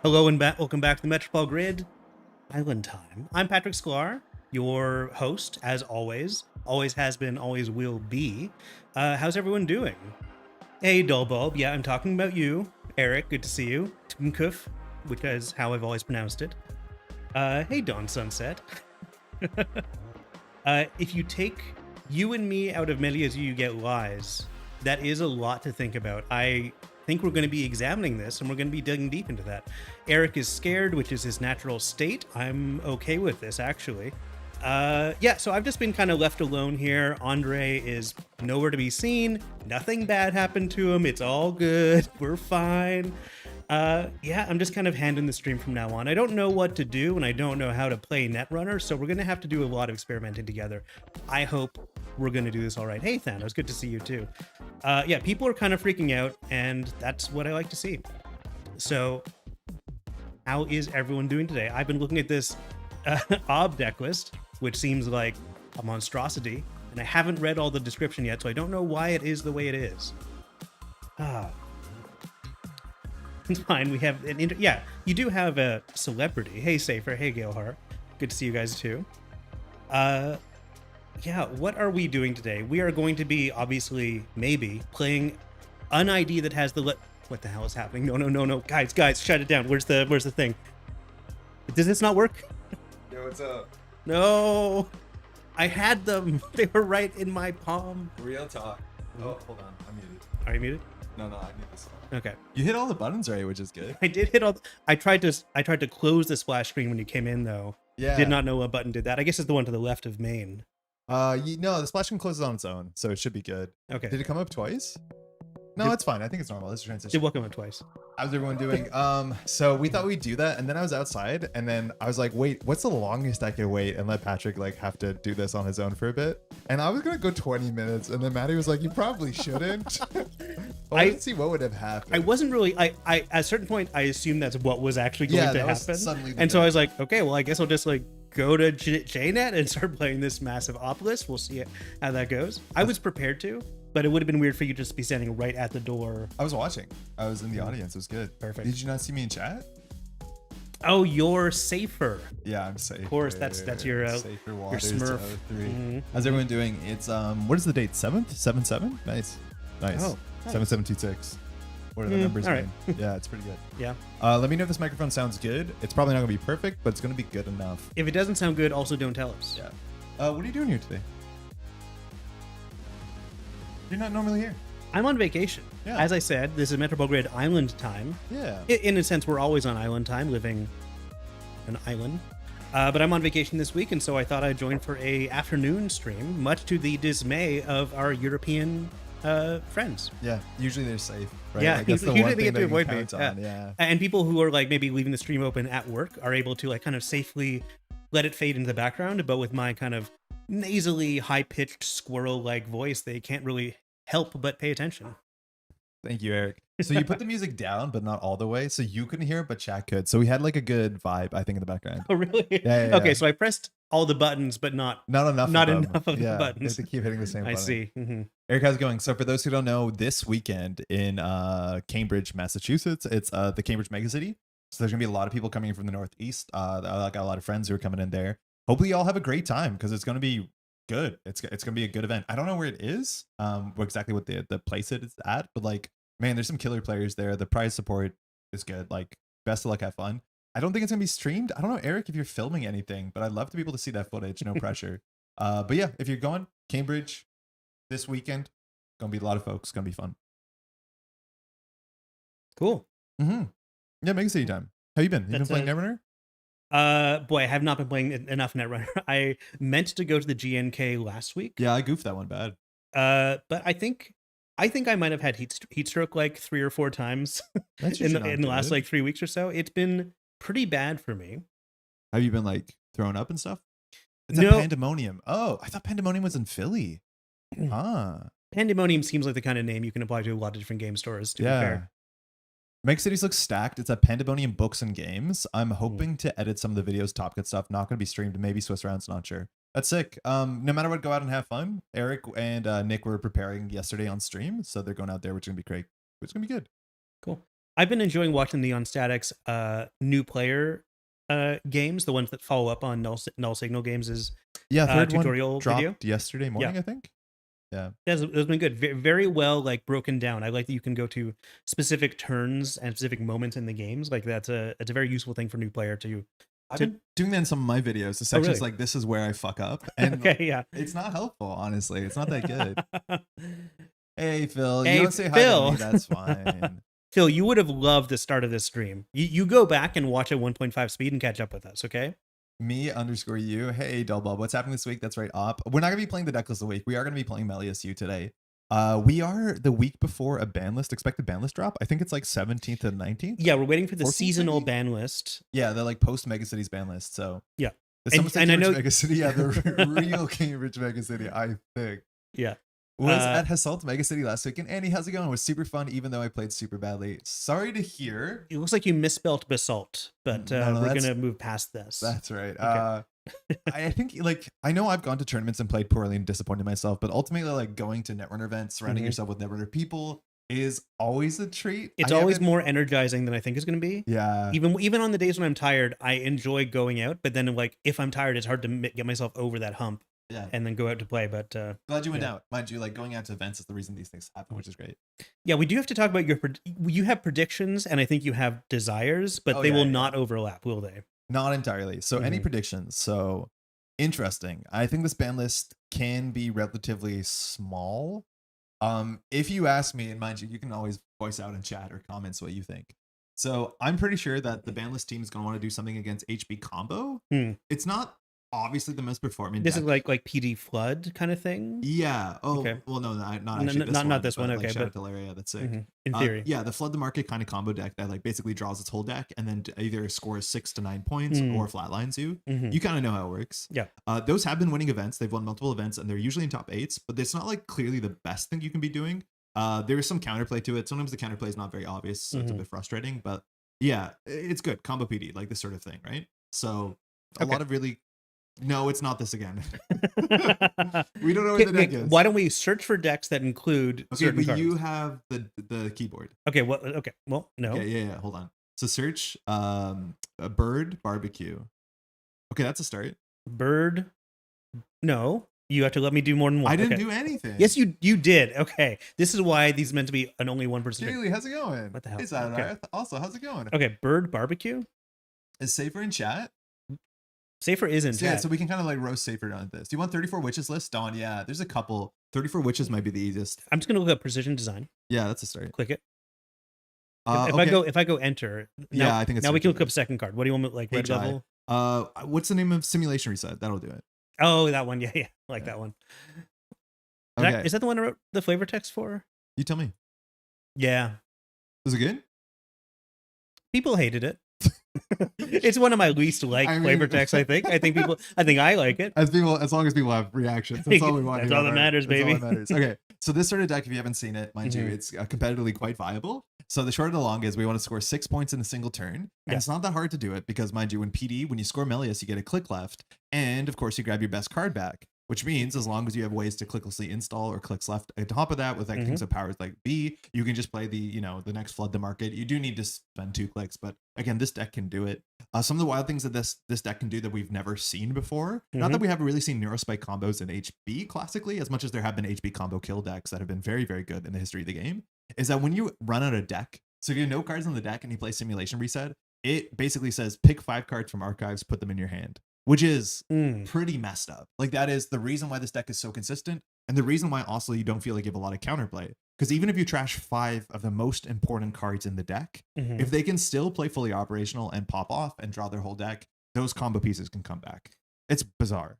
Hello and welcome back to the Metropole Grid Island Time. I'm Patrick Sklar, your host, as always. Always has been, always will be. How's everyone doing? Hey, Dullbulb. Yeah, I'm talking about you. Eric, good to see you. Tumkuf, which is how I've always pronounced it. Hey, Dawn Sunset. If you take you and me out of Méliès U, you get lies. That is a lot to think about. I think we're going to be examining this and we're going to be digging deep into that. Eric is scared, which is his natural state. I'm okay with this, actually. Yeah, so I've just been kind of left alone here. Andre is nowhere to be seen. Nothing bad happened to him. It's all good. We're fine. Yeah, I'm just kind of handing the stream from now on. I don't know what to do and I don't know how to play Netrunner, so we're going to have to do a lot of experimenting together. I hope we're going to do this all right. Hey, Thanos, good to see you too. Yeah, people are kind of freaking out and that's what I like to see. So how is everyone doing today? I've been looking at this OB deck list, which seems like a monstrosity, and I haven't read all the description yet, so I don't know why it is the way it is. It's fine. We have an yeah, you do have a celebrity. Hey, Safer. Hey, Galehart. Good to see you guys too. Yeah, what are we doing today? We are going to be, obviously, maybe, playing an ID that has the... What the hell is happening? No. Guys, shut it down. Where's the thing? Does this not work? Yo, what's up? No. I had them. They were right in my palm. Real talk. Oh, hold on. I'm muted. Are you muted? No, I need this. Okay. You hit all the buttons right, which is good. I did hit all... I tried to close the splash screen when you came in, though. Yeah. Did not know what button did that. I guess it's the one to the left of main. No, the splash screen closes on its own, so it should be good. Okay. Did it come up twice? No, it's fine. I think it's normal. It's a transition. Did welcome up twice. How's everyone doing? So we thought we'd do that, and then I was outside, and then I was like, wait, what's the longest I could wait and let Patrick like have to do this on his own for a bit? And I was gonna go 20 minutes, and then Maddie was like, you probably shouldn't. I didn't see what would have happened. I wasn't really. I at a certain point I assumed that's what was actually going to happen, suddenly and so I was like, okay, well I guess I'll just like go to JNet and start playing this massive op list. We'll see how that goes. I was prepared to. But it would have been weird for you to just be standing right at the door. I was watching. I was in the audience. It was good. Perfect. Did you not see me in chat? Oh, you're Safer. Yeah, I'm safe. Of course, that's your Safer Waters your Smurf. 03. Mm-hmm. How's everyone doing? It's what is the date? 7th? 7/7? Nice. Oh, nice. 7726. What are the numbers? All right. Yeah, it's pretty good. Yeah. Let me know if this microphone sounds good. It's probably not gonna be perfect, but it's gonna be good enough. If it doesn't sound good, also don't tell us. Yeah. What are you doing here today? You're not normally here. I'm on vacation. Yeah. As I said, this is Metropole Grid Island time. Yeah. In a sense, we're always on island time, living an island. But I'm on vacation this week, and so I thought I'd join for a afternoon stream, much to the dismay of our European friends. Yeah. Usually they're safe. Right? Yeah, like, that's the usually one they thing get to that you avoid me. can count on. Yeah. And people who are like maybe leaving the stream open at work are able to like kind of safely let it fade into the background, but with my kind of nasally, high-pitched squirrel-like voice, they can't really help but pay attention. Thank you, Eric. So you put the music down, but not all the way, so you couldn't hear it, but chat could. So we had like a good vibe, I think, in the background. Oh, really? Yeah. Okay, so I pressed all the buttons, but not enough. Not of enough of the yeah, buttons. They keep hitting the same I button. see. Mm-hmm. Eric, how's it going? So for those who don't know, this weekend in Cambridge, Massachusetts, it's the Cambridge Megacity. So there's gonna be a lot of people coming in from the Northeast. I got a lot of friends who are coming in there. Hopefully, y'all have a great time because it's gonna be good. It's gonna be a good event. I don't know where it is, exactly what the place it is at, but like, man, there's some killer players there. The prize support is good. Like, best of luck, have fun. I don't think it's gonna be streamed. I don't know, Eric, if you're filming anything, but I'd love to be able to see that footage. No pressure. But yeah, if you're going Cambridge this weekend, gonna be a lot of folks. Gonna be fun. Cool. Mm-hmm. Yeah, Mega City time. How you been? You been playing Netrunner? Boy, I have not been playing enough Netrunner. I meant to go to the GNK last week. Yeah, I goofed that one bad. But I think I might have had heat stroke like 3 or 4 times in the last like 3 weeks or so. It's been pretty bad for me. Have you been like throwing up and stuff? It's no. a Pandemonium. Oh, I thought Pandemonium was in Philly. Pandemonium seems like the kind of name you can apply to a lot of different game stores. To be fair. Mega Cities looks stacked. It's at Pandemonium Books and Games. I'm hoping to edit some of the videos, Top Cut stuff. Not going to be streamed. Maybe Swiss rounds. Not sure. That's sick. No matter what, go out and have fun. Eric and Nick were preparing yesterday on stream, so they're going out there, which is going to be great. It's going to be good. Cool. I've been enjoying watching the On Static's new player games, the ones that follow up on Null Signal Games' Yeah, third tutorial one dropped video. yesterday morning, I think. Yeah. It's been good. Very well, like, broken down. I like that you can go to specific turns and specific moments in the games. Like, it's a very useful thing for new player to. I've been doing that in some of my videos. The sections like, this is where I fuck up. And okay, yeah. It's not helpful, honestly. It's not that good. Hey, Phil. Hey, you don't say Phil. hi to me. That's fine. Phil, you would have loved the start of this stream. You go back and watch at 1.5 speed and catch up with us, okay? Me_you. Hey, Delbob. What's happening this week? That's right, Op. We're not going to be playing the Decklist of the week. We are going to be playing Méliès U today. We are the week before a ban list, expected ban list drop. I think it's like 17th and 19th. Yeah, we're waiting for the 14th seasonal maybe? ban list. Yeah, the like post Megacities ban list. So yeah, and I know Megacity, yeah, the real Cambridge Megacity, I think. Yeah. Was at Hassault Megacity last week, and Andy, how's it going? It was super fun, even though I played super badly. Sorry to hear. It looks like you misspelled basalt, but we're gonna move past this. That's right. Okay. I think, like, I know I've gone to tournaments and played poorly and disappointed myself, but ultimately, like, going to Netrunner events, surrounding yourself with Netrunner people is always a treat. It's always more energizing than I think it's going to be. Yeah. Even on the days when I'm tired, I enjoy going out, but then, like, if I'm tired, it's hard to get myself over that hump. Yeah. And then go out to play, but glad you went out. Mind you, like, going out to events is the reason these things happen, which is great. Yeah, we do have to talk about you have predictions, and I think you have desires, but they will not overlap, will they? Not entirely. So any predictions? So interesting. I think this ban list can be relatively small. If you ask me, and mind you, you can always voice out in chat or comments what you think. So I'm pretty sure that the ban list team is going to want to do something against HB combo. It's not obviously the most performing. This deck. Is like PD Flood kind of thing. Yeah. Oh, okay. Well, no, not actually. Not this one. Okay, like, but Delaria, that's sick. In theory, yeah, the Flood the Market kind of combo deck that like basically draws its whole deck and then either scores 6 to 9 points or flatlines you. You kind of know how it works. Yeah. Those have been winning events. They've won multiple events and they're usually in top 8s, but it's not like clearly the best thing you can be doing. There is some counterplay to it. Sometimes the counterplay is not very obvious, so it's a bit frustrating. But yeah, it's good combo PD, like this sort of thing, right? So a lot of really. No, it's not this again. We don't know where the deck is. Why don't we search for decks that include certain cards? You have the keyboard. Okay, well, no. Okay, yeah, hold on. So search a bird barbecue. Okay, that's a start. Bird. No, you have to let me do more than one. I didn't do anything. Yes, you did. Okay, this is why these are meant to be an only one person. Haley, how's it going? What the hell? Hey, Saturday. Also, how's it going? Okay, bird barbecue. Is Safer in chat? Safer is in chat. Yeah, so we can kind of like roast Safer on this. Do you want 34 Witches list? Dawn, yeah. There's a couple. 34 Witches might be the easiest. I'm just gonna look up Precision Design. Yeah, that's a start. Click it. If I go enter. I think it's now we can look up second card. What do you want, like red level? What's the name of Simulation Reset? That'll do it. Oh, that one. Yeah, I like that one. Okay. Is that the one I wrote the flavor text for? You tell me. Yeah. Was it good? People hated it. It's one of my least flavor texts. I think I like it. As long as people have reactions, that's all we want. That's all that matters, baby. That's all that matters. Okay, so this sort of deck, if you haven't seen it, mind you, it's competitively quite viable. So the short of the long is we want to score 6 points in a single turn, and it's not that hard to do it because, mind you, when you score Méliès, you get a click left, and of course you grab your best card back. Which means as long as you have ways to clicklessly install or clicks left on top of that with like things of powers like B, you can just play the next Flood the Market. You do need to spend 2 clicks, but again, this deck can do it. Some of the wild things that this deck can do that we've never seen before. Not that we haven't really seen Neurospike combos in HB classically, as much as there have been HB combo kill decks that have been very, very good in the history of the game, is that when you run out of deck, so if you have no cards on the deck and you play Simulation Reset, it basically says pick 5 cards from archives, put them in your hand. Which is pretty messed up. Like that is the reason why this deck is so consistent, and the reason why also you don't feel like you have a lot of counterplay. Because even if you trash 5 of the most important cards in the deck, if they can still play fully operational and pop off and draw their whole deck, those combo pieces can come back. It's bizarre.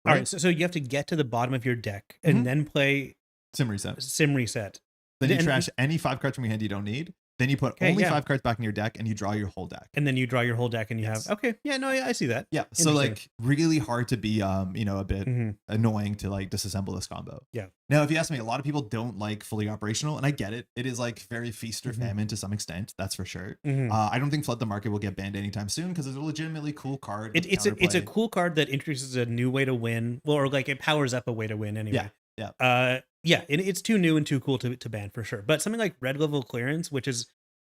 Right? All right, so you have to get to the bottom of your deck and then play Sim Reset. Then you trash any 5 cards from your hand you don't need. Then you put only 5 cards back in your deck and you draw your whole deck. And then you draw your whole deck and you have, I see that. Yeah. So like really hard to be, a bit annoying to like disassemble this combo. Yeah. Now, if you ask me, a lot of people don't like fully operational, and I get it. It is like very feast or famine to some extent. That's for sure. I don't think Flood the Market will get banned anytime soon because it's a legitimately cool card. It's a cool card that introduces a new way to win. Well, or like it powers up a way to win anyway. Yeah. It's too new and too cool to ban for sure. But something like red level clearance, which is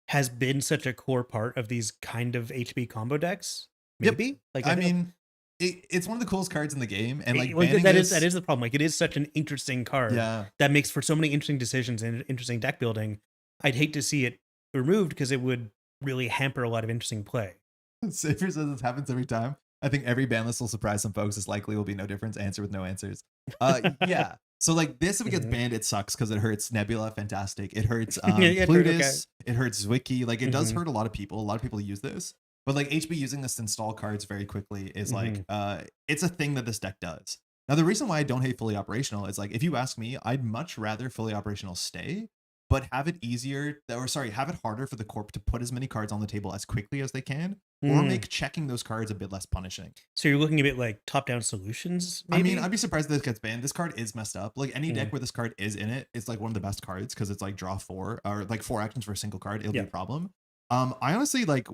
has been such a core part of these kind of HB combo decks. Yep. Maybe like I mean, it's one of the coolest cards in the game, and like well, banning that this, is the problem. Like it is such an interesting card yeah. that makes for so many interesting decisions and interesting deck building. I'd hate to see it removed because it would really hamper a lot of interesting play. Safer says this happens every time. I think every ban list will surprise some folks. It's likely will be no difference. Answer with no answers. Yeah. So like this, if it gets banned, it sucks because it hurts Nebula. Fantastic. It hurts Plutus. It hurts Zwicky. Like it does hurt a lot of people. A lot of people use this. But like HB using this to install cards very quickly is like it's a thing that this deck does. Now the reason why I don't hate fully operational is like if you ask me, I'd much rather fully operational stay, but have it easier, or sorry, have it harder for the corp to put as many cards on the table as quickly as they can, or make checking those cards a bit less punishing. So you're looking a bit like top-down solutions, maybe? I mean, I'd be surprised if this gets banned. This card is messed up. Like any deck where this card is in it, it's like one of the best cards because it's like draw 4 or like 4 actions for a single card. It'll be a problem. I honestly like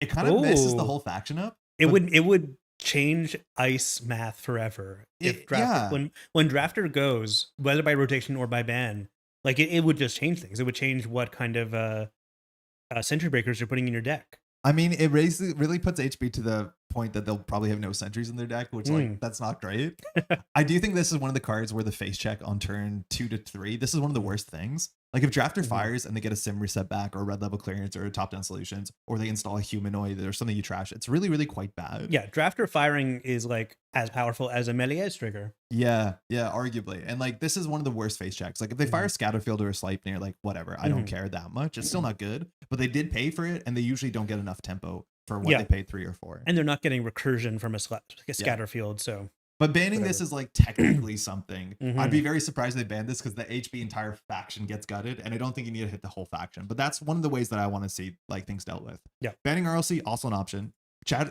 it kind of messes the whole faction up. It would change ice math forever if when drafter goes, whether by rotation or by ban. Like it would just change things. It would change what kind of sentry breakers you're putting in your deck. I mean, it really puts HB to the point that they'll probably have no sentries in their deck, which like that's not great. I do think this is one of the cards where the face check on turn 2 to 3. This is one of the worst things. Like if drafter fires and they get a sim reset back or a red level clearance or a top down solutions, or they install a humanoid or something you trash, it's really, really quite bad. Yeah, drafter firing is like as powerful as a Méliès trigger. Yeah, arguably. And like this is one of the worst face checks. Like if they fire Scatterfield or a Sleipnir, like whatever, I don't care that much. It's still not good, but they did pay for it, and they usually don't get enough tempo for what they paid 3 or 4. And they're not getting recursion from a Scatterfield, so. But banning this is like technically something. I'd be very surprised they banned this because the HB entire faction gets gutted, and I don't think you need to hit the whole faction. But that's one of the ways that I want to see like things dealt with. Yeah, banning RLC also an option.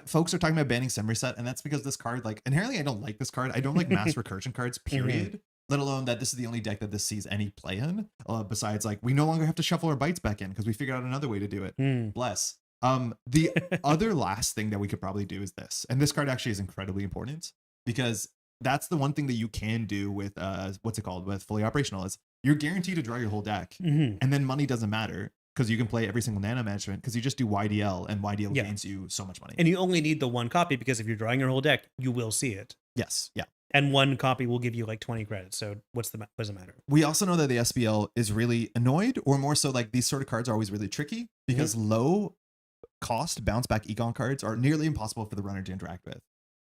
Folks are talking about banning sim reset, and that's because this card, like inherently, I don't like this card. I don't like mass recursion cards. Period. Let alone that this is the only deck that this sees any play in. Besides, like we no longer have to shuffle our bites back in because we figured out another way to do it. Bless. The other last thing that we could probably do is this, and this card actually is incredibly important. Because that's the one thing that you can do with what's it called with fully operational is you're guaranteed to draw your whole deck, and then money doesn't matter because you can play every single nano management because you just do YDL, and YDL gains you so much money. And you only need the one copy because if you're drawing your whole deck, you will see it. Yes, yeah. And one copy will give you like 20 credits. So what does it matter? We also know that the SPL is really annoyed, or more so like these sort of cards are always really tricky because low cost bounce back econ cards are nearly impossible for the runner to interact with.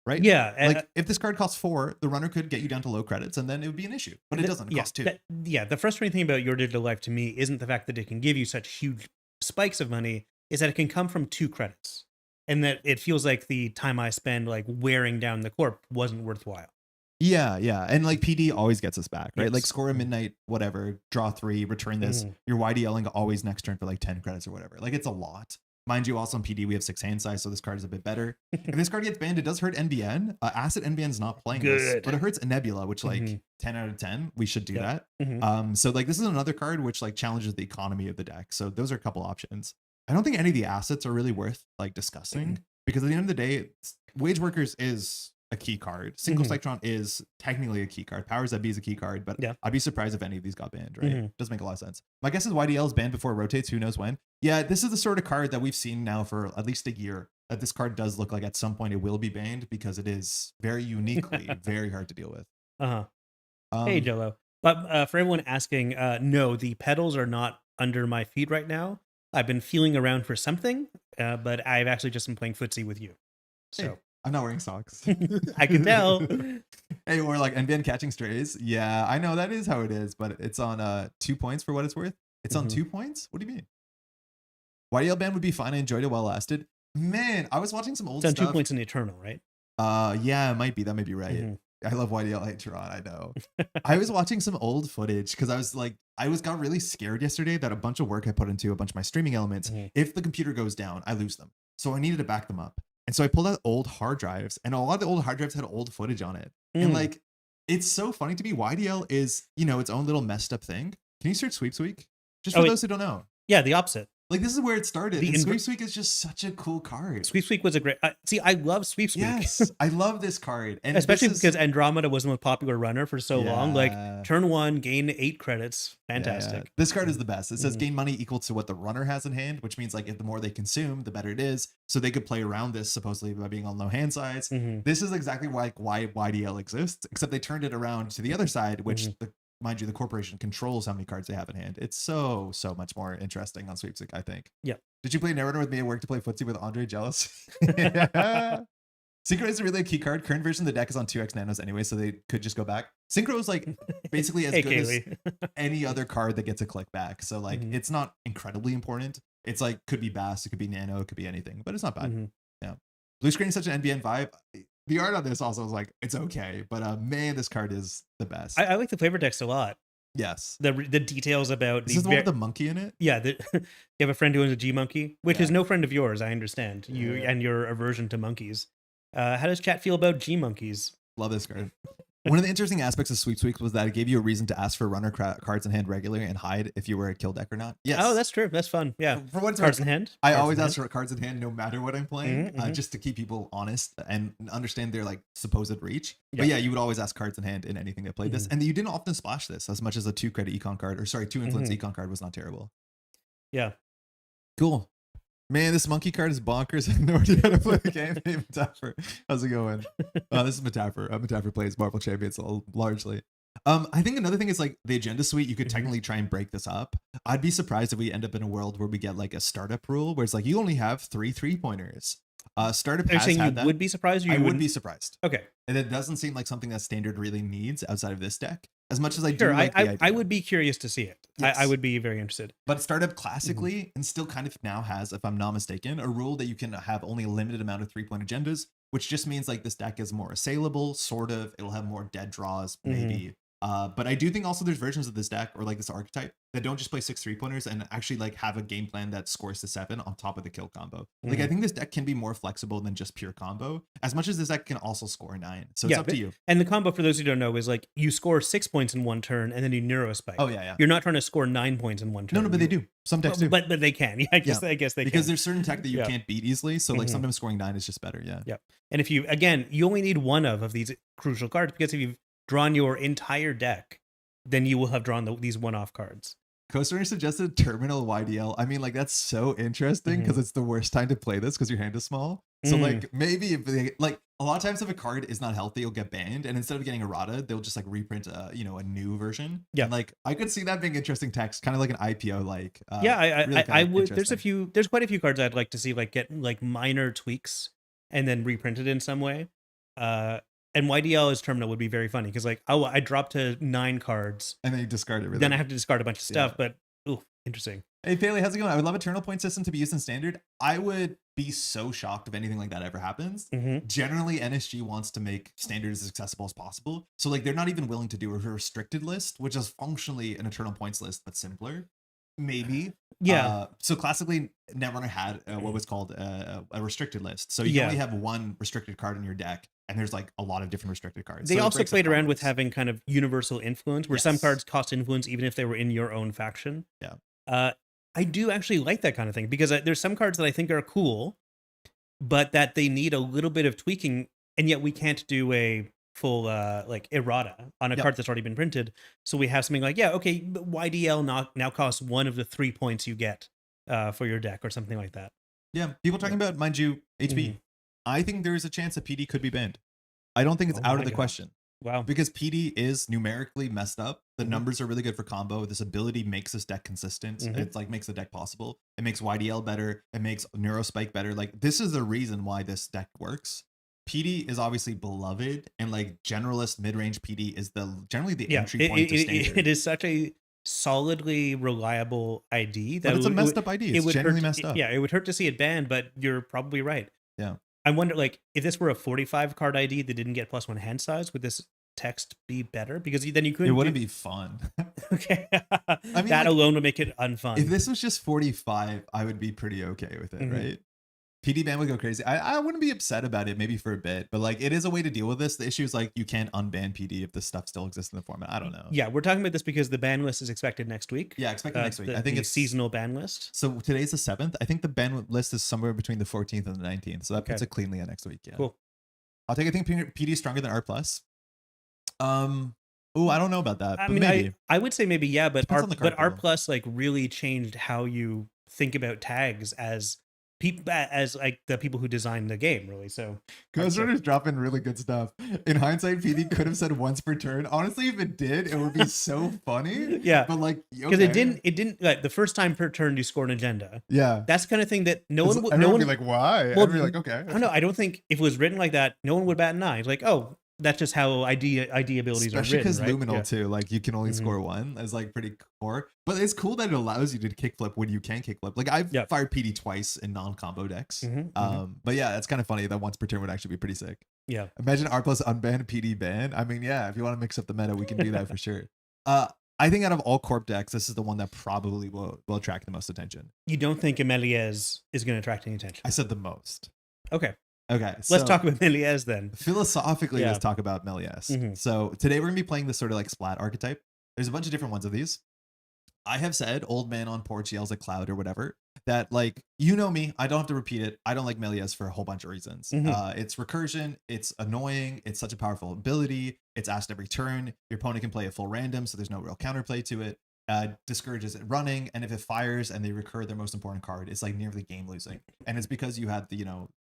Right? Yeah. Like if this card costs 4, the runner could get you down to low credits, and then it would be an issue. But it doesn't. It costs 2. The frustrating thing about Your Digital Life to me isn't the fact that it can give you such huge spikes of money, is that it can come from 2 credits. And that it feels like the time I spend like wearing down the corp wasn't worthwhile. Yeah. And like PD always gets us back, right? Yes. Like score a midnight, whatever, draw 3, return this. You're YDLing always next turn for like 10 credits or whatever. Like it's a lot. Mind you, also on PD, we have 6 hand size, so this card is a bit better. If this card gets banned, it does hurt NBN. Acid NBN's not playing this, but it hurts a Nebula, which like 10 out of 10, we should do that. So like this is another card which like challenges the economy of the deck. So those are a couple options. I don't think any of the assets are really worth like discussing because at the end of the day, Wage Workers is a key card. Single Cyctron is technically a key card. Powers That Be is a key card, but I'd be surprised if any of these got banned, right? Doesn't make a lot of sense. My guess is YDL is banned before it rotates. Who knows when? Yeah, this is the sort of card that we've seen now for at least a year. That this card does look like at some point it will be banned because it is very uniquely very hard to deal with. Hey, Jello. But for everyone asking, no, the pedals are not under my feet right now. I've been feeling around for something, but I've actually just been playing footsie with you. So. Hey. I'm not wearing socks. I can tell. Hey, or like NBN catching strays. Yeah, I know that is how it is, but it's on 2 points for what it's worth. It's on 2 points? What do you mean? YDL ban would be fine. I enjoyed it while it lasted. Man, I was watching some old stuff. It's on 2 points in the Eternal, right? Yeah, it might be. That might be right. I love YDL Tron, I know. I was watching some old footage because I was like, got really scared yesterday that a bunch of work I put into a bunch of my streaming elements, if the computer goes down, I lose them. So I needed to back them up. And so I pulled out old hard drives, and a lot of the old hard drives had old footage on it. And like, it's so funny to me. YDL is, its own little messed up thing. Can you search Sweeps Week? Just for those who don't know. Yeah, the opposite. Like, this is where it started. The And inver- Sweep Sweep is just such a cool card. Sweep Sweep was a great. See, I love Sweep Sweep. Yes, I love this card. And Especially this is- because Andromeda was the most popular runner for so long. Like, Yeah. turn 1, gain 8 credits. Fantastic. Yeah. This card is the best. It says Mhm. gain money equal to what the runner has in hand, which means like if the more they consume, the better it is. So they could play around this supposedly by being on low hand size. Mhm. This is exactly why YDL exists, except they turned it around to the other side, which mind you, the corporation controls how many cards they have in hand. It's so much more interesting on Sweepsake, I think. Yeah. Did you play Netrunner with me at work to play footsie with Andre? Jealous? Synchro is really a key card. Current version of the deck is on 2x nanos anyway, so they could just go back. Synchro is like basically as Hey, good as Kaylee. any other card that gets a click back. So like it's not incredibly important. It's like could be Bass, it could be Nano, it could be anything, but it's not bad. Mhm. Yeah. Blue screen is such an NBN vibe. The art on this also was like, it's okay, but man, this card is the best. I like the flavor text a lot. Yes. The details about Is this the one with the monkey in it? Yeah, you have a friend who owns a G monkey, which is no friend of yours. I understand you Yeah. and your aversion to monkeys. How does chat feel about G monkeys? Love this card. One of the interesting aspects of Sweep Sweeps was that it gave you a reason to ask for runner cards in hand regularly and hide if you were a kill deck or not. Yes. Oh, that's true. That's fun. Yeah. For what's Cards in hand. I Cards always in ask hand. for cards in hand no matter what I'm playing, just to keep people honest and understand their like supposed reach. But yeah, you would always ask cards in hand in anything that played this. And you didn't often splash this as much as a 2 credit econ card, or sorry, 2 influence econ card was not terrible. Yeah. Cool. Man, this monkey card is bonkers. I have no idea how to play the game. Hey, Metapher. How's it going? This is Metapher. Metapher plays Marvel Champions largely. I think another thing is like the agenda suite, you could technically try and break this up. I'd be surprised if we end up in a world where we get like a startup rule where it's like you only have 3 3-pointers. Startup Are you has saying had you that. would be surprised? Or I you would wouldn't? be surprised. Okay. And it doesn't seem like something that standard really needs outside of this deck. As much as I do Sure. like the idea. I would be curious to see it. Yes. I would be very interested. But startup classically and still kind of now has, if I'm not mistaken, a rule that you can have only a limited amount of 3-point agendas, which just means like this deck is more assailable, sort of. It'll have more dead draws, maybe. But I do think also there's versions of this deck or like this archetype that don't just play 6 3-pointers and actually like have a game plan that scores to 7 on top of the kill combo. Like I think this deck can be more flexible than just pure combo, as much as this deck can also score 9. So it's up to you. And the combo, for those who don't know, is like you score 6 points in one turn and then you neurospike. Oh yeah. You're not trying to score 9 points in one turn. No, but they do. Some decks do. But they can. Yeah, I guess they because can. there's certain tech that you can't beat easily. So like sometimes scoring 9 is just better. Yeah. Yeah. And if you only need one of these crucial cards, because if you've drawn your entire deck, then you will have drawn these one-off cards. Co-Starter suggested Terminal YDL. I mean, like, that's so interesting because it's the worst time to play this because your hand is small. So, like, maybe if they, like, a lot of times if a card is not healthy, it'll get banned. And instead of getting errata, they'll just, like, reprint, a new version. Yeah. And, like, I could see that being interesting text, kind of like an IPO, like. I would. There's quite a few cards I'd like to see, like, get, like, minor tweaks and then reprinted in some way. And YDL as Terminal would be very funny because, like, I dropped to 9 cards. And then you discard everything. Then I have to discard a bunch of stuff, but, interesting. Hey, Paley, how's it going? I would love a Eternal Point system to be used in Standard. I would be so shocked if anything like that ever happens. Generally, NSG wants to make Standard as accessible as possible. So, like, they're not even willing to do a restricted list, which is functionally an Eternal Points list, but simpler. Maybe. Yeah. So classically, Netrunner had what was called a restricted list. So you only have one restricted card in your deck, and there's like a lot of different restricted cards. They so also played around with having kind of universal influence, where some cards cost influence even if they were in your own faction. Yeah. I do actually like that kind of thing because there's some cards that I think are cool, but that they need a little bit of tweaking, and yet we can't do a full like errata on a card that's already been printed. So we have something like, YDL now costs 1 of the 3 points you get for your deck or something like that. Yeah, people talking about, mind you, HP. I think there is a chance that PD could be banned. I don't think it's out of the question. Wow. Because PD is numerically messed up. The numbers are really good for combo. This ability makes this deck consistent. It's like makes the deck possible. It makes YDL better. It makes Neurospike better. Like, this is the reason why this deck works. PD is obviously beloved, and like generalist mid-range PD is generally the entry point to Standard. It is such a solidly reliable ID that but it's a messed up ID. It's generally messed up. Yeah, it would hurt to see it banned, but you're probably right. Yeah. I wonder, like, if this were a 45 card ID that didn't get +1 hand size, would this text be better? Because then you couldn't. It wouldn't be fun. Okay. I mean, that alone would make it unfun. If this was just 45, I would be pretty okay with it, right? PD ban would go crazy. I wouldn't be upset about it maybe for a bit, but like it is a way to deal with this. The issue is like you can't unban PD if the stuff still exists in the format. I don't know. Yeah, we're talking about this because the ban list is expected next week. Yeah, expected next week. I think the it's seasonal ban list. So today's the 7th. I think the ban list is somewhere between the 14th and the 19th. So that puts Okay. it cleanly at next week. Yeah. Cool. I think PD is stronger than R plus. Oh, I don't know about that. I But mean, maybe. I would say maybe, yeah, but Depends on the card R pool. plus like really changed how you think about tags as people, as like the people who designed the game, really. So Ghost Runner's dropping really good stuff. In hindsight, PD could have said once per turn. Honestly, if it did, it would be so funny. Yeah. But like, because it didn't like the first time per turn you score an agenda. Yeah. That's the kind of thing that no one would be like, why? Well, I'd be like, okay. I don't know. I don't think if it was written like that, no one would bat an eye. It's like, oh, that's just how ID abilities Especially are written, because right? Luminal too, like you can only score one. Is like pretty core, but it's cool that it allows you to kickflip when you can kickflip. Like I've fired PD twice in non-combo decks. But yeah, it's kind of funny that once per turn would actually be pretty sick. Yeah. Imagine R plus unban PD ban. I mean, yeah, if you want to mix up the meta, we can do that for sure. I think out of all corp decks, this is the one that probably will attract the most attention. You don't think a Méliès is going to attract any attention? I said the most. Okay. Okay, let's talk about Méliès then. Philosophically, let's talk about Méliès. So today we're gonna be playing this sort of like Splat archetype. There's a bunch of different ones of these. I have said, old man on porch yells at cloud or whatever, that like, you know me, I don't have to repeat it. I don't like Méliès for a whole bunch of reasons. It's recursion, it's annoying, it's such a powerful ability, it's asked every turn, your opponent can play a full random, so there's no real counterplay to it. Discourages it running, and if it fires and they recur their most important card, it's like nearly game losing. And it's because you had the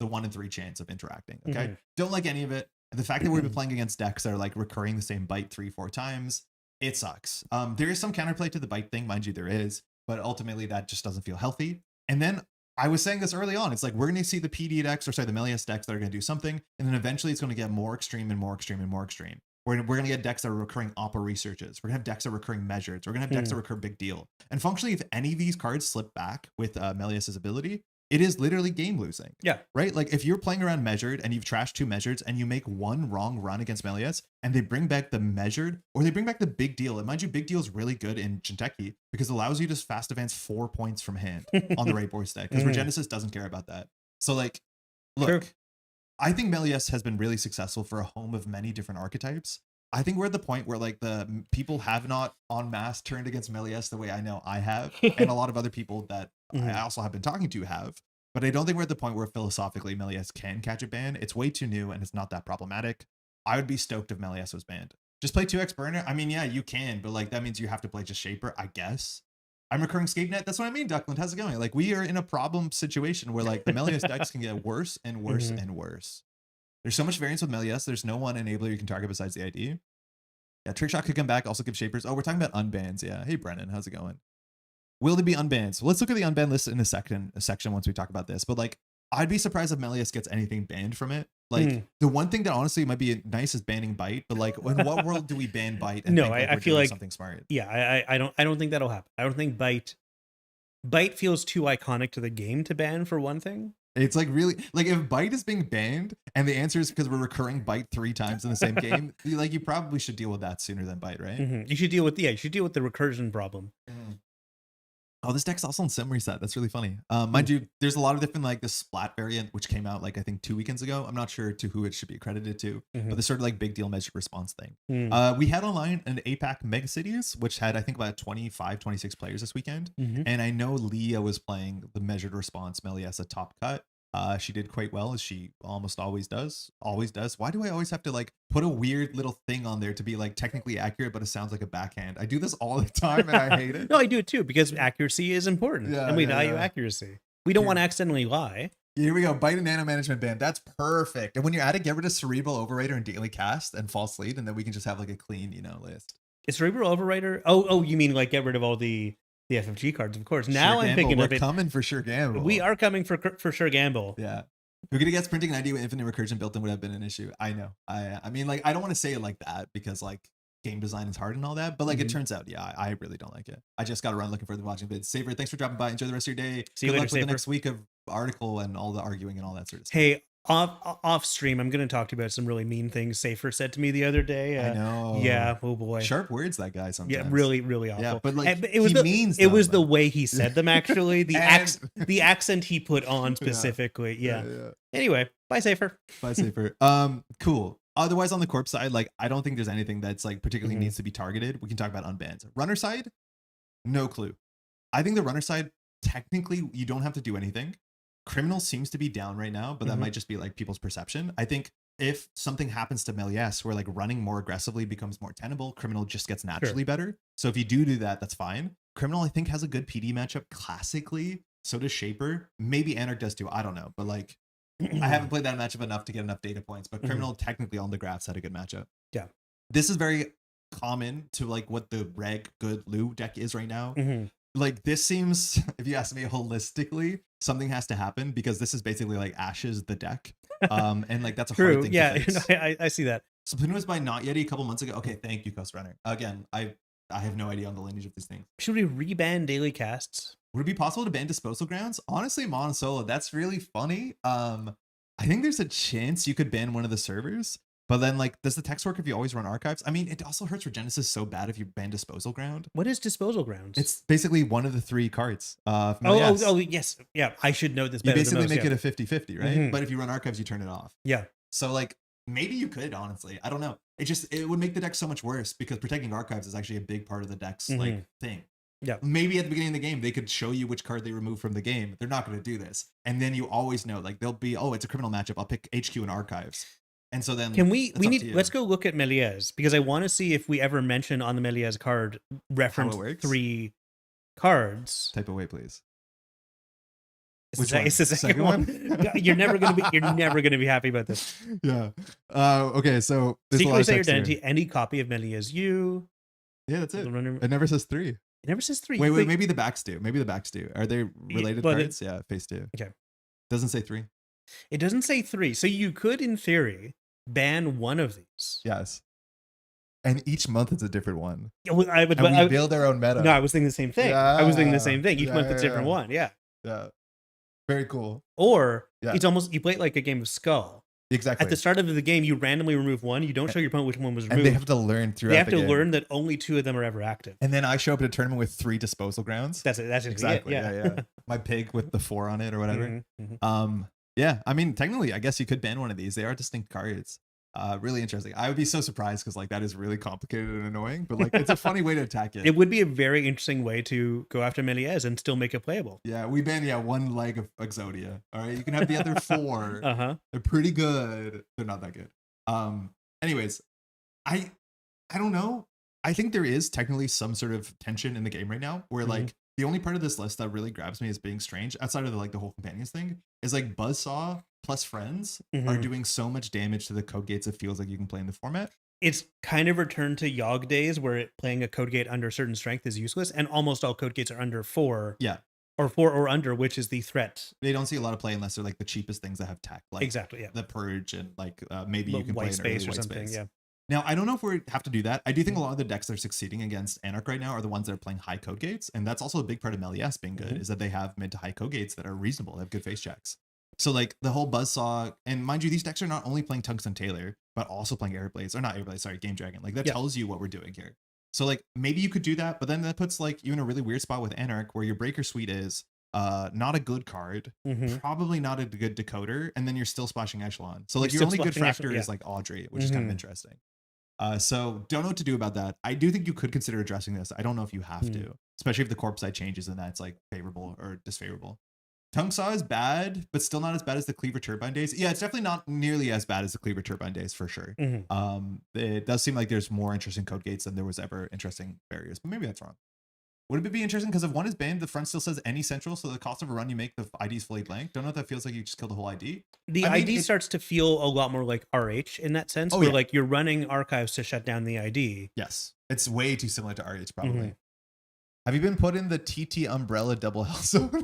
1 in 3 chance of interacting. Okay. Don't like any of it. The fact that we've been playing against decks that are like recurring the same bite 3-4 times, it sucks. There is some counterplay to the bite thing, mind you, there is, but ultimately that just doesn't feel healthy. And then I was saying this early on, it's like we're going to see the PD decks, or sorry, the Méliès decks that are going to do something, and then eventually it's going to get more extreme and more extreme and more extreme. We're going to get decks that are recurring Opera researches. We're going to have decks that are recurring measures. We're going to have decks that recur big deal. And functionally, if any of these cards slip back with Méliès's ability, it is literally game losing. Yeah. Right? Like if you're playing around measured and you've trashed 2 measures and you make one wrong run against Méliès and they bring back the measured or they bring back the big deal. And mind you, big deal is really good in Jinteki because it allows you to fast advance 4 points from hand on the right board deck. Because Regenesis doesn't care about that. So like, look, I think Méliès has been really successful for a home of many different archetypes. I think we're at the point where like the people have not en masse turned against Méliès the way I know I have, and a lot of other people that I also have been talking to have. But I don't think we're at the point where philosophically Méliès can catch a ban. It's way too new and it's not that problematic. I would be stoked if Méliès was banned. Just play 2x burner. I mean, yeah, you can, but like that means you have to play just Shaper, I guess. I'm recurring Scapenet. That's what I mean, Duckland. How's it going? Like we are in a problem situation where like the Méliès decks can get worse and worse and worse. There's so much variance with Méliès. There's no one enabler you can target besides the ID. Yeah, Trickshot could come back, also give Shapers. Oh, we're talking about unbans. Yeah. Hey, Brennan, how's it going? Will there be unbans? So let's look at the unban list in a section once we talk about this. But like, I'd be surprised if Méliès gets anything banned from it. Like the one thing that honestly might be nice is banning bite. But like, in what world do we ban bite? And No, think I feel like something smart. Yeah, I don't think that'll happen. I don't think bite feels too iconic to the game to ban, for one thing. It's like really like if bite is being banned and the answer is because we're recurring bite 3 times in the same game, like you probably should deal with that sooner than bite, right? You should deal with the recursion problem. Oh, this deck's also on sim reset. That's really funny. Mind you, there's a lot of different like the Splat variant, which came out like I think 2 weekends ago. I'm not sure to who it should be accredited to, but this sort of like big deal measured response thing. We had online an APAC Mega Cities, which had I think about 25, 26 players this weekend. And I know Leah was playing the measured response Méliès at top cut. She did quite well, as she almost always does. Why do I always have to like put a weird little thing on there to be like technically accurate, but it sounds like a backhand? I do this all the time and I hate it. No, I do it too, because accuracy is important and we value accuracy. We don't want to accidentally lie. Here we go. Bite and nano management ban. That's perfect. And when you're at it, get rid of Cerebral Overrider and Daily Cast and False Lead, and then we can just have like a clean, list. Is Cerebral Overrider? Oh, you mean like get rid of all the FFG cards, of course. Now sure I'm thinking of it. We're coming for sure gamble. We are coming for sure gamble. Yeah. Who could have guessed printing an ID with infinite recursion built in would have been an issue? I know. I mean, like, I don't want to say it like that because like game design is hard and all that, but like it turns out, yeah, I really don't like it. I just got to run looking for the watching vids. Saver, thanks for dropping by. Enjoy the rest of your day. See you Good later, luck with Saver. the next week of article and all the arguing and all that sort of stuff. Hey, Off stream, I'm going to talk to you about some really mean things Safer said to me the other day. I know. Yeah. Oh boy. Sharp words, that guy sometimes. Yeah, really, really awful. Yeah, but like it was he was the them. way he said them. Actually, the And- the accent he put on specifically. Yeah. Anyway, bye Safer. Bye Safer. Cool. Otherwise, on the corpse side, like I don't think there's anything that's like particularly needs to be targeted. We can talk about unbans. Runner side, no clue. I think the runner side, technically, you don't have to do anything. Criminal seems to be down right now, but that might just be like people's perception. I think if something happens to Méliès where like running more aggressively becomes more tenable, Criminal just gets naturally better. So if you do that, that's fine. Criminal, I think, has a good PD matchup classically. So does Shaper. Maybe Anarch does too. I don't know. But like, I haven't played that matchup enough to get enough data points. But Criminal technically on the graphs had a good matchup. Yeah. This is very common to like what the reg good Lu deck is right now. Like this seems, if you ask me holistically, something has to happen because this is basically like Ashes the deck. And like that's a hard thing to fix. I see that. Splatoon was by Not Yeti a couple months ago. Okay, thank you, Coast Runner. Again, I have no idea on the lineage of these things. Should we reban daily casts? Would it be possible to ban Disposal Grounds? Honestly, Mono Solo, that's really funny. I think there's a chance you could ban one of the servers. But then, like, does the text work if you always run archives? I mean, it also hurts Regenesis so bad if you ban Disposal Ground. What is Disposal Grounds? It's basically one of the 3 cards. Yes. Yeah, I should know this better. You basically than most, make it a 50-50, right? But if you run archives, you turn it off. Yeah. So, like, maybe you could, honestly. I don't know. It would make the deck so much worse because protecting archives is actually a big part of the deck's, like, thing. Yeah. Maybe at the beginning of the game, they could show you which card they remove from the game. They're not going to do this. And then you always know, like, they'll be, oh, it's a criminal matchup. I'll pick HQ and archives. And so then let's go look at Méliès because I want to see if we ever mention on the Méliès card reference 3 cards. Type away, please. It's the second one. You're never gonna be happy about this. Yeah. Okay. So Secret Crusader Identity, any copy of Méliès U. Yeah, that's it. It never says 3. It never says 3. Wait. Maybe the backs do. Are they related cards? Yeah. Face 2. Okay. Doesn't say 3. It doesn't say 3. So you could, in theory, ban one of these. Yes. And each month it's a different one. We build our own meta. No, I was thinking the same thing. Yeah. I was thinking the same thing. Each month it's a different one. Yeah. Yeah. Very cool. Or it's almost, you play it like a game of Skull. Exactly. At the start of the game, you randomly remove one. You don't show your opponent which one was removed. And they have to learn throughout. They have to learn that only 2 of them are ever active. And then I show up at a tournament with 3 Disposal Grounds. That's it. That's exactly. It. Yeah. My pig with the 4 on it or whatever. Yeah. I mean, technically, I guess you could ban one of these. They are distinct cards. Really interesting. I would be so surprised because like that is really complicated and annoying, but like it's a funny way to attack it. It would be a very interesting way to go after Méliès and still make it playable. Yeah, we ban one leg of Exodia. All right, you can have the other 4. They're pretty good. They're not that good. Anyways, I don't know. I think there is technically some sort of tension in the game right now where like the only part of this list that really grabs me as being strange outside of the whole companions thing is like Buzzsaw plus friends are doing so much damage to the code gates it feels like you can play in the format. It's kind of returned to Yogg days where playing a code gate under a certain strength is useless, and almost all code gates are under 4. Yeah. Or 4 or under, which is the threat. They don't see a lot of play unless they're like the cheapest things that have tech. Like exactly, yeah. The Purge and like maybe you can white play space an early or white something, space. yeah. Now, I don't know if we have to do that. I do think a lot of the decks that are succeeding against Anarch right now are the ones that are playing high code gates. And that's also a big part of Méliès being good, is that they have mid to high code gates that are reasonable. They have good face checks. So like the whole Buzzsaw, and mind you, these decks are not only playing Tungsten Tailor, but also playing Airblades, or not Airblades, sorry, Game Dragon. Like that tells you what we're doing here. So like maybe you could do that, but then that puts like you in a really weird spot with Anarch where your Breaker Suite is not a good card, probably not a good decoder, and then you're still splashing Echelon. So like your only good factor is like Audrey, which is kind of interesting. So don't know what to do about that. I do think you could consider addressing this. I don't know if you have to, especially if the corpse side changes and that's like favorable or disfavorable. Tongue Saw is bad, but still not as bad as the Cleaver Turbine days. Yeah, it's definitely not nearly as bad as the Cleaver Turbine days for sure. It does seem like there's more interesting code gates than there was ever interesting barriers, but maybe that's wrong. Would it be interesting? Because if one is banned, the front still says any central, so the cost of a run you make, the ID is fully blank. Don't know if that feels like you just killed the whole ID. The ID starts to feel a lot more like RH in that sense, where like you're running archives to shut down the ID. Yes, it's way too similar to RH probably. Have you been put in the TT Umbrella double hell zone?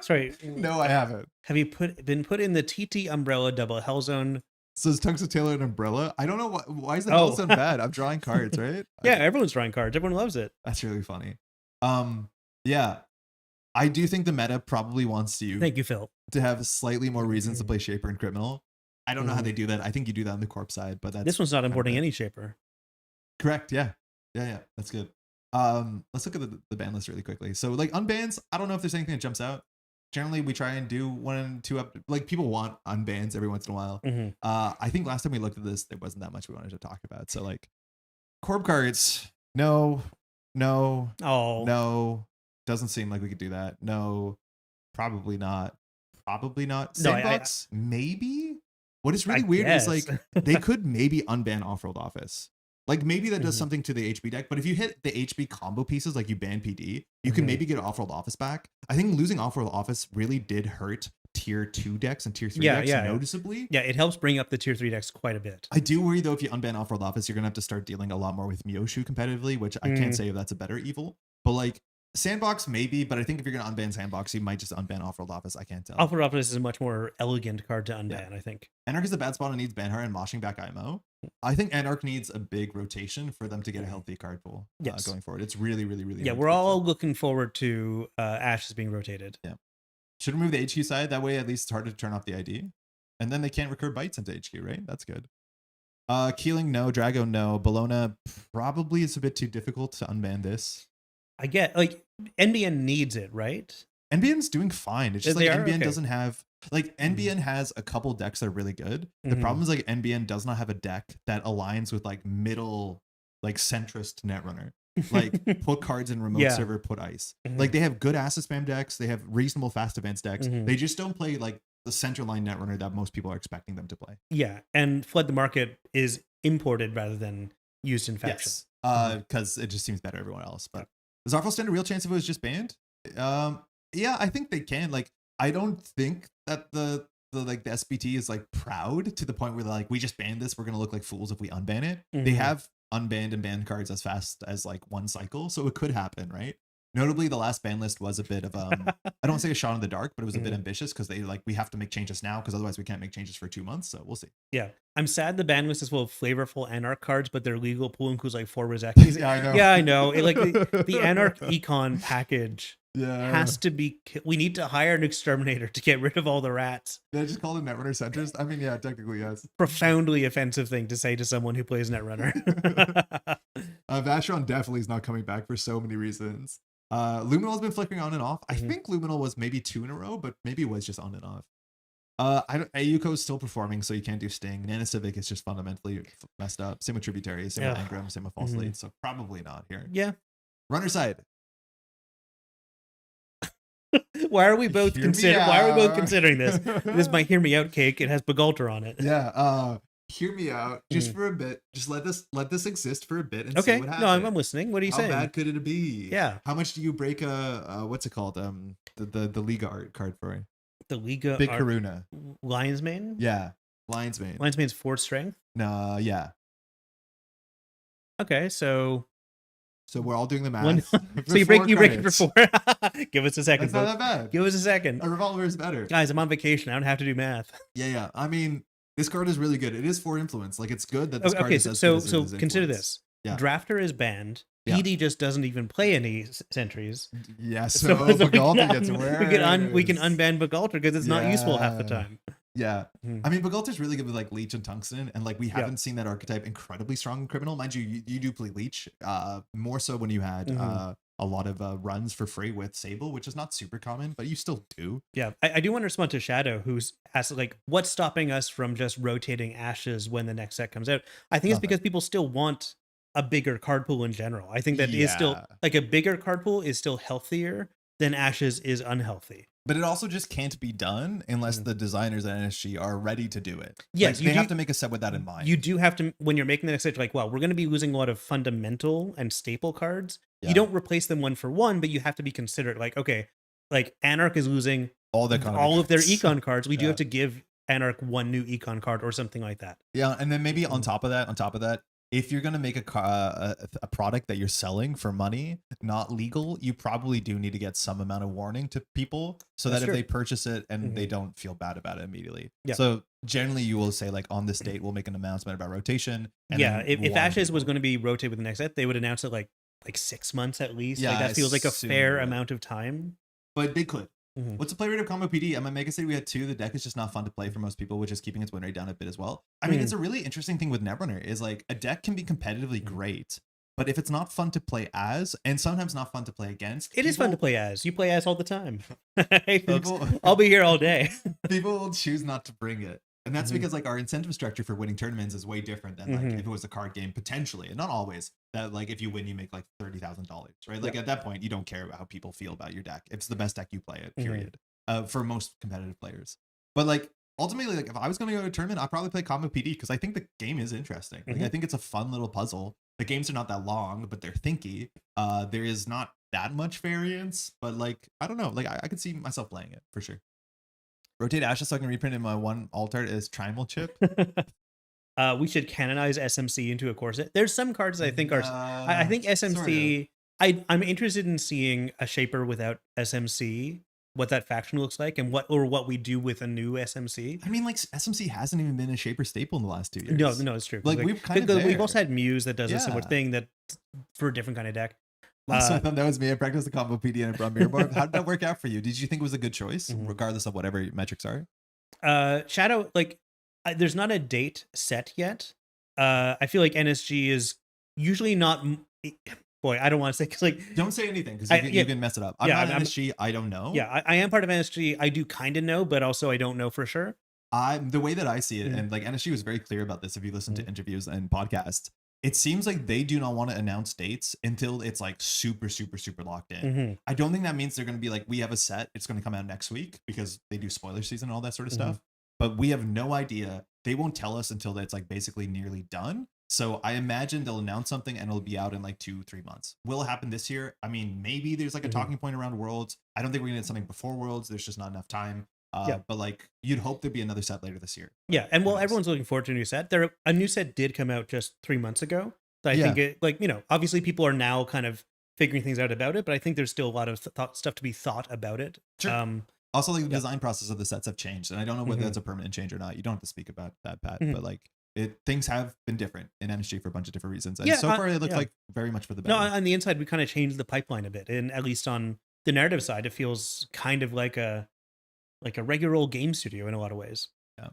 Sorry. No, I haven't. Have you been put in the TT Umbrella double hell zone? So is Tungsten Tailor an umbrella? I don't know why is the hell zone bad? I'm drawing cards, right? Yeah, everyone's drawing cards. Everyone loves it. That's really funny. Yeah. I do think the meta probably wants you Thank you, Phil. to have slightly more reasons to play Shaper and Criminal. I don't know how they do that. I think you do that on the Corp side, but that's This one's not importing bad. any Shaper. Correct. Yeah. That's good. Let's look at the ban list really quickly. So like unbans, I don't know if there's anything that jumps out. Generally, we try and do 1 and 2 up. Like people want unbans every once in a while. I think last time we looked at this, there wasn't that much we wanted to talk about. So like Corp cards, no, doesn't seem like we could do that. No, probably not. Sandbox, maybe. What is really weird is like they could maybe unban off-world office. Like maybe that does something to the HB deck, but if you hit the HB combo pieces, like you ban PD, you can maybe get off-world office back. I think losing off-world office really did hurt tier 2 decks and tier 3 decks noticeably. Yeah, it helps bring up the tier 3 decks quite a bit. I do worry though, if you unban off-world office, you're gonna have to start dealing a lot more with Myoshu competitively, which I can't say if that's a better evil. But like Sandbox maybe, but I think if you're gonna unban Sandbox, you might just unban off-world office. I can't tell. Off-world office is a much more elegant card to unban, I think. Anarch is a bad spot and needs Banhar and moshing back IMO. I think Anarch needs a big rotation for them to get a healthy card pool going forward. It's really yeah. We're all looking forward to Ashes being rotated. Yeah, should remove the HQ side. That way, at least it's harder to turn off the ID, and then they can't recur bites into HQ. Right, that's good. Keeling no, Drago no, Bologna probably is a bit too difficult to unban this. I get like NBN needs it, right? NBN's doing fine. It's just like NBN doesn't have like NBN has a couple decks that are really good. The problem is like NBN does not have a deck that aligns with like middle, like centrist Netrunner. Like put cards in remote server, put ice. Like they have good asset spam decks. They have reasonable fast events decks. They just don't play like the center line Netrunner that most people are expecting them to play. Yeah, and Flood the Market is imported rather than used in faction. Yes, because it just seems better everywhere else. But does Artful stand a real chance if it was just banned? Yeah, I think they can. Like, I don't think that the SBT is like proud to the point where they're like, we just banned this, we're gonna look like fools if we unban it. They have unbanned and banned cards as fast as like one cycle, so it could happen, right? Notably, the last ban list was a bit of I don't want to say a shot in the dark, but it was a bit ambitious because they like, we have to make changes now because otherwise we can't make changes for 2 months. So we'll see. Yeah, I'm sad the ban list is full of flavorful Anarch cards, but their legal pool includes like 4 Rizekis. Yeah, I know. It, like the Anarch Econ package has to be. We need to hire an exterminator to get rid of all the rats. Did I just call it Netrunner centrist? I mean, yeah, technically yes. Profoundly offensive thing to say to someone who plays Netrunner. Vashron definitely is not coming back for so many reasons. Luminal has been flickering on and off. I think Luminal was maybe 2 in a row, but maybe it was just on and off. Ayuko is still performing, so you can't do Sting. Nana Civic is just fundamentally messed up. Same with Tributary, same with Engram, same with False Lead, so probably not here. Yeah. Runner side. Why are we both considering this? This might hear me out cake. It has Bagulter on it. Yeah. Hear me out just for a bit. Just let this exist for a bit and see what happens. No, I'm listening. What are you saying? How bad could it be? Yeah. How much do you break a what's it called? The Liga art card for? The Liga Big Karuna. Lion's Mane? Yeah. Lion's Mane. Lion's Mane's 4 strength? No, yeah. Okay, so we're all doing the math. So you break it for 4. Give us a second. That's not that bad. Give us a second. A revolver is better. Guys, I'm on vacation. I don't have to do math. Yeah. I mean, this card is really good. It is 4 influence. Like, it's good that this card is so consider this. Yeah. Drafter is banned. PD just doesn't even play any sentries. Yeah, so Bagulter gets worse. We can unban Bagulter because it's not useful half the time. Yeah. I mean, Bagulter's really good with like Leech and Tungsten, and like we haven't seen that archetype incredibly strong in Criminal. Mind you, you do play Leech, more so when you had a lot of runs for free with Sable, which is not super common, but you still do. Yeah, I do want to respond to Shadow, who's asked like, what's stopping us from just rotating Ashes when the next set comes out? I think it's because people still want a bigger card pool in general. I think that is still like a bigger card pool is still healthier than Ashes is unhealthy. But it also just can't be done unless the designers at NSG are ready to do it. Yes, like, they have to make a set with that in mind. You do have to, when you're making the next set, like, well, we're going to be losing a lot of fundamental and staple cards. Yeah. You don't replace them 1 for 1, but you have to be considerate. Like, okay, like Anarch is losing all of their econ cards. We do have to give Anarch 1 new econ card or something like that. Yeah, and then maybe on top of that, if you're going to make a product that you're selling for money, not legal, you probably do need to get some amount of warning to people so that if they purchase it and they don't feel bad about it immediately. Yeah. So generally you will say like on this date, we'll make an announcement about rotation. And if Ashes was going to be rotated with the next set, they would announce it like 6 months at least. Yeah, like that feels like a fair amount of time. but they could. Mhm. What's the play rate of Combo PD? I'm at Mega City. We had 2. The deck is just not fun to play for most people, which is keeping its win rate down a bit as well. I mean, it's a really interesting thing with Netrunner is like a deck can be competitively great, but if it's not fun to play as, and sometimes not fun to play against, It is fun to play as. You play as all the time. Hey, folks, People- I'll be here all day. people will choose not to bring it. And that's because like our incentive structure for winning tournaments is way different than like if it was a card game potentially, and not always. That like if you win, you make like $30,000, right? Like at that point, you don't care about how people feel about your deck. If it's the best deck, you play it. Period. For most competitive players, but like ultimately, like if I was going to go to a tournament, I'd probably play Combo PD because I think the game is interesting. Like I think it's a fun little puzzle. The games are not that long, but they're thinky. There is not that much variance, but like I don't know. Like I could see myself playing it for sure. Rotate Ashes so I can reprint in my one alt art as Trimal Chip. We should canonize SMC into a core set. There's some cards I think are. I think SMC. Sort of. I'm interested in seeing a shaper without SMC. What that faction looks like, and what we do with a new SMC. I mean, like SMC hasn't even been a shaper staple in the last 2 years. No, it's true. Like we've kind of we've also had Muse that does a similar thing that for a different kind of deck. So I thought that was me. I practiced the Combo PD and a Mirror Board. How did that work out for you? Did you think it was a good choice, regardless of whatever your metrics are? Shadow, like, there's not a date set yet. I feel like NSG is usually not. Boy, I don't want to say because like don't say anything because you can mess it up. I'm not NSG. I don't know. Yeah, I am part of NSG. I do kind of know, but also I don't know for sure. The way that I see it, and like NSG was very clear about this. If you listen to interviews and podcasts, it seems like they do not want to announce dates until it's like super locked in. I don't think that means they're going to be like, we have a set, it's going to come out next week because they do spoiler season and all that sort of stuff. But we have no idea. They won't tell us until it's like basically nearly done. So I imagine they'll announce something and it'll be out in like 2-3 months. Will it happen this year? I mean, maybe there's like a talking point around Worlds. I don't think we're gonna get something before Worlds. There's just not enough time. But like you'd hope there'd be another set later this year. Yeah, and well, everyone's looking forward to a new set. A new set did come out just 3 months ago. So I think it, like, you know, obviously people are now kind of figuring things out about it, but I think there's still a lot of stuff to be thought about it. Sure. Also, like the design process of the sets have changed, and I don't know whether that's a permanent change or not. You don't have to speak about that, Pat, but like things have been different in MSG for a bunch of different reasons, and so far it looks like very much for the better. No, on the inside we kind of changed the pipeline a bit, and at least on the narrative side, it feels kind of like a regular old game studio in a lot of ways. Yeah.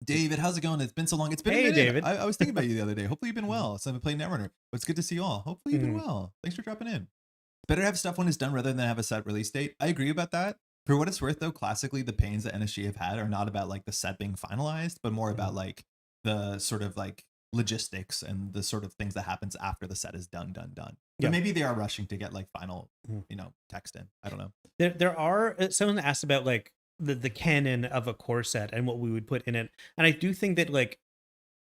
David, how's it going? It's been so long. It's been a minute. David. I was thinking about you the other day. Hopefully you've been well. So I've been playing Netrunner. But it's good to see you all. Hopefully you've been well. Thanks for dropping in. Better have stuff when it's done rather than have a set release date. I agree about that. For what it's worth, though, classically, the pains that NSG have had are not about like the set being finalized, but more about like the sort of like logistics and the sort of things that happens after the set is done. But maybe they are rushing to get like final, you know, text in. I don't know. There are someone asked about like the canon of a core set and what we would put in it, and I do think that like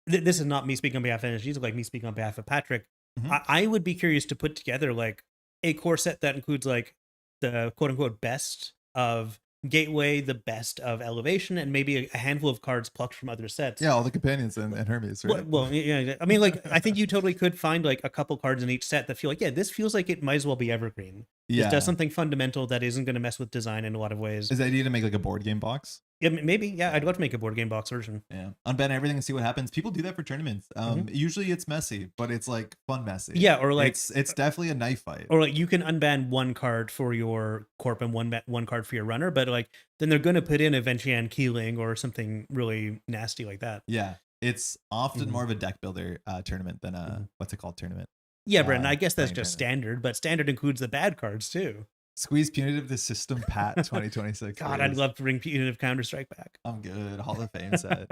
this is not me speaking on behalf of NSG, it's like me speaking on behalf of Patrick. I would be curious to put together like a core set that includes like the quote unquote best of Gateway, the best of Elevation, and maybe a handful of cards plucked from other sets. Yeah, all the companions and Hermes, right? Well, yeah. I mean, like, I think you totally could find like a couple cards in each set that feel like, yeah, this feels like it might as well be evergreen. Yeah. It does something fundamental that isn't going to mess with design in a lot of ways. Is the idea to make like a board game box? Yeah, maybe. Yeah, I'd love to make a board game box version. Yeah, unban everything and see what happens. People do that for tournaments. Usually it's messy, but it's like fun messy. Yeah, or like it's definitely a knife fight. Or like you can unban one card for your corp and one card for your runner, but like then they're going to put in a Ventian Keeling or something really nasty like that. Yeah, it's often more of a deck builder tournament than a what's it called tournament. Yeah, Brendan. I guess that's just standard, but standard includes the bad cards too. Squeeze Punitive the System Pat 2026. God, I'd love to bring Punitive Counter-Strike back. I'm good. Hall of Fame set.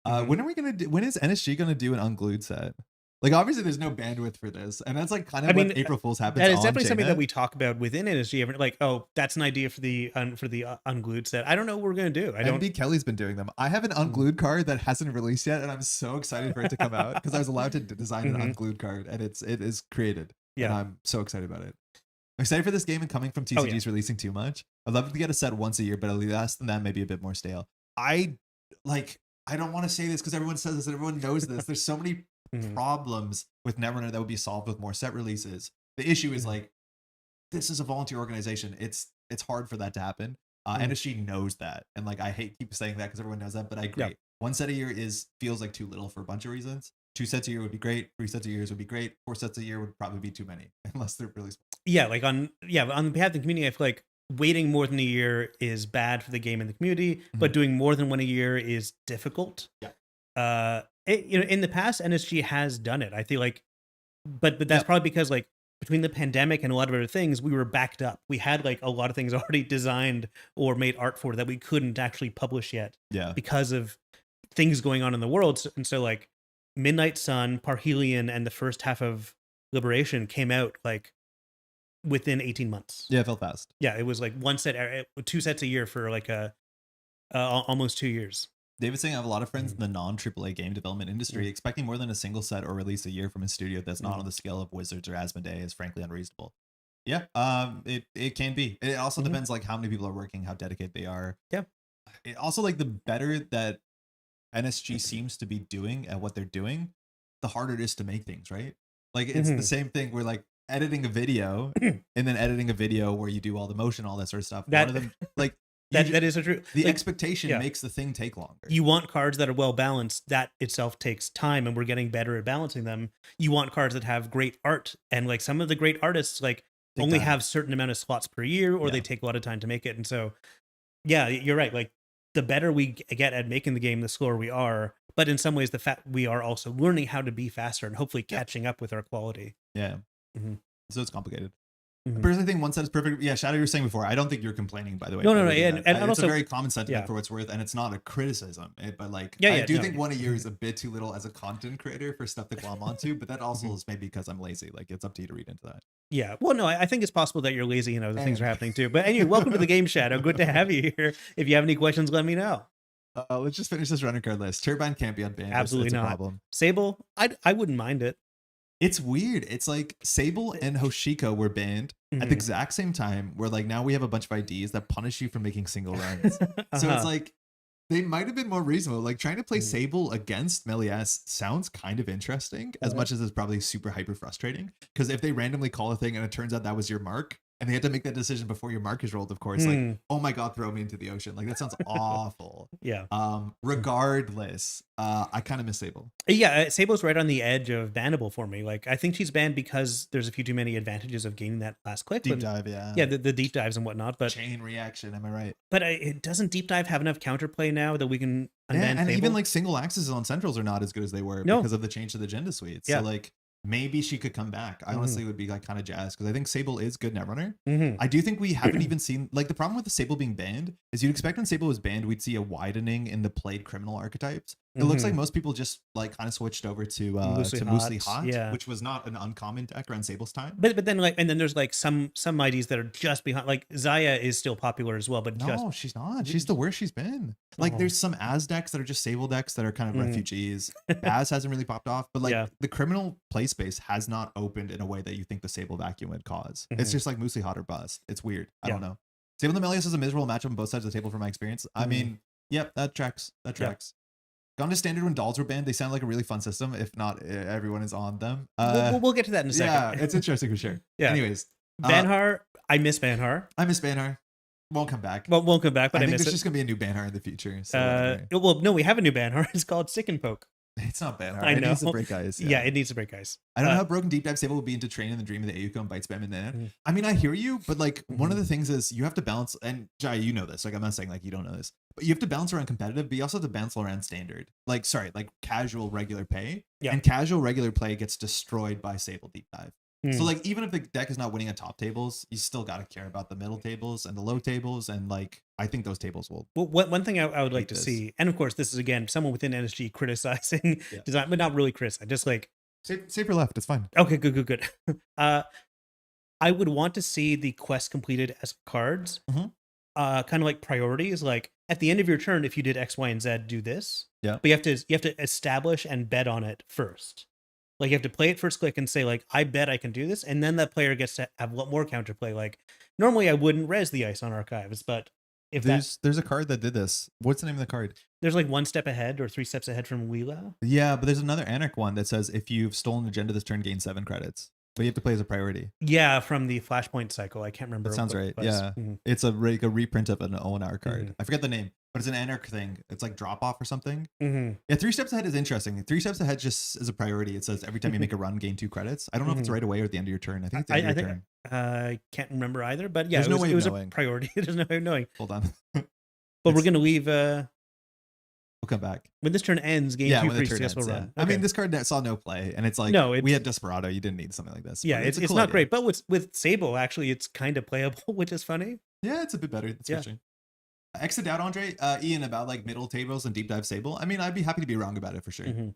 When are we gonna do? When is NSG gonna do an unglued set? Like obviously there's no bandwidth for this, and that's like kind of what April Fools happens. That is definitely something that we talk about within NSG. Like, oh, that's an idea for the unglued set. I don't know what we're gonna do. MB Kelly's been doing them. I have an unglued card that hasn't released yet, and I'm so excited for it to come out because I was allowed to design an unglued card, and it is created. Yeah, and I'm so excited about it. I'm excited for this game, and coming from TCGs releasing too much. I'd love to get a set once a year, but less than that, maybe a bit more stale. I don't want to say this because everyone says this and everyone knows this. There's so many problems with Netrunner that would be solved with more set releases. The issue is like, this is a volunteer organization. It's hard for that to happen. NSG knows that. And like, I keep saying that because everyone knows that, but I agree. One set a year feels like too little for a bunch of reasons. 2 sets a year would be great. 3 sets a year would be great. 4 sets a year would probably be too many unless they're really small. Yeah, like on behalf of the community, I feel like waiting more than a year is bad for the game and the community, but doing more than one a year is difficult. In the past, NSG has done it. I feel like, but that's probably because like between the pandemic and a lot of other things, we were backed up. We had like a lot of things already designed or made art for that we couldn't actually publish yet. Because of things going on in the world. And so like Midnight Sun, Parhelion, and the first half of Liberation came out like within 18 months. Yeah, it felt fast. Yeah, it was like two sets a year for like almost 2 years. David's saying I have a lot of friends in the non-AAA game development industry. Expecting more than a single set or release a year from a studio that's not on the scale of Wizards or Asmodee is frankly unreasonable. Yeah, it can be. It also depends like how many people are working, how dedicated they are. Yeah. It also like the better that NSG seems to be doing at what they're doing, the harder it is to make things, right? Like it's the same thing where like editing a video and then editing a video where you do all the motion, all that sort of stuff. One of them like that is so true. The like, expectation makes the thing take longer. You want cards that are well balanced. That itself takes time, and we're getting better at balancing them. You want cards that have great art, and like some of the great artists like only have certain amount of slots per year, or they take a lot of time to make it. And so, yeah, you're right. Like the better we get at making the game, the slower we are. But in some ways, the fact we are also learning how to be faster and hopefully catching up with our quality. Yeah. So it's complicated. I personally think one set is perfect. Yeah, Shadow, you were saying before. I don't think you're complaining, by the way. No. And it's also a very common sentiment for what's worth, and it's not a criticism. But like, I do think one a year is a bit too little as a content creator for stuff to glom onto. But that also is maybe because I'm lazy. Like, it's up to you to read into that. Yeah. Well, no, I think it's possible that you're lazy. The things are happening too. But anyway, welcome to the game, Shadow. Good to have you here. If you have any questions, let me know. Let's just finish this runner card list. Turbine can't be unbanned. Absolutely it's not. A problem. Sable, I wouldn't mind it. It's weird. It's like Sable and Hoshiko were banned at the exact same time, where like now we have a bunch of IDs that punish you for making single runs. So it's like they might have been more reasonable. Like trying to play Sable against Méliès sounds kind of interesting, as much as it's probably super hyper frustrating. Because if they randomly call a thing and it turns out that was your mark, and they had to make that decision before your mark is rolled, of course, like, oh my God, throw me into the ocean. Like that sounds awful. Yeah. Regardless, I kind of miss Sable. Yeah, Sable's right on the edge of bannable for me. Like I think she's banned because there's a few too many advantages of gaining that last click. Deep dive, yeah. Yeah, the deep dives and whatnot. But chain reaction, am I right? But it doesn't deep dive have enough counterplay now that we can unban and Sable? Even like single axes on centrals are not as good as they were because of the change to the agenda suite. So like maybe she could come back. I honestly would be like kind of jazzed because I think Sable is good Netrunner. I do think we haven't even seen like the problem with the Sable being banned is you'd expect when Sable was banned we'd see a widening in the played criminal archetypes. It looks like most people just like kind of switched over to Moosely Hot, which was not an uncommon deck around Sable's time. But then like and then there's like some IDs that are just behind. Like Zaya is still popular as well, but no, she's not. She's the worst she's been. Like there's some Az decks that are just Sable decks that are kind of refugees. Az hasn't really popped off, but like the criminal play space has not opened in a way that you think the Sable vacuum would cause. It's just like Moosely Hot or bust. It's weird. I don't know. Sable and Méliès is a miserable matchup on both sides of the table from my experience. I mean, that tracks. Gone to standard when dolls were banned. They sound like a really fun system. If not, everyone is on them. We'll get to that in a second. Yeah, it's interesting for sure. Anyways, Banhar. I miss Banhar. Won't come back. Well, won't come back, but I think miss there's it. just gonna be a new Banhar in the future. So well, no, we have a new Banhar. It's called Sick and Poke. It's not Banhar. I know. It needs to break ice. Yeah, it needs to break ice. I don't know how broken deep dive Sable will be into Train in the Dream of the Ayuko and Bite Spam and then. I mean, I hear you, but like one of the things is you have to balance, and Jai, you know this. Like I'm not saying like you don't know this, but you have to balance around competitive, but you also have to balance around standard. Like casual regular play. Yeah. And casual regular play gets destroyed by Sable deep dive. So like even if the deck is not winning at top tables, you still got to care about the middle tables and the low tables, and like I think those tables will. Well, one thing I would like to see, and of course this is again someone within NSG criticizing design, but not really criticizing, just like save your left. It's fine. Okay, good. I would want to see the quest completed as cards, kind of like priorities. Like at the end of your turn, if you did X, Y, and Z, do this. Yeah. But you have to establish and bet on it first. Like you have to play it first click and say like, I bet I can do this. And then that player gets to have a lot more counterplay. Like normally I wouldn't res the ice on archives, but if there's a card that did this. What's the name of the card? There's like 1 step ahead or 3 steps ahead from Wheela. Yeah, but there's another Anarch one that says if you've stolen agenda this turn, gain 7 credits. But you have to play as a priority. Yeah, from the Flashpoint cycle. I can't remember. That sounds right. Yeah. It's a reprint of an ONR card. I forget the name. but it's an anarch thing. It's like drop off or something. Mm-hmm. Yeah, 3 steps ahead is interesting. 3 steps ahead just is a priority. It says every time you make a run, gain 2 credits. I don't know if it's right away or at the end of your turn. I think it's the end of your turn. I can't remember either, but yeah, There's no way it was of a knowing. priority. There's no way of knowing. Hold on. But we're going to leave... We'll come back. When this turn ends, gain 2 free successful run. Yeah. I mean, this card saw no play, and it's like, we had Desperado. You didn't need something like this. Yeah, it's cool not great. But with Sable, actually, it's kind of playable, which is funny. Yeah, it's a bit better. It's switching. Exit out, Andre. Ian, about like middle tables and deep dive Sable. I mean, I'd be happy to be wrong about it for sure. Mm-hmm.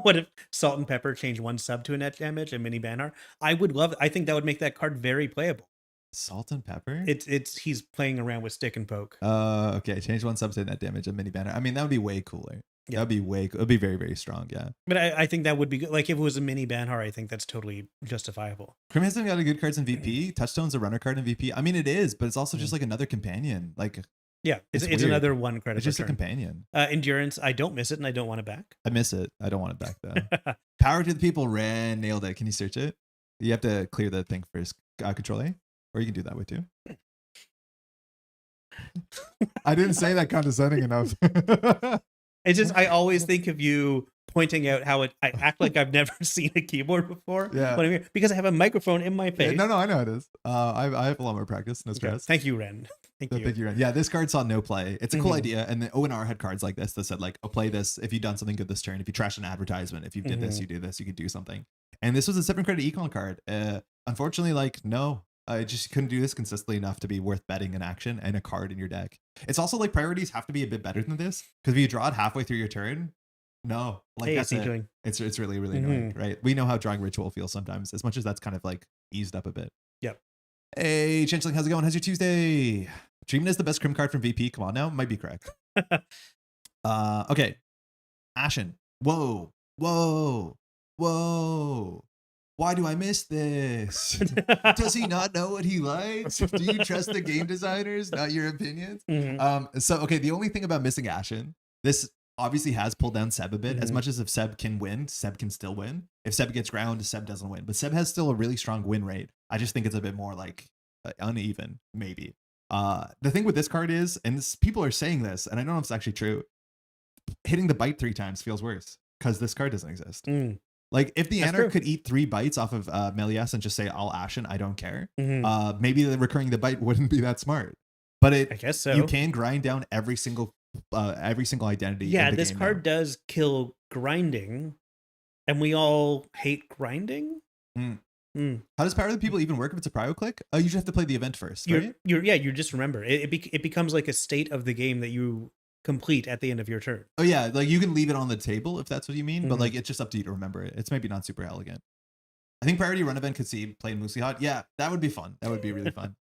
What if Salt and Pepper change 1 sub to a net damage and mini Banner? I would love it. I think that would make that card very playable. Salt and Pepper? He's playing around with stick and poke. Okay. Change 1 sub to net damage and mini Banner. I mean, that would be way cooler. Yeah. That'd be it would be very, very strong, yeah. But I think that would be good. Like if it was a mini Banhar, I think that's totally justifiable. Crim hasn't got a good cards in VP. Touchstone's a runner card in VP. I mean, it is, but it's also just like another companion. Like, yeah, it's another 1 credit. It's just a companion. Endurance, I don't miss it and I don't want it back. I miss it. I don't want it back though. Power to the People, Ren nailed it. Can you search it? You have to clear the thing first. Control A, or you can do that with you. I didn't say that condescending enough. It's just I always think of you pointing out how I act like I've never seen a keyboard before. Yeah, because I have a microphone in my face. Yeah, no, I know it is. I have a lot more practice. No stress. Thank you, Ren. Thank you, Ren. Yeah, this card saw no play. It's a cool idea, and the ONR had cards like this that said like, "Oh, play this if you've done something good this turn. If you trash an advertisement, if you did this, you do this. You could do something." And this was a 7 credit econ card. Unfortunately, like no. I just couldn't do this consistently enough to be worth betting an action and a card in your deck. It's also like priorities have to be a bit better than this, because if you draw it halfway through your turn, no, like that's it. It's really, really annoying, right? We know how drawing Ritual feels sometimes, as much as that's kind of like eased up a bit. Yep. Hey, Changeling, how's it going? How's your Tuesday? Dreaming is the best Crim card from VP. Come on now, might be correct. Okay, Ashen. Whoa. Why do I miss this? Does he not know what he likes? Do you trust the game designers, not your opinions? So, okay, the only thing about missing Ashen, this obviously has pulled down Seb a bit. As much as if Seb can win, Seb can still win. If Seb gets ground, Seb doesn't win. But Seb has still a really strong win rate. I just think it's a bit more like uneven, maybe. The thing with this card is, and people are saying this, and I don't know if it's actually true, hitting the bite 3 times feels worse because this card doesn't exist. Like if the Anarch could eat 3 bites off of Méliès and just say I'll Ashen, I don't care. Maybe recurring the bite wouldn't be that smart. But I guess so. You can grind down every single identity. Yeah, this card does kill grinding, and we all hate grinding. How does Power of the People even work if it's a prio click? You just have to play the event first, right? You just remember it becomes like a state of the game that you complete at the end of your turn. Oh yeah, like you can leave it on the table if that's what you mean, but like it's just up to you to remember it. It's maybe not super elegant. I think Priority Run event could see playing Moosey Hot. Yeah, that would be fun. That would be really fun.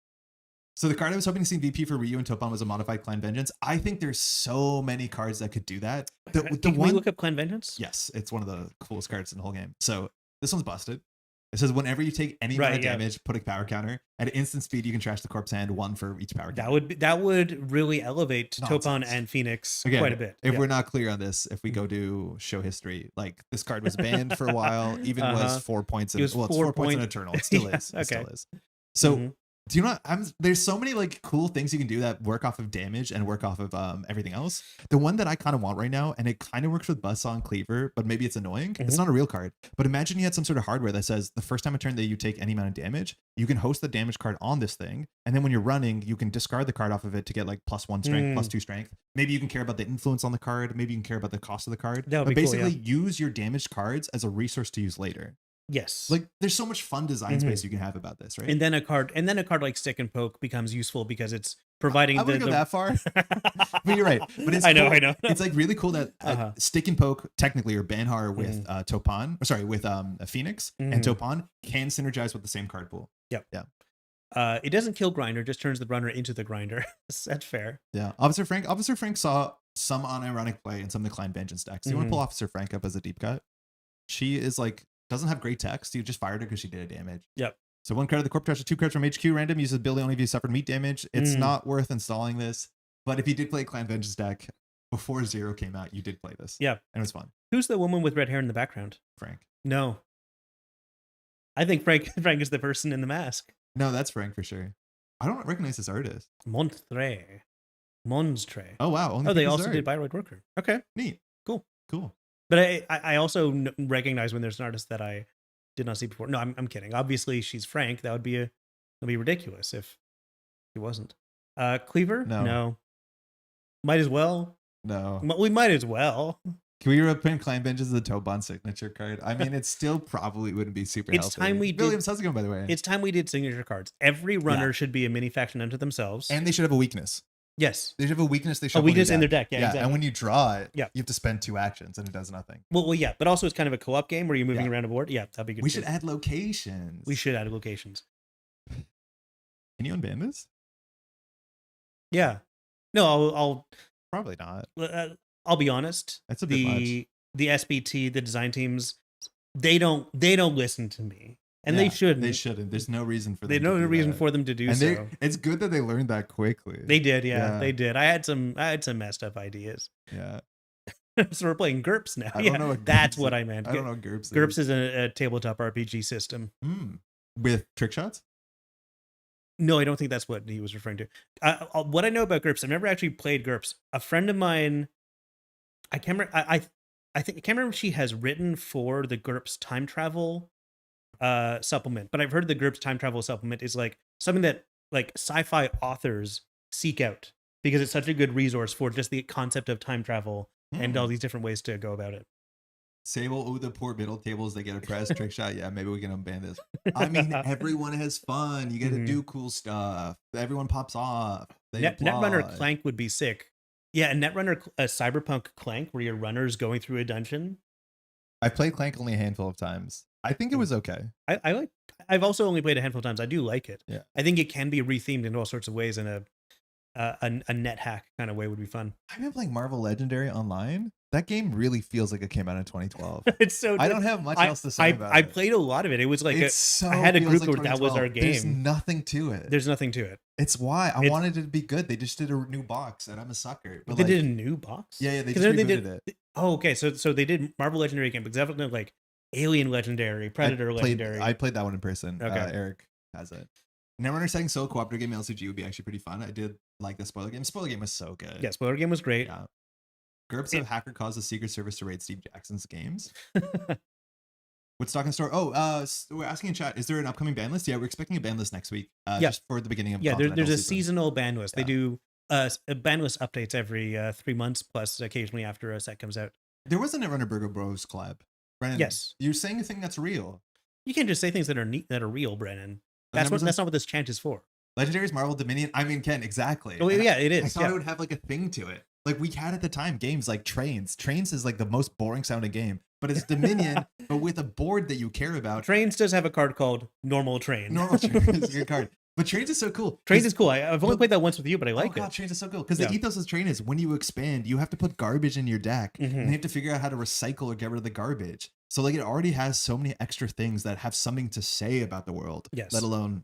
So the card I was hoping to see in VP for Ryu and Topon was a modified Clan Vengeance. I think there's so many cards that could do that. Can we look up Clan Vengeance? Yes, it's one of the coolest cards in the whole game. So this one's busted. It says whenever you take any amount of damage, put a power counter. At instant speed, you can trash the corpse hand 1 for each power counter. That would really elevate Topon and Phoenix quite a bit. If we're not clear on this, if we go to show history, like this card was banned for a while, even was 4 points in, it's 4 points in Eternal. It still is. It still is. So do you know there's so many like cool things you can do that work off of damage and work off of everything else. The one that I kind of want right now, and it kind of works with Buzzsaw and Cleaver, but maybe it's annoying. It's not a real card, but imagine you had some sort of hardware that says the first time a turn that you take any amount of damage, you can host the damage card on this thing, and then when you're running, you can discard the card off of it to get like +1 strength, +2 strength. Maybe you can care about the influence on the card. Maybe you can care about the cost of the card. But basically use your damaged cards as a resource to use later. Yes. Like there's so much fun design space you can have about this, right? And then a card like Stick and Poke becomes useful because it's providing I wouldn't go that far. But you're right. But it's I know. It's like really cool that Stick and Poke technically, or Banhar with Topon, with a Phoenix and Topon can synergize with the same card pool. Yep. Yeah. It doesn't kill Grinder, just turns the runner into the Grinder. That's fair. Yeah. Officer Frank saw some unironic play in some of the Clan Vengeance decks. You want to pull Officer Frank up as a deep cut? She is like doesn't have great text. You just fired her because she did a damage. Yep. So 1 credit of the Corp Trash, 2 credits from HQ random, uses ability only if you suffered meat damage. It's not worth installing this. But if you did play a Clan Vengeance deck before 0 came out, you did play this. Yeah. And it was fun. Who's the woman with red hair in the background? Frank. No. I think Frank is the person in the mask. No, that's Frank for sure. I don't recognize this artist. Montre. Monstre. Oh wow! Only Oh, they People's also Art. did Bayreuth Worker. Okay, Neat. cool. Cool. But I also recognize when there's an artist that I did not see before. No, I'm kidding. Obviously, she's Frank. That'd be ridiculous if she wasn't. Cleaver? No. Might as well. No. We might as well. Can we reprint Clan Bench as a Tobon signature card? I mean, it still probably wouldn't be super It's healthy. time we Williams, how's it going, by the way? It's time we did signature cards. Every runner should be a mini faction unto themselves. And they should have a weakness. Yes. They should have a weakness. They should A weakness in their deck. Yeah, exactly. And when you draw it, Yeah. you have to spend 2 actions and it does nothing. Well, yeah. But also, it's kind of a co-op game where you're moving around a board. Yeah, that'd be good. We should add locations. We should add locations. Can you unban this? Yeah. No, I'll probably not. I'll be honest. That's a bit much. The SBT, the design teams, they don't listen to me, and they shouldn't. They shouldn't. The's no reason for them. There's no reason for them to do and so. It's good that they learned that quickly. They did, yeah, they did. I had some messed up ideas. Yeah. So we're playing GURPS now. I don't know what that's what I meant. I don't know what GURPS is. GURPS is a tabletop RPG system. With trick shots? No, I don't think that's what he was referring to. What I know about GURPS, I've never actually played GURPS. A friend of mine, I can't remember. I can't remember if she has written for the GURPS time travel supplement, but I've heard the GURPS time travel supplement is like something that like sci-fi authors seek out because it's such a good resource for just the concept of time travel and all these different ways to go about it. Sable, the poor middle tables, they get a press trick shot. Yeah, maybe we can unban this. I mean, everyone has fun. You get to do cool stuff. Everyone pops off. Netrunner Clank would be sick. Yeah, a Netrunner Cyberpunk Clank where your runner's going through a dungeon. I've played Clank only a handful of times. I think it was okay. I've also only played a handful of times. I do like it. Yeah. I think it can be rethemed in all sorts of ways, and a net hack kind of way would be fun. I've been playing Marvel Legendary online. That game really feels like it came out in 2012. It's so good. I don't have much else to say about it. I played a lot of it. It was like I had a group where that was our game. There's nothing to it. There's nothing to it. It's why I wanted it to be good. They just did a new box, and I'm a sucker. But they did a new box? Yeah, they just rebooted it. Oh, okay. So they did Marvel Legendary game, but definitely like Alien Legendary, Predator Legendary. I played that one in person. Okay. Eric has it. Netrunner setting solo cooperative game LCG would be actually pretty fun. I did like the spoiler game. Spoiler game was so good. Yeah, spoiler game was great. Yeah. GURPS of hacker caused the Secret Service to raid Steve Jackson's games. What's stock in store? Oh, we're asking in chat, is there an upcoming ban list? Yeah, we're expecting a ban list next week. Just for the beginning of there's a seasonal ban list. They do ban list updates every 3 months, plus occasionally after a set comes out. There was a Netrunner Burger Bros collab. Brennan, yes. You're saying a thing that's real. You can't just say things that are real, Brennan. That's not what this chant is for. Legendary's Marvel Dominion. I mean, Ken, exactly. Oh, yeah, it is. I thought it would have like a thing to it. Like we had at the time games like Trains. Trains is like the most boring sounding game, but it's Dominion, but with a board that you care about. Trains does have a card called Normal Train. Normal Train is a good card. But Trains is so cool. Trains is cool. I've only played that once with you, but I like it. Trains is so cool. Because the ethos of Train is when you expand, you have to put garbage in your deck. And you have to figure out how to recycle or get rid of the garbage. So like it already has so many extra things that have something to say about the world. Yes. Let alone,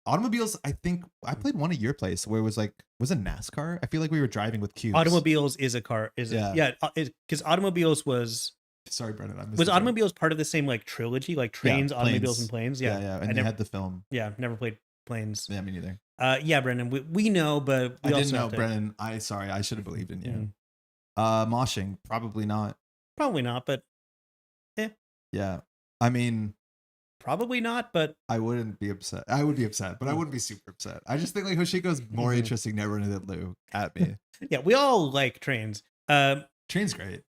Automobiles, I think I played one at your place where it was like, was it NASCAR? I feel like we were driving with cubes. Automobiles is a car. Because Automobiles was. Sorry, Brennan. Was Automobiles part of the same like trilogy, like Trains, Automobiles, and Planes? Yeah. And you had the film. Yeah, never played Planes. Yeah, me neither. Yeah, Brendan, we know, but we I also didn't know, Brennan. I should have believed in you. Moshing, probably not. Probably not, but yeah. I mean, probably not, but I wouldn't be upset. I would be upset, but I wouldn't be super upset. I just think like Hoshiko's more interesting Netrunner than Lou at me. Yeah, we all like Trains. Train's great.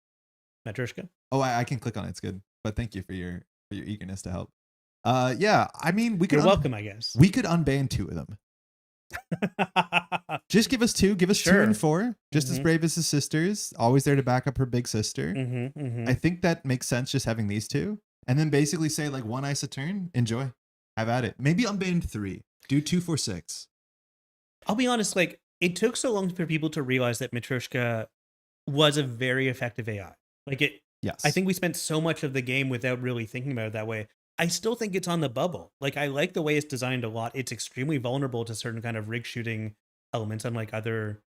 Matryoshka. Oh, I can click on it. It's good. But thank you for your eagerness to help. Yeah, I mean, we could. You're welcome, I guess. We could unban 2 of them. Just give us 2. Give us 2 and 4. Just as brave as his sisters. Always there to back up her big sister. I think that makes sense. Just having these 2, and then basically say like 1 ice a turn. Enjoy. Have at it. Maybe unban 3. Do 2 for 6. I'll be honest. Like it took so long for people to realize that Matryoshka was a very effective AI. Like it. Yes. I think we spent so much of the game without really thinking about it that way. I still think it's on the bubble. Like I like the way it's designed a lot. It's extremely vulnerable to certain kind of rig shooting elements, unlike other.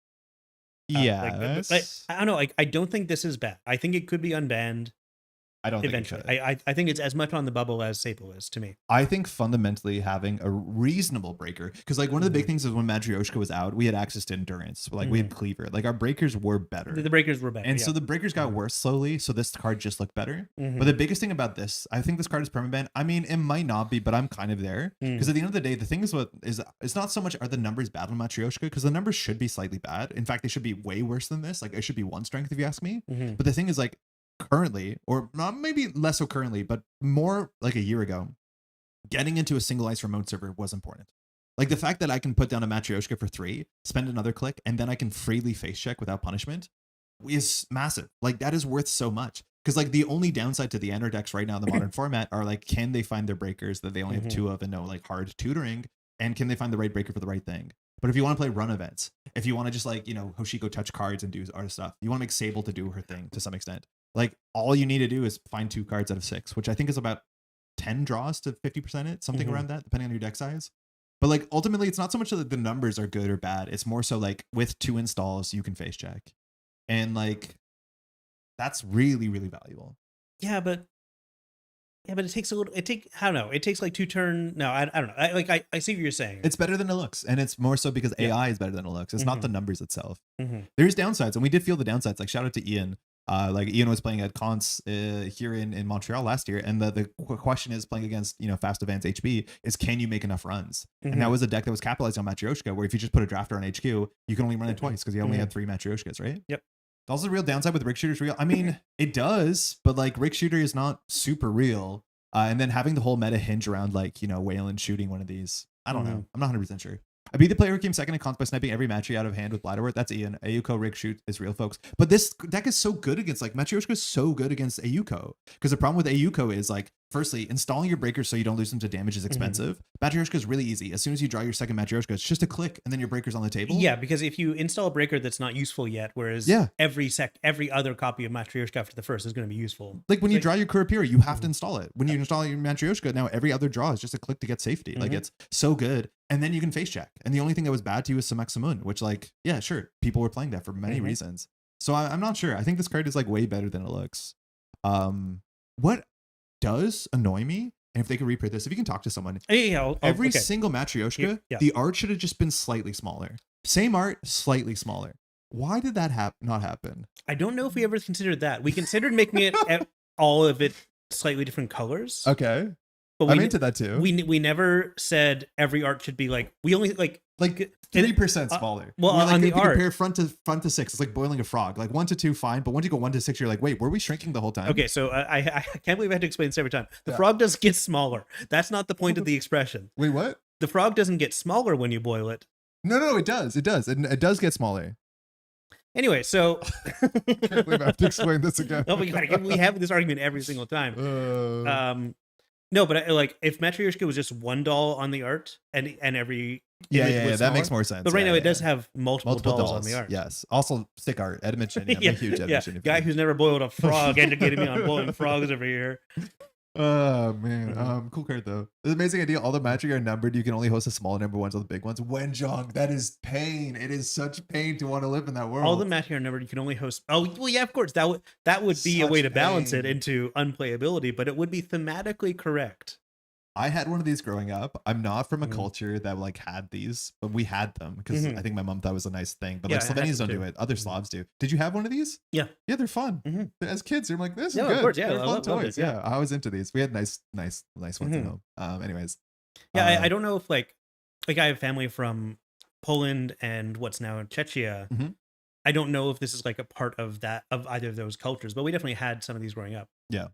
I don't know. Like I don't think this is bad. I think it could be unbanned. I don't eventually. think it should. I think it's as much on the bubble as Sable is to me. I think fundamentally having a reasonable breaker, because like one of the big things is when Matryoshka was out, we had access to endurance. Like we had cleaver. Like our breakers were better. The breakers were better. And so the breakers got worse slowly. So this card just looked better. Mm-hmm. But the biggest thing about this, I think this card is permaban. I mean, it might not be, but I'm kind of there. Because at the end of the day, the thing is it's not so much are the numbers bad on Matryoshka, because the numbers should be slightly bad. In fact, they should be way worse than this. Like it should be 1 strength if you ask me. But the thing is like currently, or not maybe less so currently, but more like a year ago, getting into a single ice remote server was important. Like the fact that I can put down a Matryoshka for 3, spend another click, and then I can freely face check without punishment is massive. Like that is worth so much. Because like the only downside to the ender decks right now in the modern format are like, can they find their breakers that they only have 2 of and no like hard tutoring? And can they find the right breaker for the right thing? But if you want to play run events, if you want to just like, Hoshiko touch cards and do other stuff, you want to make Sable to do her thing to some extent. Like all you need to do is find 2 cards out of 6, which I think is about 10 draws to 50% it, something around that, depending on your deck size. But like ultimately, it's not so much that the numbers are good or bad. It's more so like with 2 installs, you can face check. And like that's really, really valuable. Yeah, but it takes a little. I don't know. It takes like 2 turns. No, I don't know. I see what you're saying. It's better than it looks, and it's more so because AI is better than it looks. It's not the numbers itself. There's downsides, and we did feel the downsides. Like shout out to Ian. Like Ian was playing at cons here in Montreal last year, and the question is playing against Fast Advance HB is can you make enough runs? And that was a deck that was capitalized on Matryoshka, where if you just put a drafter on HQ, you can only run it twice because you only had 3 Matryoshkas, right? Yep. Also, the real downside with Rig Shooter's real. I mean, it does, but like Rig Shooter is not super real. And then having the whole meta hinge around like Wayland shooting one of these, I don't know. I'm not 100% sure. I beat the player who came second in cons by sniping every matchy out of hand with Bladderworth. That's Ian. Ayuko Rig Shoot is real, folks. But this deck is so good against, like, Matryoshka is so good against Ayuko. Because the problem with Ayuko is, like, firstly, installing your breakers so you don't lose them to damage is expensive. Matryoshka is really easy. As soon as you draw your second Matryoshka, it's just a click, and then your breaker's on the table. Yeah, because if you install a breaker that's not useful yet, whereas every other copy of Matryoshka after the first is going to be useful. Like, when you draw your Kurapira, you have to install it. When you install your Matryoshka, now every other draw is just a click to get safety. Like, it's so good. And then you can face check. And the only thing that was bad to you was Samek Samun, which, like, yeah, sure, people were playing that for many reasons. So I'm not sure. I think this card is, like, way better than it looks. What does annoy me, and if they could reprint this, if you can talk to someone, every single Matryoshka, the art should have just been slightly smaller. Same art, slightly smaller. Why did that not happen? I don't know if we ever considered that. We considered making it all of it slightly different colors. Okay. But I'm into that too. We never said every art should be like, we only like 30% smaller. Well, like, on the art, compare front to 6. It's like boiling a frog. Like 1 to 2, fine, but once you go 1 to 6, you're like, wait, were we shrinking the whole time? Okay, so I can't believe I had to explain this every time. The frog does get smaller. That's not the point of the expression. Wait, what? The frog doesn't get smaller when you boil it. No, it does. It does. It does get smaller. Anyway, so I can't believe I have to explain this again. Oh my God, we have this argument every single time. No, but like if Matryoshka was just one doll on the art and every that smaller, makes more sense. But right now it does have multiple dolls on the art. Yes, also stick art. Admission. I'm a huge admission. Guy who's never boiled a frog educated me on boiling frogs every year. Oh man, cool card though. It's an amazing idea. All the matches are numbered. You can only host a small number ones on the big ones. Wenjong, that is pain. It is such pain to want to live in that world. All the matches are numbered. You can only host. Oh well, yeah, of course. That would be a way to balance it into unplayability, but it would be thematically correct. I had one of these growing up. I'm not from a culture that like had these, but we had them because I think my mom thought it was a nice thing. But like Slovenians don't do it. Other Slavs do. Did you have one of these? Yeah. Yeah, they're fun. As kids, you're like, this is good. Of course, they're fun toys. Yeah, I was into these. We had nice ones at home. Anyways. Yeah, I don't know if like I have family from Poland and what's now in Czechia. I don't know if this is like a part of either of those cultures, but we definitely had some of these growing up. Yeah.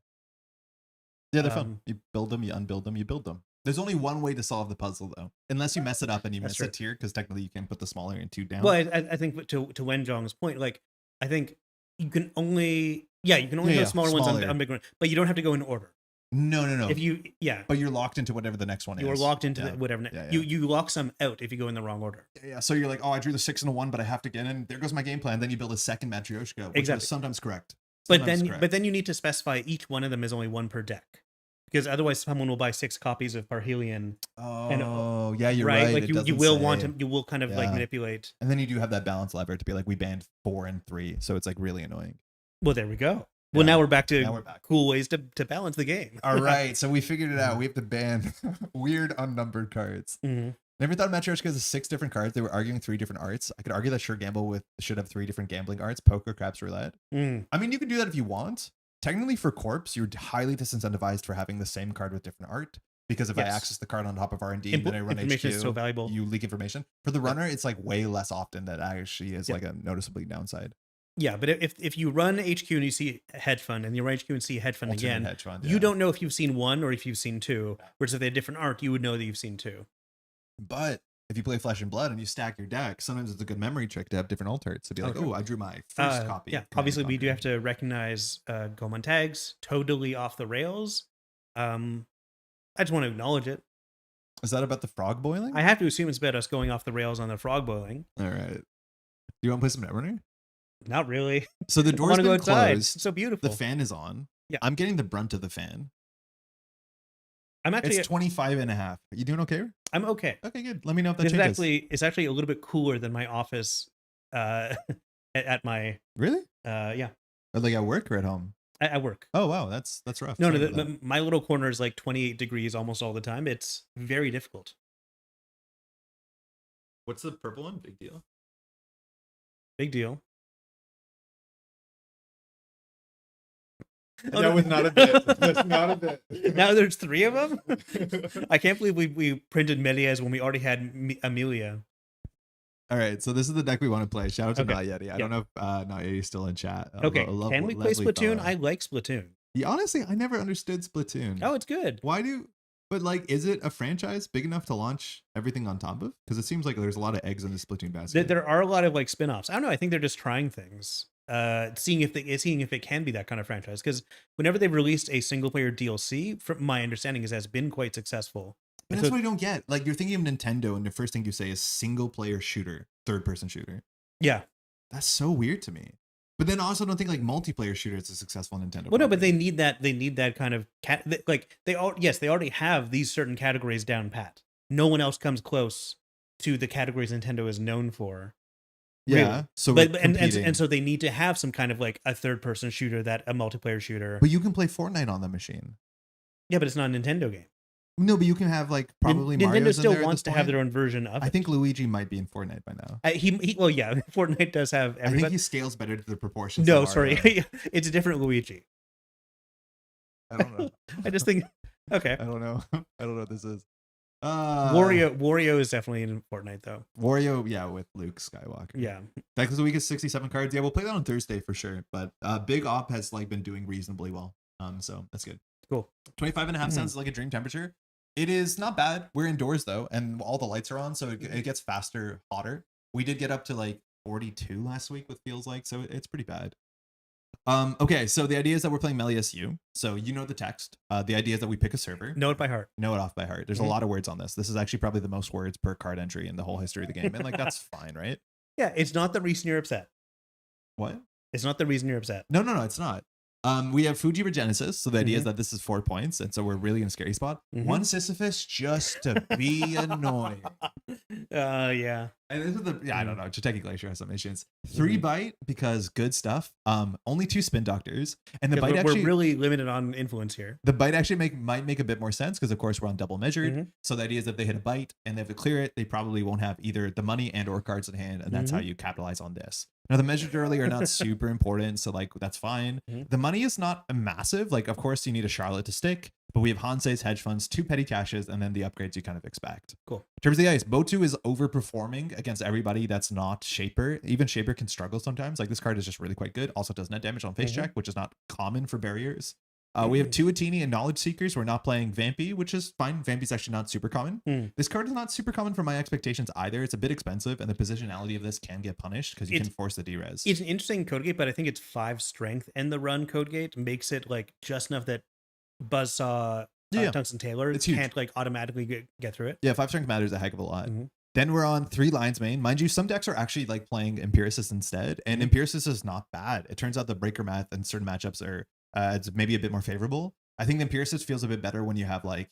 Yeah, they're fun. You build them, you unbuild them, you build them. There's only one way to solve the puzzle, though. Unless you mess it up and you miss a tier, because technically you can put the smaller and 2 down. Well, I think to Wenjong's point, like, I think you can only go smaller ones on big ones, but you don't have to go in order. No. If you, But you're locked into whatever the next one is. You're locked into whatever. You lock some out if you go in the wrong order. Yeah. So you're like, oh, I drew the 6 and a 1, but I have to get in. There goes my game plan. Then you build a second Matryoshka, which is sometimes correct. But then you need to specify each one of them is only 1 per deck. Because otherwise, someone will buy 6 copies of Parhelion. Oh, yeah, you're right. Like you will want to, you will kind of like manipulate. And then you do have that balance lever to be like, we banned 4 and 3, so it's like really annoying. Well, there we go. Well, Yeah. now we're back Now to we're back. cool ways to balance the game. All right, so we figured it out. We have to ban weird unnumbered cards. Mhm. Never thought Matryoshka has 6 different cards. They were arguing 3 different arts. I could argue that Sure Gamble should have 3 different gambling arts: poker, craps, roulette. Mm. I mean, you can do that if you want. Technically, for Corpse, you're highly disincentivized for having the same card with different art. Because if I Yes. access the card on top of R&D and then I run Information HQ, is so valuable. you leak information. For the runner, it's like way less often that actually is Yeah. like a noticeably downside. Yeah, but if you run HQ and you see hedge fund, and you run HQ and see hedge fund Alternate again, hedge fund, you yeah. don't know if you've seen one or if you've seen two. Whereas if they had different art, you would know that you've seen two. But if you play Flesh and Blood and you stack your deck, sometimes it's a good memory trick to have different alt arts. To be like, Okay. oh, I drew my first copy. Yeah, obviously we do have to recognize Goemon tags, totally off the rails. I just want to acknowledge it. Is that about the frog boiling? I have to assume it's about us going off the rails on the frog boiling. All right. Do you want to play some Netrunner? Not really. So the I door's want to go been outside. closed. It's so beautiful. The fan is on. Yeah. I'm getting the brunt of the fan. I'm actually It's 25 and a half. You doing okay? I'm okay. Okay, good. Let me know if that This is changes. it's actually a little bit cooler than my office at my Really? yeah, Or like at work or at home? at work. Oh, wow. That's rough. No, Sorry about that. my little corner is like 28 degrees almost all the time. It's very difficult. What's the purple one? Big deal. Big deal. Oh, That was not a bit. That's not a bit. Now there's 3 of them? I can't believe we printed Méliès when we already had Amelia. All right, so this is the deck we want to play. Shout out to Okay. Not Yeti. I don't know if Not Yeti's still in chat. Okay, can we play Splatoon? I like Splatoon. Yeah, honestly, I never understood Splatoon. Oh, it's good. But like, is it a franchise big enough to launch everything on top of? Because it seems like there's a lot of eggs in the Splatoon basket. There are a lot of like spin-offs. I don't know. I think they're just trying things. Seeing if it can be that kind of franchise. Because whenever they've released a single player DLC, from my understanding, has been quite successful. But that's what I don't get. Like, you're thinking of Nintendo, and the first thing you say is single player shooter, third person shooter. Yeah. That's so weird to me. But then I also don't think like multiplayer shooter is a successful Nintendo. Well, no, but property. they need that. They need that kind of they already have these certain categories down pat. No one else comes close to the categories Nintendo is known for. Yeah. Really. So But we're and competing. so they need to have some kind of like a third person shooter, that a multiplayer shooter. But you can play Fortnite on the machine. Yeah, but it's not a Nintendo game. No, but you can have like probably Mario's Nintendo in still there at wants this to have point. their own version of it. I think Luigi might be in Fortnite by now. Well, yeah, Fortnite does have I think everybody. he scales better to the proportions. No, of sorry, Mario. it's a different Luigi. I don't know. I just think okay. I don't know. I don't know what this is. Wario is definitely in Fortnite though. Wario, yeah, with Luke Skywalker. Yeah. Deck of the week is 67 cards. Yeah, we'll play that on Thursday for sure. But Big Op has like been doing reasonably well. So that's good. Cool. 25 and a half sounds like a dream temperature. It is not bad. We're indoors though, and all the lights are on, so it gets faster, hotter. We did get up to like 42 last week, what feels like, so it's pretty bad. Okay, so the idea is that we're playing Méliès U. So you know the text. The idea is that we pick a server. Know it by heart. Know it off by heart. There's a lot of words on this. This is actually probably the most words per card entry in the whole history of the game, and like that's fine, right? Yeah, it's not the reason you're upset. What? It's not the reason you're upset. No, it's not. We have Fuji Regenesis, so the idea is that this is 4 points, and so we're really in a scary spot. One Sisyphus just to be annoying. Yeah. And this is I don't know. Chiteki Glacier has some issues. 3 bite because good stuff. Only 2 spin doctors, and the bite actually we're really limited on influence here. the bite actually might make a bit more sense because of course we're on double measured. So the idea is if they hit a bite and they have to clear it, they probably won't have either the money and or cards in hand, and that's how you capitalize on this. Now the measured early are not super important, so like that's fine. The money is not massive. Like of course you need a Charlotte to stick, but we have Hansei's hedge funds, 2 petty caches, and then the upgrades you kind of expect. Cool. In terms of the ice, Motu is overperforming against everybody that's not Shaper. Even Shaper can struggle sometimes. Like this card is just really quite good. Also does net damage on face check, which is not common for barriers. We have 2 Atini and Knowledge Seekers. We're not playing Vampy, which is fine. Vampy's actually not super common. This card is not super common for my expectations either. It's a bit expensive, and the positionality of this can get punished because you can force the D-res. It's an interesting code gate, but I think it's 5 strength, and the run code gate makes it like just enough that Buzzsaw, Tungsten Taylor can't like automatically get through it. Yeah, 5 strength matters a heck of a lot. Then we're on 3 Lions Main. Mind you, some decks are actually like playing Empiricist instead, and Empiricist is not bad. It turns out the Breaker Math and certain matchups are it's maybe a bit more favorable. I think the Empiricist feels a bit better when you have like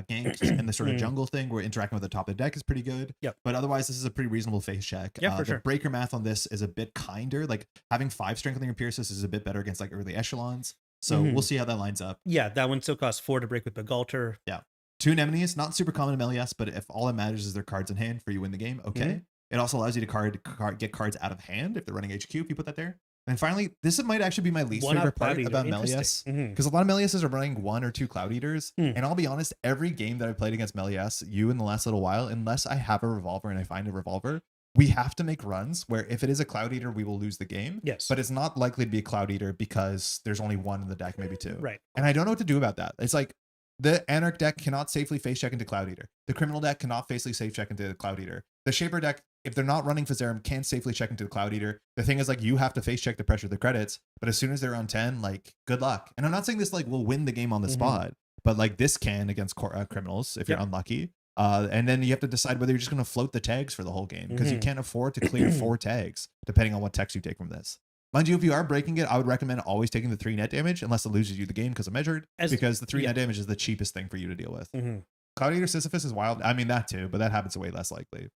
ganked and the sort of jungle thing where interacting with the top of the deck is pretty good. Yep. But otherwise, this is a pretty reasonable face check. Yeah, for the sure. breaker math on this is a bit kinder. Like having 5 strength on your Pierces is a bit better against like early echelons. So we'll see how that lines up. Yeah, that one still costs 4 to break with Begalter. Yeah. 2 anemones, not super common in Méliès, but if all that matters is their cards in hand for you win the game, okay. It also allows you to get cards out of hand if they're running HQ, if you put that there. And finally, this might actually be my least favorite part about Méliès, because a lot of Méliès are running 1 or 2 Cloud Eaters. And I'll be honest, every game that I played against Méliès U in the last little while, unless I have a revolver and I find a revolver, we have to make runs where if it is a Cloud Eater, we will lose the game. Yes. But it's not likely to be a Cloud Eater because there's only 1 in the deck, maybe 2. Right. And I don't know what to do about that. It's like the Anarch deck cannot safely face check into Cloud Eater. The Criminal deck cannot safely safe check into the Cloud Eater. The Shaper deck, if they're not running Fazarum, can't safely check into the Cloud Eater. The thing is, like, you have to face check to pressure the credits, but as soon as they're on 10, like, good luck. And I'm not saying this like will win the game on the spot, but like this can against criminals if you're unlucky. And then you have to decide whether you're just going to float the tags for the whole game because you can't afford to clear 4 tags depending on what text you take from this. Mind you, if you are breaking it, I would recommend always taking the 3 net damage unless it loses you the game because of measured, because the 3 net damage is the cheapest thing for you to deal with. Cloud Eater Sisyphus is wild. I mean, that too, but that happens way less likely.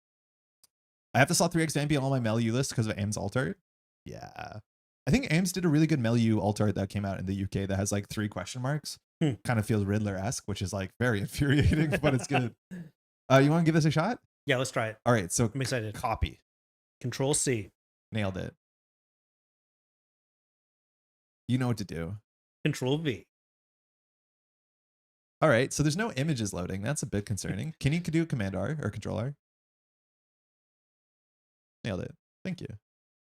I have to slot 3x Vampy on all my Méliès U list because of Aim's alt art. Yeah. I think Ames did a really good Méliès U alt art that came out in the UK that has like 3 question marks. Kind of feels Riddler-esque, which is like very infuriating, but it's good. You want to give this a shot? Yeah, let's try it. All right, so I'm excited. Copy. Control C. Nailed it. You know what to do. Control V. All right, so there's no images loading. That's a bit concerning. Can you do Command R or Control R? Nailed it. Thank you.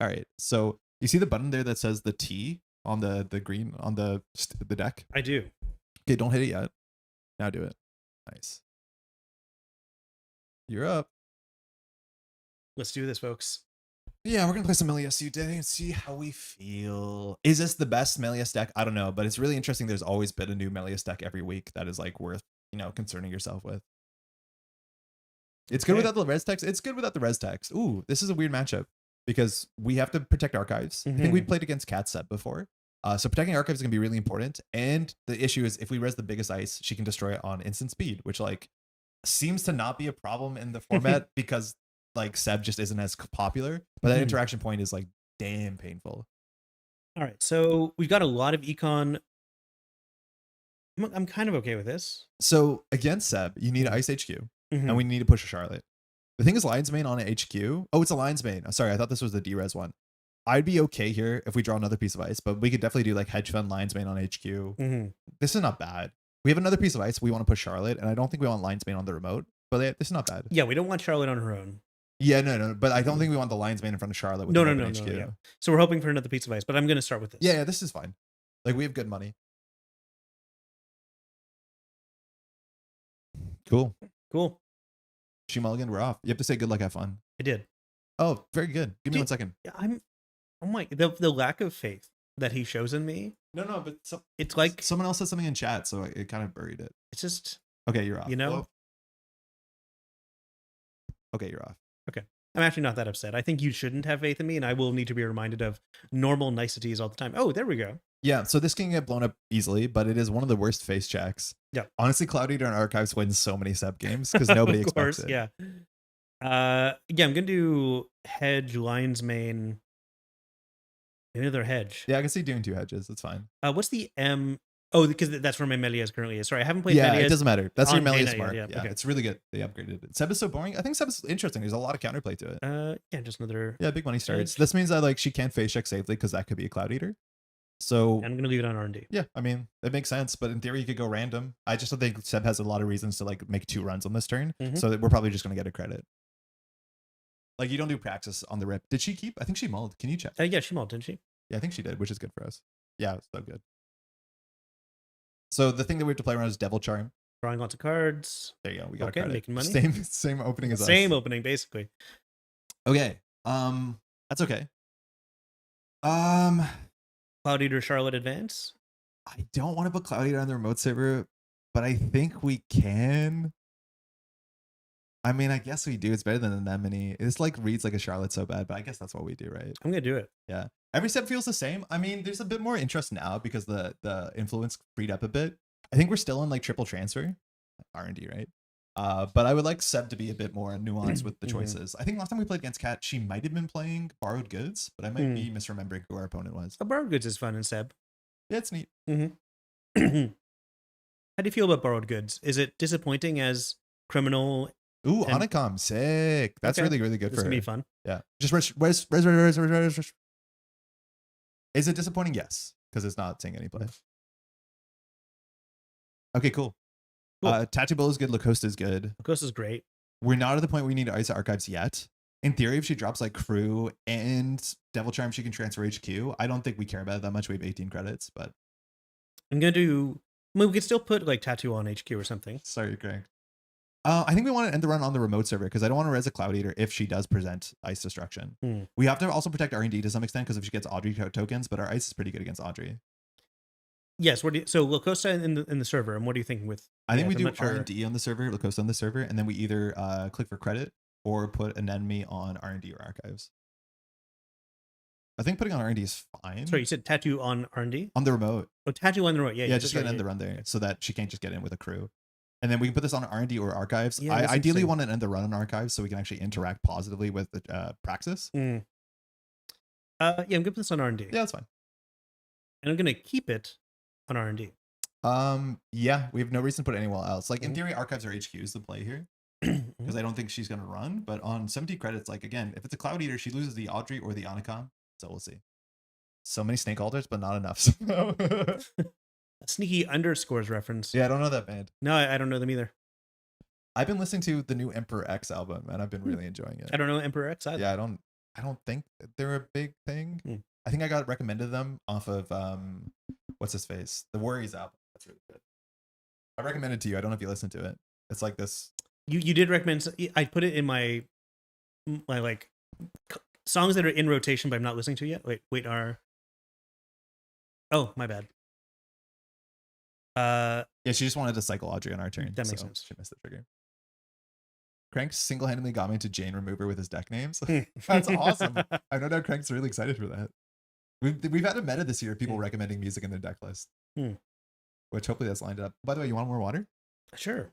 All right, so you see the button there that says the T on the green on the deck? I do. Okay, don't hit it yet. Now do it. Nice. You're up. Let's do this, folks. Yeah, we're gonna play some Méliès U today and see how we feel. Is this the best Méliès deck? I don't know, but it's really interesting. There's always been a new Méliès deck every week that is like worth, concerning yourself with. It's good without the res text. It's good without the res text. Ooh, this is a weird matchup because we have to protect archives. I think we played against Cat Set before. So protecting archives is gonna be really important. And the issue is if we res the biggest ice, she can destroy it on instant speed, which like seems to not be a problem in the format because like Seb just isn't as popular, but that interaction point is like damn painful. All right, so we've got a lot of econ. I'm kind of okay with this. So against Seb, you need Ice HQ, and we need to push a Charlotte. The thing is, Lion's Mane on a HQ. Oh, it's a Lion's Mane. Sorry, I thought this was the D-Res one. I'd be okay here if we draw another piece of ice, but we could definitely do like Hedge Fund, Lion's Mane on HQ. This is not bad. We have another piece of ice. We want to push Charlotte, and I don't think we want Lion's Mane on the remote, but this is not bad. Yeah, we don't want Charlotte on her own. Yeah, no, but I don't think we want the Lion's Mane in front of Charlotte with No. HQ. Yeah. So we're hoping for another piece of ice, but I'm going to start with this. Yeah, this is fine. Like, we have good money. Cool. She mulligan, we're off. You have to say good luck, have fun. I did. Oh, very good. Give me 1 second. I'm like, the lack of faith that he shows in me. No, but it's like someone else said something in chat, so it kind of buried it. It's just okay. You're off. Whoa. Okay, you're off. Okay, I'm actually not that upset. I think you shouldn't have faith in me, and I will need to be reminded of normal niceties all the time. Oh, there we go. Yeah, so this can get blown up easily, but it is one of the worst face checks. Yeah. Honestly, Cloud Eater and Archives wins so many Seb games because nobody expects it. Yeah. I'm gonna do Hedge, Lion's Mane. Another Hedge. Yeah, I can see doing 2 hedges. That's fine. What's the M? Oh, because that's where my Méliès currently is. Sorry, I haven't played Méliès. It doesn't matter. That's your Méliès mark. Yeah, okay. It's really good. They upgraded it. Seb is so boring. I think Seb is interesting. There's a lot of counterplay to it. Yeah, just another. Yeah, big money starts. This means that like she can't face check safely because that could be a Cloud Eater. So I'm gonna leave it on R&D. Yeah, I mean it makes sense, but in theory you could go random. I just don't think Seb has a lot of reasons to like make 2 runs on this turn, so that we're probably just gonna get a credit. Like you don't do praxis on the rip. Did she keep? I think she mulled. Can you check? Yeah, she mulled, didn't she? Yeah, I think she did, which is good for us. Yeah, it's so good. So the thing that we have to play around is Devil Charm. Drawing lots of cards. There you go. We got a credit. Making money. Same opening as us. Same opening, basically. Okay. That's okay. Cloud Eater Charlotte Advance. I don't want to put Cloud Eater on the remote server, but I think we can. I mean, I guess we do. It's better than an Anemone. This like reads like a Charlotte so bad, but I guess that's what we do, right? I'm gonna do it. Yeah. Every step feels the same. I mean, there's a bit more interest now because the influence freed up a bit. I think we're still in like triple transfer. R&D, right? But I would like Seb to be a bit more nuanced with the choices. I think last time we played against Kat, she might have been playing Borrowed Goods, but I might be misremembering who our opponent was. Borrowed Goods is fun in Seb. Yeah, it's neat. How do you feel about Borrowed Goods? Is it disappointing as criminal? Ooh, Anacom, sick. That's really, really good for her. It's going to be fun. Yeah. Just res. Is it disappointing? Yes, because it's not seeing any play. Okay, cool. Tattoo Bowl is good. Lacoste is good. Lacoste is great. We're not at the point where we need to ice archives yet. In theory, if she drops like Crew and Devil Charm, she can transfer HQ. I don't think we care about it that much. We have 18 credits, but I'm gonna do. I mean, we could still put like Tattoo on HQ or something. Sorry, you're correct. I think we want to end the run on the remote server because I don't want to res a Cloud Eater if she does present Ice Destruction. We have to also protect R&D to some extent because if she gets Audrey tokens, but our Ice is pretty good against Audrey. Yes. So Lacosta in the server, and what are you thinking with? I think we do R&D on the server, Lacosta on the server, and then we either click for credit or put an enemy on R&D or archives. I think putting on R&D is fine. Sorry, you said Tattoo on R&D? On the remote. Oh, Tattoo on the remote. Yeah, just get in the run there so that she can't just get in with a Crew. And then we can put this on R&D or archives. I ideally want to end the run on archives so we can actually interact positively with the Praxis. Yeah, I'm going to put this on R&D. Yeah, that's fine. And I'm going to keep it on R&D. Yeah, we have no reason to put anywhere else. Like in theory, archives are HQs to play here. Because I don't think she's going to run. But on 70 credits, like again, if it's a Cloud Eater, she loses the Audrey or the Anacom. So we'll see. So many snake altars, but not enough. A sneaky underscores reference. Yeah, I don't know that band. No, I don't know them either. I've been listening to the new Emperor X album, and I've been really enjoying it. I don't know Emperor X either. Yeah, I don't think they're a big thing. I think I got recommended them off of what's his face? The Worries album. That's really good. I recommended it to you. I don't know if you listened to it. It's like this. You did recommend. I put it in my like songs that are in rotation, but I'm not listening to yet. Wait, oh, my bad. Yeah, she just wanted to cycle Audrey on our turn. That makes sense. She missed the trigger. Crank single-handedly got me into Jane Remover with his deck names. That's awesome. I know that Crank's really excited for that. We've had a meta this year of people recommending music in their deck list. Which hopefully that's lined up. By the way, you want more water? Sure.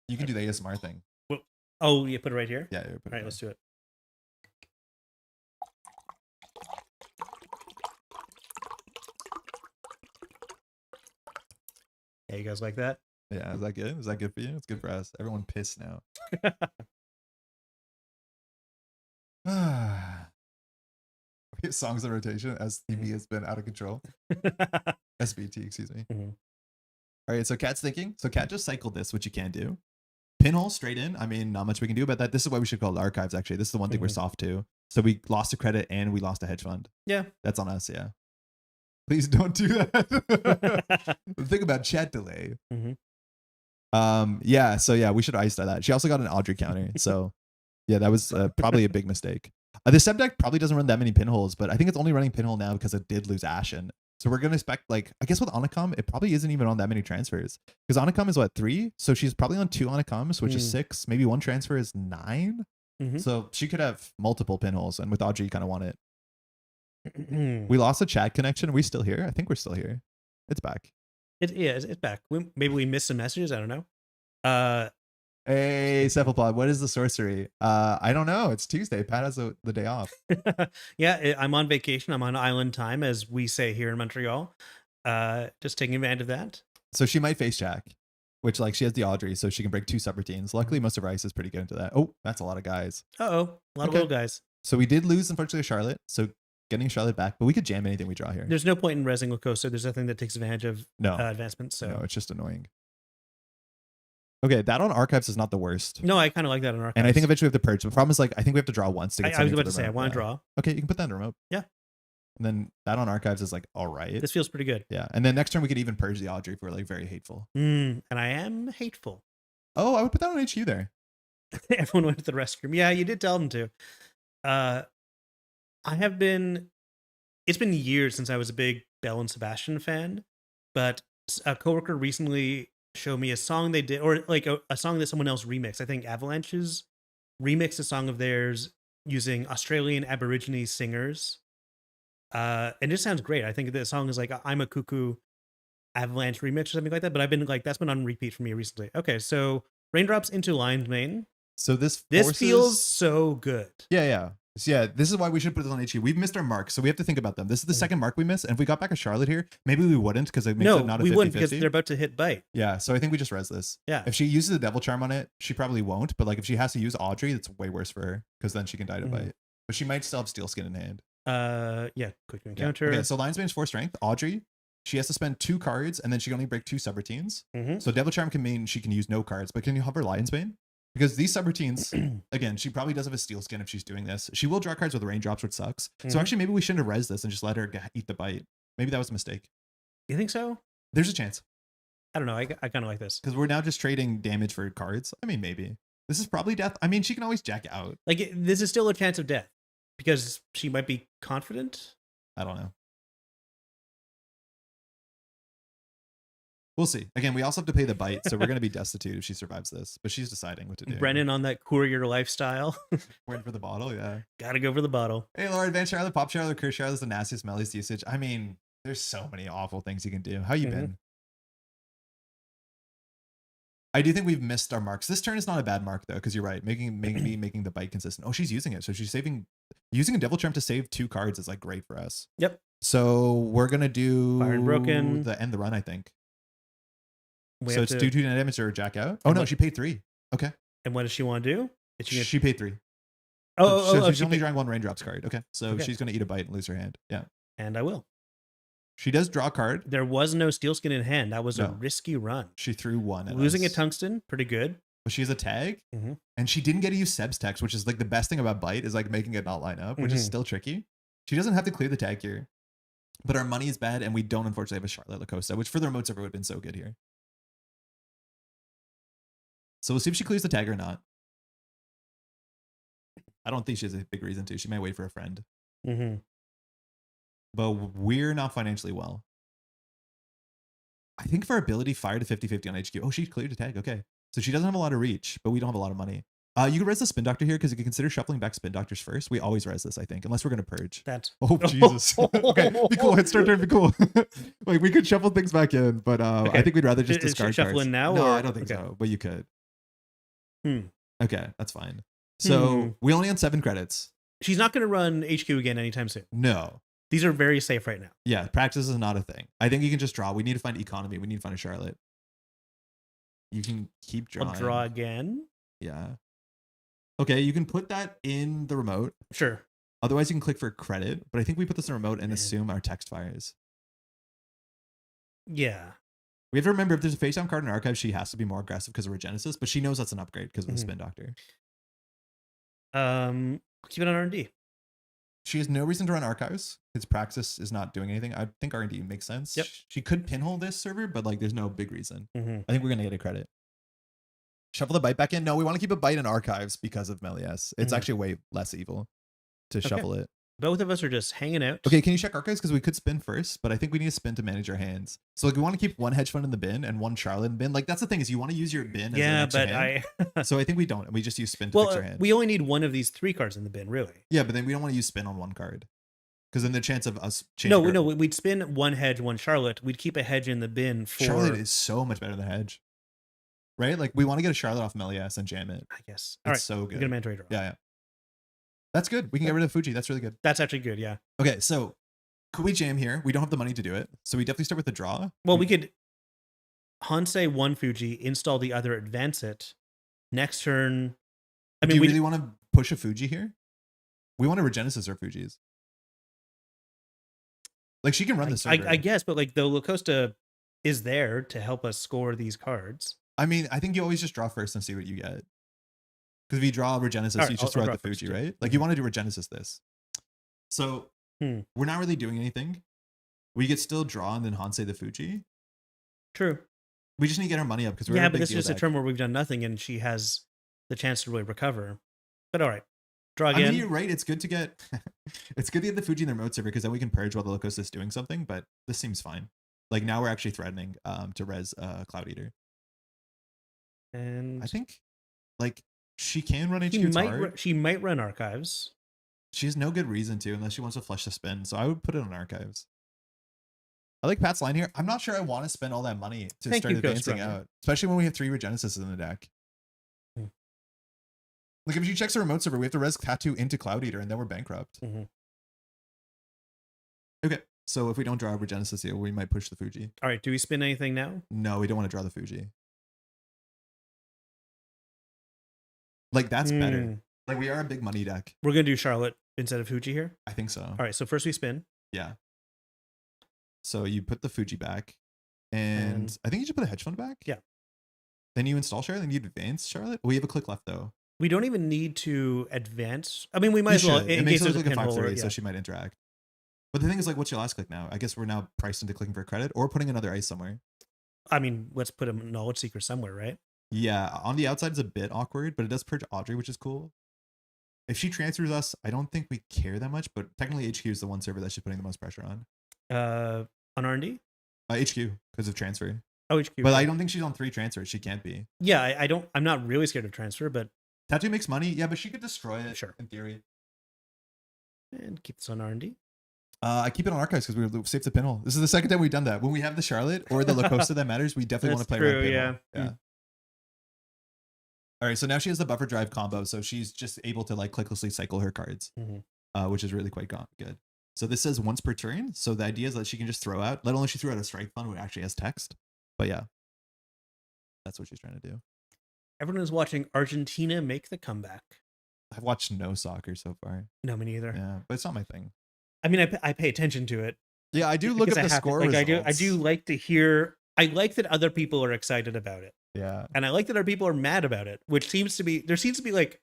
You can do the ASMR thing. Well, oh, you put it right here? Yeah. All right, let's do it. Yeah, you guys like that? Yeah, is that good? Is that good for you? It's good for us. Everyone pissed now. We have songs in rotation as TV has been out of control. SBT, excuse me. All right, so Kat's thinking. So Kat just cycled this, which you can do. Pinhole straight in. I mean, not much we can do about that. This is why we should call it archives, actually. This is the one thing we're soft to. So we lost a credit and we lost a hedge fund. Yeah. That's on us, yeah. Please don't do that. Think about chat delay. Yeah, so yeah, we should ice that. She also got an Audrey counter. So yeah, that was probably a big mistake. The Seb deck probably doesn't run that many pinholes, but I think it's only running pinhole now because it did lose Ashen. So we're going to expect, like, I guess with Anacom, it probably isn't even on that many transfers. Because Anacom is, what, 3? So she's probably on 2 Anacoms, which is 6. Maybe 1 transfer is 9. So she could have multiple pinholes. And with Audrey, you kind of want it. We lost a chat connection. Are we still here? I think we're still here. It's back. It's back. Maybe we missed some messages. I don't know. Hey, Cephalpod, what is the sorcery? I don't know. It's Tuesday. Pat has the day off. Yeah, I'm on vacation. I'm on island time, as we say here in Montreal. Just taking advantage of that. So she might face Jack, which, like, she has the Audrey, so she can break 2 subroutines. Luckily, most of her ice is pretty good into that. Oh, that's a lot of guys. A lot of little guys. So we did lose, unfortunately, Charlotte. So getting Charlotte back, but we could jam anything we draw here. There's no point in resing Lacosta. There's nothing that takes advantage of advancements. So no, it's just annoying. Okay, that on archives is not the worst. No, I kind of like that on archives. And I think eventually we have to purge. The problem is, like, I think we have to draw once to get I was something about to say, I want to draw. Okay, you can put that in the remote. Yeah. And then that on archives is like, all right. This feels pretty good. Yeah. And then next turn we could even purge the Audrey if we're, like, very hateful. And I am hateful. Oh, I would put that on HQ there. Everyone went to the restroom. Yeah, you did tell them to. It's been years since I was a big Belle and Sebastian fan, but a coworker recently showed me a song they did, or like a song that someone else remixed. I think Avalanches remixed a song of theirs using Australian Aborigine singers. And it just sounds great. I think the song is like, I'm a Cuckoo. Avalanche Remix or something like that, but I've been like, that's been on repeat for me recently. Okay, so Raindrops into Lion's Mane. So this feels so good. Yeah. So yeah, this is why we should put this on HQ. We've missed our mark, so we have to think about them. This is the second mark we missed, and if we got back a Charlotte here, maybe we wouldn't because it makes it not a 50-50. We wouldn't because they're about to hit bite. Yeah, so I think we just res this. Yeah. If she uses the Devil Charm on it, she probably won't, but like if she has to use Audrey, it's way worse for her because then she can die to bite. But she might still have Steel Skin in hand. Yeah, quick encounter. Okay, so Lion's Mane is 4 strength. Audrey, she has to spend 2 cards, and then she can only break 2 subroutines. So Devil Charm can mean she can use no cards, but can you hover Lion's Mane? Because these subroutines, again, she probably does have a Steel Skin if she's doing this. She will draw cards with Raindrops, which sucks. So actually, maybe we shouldn't have res this and just let her eat the bite. Maybe that was a mistake. You think so? There's a chance. I don't know. I kind of like this. Because we're now just trading damage for cards. I mean, maybe. This is probably death. I mean, she can always jack out. Like, this is still a chance of death. Because she might be confident? I don't know. We'll see. Again, we also have to pay the bite, so we're going to be destitute if she survives this. But she's deciding what to do. Brennan on that courier lifestyle. We're in for the bottle, yeah. Gotta go for the bottle. Hey, Laura, Advanced Charlotte, Pop Charlotte, Curse Charlotte is the nastiest, melliest usage. I mean, there's so many awful things you can do. How you been? I do think we've missed our marks. This turn is not a bad mark, though, because you're right. Making the bite consistent. Oh, she's using it. So she's using a Devil Charm to save 2 cards is like great for us. Yep. So we're going to do Fire and Broken. End the run, I think. So it's 2 damage or jack out. Oh no, she paid 3. Okay. And what does she want to do? She paid 3. She's only drawing 1 Raindrops card. Okay. So she's going to eat a bite and lose her hand. Yeah. And I will. She does draw a card. There was no Steel Skin in hand. That was a risky run. She threw 1 at Losing us. a Tungsten, pretty good. But she has a tag, and she didn't get to use Seb's text, which is like the best thing about bite is like making it not line up, which is still tricky. She doesn't have to clear the tag here, but our money is bad, and we don't unfortunately have a Charlotte Lacosta, which for the remote server would have been so good here. So we'll see if she clears the tag or not. I don't think she has a big reason to. She might wait for a friend. But we're not financially well. I think for ability, fire to 50-50 on HQ. Oh, she cleared a tag. Okay. So she doesn't have a lot of reach, but we don't have a lot of money. You can res the Spin Doctor here because you can consider shuffling back Spin Doctors first. We always res this, I think, unless we're going to purge. Oh, Jesus. Okay, be cool. Hit start turn, be cool. Like, we could shuffle things back in, but I think we'd rather just discard cards. Shuffling now? No, I don't think so, but you could. Okay, that's fine. So we only had 7 credits. She's not going to run HQ again anytime soon. No. These are very safe right now. Yeah, practice is not a thing. I think you can just draw. We need to find economy. We need to find a Charlotte. You can keep drawing. I'll draw again. Yeah. Okay, you can put that in the remote. Sure. Otherwise, you can click for credit. But I think we put this in the remote and assume our text fires. Yeah. We have to remember if there's a face down card in archive, she has to be more aggressive because of her Genesis, but she knows that's an upgrade because of the Spin Doctor. Keep it on R&D. She has no reason to run archives. His praxis is not doing anything. I think R&D makes sense. Yep. She could pinhole this server, but like there's no big reason. I think we're gonna get a credit. Shuffle the bite back in. No, we want to keep a bite in archives because of Méliès. It's actually way less evil to shuffle it. Both of us are just hanging out. Okay, can you check archives? Because we could spin first, but I think we need to spin to manage our hands. So like we want to keep 1 hedge fund in the bin and 1 Charlotte in the bin. Like that's the thing is you want to use your bin as an extra hand. So I think we don't. We just use spin to fix our hand. We only need 1 of these 3 cards in the bin, really. Yeah, but then we don't want to use spin on 1 card. Because then the chance of us changing. No, we'd spin 1 hedge, 1 Charlotte. We'd keep a hedge in the bin for. Charlotte is so much better than hedge. Right? Like we want to get a Charlotte off Méliès and jam it. I guess. It's so good. Get a mandatory draw. Yeah. That's good. We can get rid of Fuji. That's really good. That's actually good, yeah. Okay, so could we jam here? We don't have the money to do it. So we definitely start with the draw. Well, we could Hansei 1 Fuji, install the other, advance it. Next turn. I mean, do you really want to push a Fuji here? We want to Regenesis our Fujis. Like she can run the server. I guess, but like the Lacosta is there to help us score these cards. I mean, I think you always just draw first and see what you get. Because if you draw Regenesis, you just throw out the Fuji, right? Like you want to do Regenesis this. So we're not really doing anything. We could still draw and then Hansei the Fuji. True. We just need to get our money up because we're but this is just a turn where we've done nothing and she has the chance to really recover. But all right. Draw again. I mean, you're right. It's good to get the Fuji in the remote server because then we can purge while the Lacosta is doing something, but this seems fine. Like now we're actually threatening to res Cloud Eater. And I think like she can run HQ she might run archives. She has no good reason to unless she wants to flush the spin. So I would put it on archives. I like Pat's line here. I'm not sure I want to spend all that money to Thank start you, Ghost advancing Runner. out, especially when we have 3 Regenesis in the deck. Hmm. Like if she checks a remote server, we have to res Tattoo into Cloud Eater, and then we're bankrupt. Okay, so if we don't draw a Regenesis here, we might push the Fuji. All right, do we spin anything now? No, we don't want to draw the Fuji. Like that's better. Like we are a big money deck. We're gonna do Charlotte instead of Fuji here. I think so. All right, so first we spin. Yeah. So you put the Fuji back, and I think you should put the hedge fund back. Yeah. Then you install Charlotte, and you advance Charlotte. We have a click left though. We don't even need to advance. I mean, we might as well. It makes it look like a pinhole, 5/3, so she might interact. But the thing is, like, what's your last click now? I guess we're now priced into clicking for a credit or putting another ice somewhere. I mean, let's put a Knowledge Seeker somewhere, right? Yeah, on the outside is a bit awkward, but it does purge Audrey, which is cool. If she transfers us, I don't think we care that much, but technically HQ is the one server that she's putting the most pressure on. On R&D? HQ, because of transfer. Oh, HQ. But I don't think she's on 3 transfers. She can't be. Yeah, I don't. I'm not really scared of transfer, but Tattoo makes money. Yeah, but she could destroy it. Sure. In theory. And keep this on R&D. I keep it on archives because we're safe to pinhole. This is the second time we've done that. When we have the Charlotte or the Lacosta that matters, we definitely want to play around pinhole. Yeah. All right, so now she has the buffer drive combo, so she's just able to like clicklessly cycle her cards, which is really quite good. So this says once per turn. So the idea is that she can just throw out. Let alone she threw out a strike fund, which actually has text. But yeah, that's what she's trying to do. Everyone is watching Argentina make the comeback. I've watched no soccer so far. No, me neither. Yeah, but it's not my thing. I mean, I pay attention to it. Yeah, I do look at the score results. I do like to hear. I like that other people are excited about it. Yeah, and I like that other people are mad about it, which seems to be like.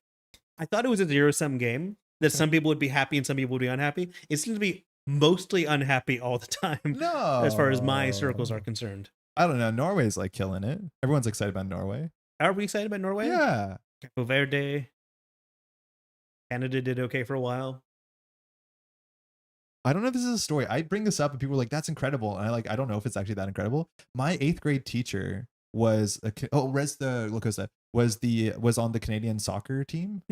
I thought it was a 0-sum game that some people would be happy and some people would be unhappy. It seems to be mostly unhappy all the time. No, as far as my circles are concerned. I don't know. Norway's like killing it. Everyone's excited about Norway. Are we excited about Norway? Yeah. Capo Verde. Canada did okay for a while. I don't know if this is a story. I bring this up and people are like, that's incredible. And I don't know if it's actually that incredible. My 8th grade teacher was was on the Canadian soccer team.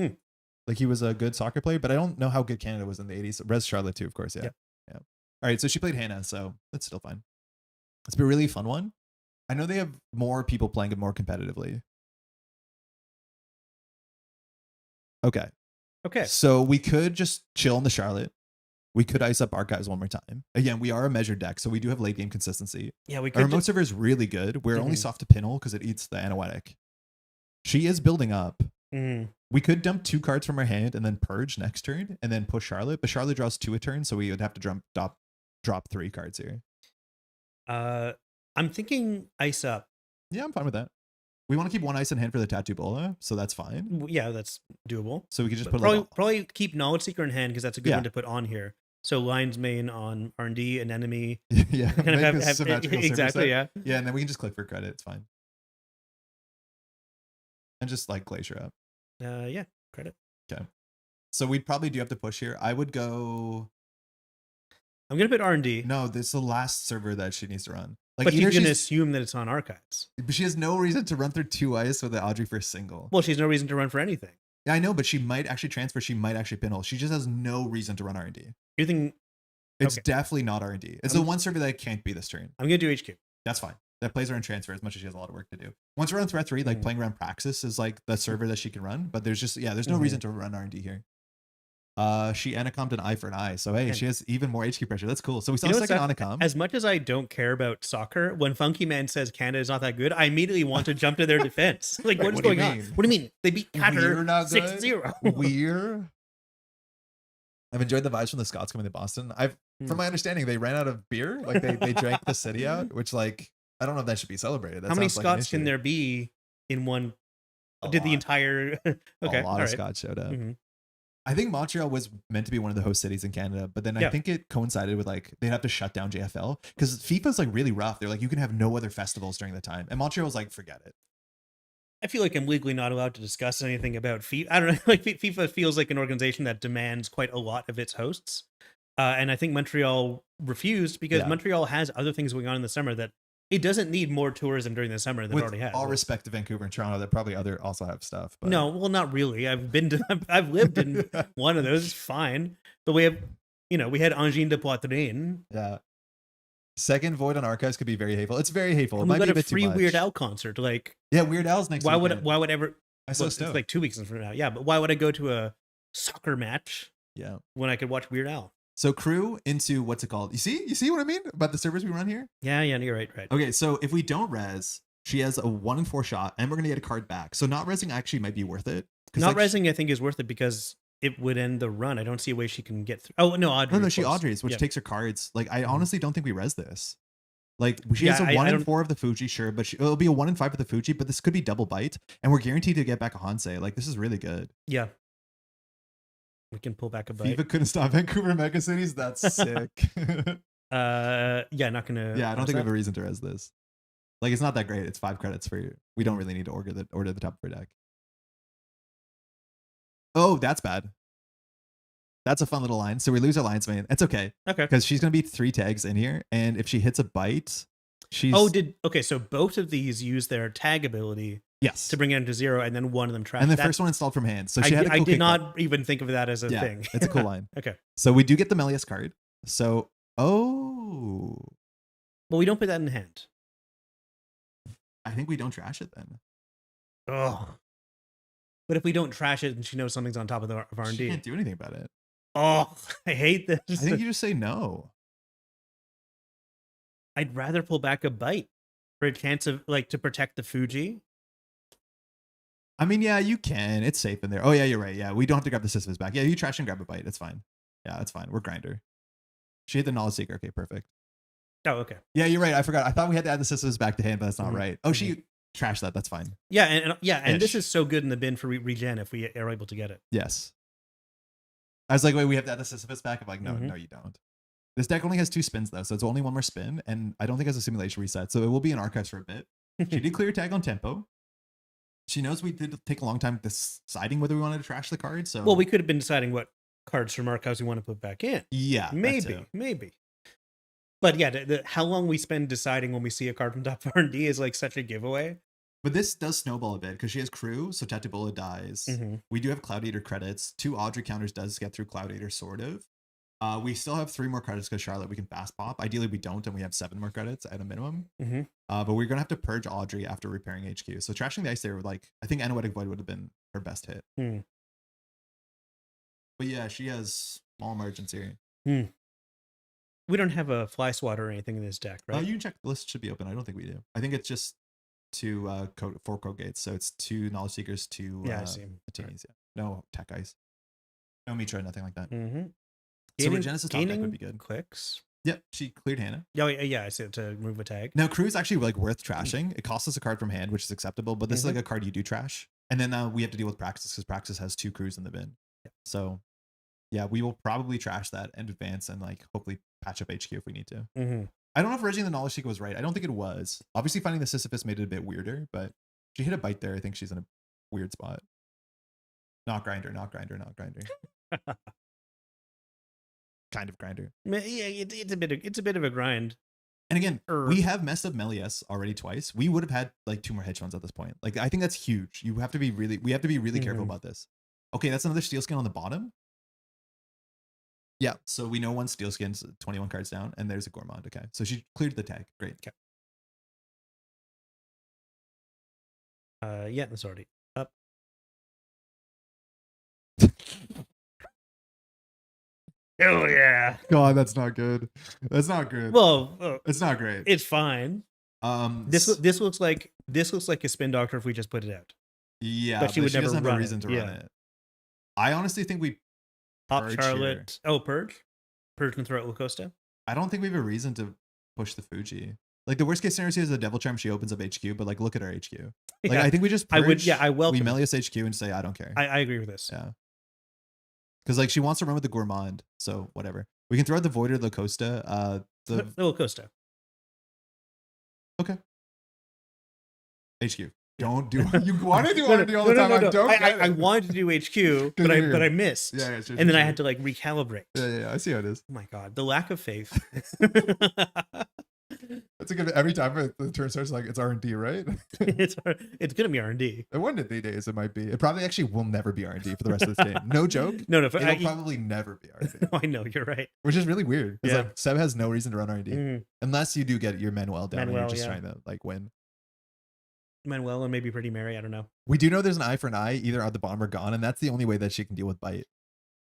Like he was a good soccer player, but I don't know how good Canada was in the 80s. Res Charlotte too, of course. Yeah. All right. So she played Hannah, so that's still fine. It's been a really fun one. I know they have more people playing it more competitively. Okay. So we could just chill on the Charlotte. We could ice up Archives one more time. Again, we are a measured deck, so we do have late game consistency. Yeah, we could. Our remote server is really good. We're only soft to pinhole because it eats the Anoetic. She is building up. We could dump 2 cards from her hand and then purge next turn and then push Charlotte, but Charlotte draws 2 a turn, so we would have to drop 3 cards here. I'm thinking ice up. Yeah, I'm fine with that. We want to keep 1 ice in hand for the Tattoo Bola, so that's fine. Yeah, that's doable. So we could just put probably keep Knowledge Seeker in hand because that's a good one to put on here. So Lion's Mane on R&D, an enemy. Yeah, kind of have exactly. Yeah, and then we can just click for credit. It's fine. And just like Glacier up. Yeah, credit. Okay. So we probably do have to push here. I would go. I'm gonna put R&D. No, this is the last server that she needs to run. Like, but she's gonna assume that it's on Archives. But she has no reason to run through 2 ice with the Audrey for a single. Well, she has no reason to run for anything. Yeah, I know, but she might actually transfer. She might actually pinhole. She just has no reason to run R&D. You think it's definitely not R&D? It's the one server that can't be this turn. I'm gonna do HQ. That's fine. That plays her in transfer as much as she has a lot of work to do. Once we're on threat 3, like playing around Praxis is like the server that she can run, but there's no reason to run R&D here. She anacomed an eye for an eye, so hey, she has even more HQ pressure. That's cool. So we saw second anacom. As much as I don't care about soccer, when Funky Man says Canada is not that good, I immediately want to jump to their defense. Like, what is going on? What do you mean? They beat Qatar 6-0. We're. I've enjoyed the vibes from the Scots coming to Boston. From my understanding, they ran out of beer. Like they drank the city out, which like I don't know if that should be celebrated. How many Scots can there be in one? The entire a lot of Scots showed up. I think Montreal was meant to be one of the host cities in Canada, but then I think it coincided with like they'd have to shut down JFL because FIFA's like really rough. They're like, you can have no other festivals during the time, and Montreal's like, forget it. I feel like I'm legally not allowed to discuss anything about FIFA. I don't know. Like FIFA feels like an organization that demands quite a lot of its hosts, and I think Montreal refused because Montreal has other things going on in the summer that it doesn't need more tourism during the summer than it already has. All respect to Vancouver and Toronto, that probably also have stuff. But. No, well, not really. I've lived in one of those. It's fine, but we have, we had Angine de Poitrine. Yeah. Second void on archives could be very hateful. It's very hateful. It And we might be got a a bit too free much. Weird Al concert. Like, Yeah, Weird Al's next weekend. why would ever? I saw Well, it's stoked. like 2 weeks from now. Yeah, but why would I go to a soccer match Yeah. when I could watch Weird Al? So crew into what's it called? You see what I mean about the servers we run here? Yeah, you're right. Okay, so if we don't res, she has a 1 in 4 shot, and we're gonna get a card back. So not resing actually might be worth it. Not resing, I think, is worth it because it would end the run. I don't see a way she can get through. Oh no, Audrey. No, of she course. Audrey's, which Yeah. takes her cards. Like I Mhm. honestly don't think we res this. Like she Yeah, has a I 1 in don't- 4 of the Fuji, sure, but it'll be a 1 in 5 of the Fuji. But this could be double bite, and we're guaranteed to get back a Hansei. Like this is really good. Yeah. We can pull back a bite. FIFA couldn't stop Vancouver Mega Cities. That's sick. Yeah, not gonna. Yeah, I don't think we that. have a reason to res this. Like it's not that great. It's 5 credits for you. We don't really need to order the top of our deck. Oh, that's bad. That's a fun little line. So we lose our lines main. It's okay Okay. because she's gonna be 3 tags in here, and if she hits a bite, she's Okay, so both of these use their tag ability yes. to bring it into 0, and then one of them trash. And the That- first one installed from hand. So she had a I cool did kickback. not even think of that as a Yeah, thing. it's a cool line. Okay. So we do get the Méliès card. So oh, Well, we don't put that in hand. I think we don't trash it then. Oh. But if we don't trash it and she knows something's on top of She R&D. can't do anything about it. Oh, I hate this. I think you just say no. I'd rather pull back a bite for a chance of like to protect the Fuji. I mean, yeah, you can. It's safe in there. Oh yeah, you're right. Yeah, we don't have to grab the systems back. Yeah, you trash and grab a bite. It's fine. Yeah, that's fine. We're grinder. She hit the knowledge seeker. Okay, perfect. Oh, okay. Yeah, you're right. I forgot. I thought we had to add the systems back to hand, but that's not Mhm. right. Oh, she trashed that. That's fine. Yeah, and this Ish. is so good in the bin for regen if we are able to get it. Yes. I was like, wait, we have to add the Sisyphus back? I'm like, no, Mhm. no, you don't. This deck only has 2 spins, though, so it's only 1 more spin, and I don't think it has a simulation reset, so it will be in archives for a bit. She did clear tag on tempo. She knows we did take a long time deciding whether we wanted to trash the card, so... Well, we could have been deciding what cards from archives we want to put back in. Yeah, that too. Maybe. But yeah, how long we spend deciding when we see a card from top R&D is like such a giveaway. But this does snowball a bit, because she has crew, so Tatabola dies. Mhm. We do have Cloud Eater credits. 2 Audrey counters does get through Cloud Eater, sort of. We still have 3 more credits because Charlotte we can fast pop. Ideally, we don't, and we have 7 more credits at a minimum. Mhm. But we're gonna have to purge Audrey after repairing HQ. So trashing the ice there, like I think Anoetic Void would have been her best hit. Hmm. But yeah, she has small margins here. We don't have a fly swatter or anything in this deck, right? You can check. The list should be open. I don't think we do. I think it's just 4 code gates. So it's 2 knowledge seekers, 2 Yeah, I see. Martinis. Yeah. No tech ice. No Mitra, nothing like that. Mm-hmm. So Regenesis top deck would be good. Clicks. Yep, she cleared Hannah. Yeah, I said to move a tag. Now, crew is actually like worth trashing. It costs us a card from hand, which is acceptable, but this is like a card you do trash. And then we have to deal with Praxis because Praxis has 2 crews in the bin. Yeah. So, yeah, we will probably trash that and advance and like hopefully patch up HQ if we need to. Mm-hmm. I don't know if Reggie the Knowledge Seeker was right. I don't think it was. Obviously, finding the Sisyphus made it a bit weirder, but she hit a bite there. I think she's in a weird spot. Not grinder. Kind of grinder. Yeah, it's a bit of a grind. And again, we have messed up Méliès already twice. We would have had like 2 more hedge funds at this point. Like I think that's huge. We have to be really careful about this. Okay, that's another steel skin on the bottom. Yeah, so we know 1 steel skin's 21 cards down, and there's a Gourmand. Okay, so she cleared the tag. Great. Okay. Yeah, that's already up. Oh yeah. God, that's not good. That's not good. Well, It's not great. it's fine. This looks like a spin doctor if we just put it out. Yeah, but she would never doesn't have a run reason it. to run Yeah. it. I honestly think we Pop purge Charlotte. here. Oh, purge and throw out Lacosta. I don't think we have a reason to push the Fuji. Like the worst case scenario is a Devil Charm. She opens up HQ, but like look at our HQ. Like Yeah, I think we just purge, I would. Yeah, I welcome. we Méliès HQ and say I don't care. I agree with this. Yeah. Because like she wants to run with the Gourmand, so whatever. We can throw out the Voider, the Costa, the Lacosta. okay. HQ. Don't do you want to do RD all the time. No. Don't I wanted to do HQ, but I missed. Yeah, sure, and then I sure. had to like recalibrate. Yeah, I see how it is. Oh my god, the lack of faith. That's it's gonna every time the turn starts like it's R&D, right? it's gonna be R&D. One of the days it might be. It probably actually will never be R&D for the rest of this game. No joke. No, It'll probably never be R&D. No, I know you're right. Which is really weird. It's Yeah. like Seb has no reason to run R&D unless you do get your Manuel down and you're just trying to like win. Manuel and maybe Pretty Mary. I don't know. We do know there's an eye for an eye, either on the bomb or gone, and that's the only way that she can deal with bite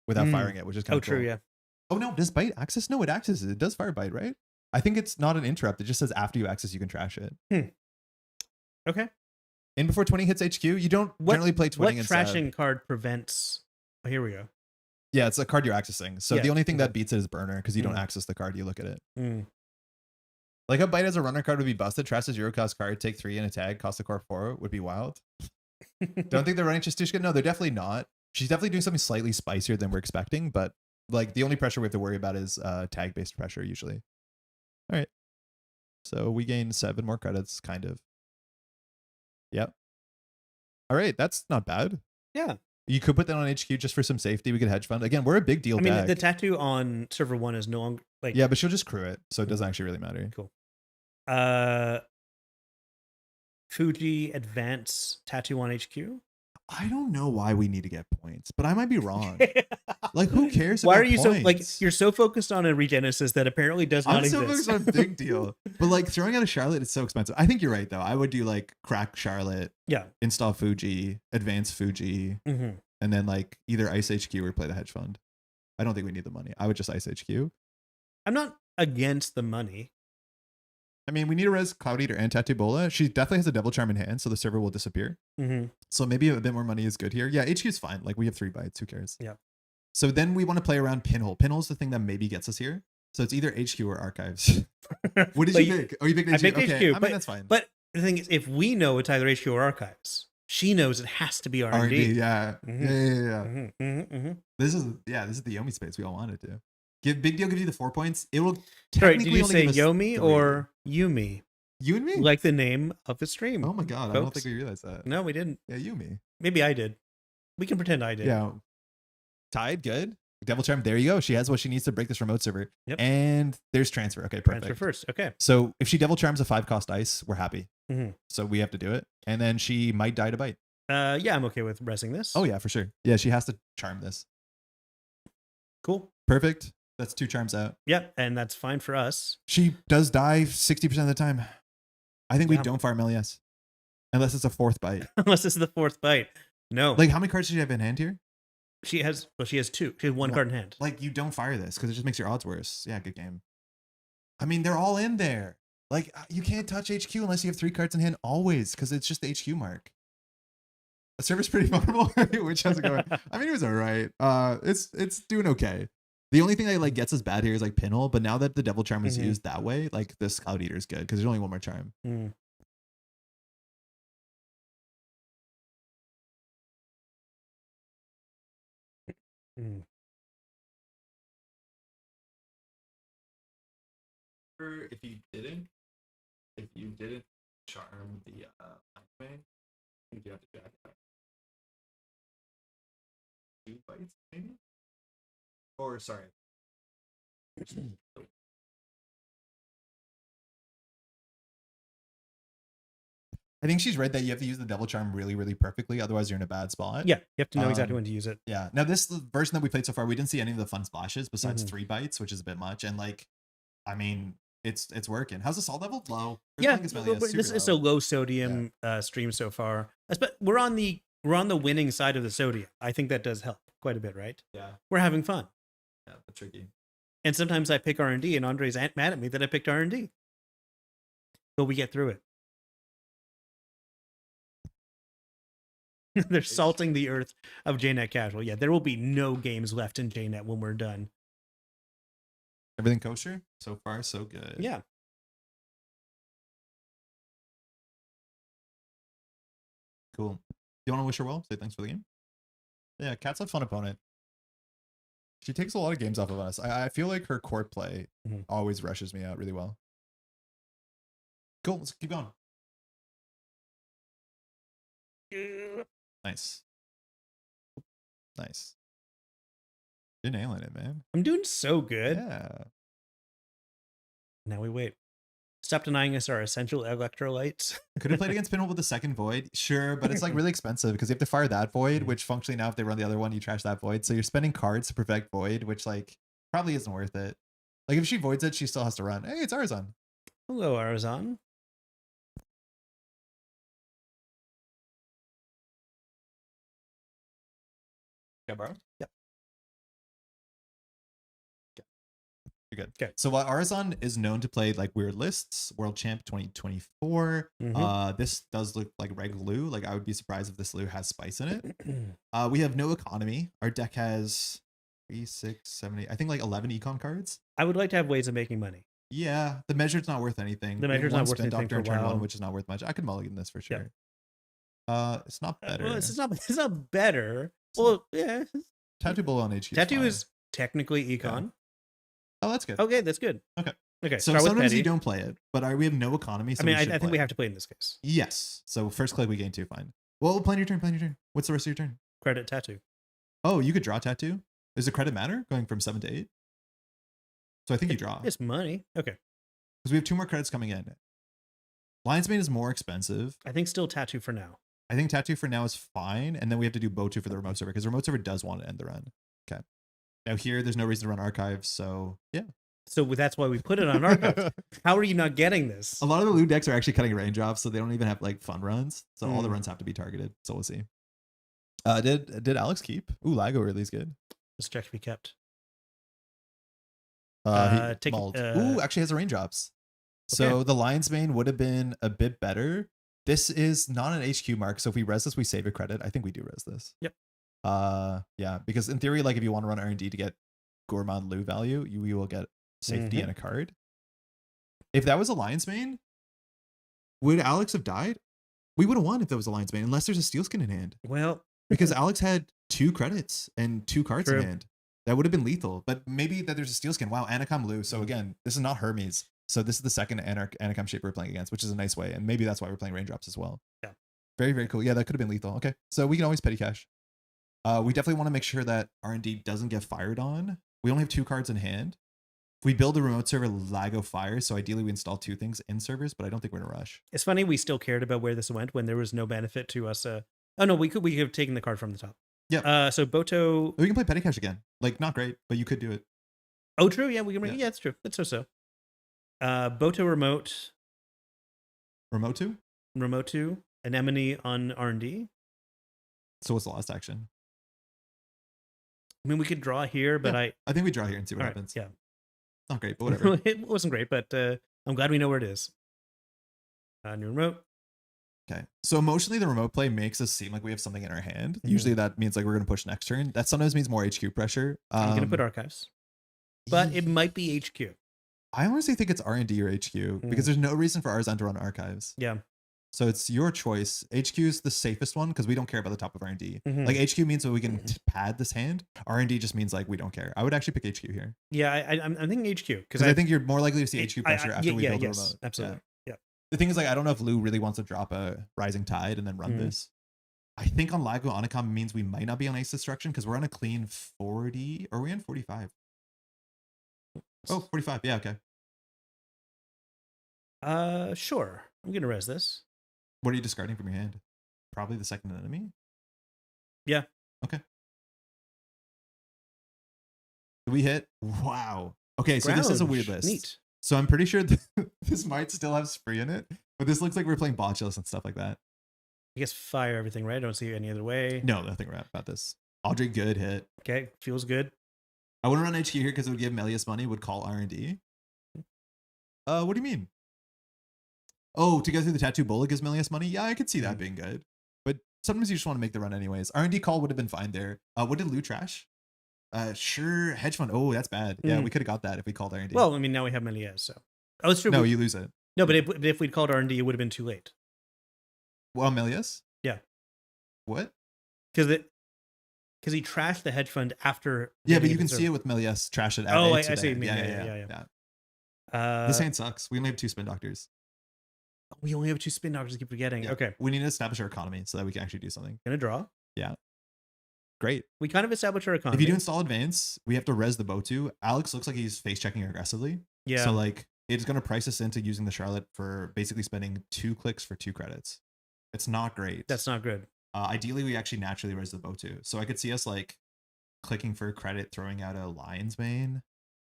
without firing it, which is kind of cool. True, yeah. Oh no, does bite access? No, it accesses. It does fire bite, right? I think it's not an interrupt. It just says after you access, you can trash it. Okay. In before 20 hits HQ, you don't generally play 20 What trashing card prevents? Oh, here we go. Yeah, it's a card you're accessing. So the only thing that beats it is burner because you don't access the card. You look at it. Like a bite as a runner card would be busted. Trash a 0-cost card, take 3 in a tag, cost the core 4 would be wild. Don't think they're running Chastushka? No, they're definitely not. She's definitely doing something slightly spicier than we're expecting, but like the only pressure we have to worry about is tag based pressure usually. All right. So we gain 7 more credits, kind of. Yep. All right, that's not bad. Yeah. You could put that on HQ just for some safety. We could hedge fund. Again, we're a big deal. I mean, the tattoo on server 1 is no longer like. Yeah, but she'll just crew it, so it doesn't actually really matter. Cool. Fuji advance tattoo on HQ. I don't know why we need to get points, but I might be wrong. Like, who cares? Why are you points? so like you're so focused on a regenesis that apparently does not exist? I'm so focused on big deal, but like throwing out a Charlotte is so expensive. I think you're right though. I would do like crack Charlotte, install Fuji, advance Fuji, and then like either ice HQ or play the hedge fund. I don't think we need the money. I would just ice HQ. I'm not against the money. I mean, we need to res Cloud Eater and Tattoo Bola. She definitely has a Devil Charm in hand, so the server will disappear. So maybe a bit more money is good here. Yeah, HQ is fine. Like we have 3 bites. Who cares? Yeah. So then we want to play around Pinhole. Pinhole is the thing that maybe gets us here. So it's either HQ or Archives. What did you pick? Oh, you picked HQ. I picked okay. HQ. I mean, that's fine. But the thing is, if we know it's either HQ or Archives, she knows it has to be R&D. R&D, yeah. This is the Yomi space we all wanted to. Big deal gives you the 4 points. It will technically did you say Yomi or Yumi? You and me? Like the name of the stream. Oh my god, folks. I don't think we realized that. No, we didn't. Yeah, Yumi. Maybe I did. We can pretend I did. Yeah. Tied, good. Devil Charm, there you go. She has what she needs to break this remote server. Yep. And there's transfer. Okay, perfect. Transfer first. Okay. So if she Devil Charms a 5-cost ice, we're happy. So we have to do it. And then she might die to bite. Yeah, I'm okay with resing this. Oh yeah, for sure. Yeah, she has to charm this. Cool. Perfect. That's 2 charms out. Yep, and that's fine for us. She does die 60% of the time. I think we don't fire Méliès. Unless it's a 4th bite. Unless it's the 4th bite. No. Like, how many cards does she have in hand here? She has 2. She has 1 card in hand. Like, you don't fire this because it just makes your odds worse. Yeah, good game. I mean, they're all in there. Like, you can't touch HQ unless you have 3 cards in hand always because it's just the HQ mark. The server's pretty vulnerable. Which how's it going? I mean, it was all right. It's doing okay. The only thing that like gets us bad here is like Pinhole, but now that the Devil Charm is used that way, like this Cloud Eater is good because there's only 1 more charm. If you didn't charm the way, you'd have to jack it. 2 bites, maybe? Or sorry. I think she's right that you have to use the Devil Charm really, really perfectly. Otherwise, you're in a bad spot. Yeah, you have to know exactly when to use it. Yeah. Now, this version that we played so far, we didn't see any of the fun splashes besides 3 bites, which is a bit much. And like, I mean, it's working. How's the salt level? Low. Yeah, this is a low sodium stream so far. But we're on the winning side of the sodium. I think that does help quite a bit, right? Yeah. We're having fun. Yeah, that's tricky. And sometimes I pick R&D, and Andre's mad at me that I picked R&D. But we get through it. They're salting the earth of JNet Casual. Yeah, there will be no games left in JNet when we're done. Everything kosher? So far, so good. Yeah. Cool. You want to wish her well? Say thanks for the game? Yeah, Kat's a fun opponent. She takes a lot of games off of us. I feel like her court play always rushes me out really well. Cool, let's keep going. Nice. Nice. You're nailing it, man. I'm doing so good. Yeah. Now we wait. Stop denying us our essential electrolytes. Could have played against Pinwheel with the second Void, sure, but it's like really expensive because you have to fire that Void, Mhm. which functionally now if they run the other one, you trash that Void. So you're spending cards to protect Void, which like probably isn't worth it. Like if she voids it, she still has to run. Hey, it's Arzon. Hello, Arzon. Yeah, bro. Yep. You're good. Okay. So while Arzon is known to play like weird lists, World Champ 2024, this does look like reg Lou. Like I would be surprised if this Lou has spice in it. We have no economy. Our deck has 3, 6, 7, 8, I think like 11 econ cards. I would like to have ways of making money. Yeah, the measure's not worth anything. The measure's not worth anything for a turn while. 1, which is not worth much. I could mulligan this for sure. It's not better. Well, it's not better. Well, yeah. Tattoo Bull on HQ. Tattoo is technically econ. Yeah. Oh, that's good. Okay, that's good. Okay. So sometimes you don't play it, but we have no economy. So I mean, I think we have to play in this case. Yes. So first click, we gain 2. Fine. Well, plan your turn. Plan your turn. What's the rest of your turn? Credit Tattoo. Oh, you could draw Tattoo. Does the credit matter going from 7 to 8? So I think you draw. It's money. Okay. Because we have 2 more credits coming in. Lion's Mane is more expensive. I think still Tattoo for now. I think Tattoo for now is fine. And then we have to do Botu for the remote server because the remote server does want to end the run. Okay. Now here, there's no reason to run archives. So yeah. So that's why we put it on archives. How are you not getting this? A lot of the Lou decks are actually cutting range off, so they don't even have like fun runs. So all the runs have to be targeted. So we'll see. Did Alex keep? Ooh, Lago really is good. Let's check if he kept. He mauled. Ooh, actually has a raindrops. So the Lion's Mane would have been a bit better. This is not an HQ mark, so if we res this, we save a credit. I think we do res this. Yep. Yeah, because in theory, like if you want to run R&D to get Gourmand Lou value, you will get safety and a card. If that was a Lion's Mane, would Alex have died? We would have won if that was a Lion's Mane, unless there's a Steel Skin in hand. Well, because Alex had 2 credits and 2 cards True. in hand. That would have been lethal. But maybe that there's a Steel Skin. Wow, Anacom Lou. So again, this is not Hermes. So this is the second Anacom shape we're playing against, which is a nice way. And maybe that's why we're playing raindrops as well. Yeah. Very, very cool. Yeah, that could have been lethal. Okay. So we can always petty cash. We definitely want to make sure that R&D doesn't get fired on. We only have 2 cards in hand. If we build a remote server, Lago fires. So ideally we install 2 things in servers, but I don't think we're in a rush. It's funny we still cared about where this went when there was no benefit to us. Oh no, we could have taken the card from the top. Yeah. So Boto. We can play petty cash again. Like not great, but you could do it. Oh, true. Yeah, we can. Yeah, it's true. It's so. Boto remote. Remote 2? Remote 2. Anemone on R&D. So what's the last action? I mean, we could draw here, but I think we draw here and see what happens. Yeah. Not great, but whatever. It wasn't great, but I'm glad we know where it is. New remote. Okay. So emotionally, the remote play makes us seem like we have something in our hand. Usually that means like we're going to push next turn. That sometimes means more HQ pressure. I'm going to put archives. But it might be HQ. I honestly think it's R&D or HQ because there's no reason for Arzon to run archives. Yeah. So it's your choice. HQ is the safest one because we don't care about the top of R&D. Like HQ means that we can pad this hand. R&D just means like we don't care. I would actually pick HQ here. Yeah, I'm thinking HQ because I think you're more likely to see HQ pressure after we build a remote. Absolutely. Yeah. The thing is, like, I don't know if Lou really wants to drop a Rising Tide and then run this. I think on Lago Onacom means we might not be on Ace Destruction because we're on a clean 40. Or are we on 45? Oh, 45. Yeah, okay. Sure. I'm going to res this. What are you discarding from your hand? Probably the second enemy? Yeah. Okay. Did we hit? Wow. Okay, so this is a weird list. Neat. So I'm pretty sure this might still have Spree in it, but this looks like we're playing Botchilus and stuff like that. I guess fire everything, right? I don't see any other way. No, nothing right about this. Audrey, good hit. Okay, feels good. I wouldn't run HQ here because it would give Méliès money, would call R&D. What do you mean? Oh, to go through the Tattoo Bullet gives Méliès money? Yeah, I could see that being good. But sometimes you just want to make the run anyways. R&D call would have been fine there. What did Lou trash? Sure, hedge fund. Oh, that's bad. Yeah, we could have got that if we called R&D. Well, I mean, now we have Méliès, so. Oh, it's true. No, you lose it. No, but if we'd called R&D, it would have been too late. Well, Méliès? Yeah. What? Because he trashed the hedge fund after. Yeah, but you can see it with Méliès trash it out. Oh, I see. Yeah. This hand sucks. We only have 2 spin doctors. We only have 2 spin doctors. I keep forgetting. Yeah. Okay. We need to establish our economy so that we can actually do something. Gonna draw. Yeah. Great. We kind of established our economy. If you do install advance, we have to res the Botu. Alex looks like he's face checking aggressively. Yeah. So like it's going to price us into using the Charlotte for basically spending 2 clicks for 2 credits. It's not great. That's not good. Ideally, we actually naturally res the Botu. So I could see us like clicking for a credit, throwing out a Lion's Mane.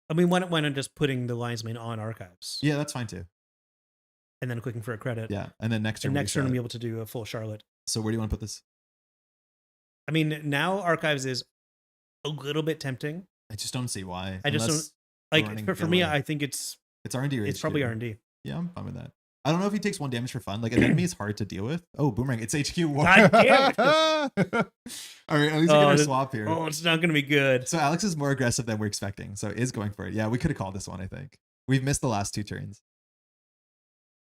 I mean, why not just putting the Lion's Mane on archives? Yeah, that's fine too. And then clicking for a credit. Yeah, and then next turn, we'll be able to do a full Charlotte. So where do you want to put this? I mean, now archives is a little bit tempting. I just don't see why. I just don't like. For me, I think it's R&D. It's probably R&D. Yeah, I'm fine with that. I don't know if he takes 1 damage for fun. Like an enemy is hard to deal with. Oh, Boomerang! It's HQ. God damn it. All right, at least we get our swap here. Oh, it's not gonna be good. So Alex is more aggressive than we're expecting. So is going for it. Yeah, we could have called this one. I think we've missed the last 2 turns.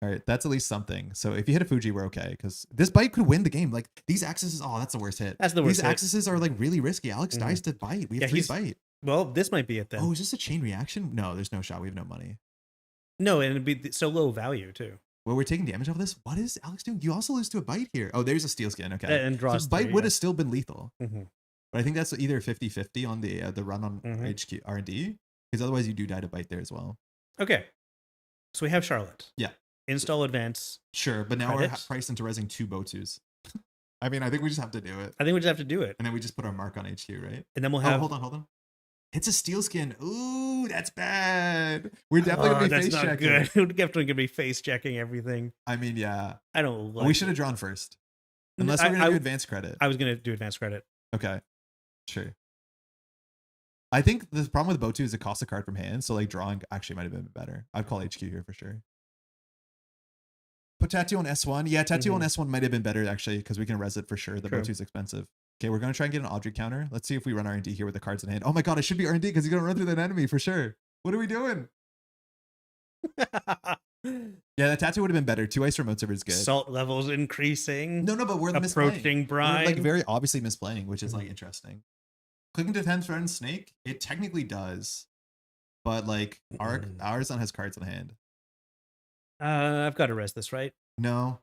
All right, that's at least something. So if you hit a Fuji, we're okay because this bite could win the game. Like these accesses, oh, that's the worst hit. That's the worst. These accesses are like really risky. Alex dies to bite. We have 3 bite. Well, this might be it then. Oh, is this a chain reaction? No, there's no shot. We have no money. No, and it'd be so low value too. Well, we're taking damage off of this. What is Alex doing? You also lose to a bite here. Oh, there's a steel skin. Okay. And draws so bite would have still been lethal. Mm-hmm. But I think that's either 50-50 on the run on HQ R&D. Because otherwise you do die to bite there as well. Okay. So we have Charlotte. Yeah. Install advance. Sure, but now we're priced into resing 2 Botus. I mean, I think we just have to do it. I think we just have to do it. And then we just put our mark on HQ, right? And then we'll have... Oh, hold on. It's a steel skin. Ooh, that's bad. We're definitely going to be face checking. Good. We're definitely going to be face checking everything. I mean, yeah. I don't like We should have drawn first. Unless we're going to do advanced credit. I was going to do advanced credit. Okay. Sure. I think the problem with Botu is it costs a card from hand. So like drawing actually might have been better. I'd call HQ here for sure. Put Tattoo on S1. Yeah, Tattoo on S1 might have been better actually because we can res it for sure. The Botu's expensive. Okay, we're going to try and get an object counter. Let's see if we run R&D here with the cards in hand. Oh my god, it should be R&D because he's going to run through that enemy for sure. What are we doing? Yeah, that Tattoo would have been better. 2 ice remote server is good. Salt levels increasing. No, but we're approaching brine. We're like very obviously misplaying, which is like interesting. Clicking to 10 threaten snake, it technically does. But like ours has cards in hand. I've got to res this, right? No.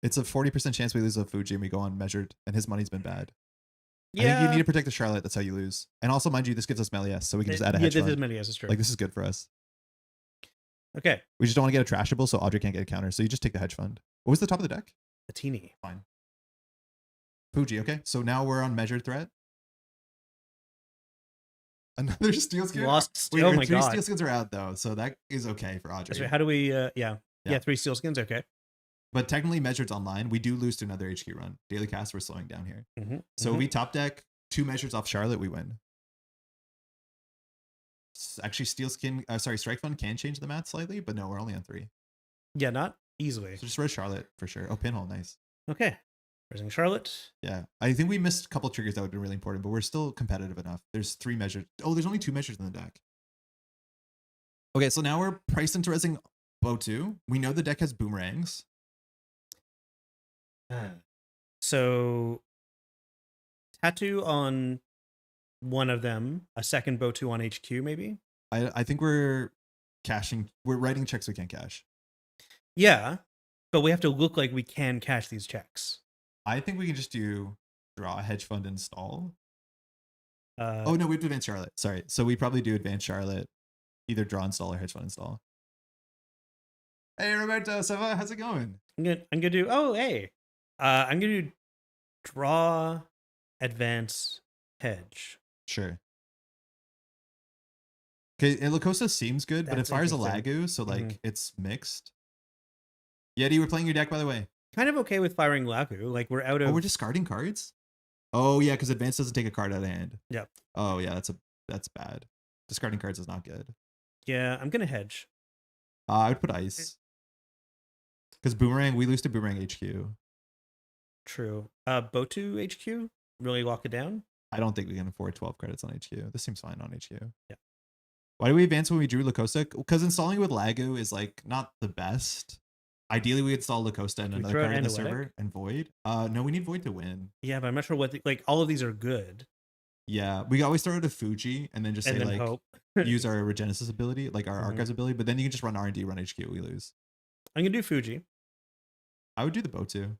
It's a 40% chance we lose a Fuji and we go unmeasured, and his money's been bad. Yeah. I think you need to protect the Charlotte. That's how you lose. And also, mind you, this gives us Méliès, so we can just add a hedge fund. Yeah, this is Méliès, it's true. Like, this is good for us. Okay. We just don't want to get a trashable, so Audrey can't get a counter. So you just take the hedge fund. What was the top of the deck? A teeny. Fine. Fuji, okay. So now we're on measured threat. Another steel skin? Lost. Oh my god. 3 steel skins are out, though, so that is okay for Audrey. So how do we, yeah, 3 steel skins, okay. But technically, measured's online. We do lose to another HQ run. Daily cast, we're slowing down here. So we top deck 2 measures off Charlotte, we win. Actually, steel skin, strike fund can change the math slightly, but no, we're only on 3. Yeah, not easily. So just res Charlotte for sure. Oh, pinhole, nice. Okay. Resing Charlotte. Yeah, I think we missed a couple triggers that would have been really important, but we're still competitive enough. There's 3 measures. Oh, there's only 2 measures in the deck. Okay, so now we're priced into resing Botu. We know the deck has boomerangs. So Tattoo on one of them, a second Botu on HQ, maybe? I think we're cashing. We're writing checks we can't cash. Yeah, but we have to look like we can cash these checks. I think we can just do draw, hedge fund, install. Oh no, we have to advance Charlotte. Sorry. So we probably do advance Charlotte, either draw, install, or hedge fund, install. Hey Roberto, Sava, how's it going? I'm gonna do. Oh hey, I'm gonna do draw, advance, hedge. Sure. Okay, and Lacosta seems good, but it fires a Lagu, so like it's mixed. Yeti, we're playing your deck, by the way. Kind of okay with firing Lagu. Like we're out of. Oh, we're discarding cards. Oh yeah, because advance doesn't take a card out of hand. Yep. Oh yeah, that's bad. Discarding cards is not good. Yeah, I'm gonna hedge. I would put ice. Because boomerang, we lose to boomerang HQ. True. Botu HQ? Really lock it down? I don't think we can afford 12 credits on HQ. This seems fine on HQ. Yeah. Why do we advance when we drew Lacosta? Because installing with Lagu is like not the best. Ideally, we install Lacosta and another card in the server and Void. No, we need Void to win. Yeah, but I'm not sure what like all of these are good. Yeah, we always start with a Fuji and then just say like hope. use our Regenesis ability, like our Archives ability, but then you can just run R&D, run HQ, we lose. I'm gonna do Fuji. I would do the Botu.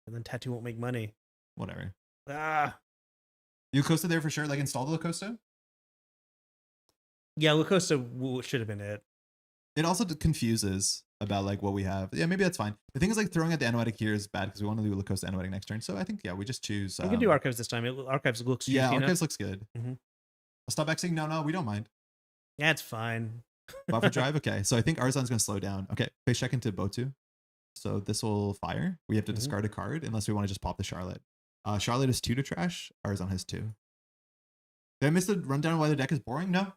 And then Tattoo won't make money. Whatever. You Lacosta there for sure. Like install the Lacosta? Yeah, Lacosta should have been it. It also confuses about like what we have. Yeah, maybe that's fine. The thing is like throwing out the Anoetic here is bad because we want to do Lacoste Anoetic next turn. So I think, yeah, we just choose. We can do Archives this time. Archives looks Yeah, juicy Archives enough. looks good. Mm-hmm. I'll stop Xing. No, we don't mind. Yeah, it's fine. Buffer drive. Okay, so I think Arzon's going to slow down. Okay, face check into Botu. So this will fire. We have to discard a card unless we want to just pop the Charlotte. Charlotte is 2 to trash. Arzon has 2. Did I miss the rundown of why the deck is boring? No.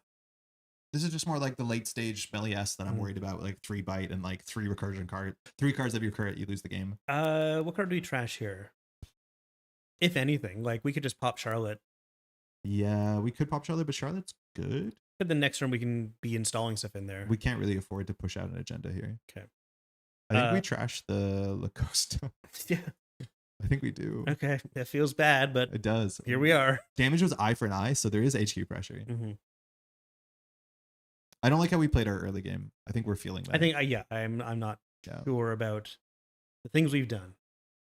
This is just more like the late stage Méliès that I'm worried about, like 3 bite and like 3 recursion card. 3 cards of your current, you lose the game. What card do we trash here? If anything, like we could just pop Charlotte. Yeah, we could pop Charlotte, but Charlotte's good. But the next turn we can be installing stuff in there. We can't really afford to push out an agenda here. Okay. I think we trash the Lacoste. Yeah. I think we do. Okay. That feels bad, but it does. Here we are. Damage was eye for an eye, so there is HQ pressure. Mm-hmm. I don't like how we played our early game. I think we're feeling that. I think, I'm not sure about the things we've done.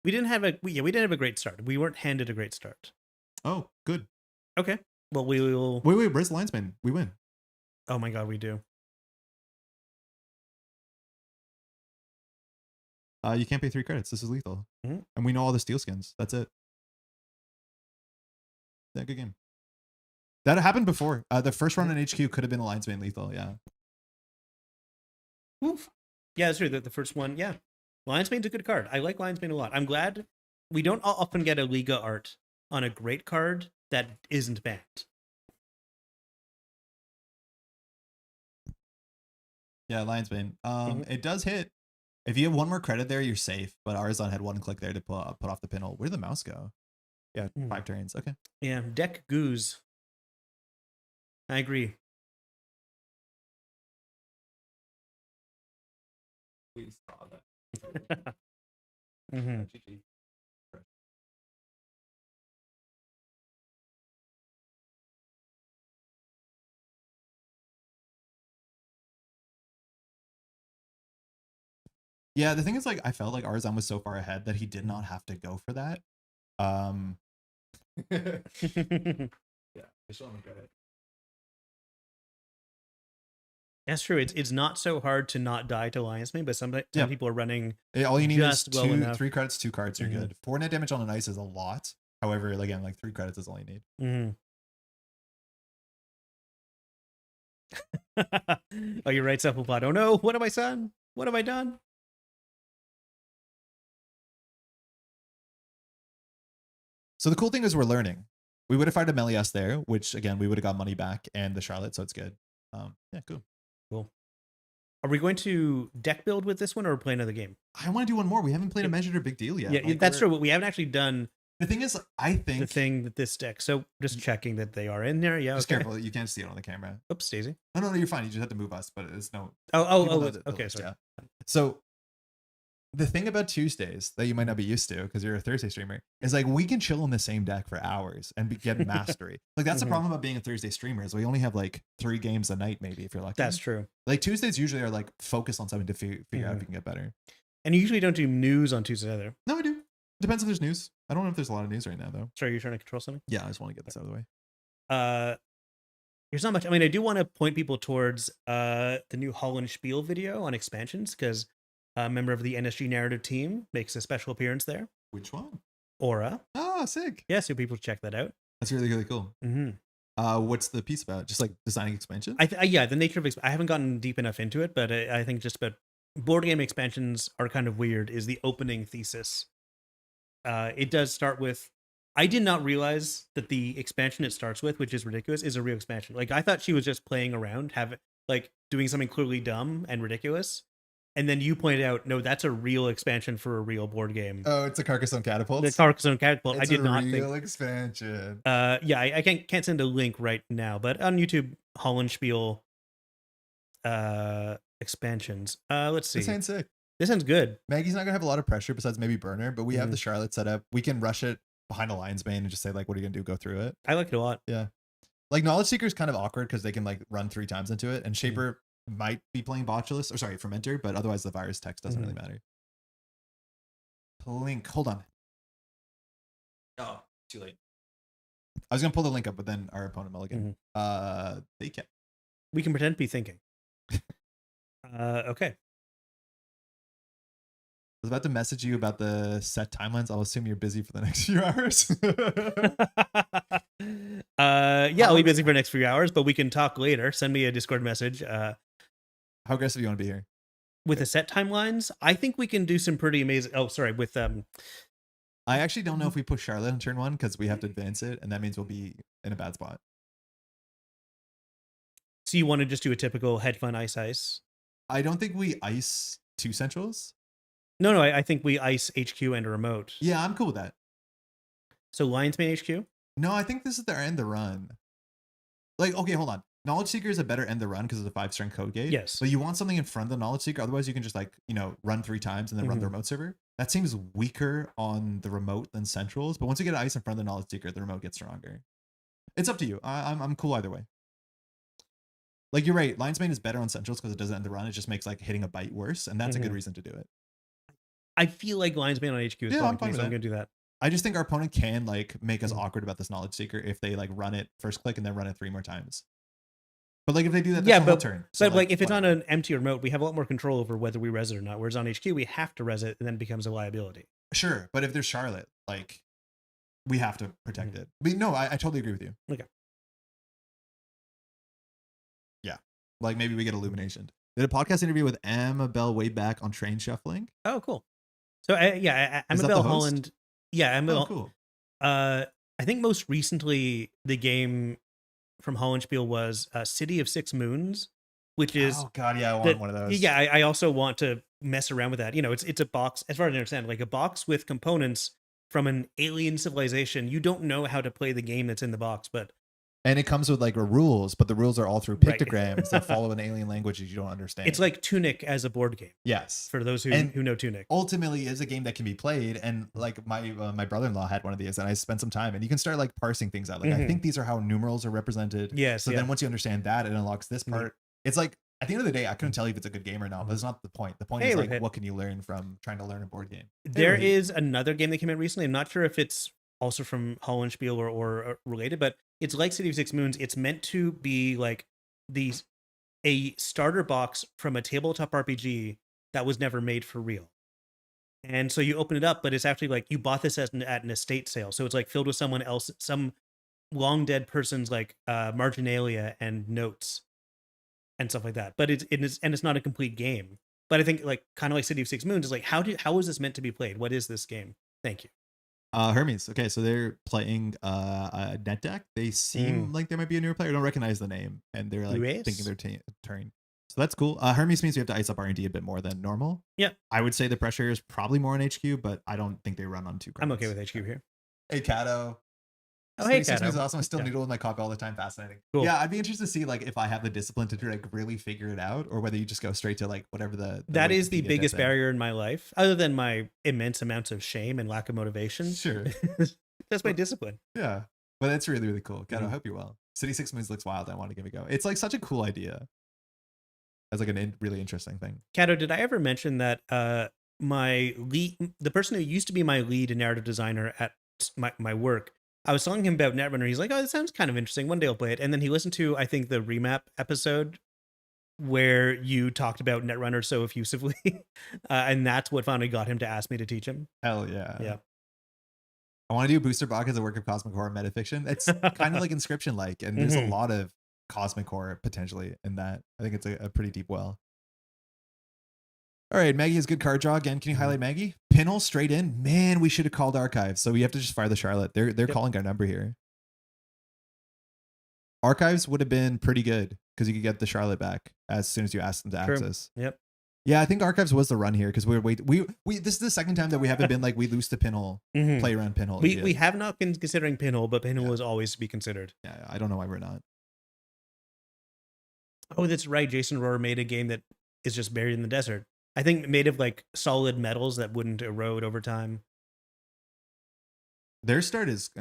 We didn't have we didn't have a great start. We weren't handed a great start. Oh, good. Okay. Well, we will. Wait. Where's the linesman? We win. Oh my god, we do. You can't pay 3 credits. This is lethal, and we know all the steel skins. That's it. Yeah, good game. That happened before. The first run in HQ could have been a linesman lethal. Yeah. Oof. Yeah, that's true. The first one, yeah. Lionsmane's a good card. I like Lionsmane a lot. I'm glad we don't often get a Liga art on a great card that isn't banned. Yeah, Lionsmane. It does hit. If you have 1 more credit there, you're safe. But Arzon had 1 click there to put off the pinhole. Where did the mouse go? Yeah, 5 turns. Okay. Yeah, deck goose. I agree. We saw that. Mm-hmm. Yeah, the thing is, like, I felt like Arzon was so far ahead that he did not have to go for that. Yeah, I still haven't got it. That's true. It's not so hard to not die to Lionsmane, but some people are running. All you need is just well enough. 3 credits, 2 cards. You're good. 4 net damage on an ice is a lot. However, again, like 3 credits is all you need. Oh, you're right, Suppleplot. Oh no, what have I done? What have I done? So the cool thing is we're learning. We would have fired a Méliès there, which again, we would have got money back and the Charlotte, so it's good. Yeah, cool. Cool. Are we going to deck build with this one or play another game? I want to do one more. We haven't played a measured or big deal yet. Yeah, like that's true. We haven't actually done. The thing is, I think the thing that this deck. So just checking that they are in there. Yeah. Just careful. You can't see it on the camera. Oops, Daisy. No, you're fine. You just have to move us, but it's no. Okay. Sorry. Yeah. So the thing about Tuesdays that you might not be used to because you're a Thursday streamer is like we can chill in the same deck for hours and get mastery. Like that's the problem about being a Thursday streamer is we only have like 3 games a night maybe if you're lucky. That's true. Like Tuesdays usually are like focused on something to figure out if you can get better. And you usually don't do news on Tuesdays either. No, I do. Depends if there's news. I don't know if there's a lot of news right now though. Sorry, you're trying to control something? Yeah, I just want to get this out of the way. There's not much. I mean, I do want to point people towards the new Holland Spiel video on expansions because a member of the NSG narrative team makes a special appearance there. Which one? Aura. Oh, sick. Yeah, so people check that out. That's really, really cool. What's the piece about? Just like designing expansions? Yeah, the nature of I haven't gotten deep enough into it, but I think just about board game expansions are kind of weird is the opening thesis. It does start with, I did not realize that the expansion it starts with, which is ridiculous, is a real expansion. Like I thought she was just playing around, doing something clearly dumb and ridiculous. And then you pointed out, no, that's a real expansion for a real board game. Oh, it's a Carcassonne Catapult. The Carcassonne Catapult. It's I did not think. Real expansion. Yeah, I can't send a link right now, but on YouTube, Hollenspiel expansions. Let's see. This sounds sick. This sounds good. Maggie's not gonna have a lot of pressure besides maybe Burner, but we have the Charlotte set up. We can rush it behind a Lion's Bane and just say like, what are you gonna do? Go through it. I like it a lot. Yeah. Like Knowledge Seeker is kind of awkward because they can like run 3 times into it, and Shaper might be playing Botulus, or sorry, Fermenter, but otherwise the virus text doesn't really matter. Link, hold on. Oh, too late. I was gonna pull the link up, but then our opponent mulligan. They kept. We can pretend to be thinking. Okay. I was about to message you about the set timelines. I'll assume you're busy for the next few hours. Yeah, I'll be busy for the next few hours, but we can talk later. Send me a Discord message. How aggressive do you want to be here? With the set timelines, I think we can do some pretty amazing. Oh, sorry. With I actually don't know if we push Charlotte in turn 1 because we have to advance it, and that means we'll be in a bad spot. So you want to just do a typical head fun ice? I don't think we ice 2 centrals. No, I think we ice HQ and a remote. Yeah, I'm cool with that. So Lion's Mane HQ? No, I think this is their end the run. Like, okay, hold on. Knowledge Seeker is a better end the run because of the 5-strength code gate. Yes. But you want something in front of the Knowledge Seeker. Otherwise, you can just run 3 times and then run the remote server. That seems weaker on the remote than centrals. But once you get ice in front of the Knowledge Seeker, the remote gets stronger. It's up to you. I'm cool either way. Like, you're right. Lion's Mane is better on centrals because it doesn't end the run. It just makes like hitting a bite worse, and that's a good reason to do it. I feel like Lion's Mane on HQ is I'm fine, so I'm gonna do that. I just think our opponent can like make us awkward about this Knowledge Seeker if they like run it first click and then run it 3 more times. But like if they do that, that's a whole turn. So like if it's on an empty remote, we have a lot more control over whether we res it or not. Whereas on HQ, we have to res it, and then it becomes a liability. Sure, but if there's Charlotte, like we have to protect it. But no, I totally agree with you. Okay. Yeah, like maybe we get Illumination. Did a podcast interview with Amabel way back on train shuffling. Oh, cool. So Amabel Holland. Yeah, Amabel. Oh, cool. I think most recently the game from Hollandspiel was City of Six Moons, which is oh god, yeah, I want one of those. Yeah, I also want to mess around with that. You know, it's a box, as far as I understand, like a box with components from an alien civilization. You don't know how to play the game that's in the box, but and it comes with like rules, but the rules are all through pictograms that follow an alien language that you don't understand. It's like Tunic as a board game. Yes, for those who know Tunic. Ultimately, is a game that can be played, and like my brother-in-law had one of these, and I spent some time, and you can start like parsing things out. Like I think these are how numerals are represented. Yes. So then once you understand that, it unlocks this part. It's like at the end of the day, I couldn't tell you if it's a good game or not, but it's not the point. The point is like what can you learn from trying to learn a board game. There is another game that came out recently. I'm not sure if it's also from Hollandspiel or related, but it's like City of Six Moons. It's meant to be like a starter box from a tabletop RPG that was never made for real. And so you open it up, but it's actually like you bought this at an estate sale. So it's like filled with someone else, some long dead person's like marginalia and notes and stuff like that. But it's not a complete game. But I think like kind of like City of Six Moons is like how is this meant to be played? What is this game? Thank you. Hermes. Okay, so they're playing a net deck. They seem like they might be a newer player. I don't recognize the name, and they're like thinking their turn. So that's cool. Hermes means we have to ice up R&D a bit more than normal. Yeah. I would say the pressure is probably more on HQ, but I don't think they run on 2 cards. I'm okay with HQ here. Hey, Kato. Oh, hey, Kato. Is awesome. I still noodle with my copy all the time. Fascinating. Cool. Yeah, I'd be interested to see like if I have the discipline to like really figure it out, or whether you just go straight to like whatever the that is the biggest barrier in my life, other than my immense amounts of shame and lack of motivation. Sure. That's my discipline. Yeah. But that's really, really cool. Kato, I hope you're well. City 6 Moons looks wild. I want to give it a go. It's like such a cool idea. That's like a really interesting thing. Kato, did I ever mention that the person who used to be my lead narrative designer at my work, I was telling him about Netrunner. He's like, oh, that sounds kind of interesting. One day I'll play it. And then he listened to, I think, the remap episode where you talked about Netrunner so effusively. And that's what finally got him to ask me to teach him. Hell yeah. Yeah. I want to do Booster Bach as a work of Cosmic Horror metafiction. It's kind of like Inscription-like, and there's a lot of Cosmic Horror potentially in that. I think it's a pretty deep well. All right, Maggie has good card draw. Again, can you highlight Maggie? Pinel straight in. Man, we should have called Archives. So we have to just fire the Charlotte. They're calling our number here. Archives would have been pretty good because you could get the Charlotte back as soon as you ask them to access. Yep. Yeah, I think Archives was the run here because we this is the second time that we haven't been like we lose to Pinhole, play around Pinhole. We have not been considering Pinhole, but Pinhole is always to be considered. Yeah, I don't know why we're not. Oh, that's right. Jason Rohrer made a game that is just buried in the desert. I think made of like solid metals that wouldn't erode over time. Their start is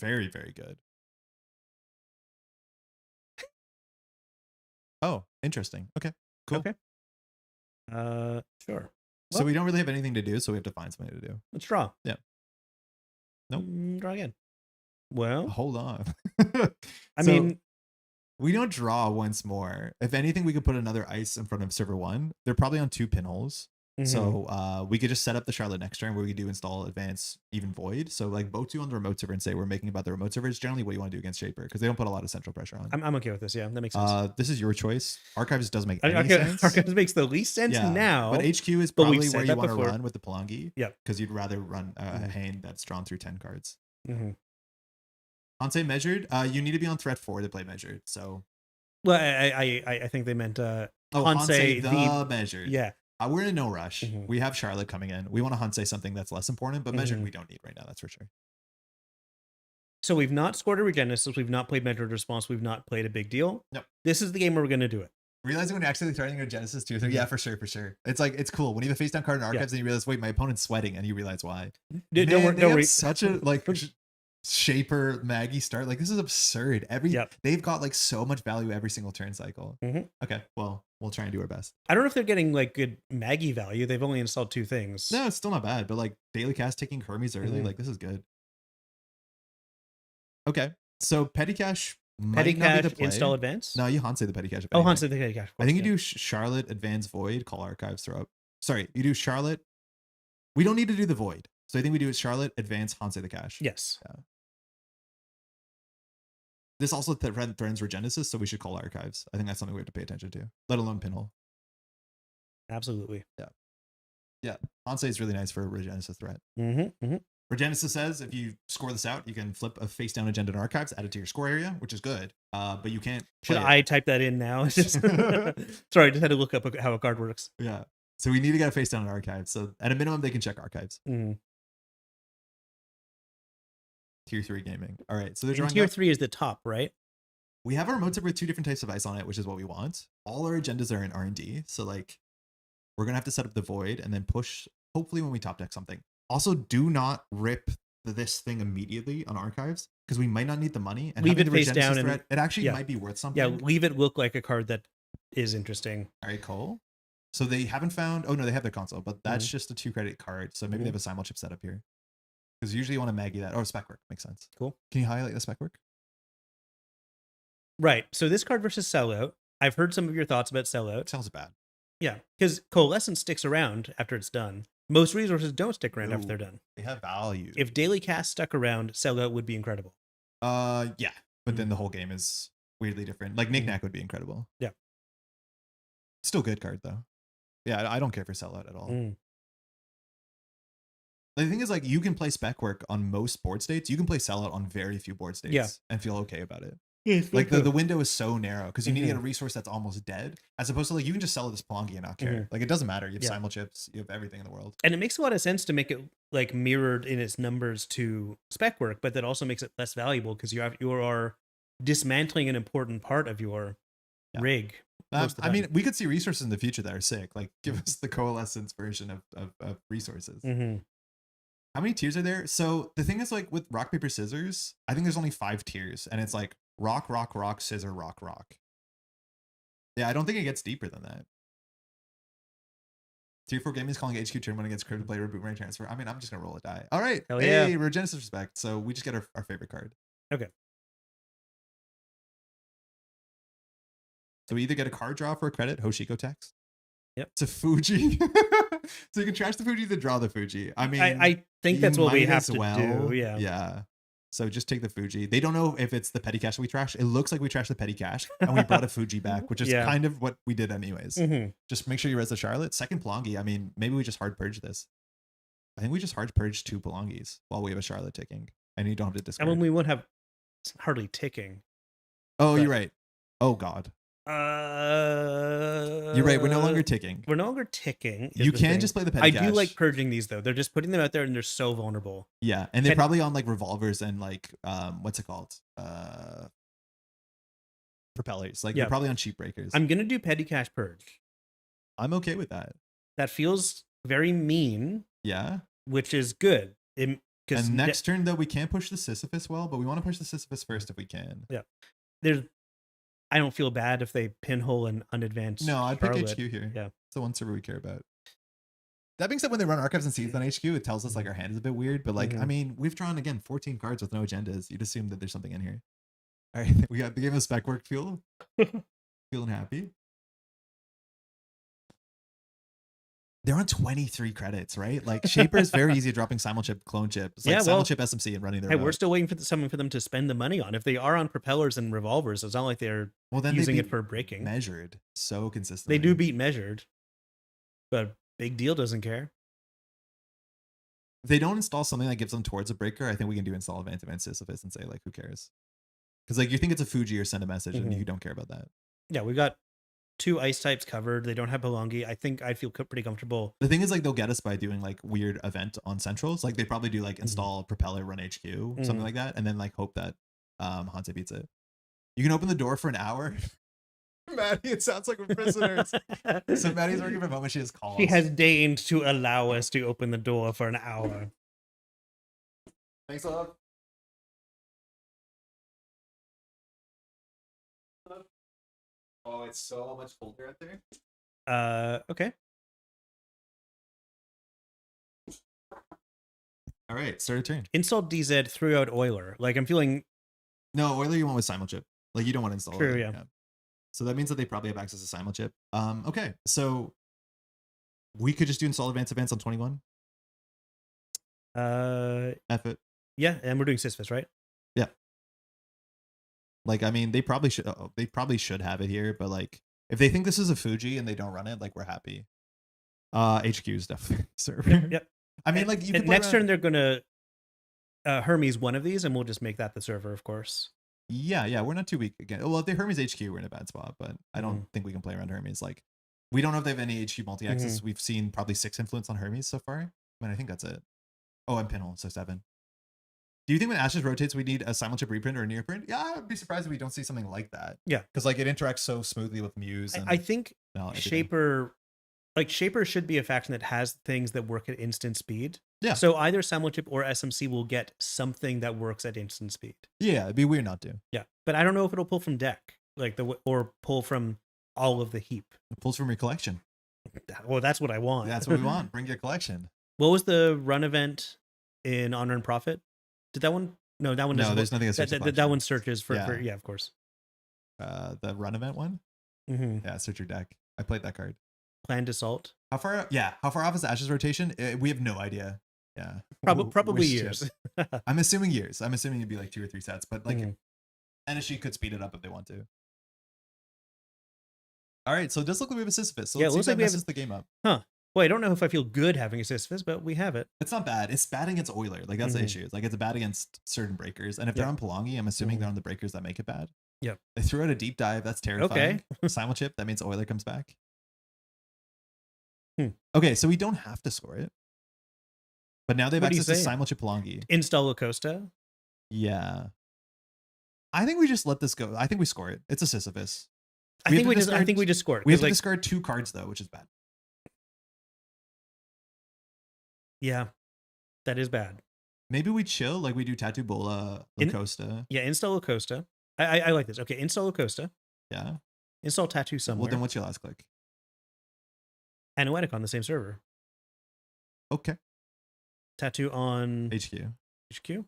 very, very good. Oh, interesting. Okay, cool. Okay. Sure. So Well, we don't really have anything to do, so we have to find something to do. let's draw. Yeah. Nope. Draw again. Well, Hold on. I mean, We don't draw once more. If anything, we could put another ice in front of server 1. They're probably on 2 pinholes. So we could just set up the Charlotte next turn where we do install advance even void. So like vote 2 on the remote server and say we're making about the remote server is generally what you want to do against Shaper because they don't put a lot of central pressure on. I'm okay with this. Yeah, that makes sense. This is your choice. Archives doesn't make any sense. Archives makes the least sense now. But HQ is probably where you want to run with the Palangi. Yeah. Because you'd rather run a hand that's drawn through 10 cards. Mm-hmm. Measured. You need to be on threat 4 to play measured. So. Well, I think they meant Hansei the measured. Yeah. We're in no rush. We have Charlotte coming in. We want to Hansei something that's less important, but measured we don't need right now. That's for sure. So we've not scored a Regenesis. We've not played measured response. We've not played a big deal. No. This is the game where we're going to do it. Realizing when you're actually starting your Genesis too. So yeah, for sure. It's like, it's cool. When you have a face down card in Archives and you realize, wait, my opponent's sweating, and you realize why. Don't worry. Such a like Shaper Maggie start. Like this is absurd. They've got like so much value every single turn cycle. Okay, well, we'll try and do our best. I don't know if they're getting like good Maggie value. They've only installed 2 things. No, it's still not bad, but like daily cast taking Hermes early, like this is good. Okay, so Petty Cash might not be the play. Install advance? No, you Hansei the Petty Cash. Hansei the Petty Cash. I think you do Charlotte advance void, call Archives, throw up. Sorry, you do Charlotte. We don't need to do the void. So I think we do Charlotte advance Hansei the Cash. Yes. Yeah. This also threatens Regenesis, so we should call Archives. I think that's something we have to pay attention to, let alone Pinhole. Absolutely. Yeah. Hansei is really nice for a Regenesis threat. Regenesis says if you score this out, you can flip a face down agenda in Archives, add it to your score area, which is good. But you can't. Should I type that in now? Sorry, I just had to look up how a card works. Yeah. So we need to get a face down in Archives. So at a minimum, they can check Archives. Tier 3 gaming. All right. So they're drawing Tier 3 is the top, right? We have our remote server with 2 different types of ice on it, which is what we want. All our agendas are in R&D. So like we're going to have to set up the void and then push, hopefully when we top deck something. Also, do not rip this thing immediately on Archives because we might not need the money. And leave it the face down. Threat, it actually might be worth something. Yeah, leave it look like a card that is interesting. All right, cool. So they haven't found, oh no, they have their console, but that's just a 2-credit card. So maybe they have a simul chip set up here. Because usually you want to Maggie that. Oh, spec work. Makes sense. Cool. Can you highlight the spec work? Right. So this card versus Sellout. I've heard some of your thoughts about Sellout. Sounds bad. Yeah. Because Coalescence sticks around after it's done. Most resources don't stick around after they're done. They have value. If Daily Cast stuck around, Sellout would be incredible. Yeah. But then the whole game is weirdly different. Like Knick-Knack would be incredible. Yeah. Still good card though. Yeah, I don't care for Sellout at all. The thing is, like, you can play spec work on most board states. You can play Sellout on very few board states and feel okay about it. Like the window is so narrow because you need to get a resource that's almost dead, as opposed to like you can just sell this Palangi and not care. Like it doesn't matter. You have simul chips, you have everything in the world. And it makes a lot of sense to make it like mirrored in its numbers to spec work, but that also makes it less valuable because you are dismantling an important part of your rig. I mean, we could see resources in the future that are sick. Like give us the Coalescence version of resources. How many tiers are there? So the thing is, like with rock, paper, scissors, I think there's only 5 tiers, and it's like rock, rock, rock, scissor, rock, rock. Yeah, I don't think it gets deeper than that. Tier 4 gaming is calling HQ turn 1 against crypto player boomerang transfer. I mean, I'm just gonna roll a die. All right. Hell yeah. Hey, Regenesis respect. So we just get our favorite card. Okay. So we either get a card draw for a credit, Hoshiko text. Yep. It's a Fuji. So you can trash the Fuji to draw the Fuji. I mean, I think that's what we have to do. Yeah. Yeah. So just take the Fuji. They don't know if it's the petty cash that we trash. It looks like we trashed the petty cash and we brought a Fuji back, which is kind of what we did anyways. Just make sure you res the Charlotte. Second Palangi. I mean, maybe we just hard purge this. I think we just hard purge 2 Palangis while we have a Charlotte ticking. And you don't have to discard. And when we won't have hardly ticking. Oh, but you're right. Oh, God. You're right. We're no longer ticking. We're no longer ticking. You can just play the petty cash. I do like purging these though. They're just putting them out there and they're so vulnerable. Yeah, and they're probably on like revolvers and like what's it called? Propellers. Like they're probably on cheap breakers. I'm gonna do petty cash purge. I'm okay with that. That feels very mean. Yeah. Which is good. And next turn though, we can't push the Sisyphus well, but we want to push the Sisyphus first if we can. Yeah. I don't feel bad if they pinhole an unadvanced. No, I'd pick HQ here. Yeah. It's the one server we care about. That being said, when they run Archives and Seeds on HQ, it tells us like our hand is a bit weird. But like, I mean, we've drawn again 14 cards with no agendas. You'd assume that there's something in here. All right, we got the game of spec work fuel. Feeling happy. They're on 23 credits, right? Like Shaper is very easy at dropping simulchip, clone chip. It's like simulchip SMC and running their Hey, road. we're still waiting for something for them to spend the money on. If they are on propellers and revolvers, it's not like they're using it for braking. Measured so consistently. They do beat measured, but big deal doesn't care. If they don't install something that gives them towards a breaker, I think we can do install advanced Sisyphus and say like, who cares? Because like you think it's a Fuji or send a message and you don't care about that. Yeah, we've got 2 ice types covered. They don't have Belongi. I think I'd feel pretty comfortable. The thing is, like, they'll get us by doing like weird event on centrals. Like they probably do like install propeller, run HQ, something like that, and then like hope that Hanse beats it. You can open the door for an hour. Maddie, it sounds like we're prisoners. So Maddie's working from home and she has calls. She has deigned to allow us to open the door for an hour. Thanks a lot. Oh, it's so much colder out there. Okay. All right, start a turn. Install DZ threw out Euler. Like I'm feeling. No, Euler you want with simulchip. Like you don't want to install. True, Euler. yeah. So that means that they probably have access to simulchip. Okay, so we could just do install advanced on 21. F it. Yeah, and we're doing Sisyphus, right? Yeah. Like, I mean, they probably should have it here, but like, if they think this is a Fuji and they don't run it, like, we're happy. HQ is definitely server. Yep. I mean, like, you can next turn they're gonna Hermes one of these, and we'll just make that the server, of course. Yeah, we're not too weak again. Well, if they Hermes HQ, we're in a bad spot, but I don't think we can play around Hermes. Like, we don't know if they have any HQ multi-axis. We've seen probably 6 influence on Hermes so far. I mean, I think that's it. Oh, and Pinhole, so 7. Do you think when Ashes rotates, we need a simulchip reprint or a near print? Yeah, I'd be surprised if we don't see something like that. Yeah. Because like it interacts so smoothly with Muse. And I think everything. Shaper should be a faction that has things that work at instant speed. Yeah. So either simulchip or SMC will get something that works at instant speed. Yeah, it'd be weird not to. Yeah. But I don't know if it'll pull from deck, or pull from all of the heap. It pulls from your collection. Well, that's what I want. That's what we want. Bring your collection. What was the run event in Honor and Profit? Did that one? No, that one doesn't. No, there's nothing that one searches for yeah, of course. The run event one? Yeah, search your deck. I played that card. Planned assault. How far off is Ashes rotation? We have no idea. Yeah. Probably years. I'm assuming years. I'm assuming it'd be like 2 or 3 sets, but like NSG could speed it up if they want to. All right, so it does look like we have a Sisyphus. So let's see if that messes the game up. Huh. Well, I don't know if I feel good having a Sisyphus, but we have it. It's not bad. It's bad against Euler. Like that's the issue. It's like it's bad against certain breakers. And if they're on Pelongi, I'm assuming they're on the breakers that make it bad. Yep. They threw out a deep dive. That's terrifying. Simulchip, that means Euler comes back. Okay, so we don't have to score it. But now they have access to Simulchip Pelongi. Install Acosta? Yeah. I think we just let this go. I think we score it. It's a Sisyphus. I think we just score it. We have to discard 2 cards though, which is bad. Yeah, that is bad. Maybe we chill, like we do Tattoo Bola, Acosta. Yeah, install Acosta. I like this. Okay, install Acosta. Yeah. Install Tattoo somewhere. Well, then what's your last click? Anoetic on the same server. Okay. Tattoo on HQ.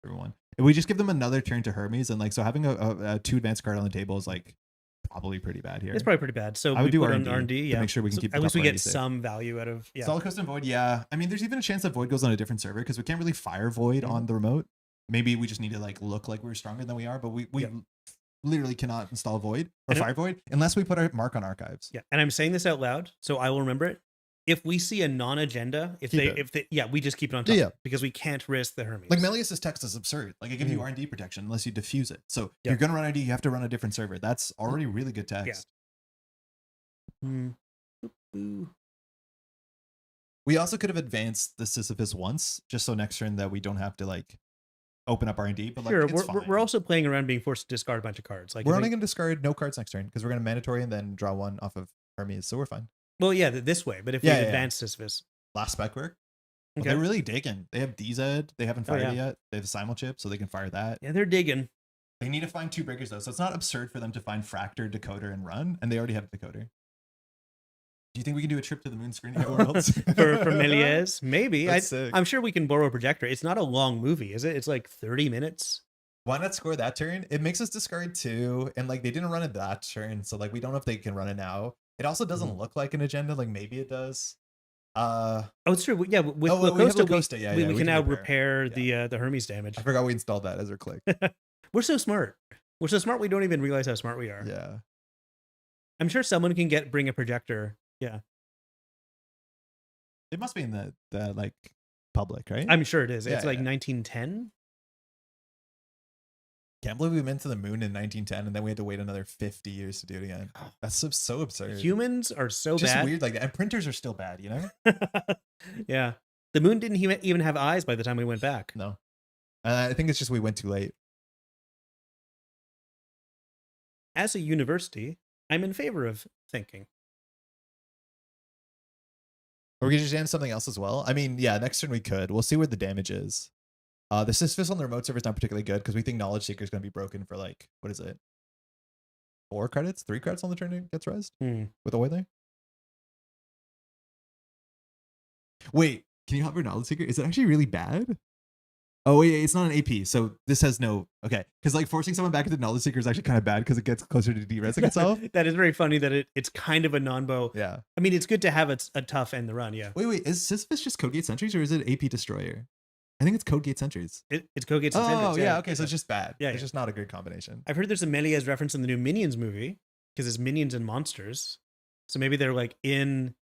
Everyone. If we just give them another turn to Hermes, and like so having a 2 advanced card on the table is like probably pretty bad here. It's probably pretty bad. So I would do R&D, yeah, to make sure we can keep. At least we get some value out of. Yeah. Solid Coast and Void, yeah. I mean, there's even a chance that Void goes on a different server because we can't really fire Void on the remote. Maybe we just need to like look like we're stronger than we are, but we literally cannot install Void or fire Void unless we put our mark on archives. Yeah, and I'm saying this out loud, so I will remember it. If we see a non-agenda, if they we just keep it on top because we can't risk the Hermes. Like Méliès' text is absurd. Like it gives you R&D protection unless you diffuse it. So if you're gonna run ID, you have to run a different server. That's already really good text. We also could have advanced the Sisyphus once, just so next turn that we don't have to like open up R&D. But like, sure, we're also playing around being forced to discard a bunch of cards. Like we're only gonna discard no cards next turn because we're gonna mandatory and then draw 1 off of Hermes, so we're fine. Well, yeah, this way. But if we advance Sisyphus, last spec work. Well, they're really digging. They have DZ. They haven't fired it yet. They have a Simulchip, so they can fire that. Yeah, they're digging. They need to find 2 breakers though, so it's not absurd for them to find Fractor, Decoder, and Run, and they already have Decoder. Do you think we can do a trip to the moon screen worlds for Méliès? Maybe. I'm sure we can borrow a projector. It's not a long movie, is it? It's like 30 minutes. Why not score that turn? It makes us discard 2, and like they didn't run it that turn, so like we don't know if they can run it now. It also doesn't look like an agenda, like maybe it does. Oh, it's true. Yeah, with we have Locosta, Locosta, yeah, we can now repair. repair the Hermes damage. I forgot we installed that as our click. We're so smart. We're so smart we don't even realize how smart we are. Yeah. I'm sure someone can bring a projector. Yeah. It must be in the like public, right? I'm sure it is. Yeah, It's like 1910. Can't believe we went to the moon in 1910 and then we had to wait another 50 years to do it again. That's so absurd. Humans are so just bad. Weird like that. And printers are still bad, you know? Yeah. The moon didn't even have eyes by the time we went back. No. I think it's just we went too late. As a university, I'm in favor of thinking. Or we could just end something else as well. I mean, yeah, next turn we could. We'll see where the damage is. The Sisyphus on the remote server is not particularly good because we think Knowledge Seeker is going to be broken for like, what is it? 4 credits? 3 credits on the turn it gets rezzed? With Oiler? Wait, can you hover Knowledge Seeker? Is it actually really bad? Oh, wait, it's not an AP, so this has no... Okay, because like forcing someone back into Knowledge Seeker is actually kind of bad because it gets closer to de-rezzing itself. That is very funny that it's kind of a non-bow. Yeah. I mean, it's good to have a tough end the run, yeah. Wait, is Sisyphus just Codegate Sentries or is it AP Destroyer? I think it's Codegate Sentries. It's Codegate Sentries. Oh, yeah, okay, so it's just bad. Yeah, it's just not a good combination. I've heard there's a Méliès reference in the new Minions movie because it's Minions and Monsters. So maybe they're like in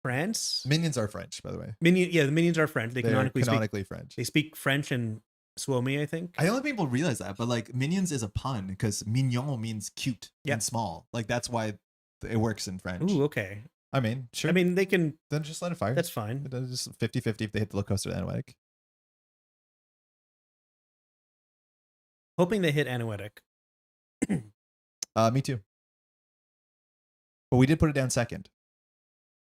France. Minions are French, by the way. The Minions are French. They're canonically speak French. They speak French and Suomi, I think. I don't think people realize that, but like Minions is a pun because mignon means cute and small. Like that's why it works in French. Ooh, okay. I mean, sure. I mean, they can... Then just let it fire. That's fine. It's just 50-50 if they hit the Locosta or Anoetic. Hoping they hit Anoetic. Me too. But we did put it down second.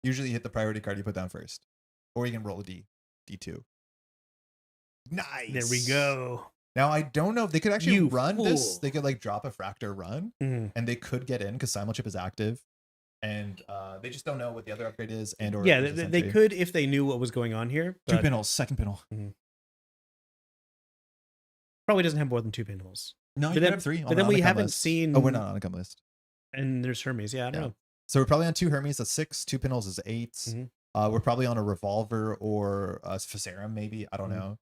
Usually you hit the priority card you put down first. Or you can roll a D2. Nice. There we go. Now I don't know if they could actually run fool. this. They could like drop a Fractor run and they could get in because Simulchip is active. And they just don't know what the other upgrade is and or they could if they knew what was going on here. 2 pinholes, second pinhole. Probably doesn't have more than 2 pinholes. No, you have 3. But then we haven't seen... Oh, we're not on a come list. And there's Hermes. Yeah, I don't know. So we're probably on 2 Hermes. That's 6. 2 pinholes is 8. We're probably on a Revolver or a Phaserum, maybe. I don't know.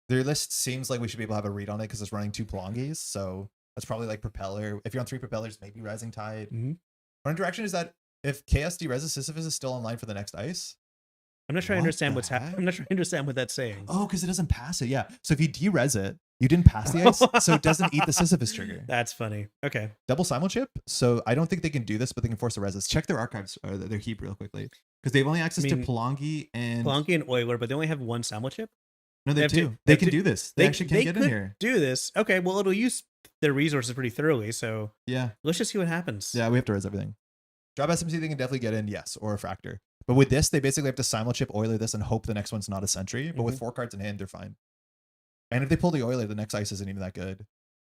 Their list seems like we should be able to have a read on it because it's running 2 Pelongis. So that's probably like Propeller. If you're on 3 Propellers, maybe Rising Tide. One direction is that if Chaos Derezes Sisyphus is still online for the next ice. I'm not trying to understand what's happening. I'm not trying to understand what that's saying. Oh, because it doesn't pass it. Yeah. So if you derez it, you didn't pass the ice, so it doesn't eat the Sisyphus trigger. That's funny. Okay. Double Simulchip. So I don't think they can do this, but they can force the reses. Check their archives or their heap real quickly. Because they have only access to Pelongi and Euler, but they only have 1 Simulchip? No, they have 2. They can do this. They actually can get in here. Do this. Okay, well, it'll use their resources pretty thoroughly, so yeah. Let's just see what happens. Yeah, we have to res everything. Drop SMC, they can definitely get in, yes, or a Fractor. But with this, they basically have to Simulchip Euler this and hope the next one's not a Sentry. But with 4 cards in hand, they're fine. And if they pull the Euler, the next ice isn't even that good.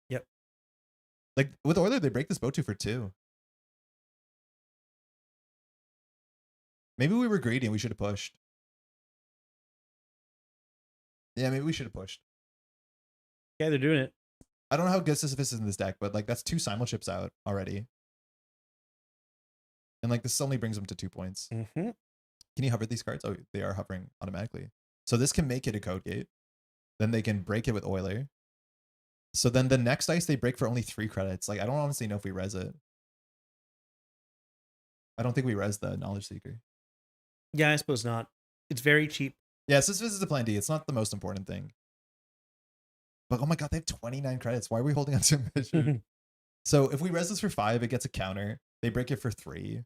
Yep. Like with Euler, they break this Botu for 2. Maybe we were greedy and we should have pushed. Yeah, maybe we should have pushed. Yeah, they're doing it. I don't know how good Sisyphus is in this deck, but like that's 2 Simulchips out already. And like this only brings them to 2 points. Can you hover these cards? Oh, they are hovering automatically. So this can make it a code gate. Then they can break it with Euler. So then the next ice they break for only 3 credits. Like I don't honestly know if we res it. I don't think we res the Knowledge Seeker. Yeah, I suppose not. It's very cheap. Yeah, Sisyphus is the plan D. It's not the most important thing. But oh my god, they have 29 credits. Why are we holding on to a measure? So if we res this for 5, it gets a counter. They break it for 3.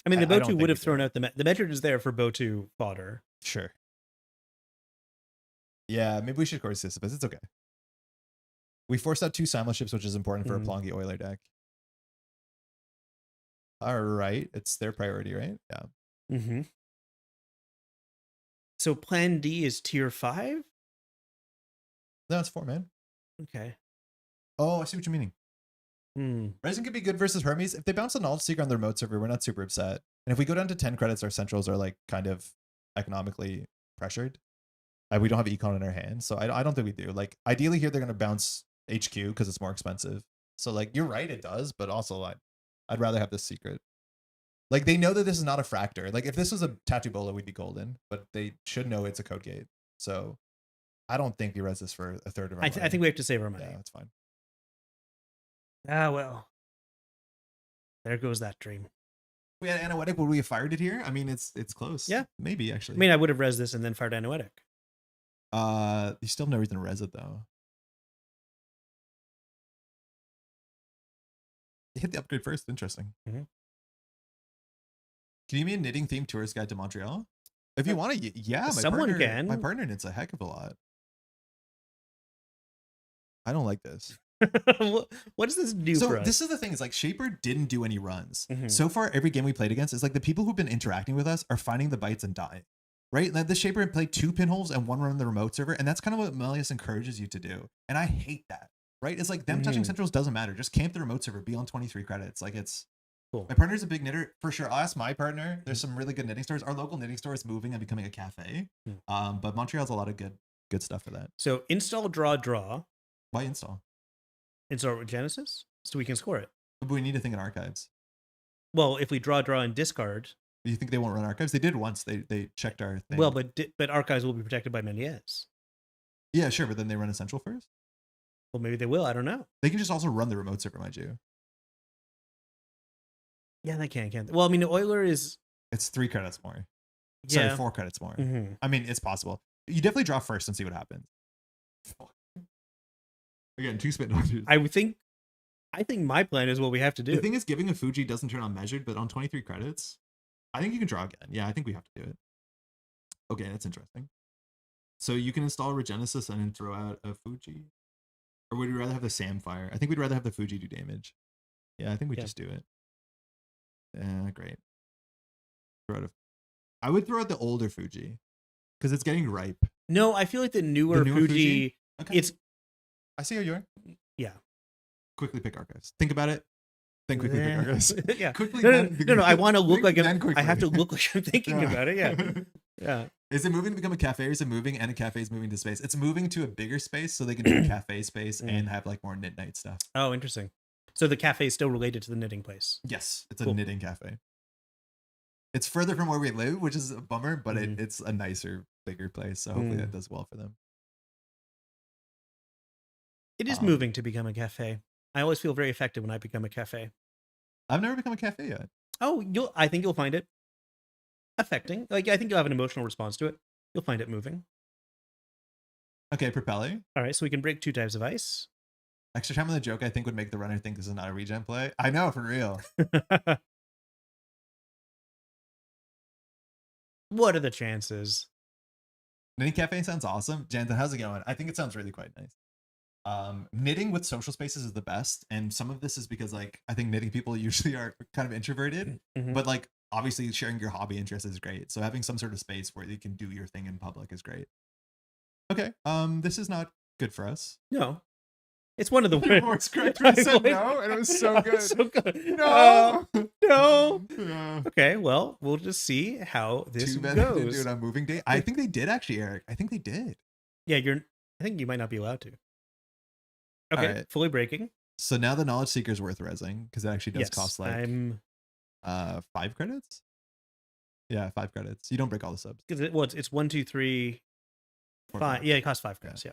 I mean, the Botu would have thrown out the measure is there for Botu fodder. Sure. Yeah, maybe we should core Sisyphus. It's okay. We forced out 2 Simulchips, which is important for a Pelongi Euler deck. All right, it's their priority, right? Yeah. So plan D is tier 5? No, it's 4, man. Okay. Oh, I see what you're meaning. Rising could be good versus Hermes. If they bounce a Knowledge Seeker on their remote server, we're not super upset. And if we go down to 10 credits, our centrals are like kind of economically pressured. We don't have econ in our hand, so I don't think we do. Like ideally here they're gonna bounce HQ because it's more expensive. So like you're right, it does, but also I'd rather have this secret. Like they know that this is not a fractor. Like if this was a tattoo bola, we'd be golden, but they should know it's a code gate. So I don't think we res this for a third of our money. I think we have to save our money. Yeah, that's fine. Ah, well. There goes that dream. We had Anoetic, would we have fired it here? I mean, it's close. Yeah. Maybe actually. I mean, I would have res this and then fired Anoetic. You still have no reason to res it though. You hit the upgrade first. Interesting. Mm-hmm. Can you be a knitting themed tourist guide to Montreal? If you want to, yeah. Someone can. My partner knits a heck of a lot. I don't like this. What does this do so for us? This is the thing, is like Shaper didn't do any runs. Mm-hmm. So far, every game we played against is like the people who've been interacting with us are finding the bites and dying. Right? Like the Shaper played 2 pinholes and 1 run on the remote server, and that's kind of what Méliès encourages you to do. And I hate that. Right? It's like them touching centrals doesn't matter. Just camp the remote server, be on 23 credits. Like it's cool. My partner's a big knitter for sure. I'll ask my partner. There's some really good knitting stores. Our local knitting store is moving and becoming a cafe. But Montreal's a lot of good stuff for that. So install draw. Why install? Install with Genesis so we can score it. But we need to think in archives. Well, if we draw and discard. You think they won't run archives? They did once. They checked our thing. Well, but archives will be protected by Méliès. Yeah, sure. But then they run Essential first? Well, maybe they will. I don't know. They can just also run the remote server, mind you. Yeah, they can. Well, I mean, Euler is... It's 3 credits more. Yeah. Sorry, 4 credits more. Mm-hmm. I mean, it's possible. You definitely draw first and see what happens. Again, 2 spit doctors. I think my plan is what we have to do. The thing is, giving a Fuji doesn't turn on measured, but on 23 credits, I think you can draw again. Yeah, I think we have to do it. Okay, that's interesting. So you can install Regenesis and then throw out a Fuji. Or would we rather have the Sam Fire? I think we'd rather have the Fuji do damage. Yeah, I think we just do it. Yeah, great. I would throw out the older Fuji because it's getting ripe. No, I feel like the newer Fuji. Okay. I see how you are. Yeah. Quickly pick archives. Think about it. Then quickly pick archives. Yeah. Quickly. No. I want to look like I have to look like I'm thinking about it. Yeah. Yeah. Is it moving to become a cafe, or is it moving and a cafe is moving to space? It's moving to a bigger space so they can do a cafe space and have like more knit night stuff. Oh, interesting. So the cafe is still related to the knitting place. Yes, it's a knitting cafe. It's further from where we live, which is a bummer, but it's a nicer, bigger place. So hopefully that does well for them. It is moving to become a cafe. I always feel very effective when I become a cafe. I've never become a cafe yet. Oh, I think you'll find it affecting. Like, I think you'll have an emotional response to it. You'll find it moving. Okay, Propelli. All right, so we can break 2 types of ice. Extra time on the joke, I think, would make the runner think this is not a regen play. I know, for real. What are the chances? Knitting cafe sounds awesome. Jansen, how's it going? I think it sounds really quite nice. Knitting with social spaces is the best, and some of this is because like I think knitting people usually are kind of introverted, but like obviously sharing your hobby interest is great. So having some sort of space where you can do your thing in public is great. Okay, this is not good for us. No, it's one of the worst. Correct. Said no, and it was so good. So good. No, no. Yeah. Okay, well, we'll just see how this Too bad goes. they didn't do it on moving day. I think they did actually, Eric. I think they did. Yeah, I think you might not be allowed to. Okay, right. Fully breaking. So now the Knowledge Seeker is worth resing because it actually does cost like 5 credits. Yeah, 5 credits. You don't break all the subs. Because it's 1, 2, 3, 5. Yeah, it costs 5 credits. Yeah.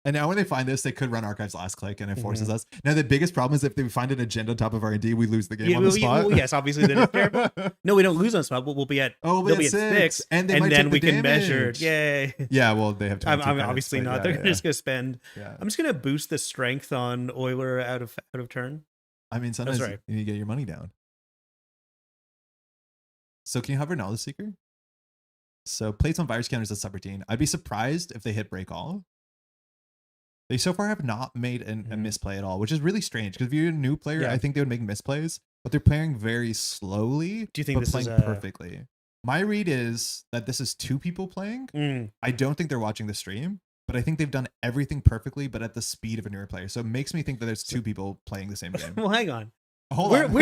And now when they find this, they could run archives last click, and it forces us. Now the biggest problem is if they find an agenda on top of R&D, we lose the game on the spot. Well, yes, obviously that is terrible. No, we don't lose on the spot. We'll be at they'll be at 6, and then we can measure. Yay! Yeah, well they have. I'm obviously not. They're just gonna spend. Yeah. I'm just gonna boost the strength on Euler out of turn. I mean, sometimes you need to get your money down. So can you hover Knowledge Seeker? So plates on virus counters as subroutine. I'd be surprised if they hit break all. They so far have not made a misplay at all, which is really strange. Because if you're a new player, I think they would make misplays, but they're playing very slowly. Do you think this playing is perfectly? My read is that this is 2 people playing. I don't think they're watching the stream, but I think they've done everything perfectly, but at the speed of a newer player. So it makes me think that there's 2 people playing the same game. Well, hang on. Hold we're on.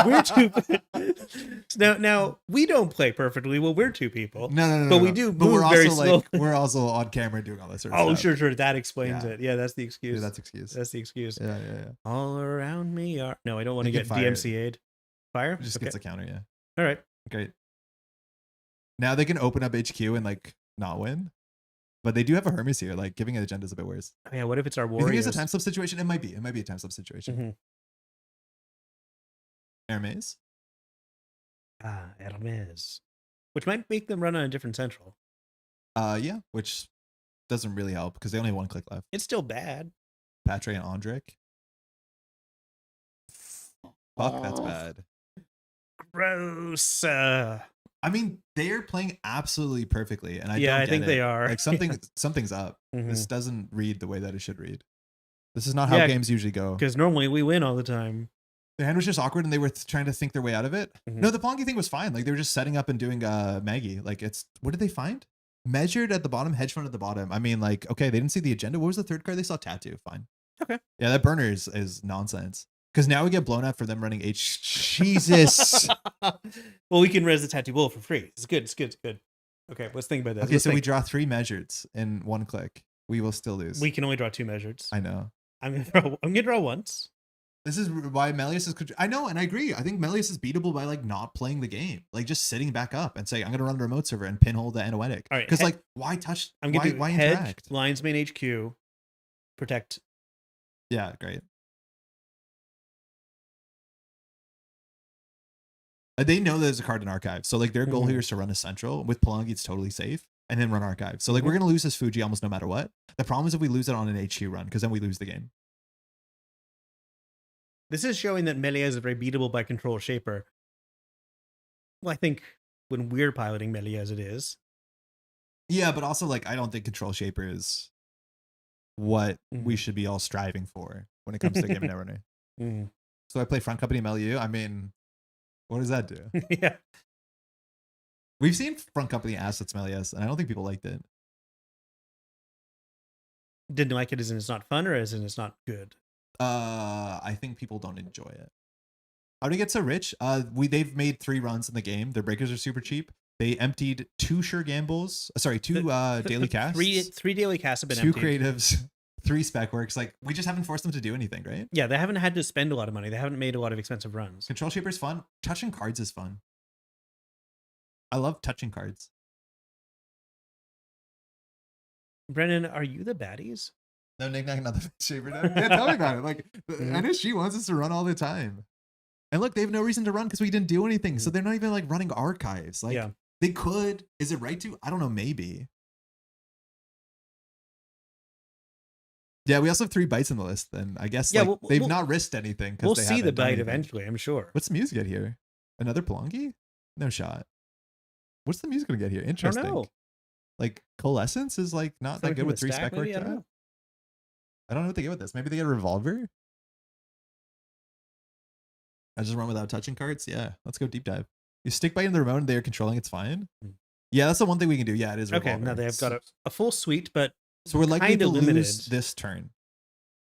we're two. Now we don't play perfectly. Well, we're two people. No. But we do But move we're very also slowly. we're also on camera doing all this sort of Oh, stuff. sure. That explains Yeah. it. Yeah, that's the excuse. Yeah, that's excuse. That's the excuse. Yeah. All around me are. No, I don't want to You get can fire it. DMCA'd. Fire? It just Okay. gets a counter, yeah. All right. Great. Now they can open up HQ and like not win. But they do have a Hermes here. Like giving an agenda is a bit worse. Oh, yeah, what if it's our You think warriors? it's a time slip situation? It might be. It might be a time slip situation. Mhm. Hermes. Hermes. Which might make them run on a different central. Yeah, which doesn't really help because they only have one click left. It's still bad. Patre and Andric. Fuck, that's bad. Gross. I mean, they're playing absolutely perfectly, and I Yeah, don't I get think it. they are. Like something's up. Mhm. This doesn't read the way that it should read. This is not how Yeah, games usually go. Because normally we win all the time. The hand was just awkward, and they were trying to think their way out of it. Mhm. No, the Pongy thing was fine. Like they were just setting up and doing Maggie. Like it's what did they find? Measured at the bottom, hedge fund at the bottom. I mean, like okay, they didn't see the agenda. What was the third card? They saw tattoo. Fine. Okay. Yeah, that burner is nonsense. Because now we get blown out for them running H. Jesus. Well, we can res the tattoo bull for free. It's good. Okay, let's think about this. Okay, Let's so we think. draw 3 measures in 1 click. We will still lose. We can only draw 2 measures. I know. I'm gonna draw once. This is why Méliès is. I know, and I agree. I think Méliès is beatable by like not playing the game, like just sitting back up and saying, "I'm going to run a remote server and pinhole the Anoetic." All right, Because like, why touch? I'm gonna do why hedge, interact? lines main HQ, protect. Yeah, great. They know there's a card in archive, so like their goal here is to run a central with Palangi. It's totally safe, and then run archive. So like we're gonna lose this Fuji almost no matter what. The problem is if we lose it on an HQ run, because then we lose the game. This is showing that Méliès is very beatable by control shaper. Well, I think when we're piloting Méliès, it is. Yeah, but also like I don't think control shaper is what we should be all striving for when it comes to game and Netrunner. Mm. So I play front company Méliès U. I mean, what does that do? Yeah. We've seen front company assets Méliès, and I don't think people liked it. Didn't like it as in it's not fun or as in it's not good? I think people don't enjoy it. How do you get so rich? They've made 3 runs in the game. Their breakers are super cheap. They emptied 2 sure gambles. Sorry, 2 daily casts. Three daily casts have been 2 emptied. creatives, 3 spec works. Like we just haven't forced them to do anything, right? Yeah, they haven't had to spend a lot of money. They haven't made a lot of expensive runs. Control shaper's fun. Touching cards is fun. I love touching cards. Brennan, are you the baddies? No knick-knack, not the shaper. Yeah, tell me about it. Like NSG wants us to run all the time. And look, they have no reason to run because we didn't do anything. So they're not even like running archives. Like they could. Is it right to? I don't know, maybe. Yeah, we also have 3 bites in the list. Then I guess they've not risked anything. We'll see the bite eventually, I'm sure. What's the music get here? Another Palangi? No shot. What's the music gonna get here? Interesting. I don't know. Like Coalescence is like not that good with 3 spec work. I don't know what they get with this. Maybe they get a revolver. I just run without touching cards. Yeah, let's go deep dive. You stick by in the remote and they are controlling. It's fine. Yeah, that's the one thing we can do. Yeah, it is revolver. Okay, now they've got a full suite, but so we're likely to limited. lose this turn.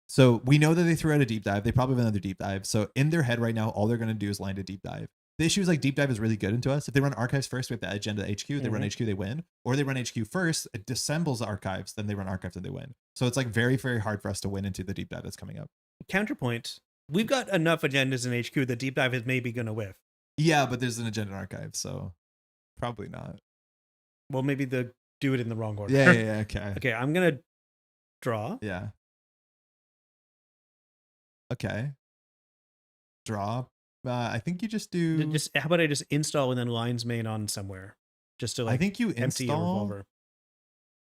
So we know that they threw out a deep dive. They probably have another deep dive. So in their head right now, all they're going to do is land a deep dive. The issue is like deep dive is really good into us. If they run archives first, we have the agenda HQ. They run HQ, they win. Or they run HQ first, it disassembles the archives, then they run archives and they win. So it's like very, very hard for us to win into the deep dive that's coming up. Counterpoint, we've got enough agendas in HQ that deep dive is maybe going to whiff. Yeah, but there's an agenda in archive, so probably not. Well, maybe they do it in the wrong order. Yeah, okay. Okay, I'm going to draw. Yeah. Okay. Draw. I think you just do. How about I just install and then lines main on somewhere, just to like. I think you empty a install. revolver.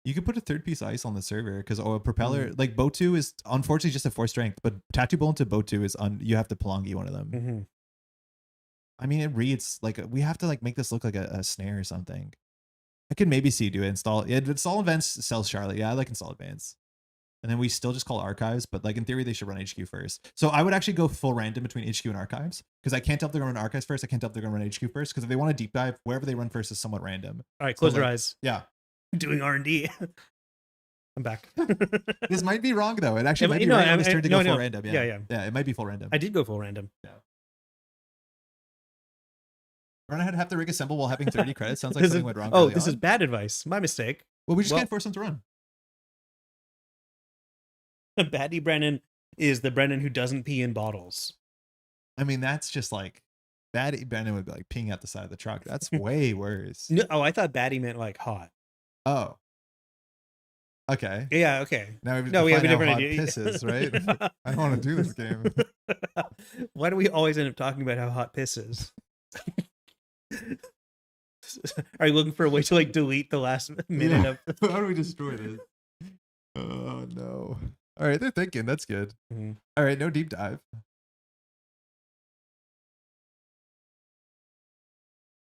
You could put a 3rd piece ice on the server because a propeller like Botu is unfortunately just a 4 strength, but Tattoo Bolt into Botu is you have to Palangi one of them. I mean, it reads like we have to like make this look like a snare or something. I could maybe see do it install. Yeah, install events sells Charlotte. Yeah, I like install advance. And then we still just call archives, but like in theory, they should run HQ first. So I would actually go full random between HQ and archives because I can't tell if they're going to run archives first. I can't tell if they're going to run HQ first because if they want to deep dive, wherever they run first is somewhat random. All right, close your eyes. Yeah. Doing R&D. I'm back. This might be wrong though. It actually might be right on this turn to go full random. Yeah. Yeah, it might be full random. I did go full random. Yeah. We're gonna have to rig assemble while having 30 credits. Sounds like This something is- went wrong. oh, early this is on. bad advice. My mistake. Well, we just well- can't force them to run. Batty Brennan is the Brennan who doesn't pee in bottles. I mean, that's just like Batty Brennan would be like peeing out the side of the truck. That's way worse. No, oh, I thought Batty meant like hot. Oh. Okay. Yeah, okay. Now we No, we have a different hot idea. pisses, right? I don't want to do this game. Why do we always end up talking about how hot piss is? Are you looking for a way to like delete the last minute of? How do we destroy this? Oh no. All right, they're thinking. That's good. Mhm. All right, no deep dive.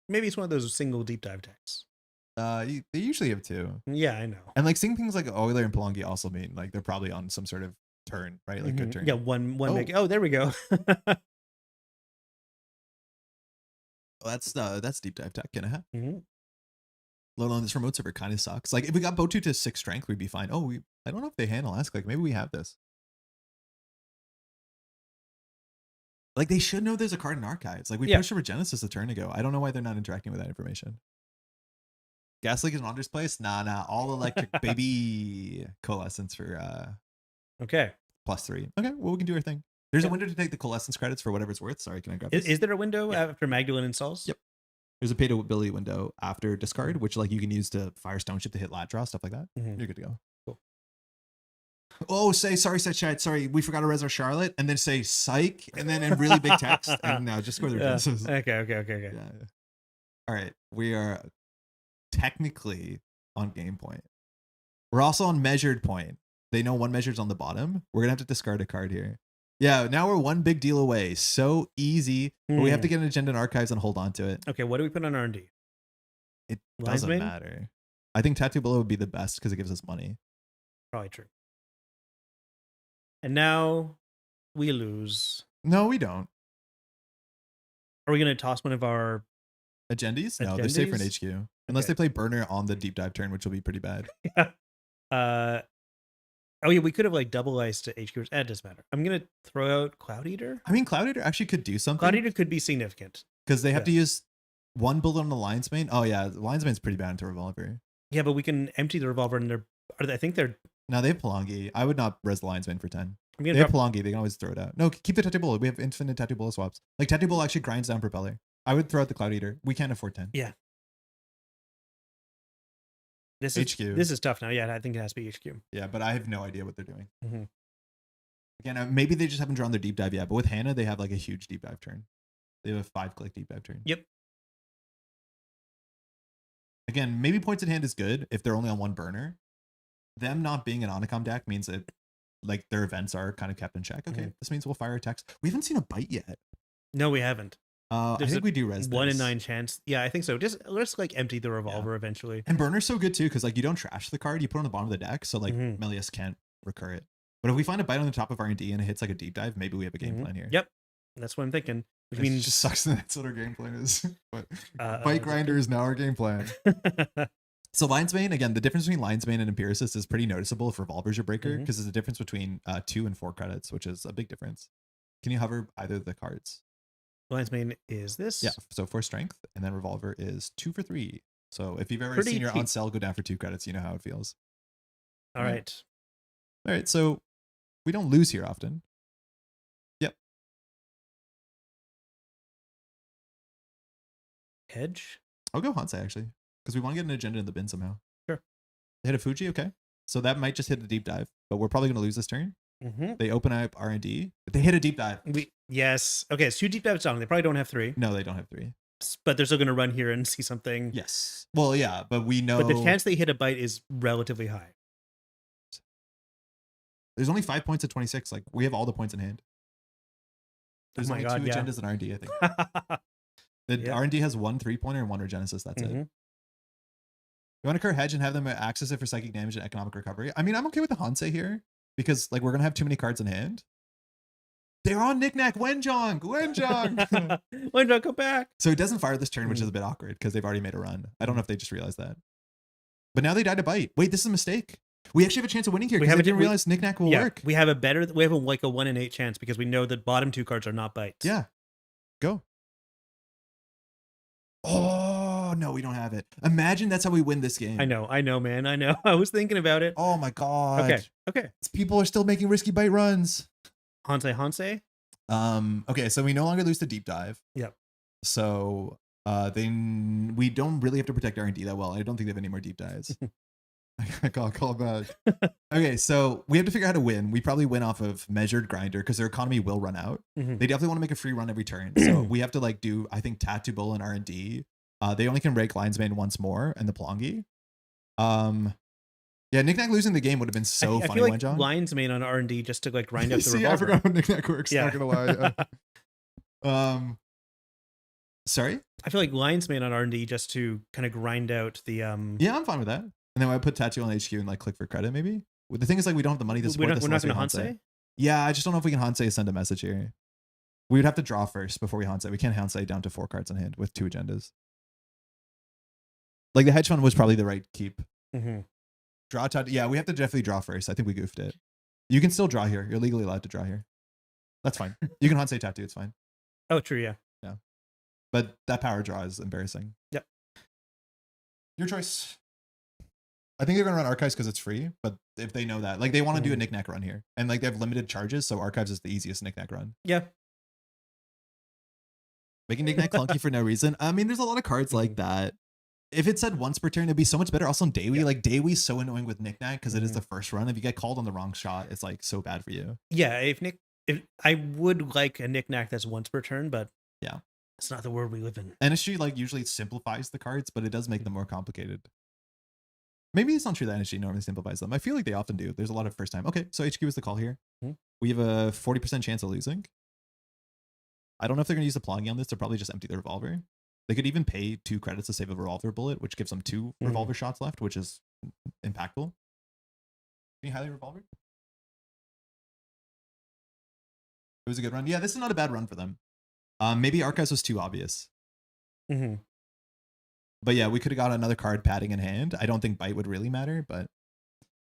Maybe it's one of those single deep dive texts. They usually have two. Yeah, I know. And like seeing things like Euler and Pelongi also mean like they're probably on some sort of turn, right? Like good Mhm. turn. Yeah, one Oh. big. Oh, there we go. That's deep dive tech, kinda. Mhm. Let alone this remote server kind of sucks. Like if we got Botu to 6 strength, we'd be fine. Oh, I don't know if they handle ask. Like maybe we have this. Like they should know there's a card in archives. Like we Yeah. pushed over Genesis a turn ago. I don't know why they're not interacting with that information. Gas leak is in Andre's place. Nah. All electric baby coalescence for Okay. +3. Okay, well we can do our thing. There's a Yeah. window to take the coalescence credits for whatever it's worth. Sorry, can I grab this? Is there a window Yeah. after Magdalene installs? Yep. There's a pay to ability window after discard, which like you can use to fire stone ship to hit lat draw, stuff like that. Mhm. You're good to go. Cool. Oh, say sorry, chat. Sorry, we forgot to res our Charlotte, and then say psych, and then in really big text, and now just go to the Yeah. Genesis. Okay. Yeah. All right, we are technically on game point. We're also on measured point. They know one measure's on the bottom. We're gonna have to discard a card here. Yeah, now we're one big deal away. So easy. But we have to get an agenda in archives and hold on to it. Okay, what do we put on R&D? It Lines doesn't main? matter. I think Tattoo Bullet would be the best because it gives us money. Probably true. And now we lose. No, we don't. Are we going to toss one of our... Agendas? No, they're safe for an Agendas? HQ. Unless Okay. they play Burner on the deep dive turn, which will be pretty bad. Oh yeah, we could have like double iced to HQs. It doesn't matter. I'm going to throw out Cloud Eater. I mean, Cloud Eater actually could do something. Cloud Eater could be significant. Because they have Yeah. to use one bullet on the Lion's Mane. Oh, yeah. The Lion's Mane's pretty bad into Revolver. Yeah, but we can empty the revolver and I think they're... Now they have Pelongi. I would not res the Lion's Mane for 10. I'm They going have to Pelongi. They can always throw it out. No, keep the Tattoo Bullet. We have infinite Tattoo Bullet swaps. Like, Tattoo Bullet actually grinds down Propeller. I would throw out the Cloud Eater. We can't afford 10. Yeah. HQ. This is tough now. Yeah, I think it has to be HQ. Yeah, but I have no idea what they're doing. Mhm. Again, maybe they just haven't drawn their deep dive yet. But with Hannah, they have like a huge deep dive turn. They have a 5-click deep dive turn. Yep. Again, maybe points at hand is good if they're only on one burner. Them not being an Onicom deck means that like their events are kind of kept in check. Okay, this means we'll fire attacks. We haven't seen a bite yet. No, we haven't. I There's think a we do res 1 in this. 9 chance. Yeah, I think so. Just let's like empty the revolver eventually. And burner's so good too because like you don't trash the card, you put it on the bottom of the deck, so like Mhm. Méliès can't recur it. But if we find a bite on the top of R&D and it hits like a deep dive, maybe we have a game Mhm. plan here. Yep. That's what I'm thinking. Which It means just sucks that that's what our game plan is. But Uh, Bite Grinder is now our game plan. So Lion's Mane, again, the difference between Lion's Mane and Empiricist is pretty noticeable if Revolver's your breaker, Mhm. because there's a difference between 2 and 4 credits, which is a big difference. Can you hover either of the cards? Lion's Mane is this. Yeah, so 4 strength, and then Revolver is 2 for 3. So if you've ever Pretty seen your on cheap. sale go down for 2 credits, you know how it feels. All right. All right, so we don't lose here often. Yep. Hedge. I'll go Hansei actually, because we want to get an agenda in the bin somehow. Sure. They hit a Fuji, okay. So that might just hit the deep dive, but we're probably going to lose this turn. Mm-hmm. They open up R&D. They hit a deep dive. Yes. Okay, it's 2 deep dives down. They probably don't have 3, No, they don't have 3. but they're still going to run here and see something. Yes. Well, yeah, but we know But the chance they hit a bite is relatively high. there's only 5 points at 26. Like we have all the points in hand. There's my only God, 2 yeah. agendas in R&D, I think. The Yeah. R&D has 1 3-pointer and 1 Regenesis. That's it. Mhm. You want to cur hedge and have them access it for psychic damage and economic recovery? I mean, I'm okay with the Hansei here because like we're gonna have too many cards in hand. They're on Knick-Knack Wenjong. Why not come back? So it doesn't fire this turn, which Mm. is a bit awkward because they've already made a run. I don't know if they just realized that. But now they died to bite. Wait, this is a mistake. We actually have a chance of winning here We because have they a- didn't we- realize Knick-Knack will Yeah, work. we have like a 1 in 8 chance because we know the bottom 2 cards are not bites. Yeah. Go. Oh no, we don't have it. Imagine that's how we win this game. I know, man. I know. I was thinking about it. Oh my god. Okay. People are still making risky bite runs. Hanse. Okay, so we no longer lose to deep dive. Yep. So then we don't really have to protect R&D that well. I don't think they have any more deep dives. I call back. Okay, so we have to figure out how to win. We probably win off of measured grinder because their economy will run out. Mhm. They definitely want to make a free run every turn. So we have to like do, I think, Tattoo Bull and R&D. They only can rake Lion's Mane once more and the Plongi. Yeah, Knick-Knack losing the game would have been so I funny, feel like John. Lion's Mane on R&D just to like grind up the See, revolver. I forgot how Knick-Knack works. Yeah. Not gonna lie. Sorry. I feel like Lion's Mane on R&D just to kind of grind out the Yeah, I'm fine with that. And then I put Tattoo on HQ and like click for credit maybe. The thing is like we don't have the money to support this. We're not going to unless we Hanse? Yeah, I just don't know if we can Hanse send a message here. We would have to draw first before we Hanse. We can't Hanse down to 4 cards in hand with 2 agendas. Like the hedge fund was probably the right keep. Mhm. Draw Tattoo. Yeah, we have to definitely draw first. I think we goofed it. You can still draw here. You're legally allowed to draw here. That's fine. You can Hanse Tattoo. It's fine. Oh, true. Yeah. But that power draw is embarrassing. Yep. Your choice. I think they're going to run Archives because it's free, but if they know that, like they want to do a Knick-Knack run here. And like they have limited charges, so Archives is the easiest Knick-Knack run. Yeah. Making Knick-Knack clunky for no reason. I mean, there's a lot of cards like that. If it said once per turn, it'd be so much better. Also on Daywee, like Daywee's so annoying with Knick-Knack because it is the first run. If you get called on the wrong shot, it's like so bad for you. Yeah. If I would like a Knick-Knack that's once per turn, but yeah, it's not the world we live in. NSG like usually simplifies the cards, but it does make them more complicated. Maybe it's not true that NSG normally simplifies them. I feel like they often do. There's a lot of first time. Okay, so HQ is the call here. We have a 40% chance of losing. I don't know if they're going to use the Plongi on this. They'll probably just empty the revolver. They could even pay 2 credits to save a revolver bullet, which gives them 2 revolver shots left, which is impactful. Can you highlight revolver? It was a good run. Yeah, this is not a bad run for them. Maybe Archives was too obvious. But yeah, we could have got another card padding in hand. I don't think bite would really matter, but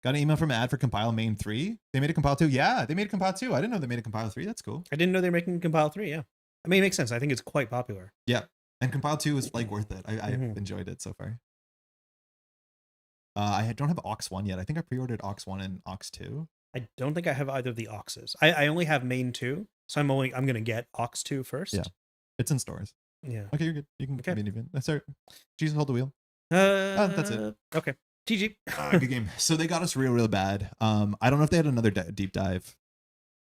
got an email from Ad for compile main 3. They made a compile 2. Yeah, they made a compile 2. I didn't know they made a compile 3. That's cool. I didn't know they were making compile 3. Yeah. I mean, it makes sense. I think it's quite popular. Yeah. And compile 2 is like worth it. I've enjoyed it so far. I don't have Ox 1 yet. I think I pre-ordered Ox 1 and Ox 2. I don't think I have either of the Oxes. I only have main 2, so I'm going to get Ox 2 first. Yeah. It's in stores. Yeah. Okay, you're good. You can come in even. That's all right. Jesus, hold the wheel. That's it. Okay. GG. Good game. So they got us real bad. I don't know if they had another deep dive.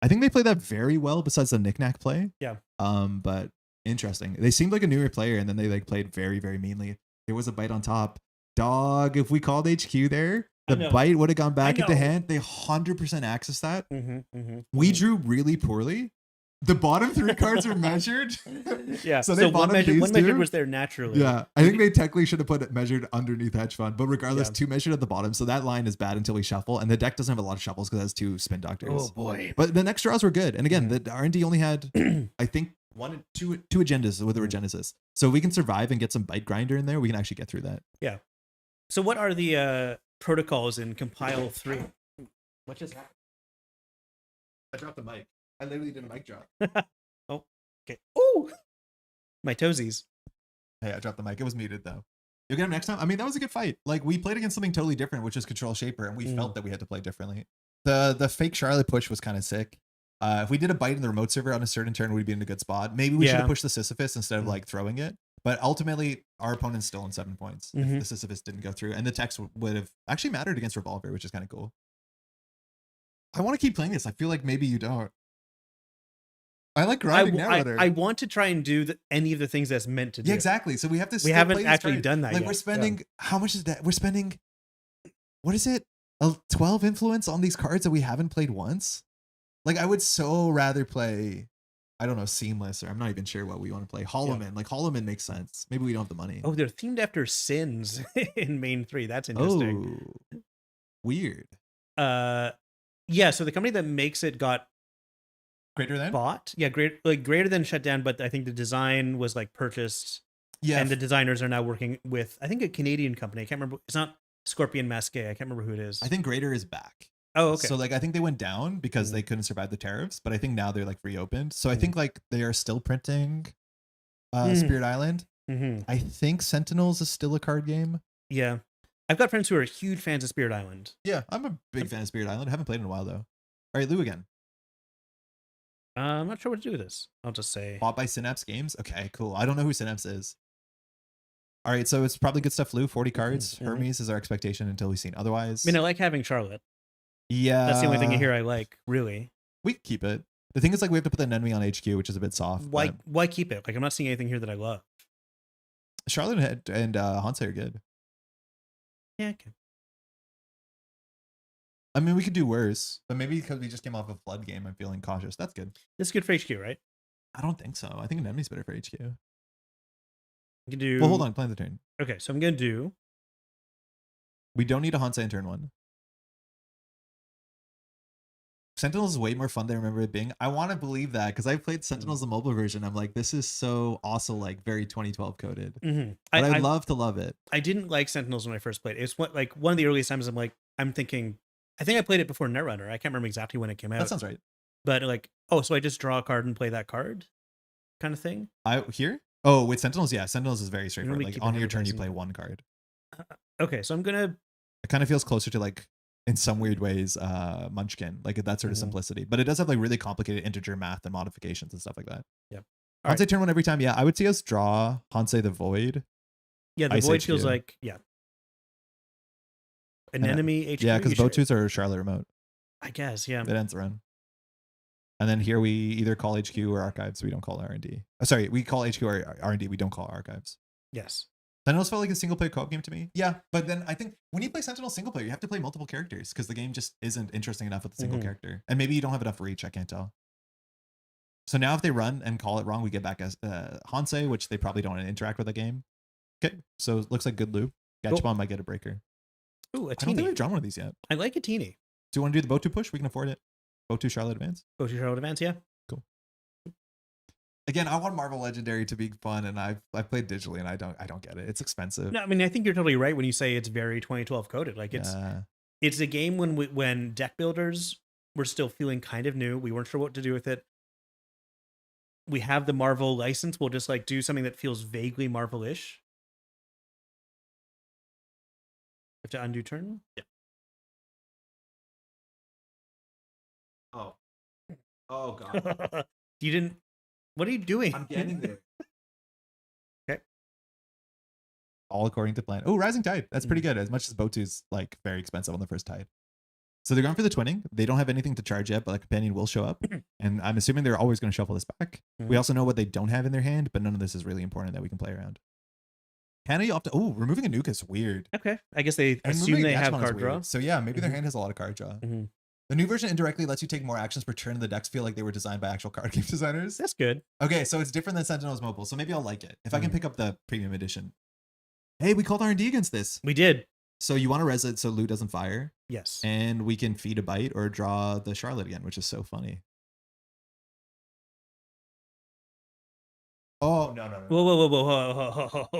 I think they played that very well besides the Knick-Knack play. Yeah. But interesting. They seemed like a newer player, and then they like played very, very meanly. There was a bite on top. Dog, if we called HQ there, the bite would have gone back into hand. They 100% accessed that. We drew really poorly. The bottom 3 cards are measured. Yeah. So they one measured was there naturally. Yeah. I think they technically should have put it measured underneath hedge fund, but regardless, 2 measured at the bottom. So that line is bad until we shuffle. And the deck doesn't have a lot of shuffles because it has 2 spin doctors. Oh boy. But the next draws were good. And again, the R&D only had, I think, 2 agendas with the Regenesis. So if we can survive and get some bite grinder in there, we can actually get through that. Yeah. So what are the protocols in compile 3? What just happened? I dropped the mic. I literally did a mic drop. Oh, okay. Oh, my toesies. Hey, I dropped the mic. It was muted though. You'll get him next time. I mean, that was a good fight. Like we played against something totally different, which is Control Shaper, and we felt that we had to play differently. The fake Charlotte push was kind of sick. If we did a bite in the remote server on a certain turn, we'd be in a good spot. Maybe we should have pushed the Sisyphus instead of like throwing it. But ultimately, our opponent's still in 7 points if the Sisyphus didn't go through. And the text would have actually mattered against Revolver, which is kind of cool. I want to keep playing this. I feel like maybe you don't. I like grinding narrator. I want to try and do any of the things that's meant to do. Yeah, exactly. So we have to. We haven't actually done that yet. We're spending how much is that? We're spending. What is it? A 12 influence on these cards that we haven't played once. Like I would so rather play. I don't know, Seamless, or I'm not even sure what we want to play. Holloman. Like Holloman makes sense. Maybe we don't have the money. Oh, they're themed after sins in main 3. That's interesting. Oh, weird. Yeah. So the company that makes it got greater than bought. Yeah, greater than shut down. But I think the design was like purchased. Yeah, and the designers are now working with I think a Canadian company. I can't remember. It's not Scorpion Masque. I can't remember who it is. I think Greater is back. Oh, okay. So like I think they went down because they couldn't survive the tariffs, but I think now they're like reopened. So I think like they are still printing Spirit Island. I think Sentinels is still a card game. Yeah. I've got friends who are huge fans of Spirit Island. Yeah, I'm a big fan of Spirit Island. I haven't played in a while, though. All right, Lou again. I'm not sure what to do with this. I'll just say. Bought by Synapse Games? Okay, cool. I don't know who Synapse is. All right, so it's probably good stuff, Lou. 40 cards. Hermes is our expectation until we've seen otherwise. I mean, I like having Charlotte. Yeah. That's the only thing here I like, really. We keep it. The thing is, like, we have to put the enemy on HQ, which is a bit soft. Why keep it? Like, I'm not seeing anything here that I love. Charlotte and Hansei are good. Yeah, okay. I mean, we could do worse, but maybe because we just came off a flood game, I'm feeling cautious. That's good. This is good for HQ, right? I don't think so. I think an enemy's better for HQ. You can do. Well, hold on. Plan the turn. Okay, so I'm gonna do. We don't need a Hansei in turn 1. Sentinels is way more fun than I remember it being. I want to believe that because I played Sentinels the mobile version. I'm like, this is so also like very 2012 coded. But I'd love to love it. I didn't like Sentinels when I first played. It's what like one of the earliest times I'm thinking. I think I played it before Netrunner. I can't remember exactly when it came out. That sounds right. But like, oh, so I just draw a card and play that card, kind of thing. Here? Oh, with Sentinels, yeah. Sentinels is very straightforward. Like on your turn, you play one card. Okay, so I'm gonna. It kind of feels closer to like, in some weird ways, Munchkin, like that sort of simplicity. But it does have like really complicated integer math and modifications and stuff like that. Yeah. Hansei turn 1 every time. Yeah, I would see us draw Hansei the Void. Yeah, the Void feels like an enemy HQ. Yeah, because Botus are Charlotte remote. I guess, yeah. It ends the run. And then here we either call HQ or archives. We don't call R&D. Sorry, we call HQ or R&D. We don't call archives. Yes. Sentinels felt like a single player co-op game to me. Yeah, but then I think when you play Sentinel single player, you have to play multiple characters because the game just isn't interesting enough with a single character. And maybe you don't have enough reach. I can't tell. So now if they run and call it wrong, we get back as Hansei, which they probably don't want to interact with the game. Okay, so it looks like good loop. Gachapon might get a breaker. Ooh, a I don't think we've drawn one of these yet. I like a teeny. Do you want to do the Botu push? We can afford it. Botu Charlotte Advance. Botu Charlotte Advance, yeah. Cool. Again, I want Marvel Legendary to be fun, and I've played digitally, and I don't get it. It's expensive. No, I mean I think you're totally right when you say it's very 2012 coded. Like it's a game when deck builders were still feeling kind of new. We weren't sure what to do with it. We have the Marvel license. We'll just like do something that feels vaguely Marvel-ish. Have to undo turn? Yeah. Oh god. You didn't. What are you doing? I'm getting there. Okay. All according to plan. Oh, Rising Tide. That's pretty good. As much as Botu's like very expensive on the first tide. So they're going for the twinning. They don't have anything to charge yet, but a companion will show up. And I'm assuming they're always going to shuffle this back. We also know what they don't have in their hand, but none of this is really important that we can play around. Canada, you have to. Oh, removing a nuke is weird. Okay. I guess they assume they have card draw. So yeah, maybe their hand has a lot of card draw. The new version indirectly lets you take more actions per turn, and the decks feel like they were designed by actual card game designers. That's good. Okay, so it's different than Sentinels Mobile, so maybe I'll like it. If I can pick up the premium edition. Hey, we called R&D against this. We did. So you want to res it so Lou doesn't fire? Yes. And we can feed a bite or draw the Charlotte again, which is so funny. Oh, no. Whoa.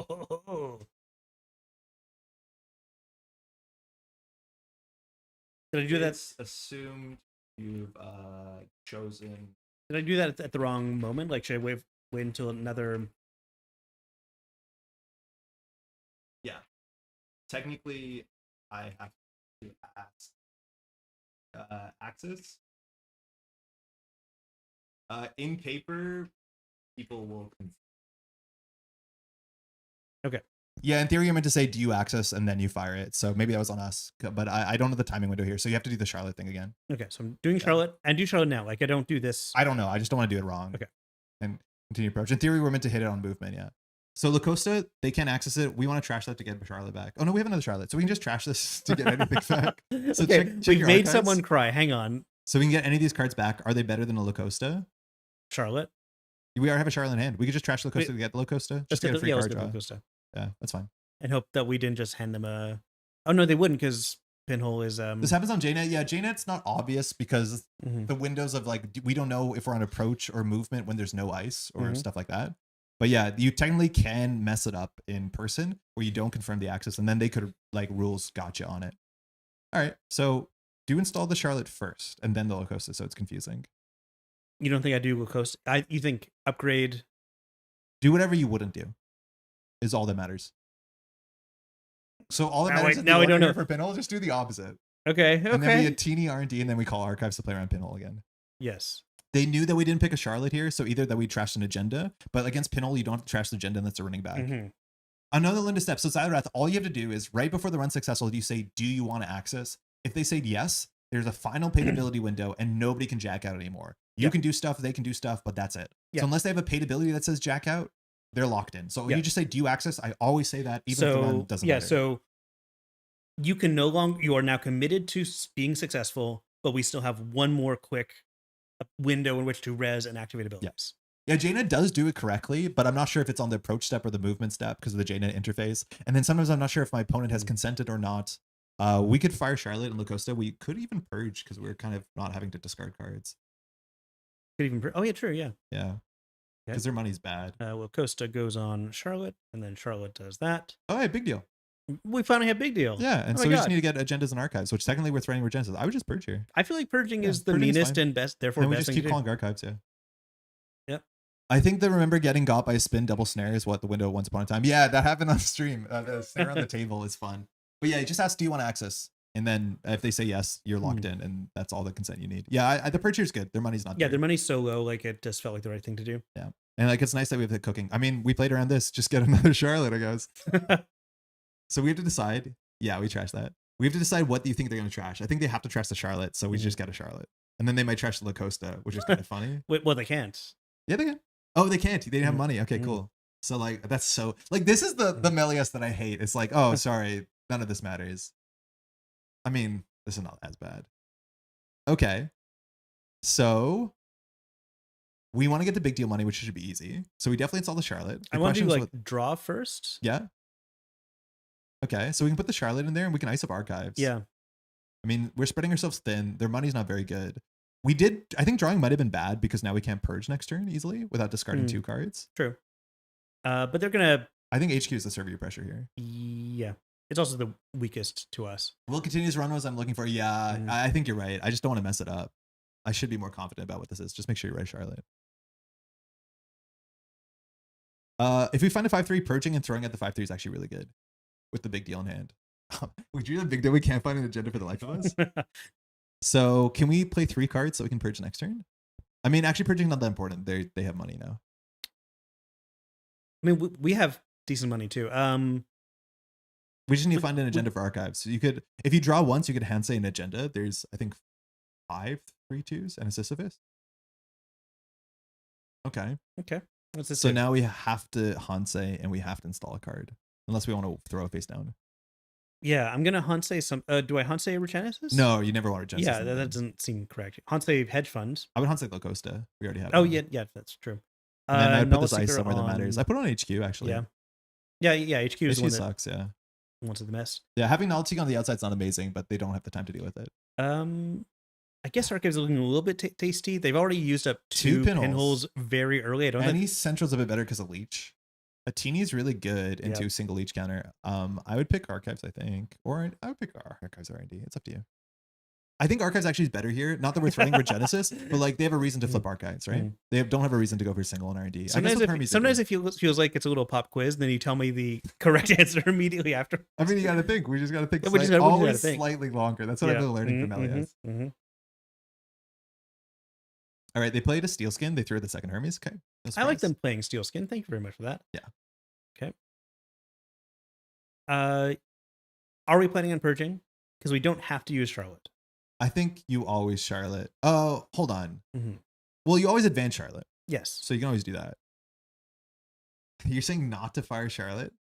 Did I do that? Assumed you've chosen. Did I do that at the wrong moment? Like, should I wait until another? Yeah. Technically, I have to ask Axis. In paper, people will. Okay. Yeah, in theory, you're meant to say, do you access, and then you fire it. So maybe that was on us, but I don't know the timing window here. So you have to do the Charlotte thing again. Okay, so I'm doing Charlotte, and do Charlotte now. Like, I don't do this. I don't know. I just don't want to do it wrong. Okay. And continue approach. In theory, we're meant to hit it on movement, yeah. So Lacosta, they can't access it. We want to trash that to get Charlotte back. Oh, no, we have another Charlotte. So we can just trash this to get anything back. So okay, check we've your made archives. someone cry. Hang on. So we can get any of these cards back. Are they better than a Lacosta? Charlotte? We already have a Charlotte in hand. We could just trash Lacosta to get the Lacosta. Just get a free card draw. Yeah, that's fine. And hope that we didn't just hand them a... Oh, no, they wouldn't because Pinhole is... This happens on JNet. Yeah, JNet's not obvious because the windows of like, we don't know if we're on approach or movement when there's no ice or stuff like that. But yeah, you technically can mess it up in person where you don't confirm the access and then they could like rules gotcha on it. All right, so do install the Charlotte first and then the Lacosta so it's confusing. You don't think I do Lacosta? You think upgrade? Do whatever you wouldn't do. is all that matters. So all that Now matters I- is now the I don't order know. for Pinhole, just do the opposite. Okay. And then we Okay. had teeny R&D, and then we call archives to play around Pinhole again. Yes. They knew that we didn't pick a Charlotte here, so either that we trashed an agenda, but against Pinhole, you don't have to trash the agenda unless they're running back. Mhm. Another Linda step. So Wrath, all you have to do is right before the run's successful, you say, do you want to access? If they say yes, there's a final paidability window and nobody can jack out anymore. You Yeah. can do stuff, they can do stuff, but that's it. Yeah. So unless they have a paidability that says jack out, they're locked in. So Yeah. you just say, do you access? I always say that, even if the run doesn't matter. So you can no longer, you are now committed to being successful, but we still have one more quick window in which to res and activate abilities. Yeah, Jaina does do it correctly, but I'm not sure if it's on the approach step or the movement step because of the Jaina interface. And then sometimes I'm not sure if my opponent has consented or not. We could fire Charlotte and Lacosta. We could even purge because we're kind of not having to discard cards. Could even, oh yeah, true, yeah. Yeah, because their money's bad. Well, Costa goes on Charlotte, and then Charlotte does that. Oh, hey, big deal. We finally have big deal. Yeah, and Oh so my we just God. need to get agendas and archives, which technically we're threatening Regenesis. I would just purge here. I feel like purging Yeah, is the purging is meanest fine. and best, therefore And we best just thing keep to do. calling archives, yeah. Yep. I think the remember getting got by a spin double snare is what the window once upon a time. Yeah, that happened on stream. The snare on the table is fun. But yeah, you just ask, do you want to access? And then if they say yes, you're locked in, and that's all the consent you need. Yeah, the purge here is good. Their money's not Yeah, there. their money's so low, like it just felt like the right thing to do. Yeah. And like it's nice that we have the cooking. I mean, we played around this. Just get another Charlotte, I guess. So we have to decide. Yeah, we trash that. We have to decide what do you think they're going to trash. I think they have to trash the Charlotte, so we just get a Charlotte. And then they might trash the Lacosta, which is kind of funny. Wait, well, they can't. Yeah, they can. Oh, they can't. They didn't have money. Okay, Mhm. cool. So like that's so like this is the Méliès that I hate. It's like, oh, sorry, none of this matters. I mean, this is not as bad. Okay. So we want to get the big deal money, which should be easy. So we definitely install the Charlotte. I The want to do question like is draw first. yeah. Okay, so we can put the Charlotte in there and we can ice up archives. Yeah. I mean, we're spreading ourselves thin. Their money's not very good. We did, I think drawing might have been bad because now we can't purge next turn easily without discarding 2 cards. True. But they're gonna. I think HQ is the serve your pressure here. Yeah. It's also the weakest to us. Will continues run was I'm looking for. Yeah, I think you're right. I just don't want to mess it up. I should be more confident about what this is. Just make sure you're right, Charlotte. If we find a 5/3, purging and throwing at the 5/3 is actually really good with the big deal in hand. We drew the big deal. We can't find an agenda for the life of us. So can we play 3 cards so we can purge next turn? I mean, actually, purging not that important. They have money now. I mean, we have decent money too. We just need to find an agenda for archives. So you could, if you draw once, you could hand say an agenda. There's, I think, 5 3/2s and a Sisyphus. Okay. Okay. What's this? So do? now we have to Hansei and we have to install a card. Unless we want to throw a face down. Yeah, I'm gonna Hansei some. Do I Hansei Regenesis? No, you never want to Genesis. Yeah, that doesn't seem correct. Hansei hedge fund. I would Hansei Lacosta. We already have Oh one. yeah, that's true. And then I put Null this ice Seeker somewhere that on- matters. I put it on HQ actually. Yeah. HQ is the HQ one that sucks, yeah. wants it the best. Yeah, having Null Seeker on the outside is not amazing, but they don't have the time to deal with it. I guess Archives are looking a little bit tasty. They've already used up 2 pinholes. pinholes very early. I don't Any think. Central's a bit better because of Leech. A teeny is really good into single Leech counter. I would pick Archives, I think. Or I would pick Archives or R&D. It's up to you. I think Archives actually is better here. Not that we're threatening Regenesis, but like they have a reason to flip Archives, right? They don't have a reason to go for single and R&D. Sometimes it feels like it's a little pop quiz, and then you tell me the correct answer immediately after. I mean, you got to think. We just got to think. Yeah, we just gotta always think. slightly longer. That's what I've been learning from Méliès. All right, they played a Steel Skin. They threw the second Hermes. Okay. No I like surprise. them playing Steel Skin. Thank you very much for that. Yeah. Okay. Are we planning on purging? Because we don't have to use Charlotte. I think you always Charlotte. Oh, hold on. Mm-hmm. Well, you always advance Charlotte. Yes. So you can always do that. You're saying not to fire Charlotte?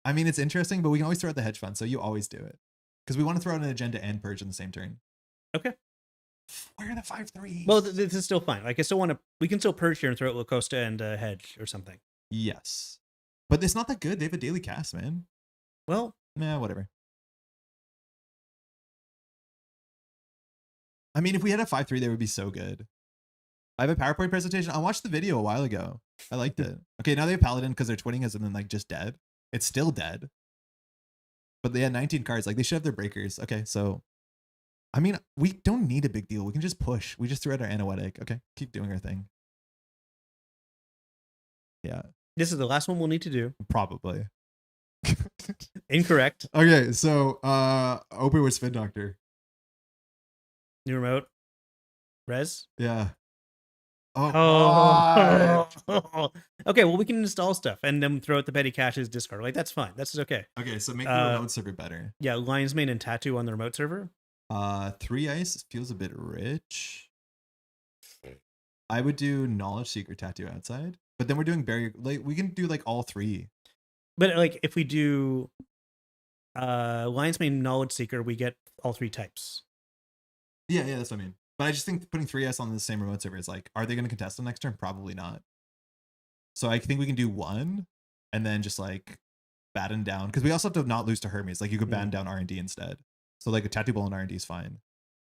I mean, it's interesting, but we can always throw out the hedge fund, so you always do it. Because we want to throw out an agenda and purge in the same turn. Okay. Where are the 5/3s? Well, this is still fine. Like, I still want to. We can still purge here and throw out Lacosta and hedge or something. Yes. But it's not that good. They have a daily cast, man. Well, Nah, whatever. I mean, if we had a 5/3, they would be so good. I have a PowerPoint presentation. I watched the video a while ago. I liked it. Okay, now they have Paladin because their twinning has been like just dead. It's still dead. But they had 19 cards. Like they should have their breakers. Okay, so I mean, we don't need a big deal. We can just push. We just threw out our Anoetic. Okay, keep doing our thing. Yeah. This is the last one we'll need to do. Probably. Incorrect. Okay, so open with Spin Doctor. New remote. Res. Yeah. Oh. Okay, well, we can install stuff and then throw out the petty caches discard. Like, that's fine. That's okay. Okay, so make the remote server better. Yeah, Lion's Mane and Tattoo on the remote server. 3 ice feels a bit rich. I would do Knowledge Seeker Tattoo outside, but then we're doing barrier. Like, we can do like all 3. But like, if we do Lion's Mane Knowledge Seeker, we get all 3 types. Yeah, that's what I mean. But I just think putting 3S on the same remote server is like, are they going to contest them next turn? Probably not. So I think we can do 1 and then just like batten down, because we also have to not lose to Hermes. Like, you could batten down R&D instead. So like a Tattoo Ball and R&D is fine.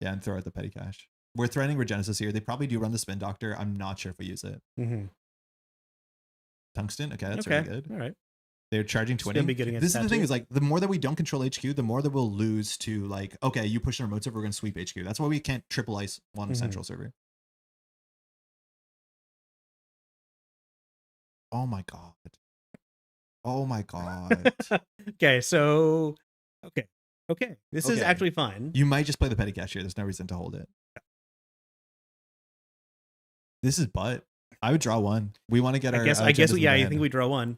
Yeah, and throw out the petty cache. We're threatening Regenesis here. They probably do run the Spin Doctor. I'm not sure if we use it. Tungsten. Okay, that's really good. All right. They're charging 20. This is the thing, is like, the more that we don't control HQ, the more that we'll lose to like, okay, you push the remote server, we're going to sweep HQ. That's why we can't triple ice one central server. Oh my god. Oh my god. Okay, so okay. This is actually fine. You might just play the petty cache here. There's no reason to hold it. This is butt. I would draw 1. We want to get our. I guess. Yeah, I think we draw 1.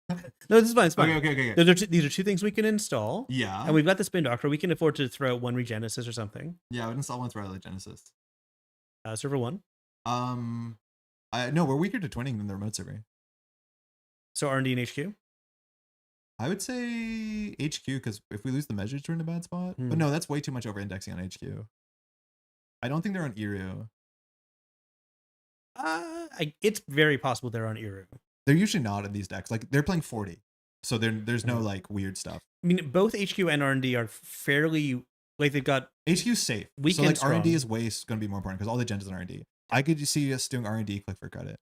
No, this is fine. It's fine. Okay. These are 2 things we can install. Yeah. And we've got the Spin Doctor. We can afford to throw out 1 Regenesis or something. Yeah, I would install 1 throw out Genesis. Server 1. No, we're weaker to twinning than the remote server. So R&D and HQ. I would say HQ, because if we lose the measures, we're in a bad spot. But no, that's way too much over indexing on HQ. I don't think they're on Iru. It's very possible they're on Iru. They're usually not in these decks. Like, they're playing 40, so there's no like weird stuff. I mean, both HQ and R&D are fairly, like, they've got HQ's safe. So like R&D is going to be more important because all the gens in R&D. I could just see us doing R&D, click for credit,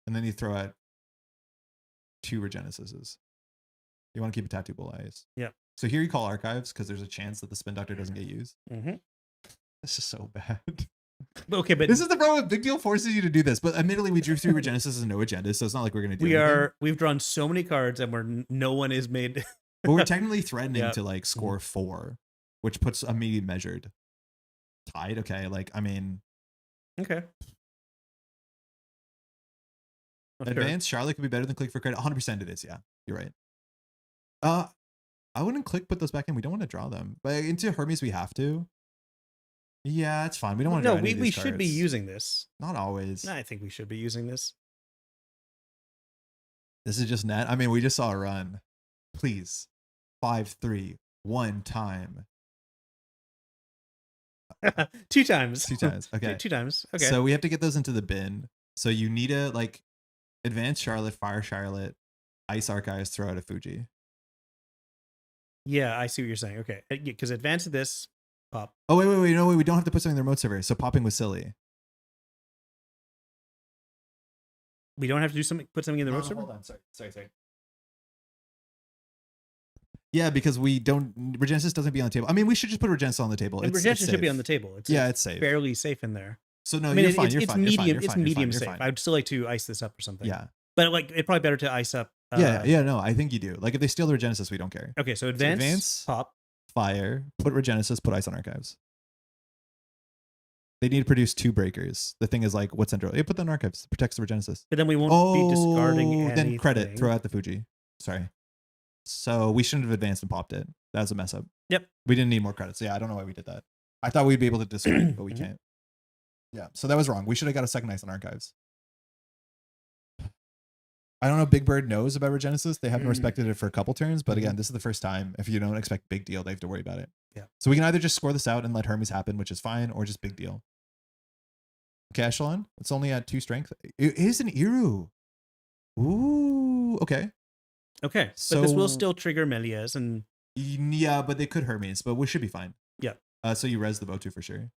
and then you throw out 2 Regenesises. You want to keep a Tattoo Bull Eyes. Yeah. So here you call Archives because there's a chance that the Spin Doctor doesn't get used. This is so bad. Okay, but this is the problem. Big Deal forces you to do this, but admittedly, we drew 3 Regenesis and no agenda, so it's not like we're going to do anything. We've drawn so many cards, and no one is made. But we're technically threatening to like score 4, which puts a medium measured tied. Okay, like, I mean, okay. Advanced Charlotte could be better than click for credit. 100% it is. Yeah, you're right. I wouldn't put those back in. We don't want to draw them, but into Hermes we have to. Yeah, it's fine. We don't want to. No, we should be using this. Not always. I think we should be using this. This is just net. I mean, we just saw a run. Please, 5-3, 1 time. 2 times. 2 times. Okay. 2 times. Okay. So we have to get those into the bin. So you need a like Advanced Charlotte, Fire Charlotte, Ice Archives, throw out a Fuji. Yeah, I see what you're saying. Okay, because advance of this. Pop. Oh, wait. No, we don't have to put something in the remote server. So popping was silly. We don't have to put something in the remote server? Hold on. Sorry. Yeah, because we don't. Regenesis doesn't be on the table. I mean, we should just put Regenesis on the table. Regenesis should be on the table. It's safe. Fairly safe in there. So no, you're fine. It's medium safe. I would still like to ice this up or something. Yeah. But like, it's probably better to ice up. No, I think you do. Like, if they steal the Regenesis, we don't care. Okay, so advance, pop. Fire, put Regenesis, put Ice on Archives. They need to produce 2 breakers. The thing is, like, what's central? Put that in Archives. Protects the Regenesis. But then we won't be discarding anything. Then credit. Throw out the Fuji. Sorry. So we shouldn't have advanced and popped it. That was a mess up. Yep. We didn't need more credits. Yeah, I don't know why we did that. I thought we'd be able to discard, but we can't. Yeah, so that was wrong. We should have got a second Ice on Archives. I don't know if Big Bird knows about Regenesis. They haven't respected it for a couple turns, but again, this is the first time. If you don't expect Big Deal, they have to worry about it. Yeah. So we can either just score this out and let Hermes happen, which is fine, or just Big Deal. Okay, Echelon. It's only at 2 strength. It is an Iru. Ooh, okay. Okay, so but this will still trigger Méliès and... Yeah, but they could Hermes, but we should be fine. Yeah. So you res the Botu for sure.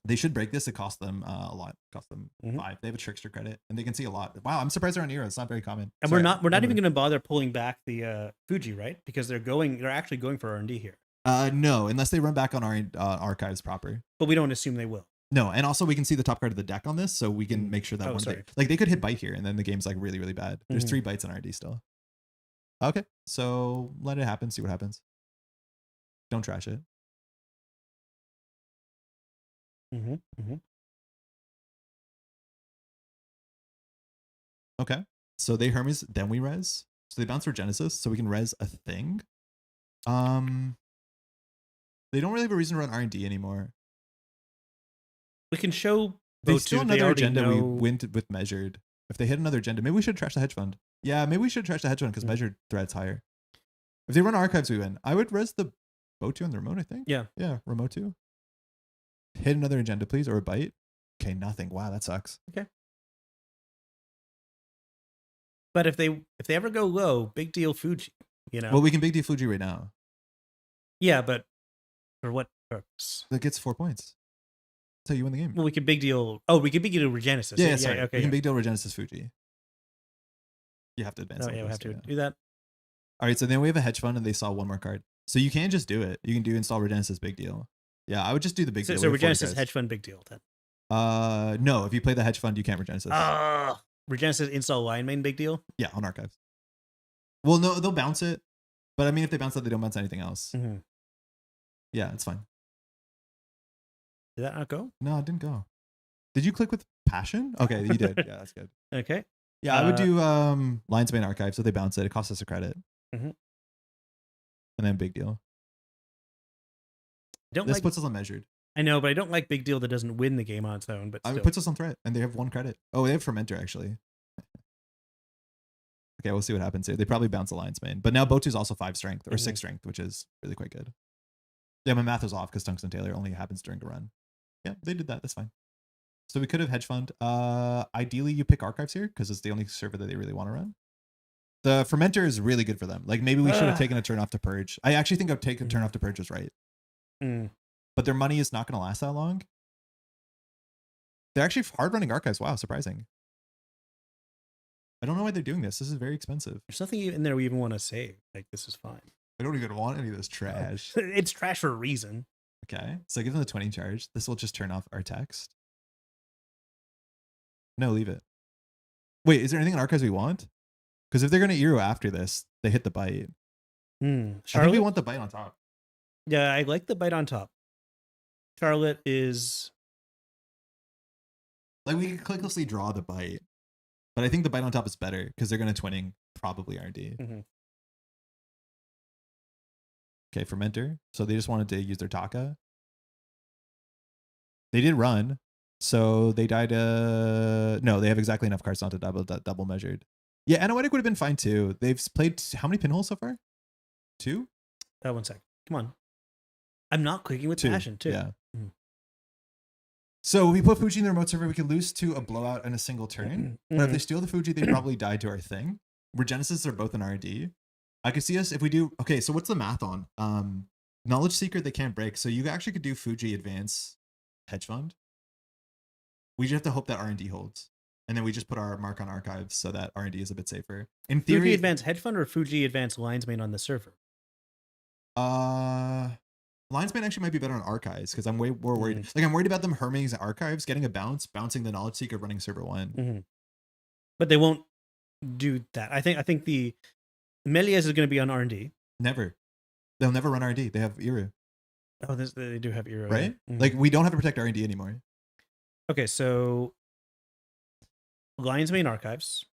They should break this. It cost them a lot. It cost them 5. They have a trickster credit, and they can see a lot. Wow, I'm surprised they're on Era. It's not very common. And we're not even going to bother pulling back the Fuji, right? Because they're actually going for R&D here. No, unless they run back on our archives proper. But we don't assume they will. No, and also we can see the top card of the deck on this, so we can make sure that one sorry. thing, like they could hit bite here, and then the game's like really, really bad. There's 3 bites in RD still. Okay, so let it happen. See what happens. Don't trash it. Okay, so they Hermes, then we res. So they bounce for Genesis, so we can res a thing. They don't really have a reason to run R&D anymore. We can show they still another agenda we win with measured. If they hit another agenda, maybe we should trash the hedge fund. Yeah, maybe we should trash the hedge fund because measured threat's higher. If they run archives, we win. I would res the boat 2 on the remote, I think. Yeah. Yeah, remote 2. Hit another agenda, please, or a bite. Okay, nothing. Wow, that sucks. Okay. But if they ever go low, big deal Fuji, you know. Well, we can big deal Fuji right now. Yeah, but for what purpose? That gets 4 points. That's how you win the game. Well, we can big deal. Oh, we can big deal Regenesis. Yeah, sorry. Okay. We can big deal Regenesis Fuji. You have to advance. Oh, yeah, we have to do that. All right, so then we have a hedge fund, and they saw 1 more card. So you can just do it. You can do install Regenesis big deal. Yeah, I would just do the big deal. So Regenesis hedge fund big deal then. No, if you play the hedge fund, you can't Regenesis. Regenesis install line main big deal. Yeah, on archives. Well, no, they'll bounce it, but I mean, if they bounce it, they don't bounce anything else. Yeah, it's fine. Did that not go? No, it didn't go. Did you click with passion? Okay, you did. Yeah, that's good. Okay. Yeah, I would do Lion's Mane Archive, so they bounce it. It costs us a credit. And then big deal. This puts us on measured. I know, but I don't like big deal that doesn't win the game on its own. But still. It puts us on threat, and they have 1 credit. Oh, they have Fermenter, actually. Okay, we'll see what happens here. They probably bounce the Lion's Mane. But now Botu is also 5 strength, or 6 strength, which is really quite good. Yeah, my math was off because Tungsten Tailor only happens during a run. Yeah, they did that. That's fine. So we could have hedge fund. Ideally, you pick archives here because it's the only server that they really want to run. The Fermenter is really good for them. Like maybe we should have taken a turn off to purge. I actually think I'd take a turn off to purge was right. But their money is not going to last that long. They're actually hard running archives. Wow, surprising. I don't know why they're doing this. This is very expensive. There's nothing in there we even want to save. Like this is fine. I don't even want any of this trash. It's trash for a reason. Okay, so give them the 20 charge. This will just turn off our text. No, leave it. Wait, is there anything in archives we want? Because if they're going to Eero after this, they hit the bite. I think we want the bite on top. Yeah, I like the bite on top. Charlotte is... Like, we could clicklessly draw the bite. But I think the bite on top is better because they're going to twinning probably RD. Okay, Fermenter. So they just wanted to use their Taka. They did run. So they died. No, they have exactly enough cards not to double measured. Yeah, Anoetic would have been fine too. They've played how many pinholes so far? 2? 1 sec. Come on. I'm not clicking with 2. passion too. Yeah. So we put Fuji in the remote server. We could lose to a blowout in a single turn. But if they steal the Fuji, they probably die to our thing. Regenesis are both in RD. I could see us if we do. Okay, so what's the math on? Knowledge Seeker they can't break. So you actually could do Fuji Advance Hedge Fund. We just have to hope that R&D holds. And then we just put our mark on archives so that R&D is a bit safer. In theory, Fuji Advance Hedge Fund or Fuji Advance Lion's Mane on the server? Lion's Mane actually might be better on archives because I'm way more worried. Like I'm worried about them Hermes archives, getting a bounce, bouncing the Knowledge Seeker, running server 1. But they won't do that. I think the Méliès is going to be on R&D. Never. They'll never run R&D. They have Eero. Oh, they do have Eero. Right? Like we don't have to protect R&D anymore. Okay, so Lion's Mane archives.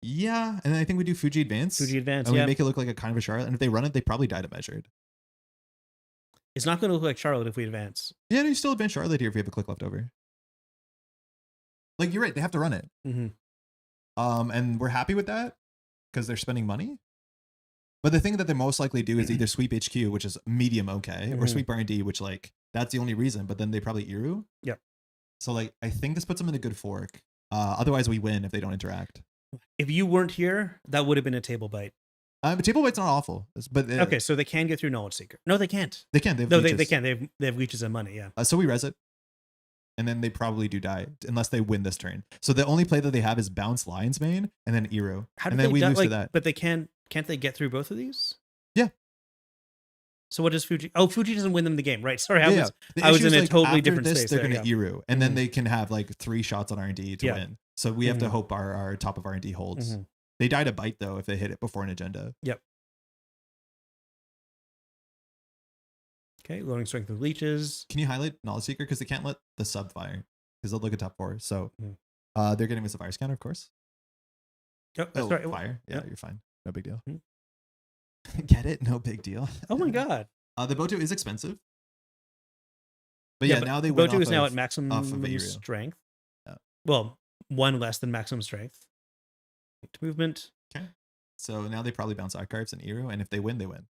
Yeah, and then I think we do Fuji Advance. Fuji Advance, and we make it look like a kind of a Charlotte. And if they run it, they probably die to measured. It's not going to look like Charlotte if we advance. Yeah, no, you still advance Charlotte here if you have a click left over. Like you're right, they have to run it. And we're happy with that because they're spending money. But the thing that they most likely do is either sweep HQ, which is medium okay, or sweep R&D, which like that's the only reason. But then they probably Eero. Yep. So like I think this puts them in a good fork. Otherwise we win if they don't interact. If you weren't here, that would have been a table bite. Table bite's not awful, but okay, so they can get through Knowledge Seeker. No, they can't. They can. They can. They have leeches and money. Yeah. So we res it, and then they probably do die unless they win this turn. So the only play that they have is bounce Lion's Mane and then Eero, and then we lose to that. But they can't they get through both of these? Yeah. So what does Fuji? Oh, Fuji doesn't win them the game, right? Sorry, Yeah, I was issue in is, a like, totally after different this, space. they're there, going to yeah. Iru, and then Mhm. they can have like 3 shots on R&D to Yeah. win. So we have to Mhm. hope our top of R&D holds. Mhm. They die to bite though if they hit it before an agenda. Yep. Okay, loading strength of leeches. Can you highlight Knowledge Seeker because they can't let the sub fire because they'll look at top 4. So Mhm. they're getting missile fire scanner, of course. Oh, sorry. Fire. Yeah, Yep. you're fine. No big deal. Mhm. Get it? No big deal. Oh my god. The Boto is expensive. But yeah, but now they win Boto is now off at maximum of Iru. strength. Yeah. Well, 1 less than maximum strength. Movement. Okay. So now they probably bounce archives and Iru, and if they win, they win.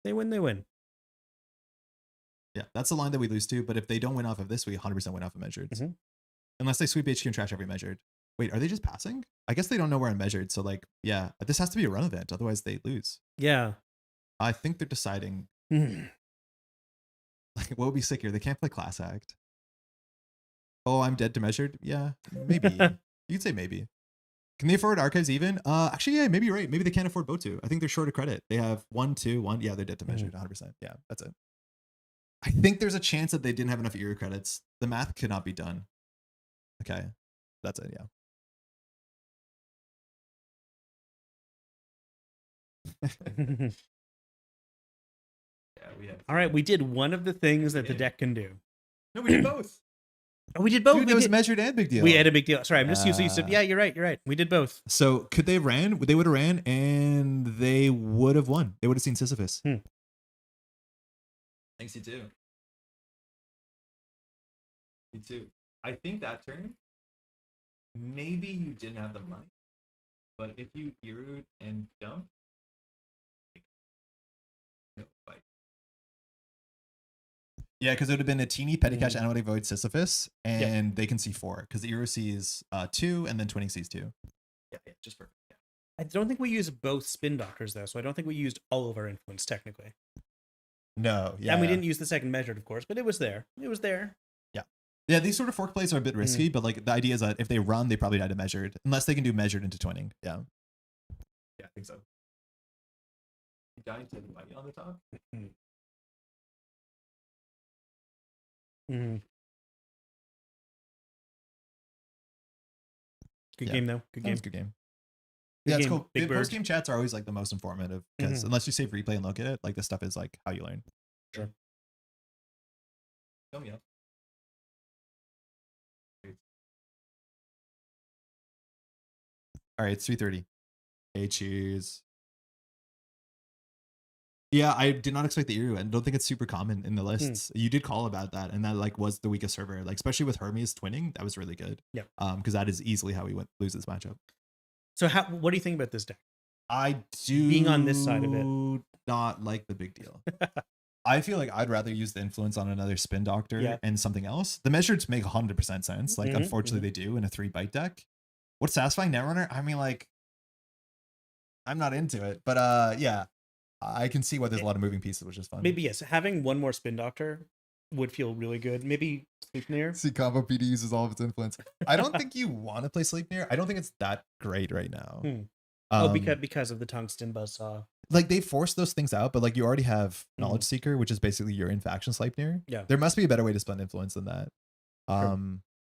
They win. Yeah, that's the line that we lose to. But if they don't win off of this, we 100% win off of measured. Mhm. Unless they sweep HQ and trash every measured. Wait, are they just passing? I guess they don't know where I'm measured. So like, yeah, this has to be a run event. Otherwise they lose. Yeah. I think they're deciding. Mhm. Like, what would be sick here? They can't play class act. Oh, I'm dead to measured. Yeah, maybe. You could say maybe. Can they afford archives even? Actually, yeah, maybe you're right. Maybe they can't afford Botu. I think they're short of credit. They have 1, 2, 1. Yeah, they're dead to measured. 100%. Yeah, that's it. I think there's a chance that they didn't have enough Iru credits. The math cannot be done. Okay, that's it. Yeah. Yeah, we have. All right, we did one of the things that the deck can do. No, we did both. Oh, we did both. Dude, we it was did. measured and big deal. We had a big deal. Sorry, I'm just used to. Yeah, you're right. We did both. So could they have ran? They would have ran, and they would have won. They would have seen Sisyphus. Thanks, you too. Me too. I think that turn, maybe you didn't have the money, but if you Iru'd and dumped, no fight. Yeah, because it would have been a teeny petty cash analytic void Sisyphus, and they can see 4 because the Iru sees 2 and then Twinning sees 2. Yeah, just perfect. Yeah. I don't think we used both spin doctors though, so I don't think we used all of our influence technically. No, yeah. And we didn't use the second measured, of course, but it was there. Yeah, these sort of fork plays are a bit risky, but like the idea is that if they run, they probably die to measured, unless they can do measured into twinning. Yeah. Yeah, I think so. Dying to the money on the top. Good game though. Good game. Good game. Good Yeah, it's game, cool. Big Bird. Post game chats are always like the most informative because unless you save replay and look at it, like this stuff is like how you learn. Sure. Oh yeah. All right, it's 3:30. Hey, cheers. Yeah, I did not expect the Iru, and don't think it's super common in the lists. You did call about that, and that like was the weakest server, like especially with Hermes twinning, that was really good. Yeah. Because that is easily how we lose this matchup. So what do you think about this deck? I do being on this side of it, not like the big deal. I feel like I'd rather use the influence on another spin doctor and something else. The measures make 100% sense. Like unfortunately they do in a 3-bite deck. What's satisfying Netrunner? I mean, like, I'm not into it, but yeah, I can see why there's a lot of moving pieces, which is fun. Maybe yes, having one more spin doctor would feel really good. Maybe Sleipnir. See, combo PD uses all of its influence. I don't think you want to play Sleipnir. I don't think it's that great right now. Because of the tungsten buzzsaw. Like they forced those things out, but like you already have Knowledge Seeker, which is basically your in-faction Sleipnir. Yeah. There must be a better way to spend influence than that. Sure.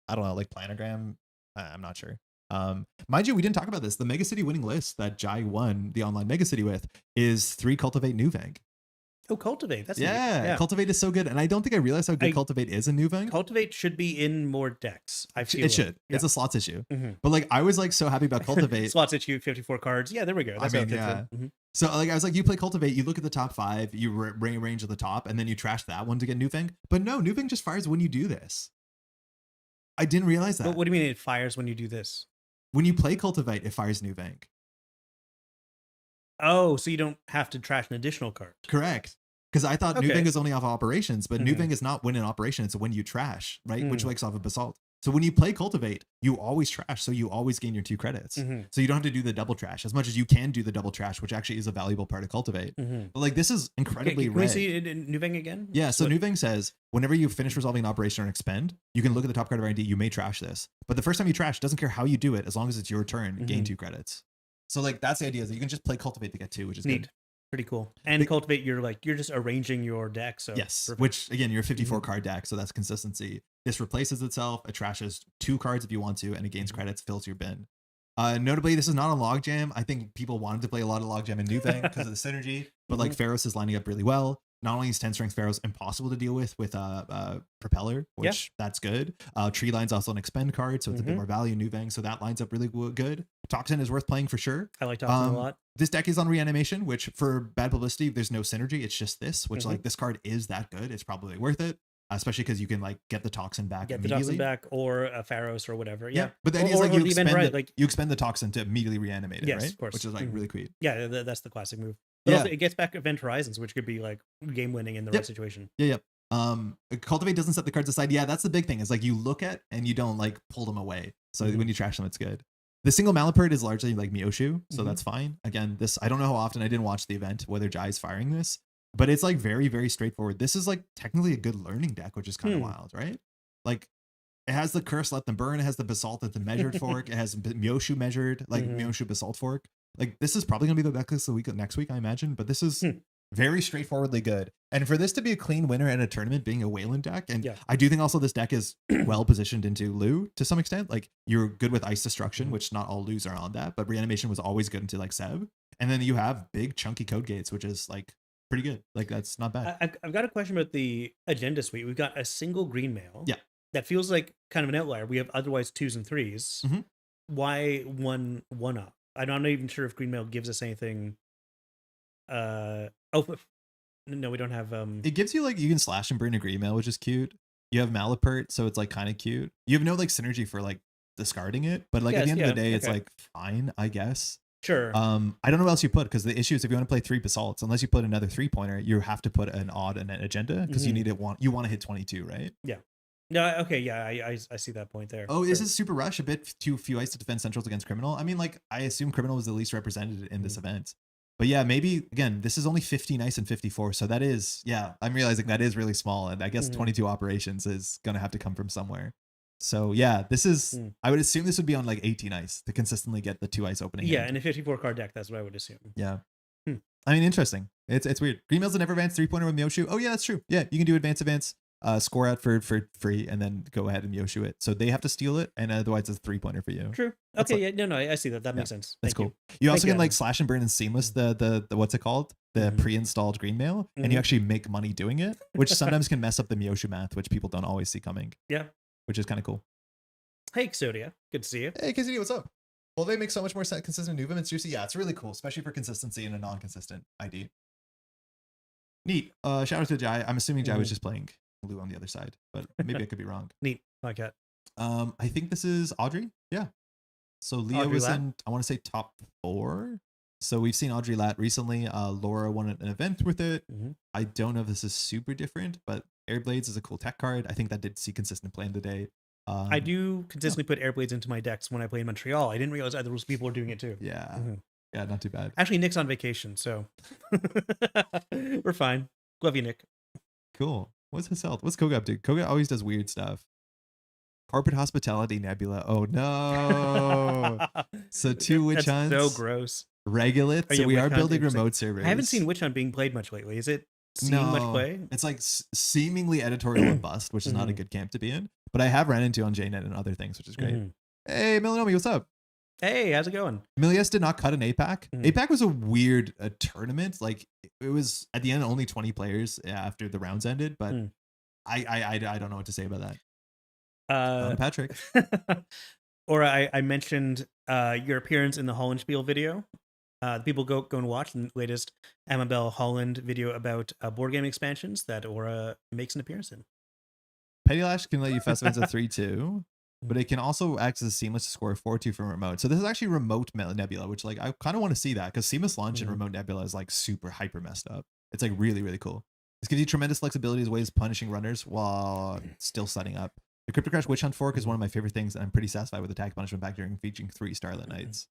I don't know, like Planogram. I'm not sure. Mind you, we didn't talk about this. The Mega City winning list that Jai won the online Mega City with is 3 Cultivate Nuvem. Oh, Cultivate. That's yeah. Cultivate is so good, and I don't think I realized how good Cultivate is in Nuvem. Cultivate should be in more decks. I feel it should. Yeah. It's a slots issue. But like I was like so happy about Cultivate. Slots issue, 54 cards. Yeah, there we go. That's yeah. So like I was like, you play Cultivate, you look at the top 5, you range at the top, and then you trash that one to get Nuvem. But no, Nuvem just fires when you do this. I didn't realize that. But what do you mean it fires when you do this? When you play Cultivate, it fires Nuvem. Oh, so you don't have to trash an additional card. Correct. Because I thought Nuvem is only off operations, but Nuvem is not when an operation, it's when you trash, right? Which likes off of Basalt. So when you play Cultivate, you always trash, so you always gain your 2 credits. So you don't have to do the double trash as much as you can do the double trash, which actually is a valuable part of Cultivate. But like this is incredibly rare. Can we see it in Nuvem again? Yeah, so Nuvem says, whenever you finish resolving an operation or an expend, you can look at the top card of R&D, you may trash this. But the first time you trash, doesn't care how you do it, as long as it's your turn, gain 2 credits. So like that's the idea, is that you can just play Cultivate to get 2, which is Neat. good. Pretty cool. And Cultivate, you're just arranging your deck. So Yes, perfect. which again, you're a 54 card deck, so that's consistency. This replaces itself, it trashes 2 cards if you want to, and it gains credits, fills your bin. Notably, this is not a logjam. I think people wanted to play a lot of logjam in Nuvem because of the synergy, but like Pharos is lining up really well. Not only is 10 strength Pharos impossible to deal with Propeller, which that's good. Tree Line's also an expend card, so it's a bit more value in Nuvem, so that lines up really good. Toxin is worth playing for sure. I like Toxin a lot. This deck is on Reanimation, which for bad publicity, there's no synergy. It's just this, which like this card is that good. It's probably worth it. Especially because you can like get the Toxin back immediately. The Toxin back or a Pharos or whatever. Yeah. But the idea is like you expend the Toxin to immediately reanimate it, right? Of course. Which is like really sweet. Yeah, that's the classic move. But also it gets back Event Horizons, which could be like game winning in the right situation. Yeah. Cultivate doesn't set the cards aside. Yeah, that's the big thing, is like you look at and you don't like pull them away. So when you trash them, it's good. The single Malapert is largely like Mioshu, so that's fine. Again, this, I don't know how often, I didn't watch the event, whether Jai's firing this, but it's like very, very straightforward. This is like technically a good learning deck, which is kind of wild, right? Like it has the Curse Let Them Burn, it has the Basalt at the measured fork, it has Mioshu measured, like Mioshu Basalt fork. Like this is probably gonna be the decklist the week next week, I imagine, but this is very straightforwardly good. And for this to be a clean winner in a tournament, being a Wayland deck, and I do think also this deck is well positioned into Lu to some extent. Like you're good with Ice Destruction, which not all Lus are on that, but Reanimation was always good into like Seb. And then you have big chunky code gates, which is like pretty good. Like that's not bad. I've got a question about the agenda suite. We've got a single green mail. Yeah. That feels like kind of an outlier. We have otherwise 2s and 3s. Why one up? I'm not even sure if green mail gives us anything. No, we don't have. It gives you like, you can slash and burn a green mail, which is cute. You have Malapert, so it's like kind of cute. You have no like synergy for like discarding it, but like at the end of the day, it's like fine, I guess. Sure. I don't know what else you put, because the issue is if you want to play 3 basalts, unless you put another 3-pointer, you have to put an odd and an agenda, because you need it. You want to hit 22, right? Yeah. No. Okay. Yeah. I see that point there. Oh, is it super rush? A bit too few ice to defend centrals against criminal. I mean, like I assume criminal was the least represented in this event. But yeah, maybe again, this is only 15 ice and 54. So that is, I'm realizing that is really small. And I guess 22 operations is going to have to come from somewhere. So yeah, this is, I would assume this would be on like 18 ice to consistently get the 2 ice opening. Yeah, in a 54 card deck, that's what I would assume. Yeah. I mean, interesting. It's weird. Green Mail's a never advance 3-pointer with Mioshu. Oh yeah, that's true. Yeah, you can do advance, score out for free, and then go ahead and Mioshu it. So they have to steal it, and otherwise it's a 3-pointer for you. True. Okay, no, I see that. That makes sense. That's cool. You also can like slash and burn and seamless the what's it called? The pre-installed green mail, and you actually make money doing it, which sometimes can mess up the Mioshu math, which people don't always see coming. Yeah. Which is kind of cool. Hey, Exodia. Good to see you. Hey, Kizzy, what's up? Well, they make so much more consistent Nuvem. It's juicy. Yeah, it's really cool, especially for consistency in a non-consistent ID. Neat. Shout out to Jai. I'm assuming Jai was just playing Lu on the other side, but maybe I could be wrong. Neat. Like that. I think this is Audrey. Yeah. So Leah was in, I want to say top 4. So we've seen Audrey Lat recently. Laura won an event with it. I don't know if this is super different, but Airblades is a cool tech card. I think that did see consistent play in the day. I do consistently put Airblades into my decks when I play in Montreal. I didn't realize other people were doing it too. Yeah. Yeah, not too bad. Actually, Nick's on vacation, so we're fine. Love you, Nick. Cool. What's his health? What's Koga up to? Koga always does weird stuff. Corporate Hospitality Nebula. Oh no. So 2 witch hunts. So gross. Regolith. So we are building remote servers. I haven't seen witch hunt being played much lately. Is it seeing much play? It's like seemingly editorial and bust, which is not a good camp to be in. But I have ran into on JNet and other things, which is great. Hey, Melanomi, what's up? Hey, how's it going? Méliès did not cut an APAC. APAC was a weird tournament. Like it was at the end only 20 players after the rounds ended, but I don't know what to say about that. Patrick. Or I mentioned your appearance in the Hollandspiel video. People go and watch the latest Amabel Holland video about board game expansions that Aura makes an appearance in. Petty Lash can let you fast events at 3-2, but it can also act as a seamless to score 4-2 from remote. So this is actually remote Nebula, which like I kind of want to see that, because seamless launch and remote Nebula is like super hyper messed up. It's like really, really cool. This gives you tremendous flexibility as ways of punishing runners while still setting up. The Crypto Crash Witch Hunt fork is one of my favorite things, and I'm pretty satisfied with attack punishment back during featuring 3 Starlit Nights.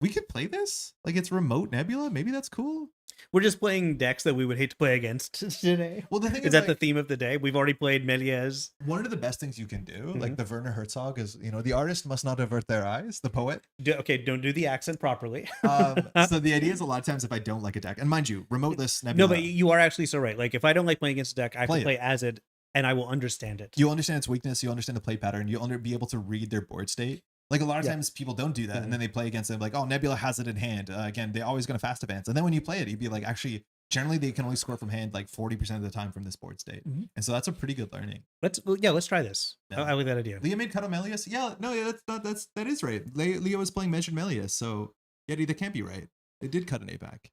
We could play this? Like it's remote Nebula? Maybe that's cool? We're just playing decks that we would hate to play against today. Well, the thing Is is, that like, the theme of the day? We've already played Méliès. one of the best things you can do, like Mhm. the Werner Herzog, is, you know, the artist must not avert their eyes, the poet. Okay, don't do the accent properly. So the idea is a lot of times if I don't like a deck, and mind you, remoteless No, Nebula, but you are actually so right. Like, if I don't like playing against a deck, I have Play to it. play as it, and I will understand it. you'll understand its weakness, you'll understand the play pattern, you'll be able to read their board state. Like a lot of Yeah. times people don't do that, Mhm. and then they play against them like, oh, Nebula has it in hand. Again, they're always going to fast advance, and then when you play it, you'd be like, actually, generally they can only score from hand like 40% of the time from this board state, Mhm. and so that's a pretty good learning. Let's try this. Yeah. I like that idea. Leo made Cuddle Melius. Yeah, no, yeah, that is right. Leo was playing Measured Melius, so yeah, that can't be right. It did cut an A back.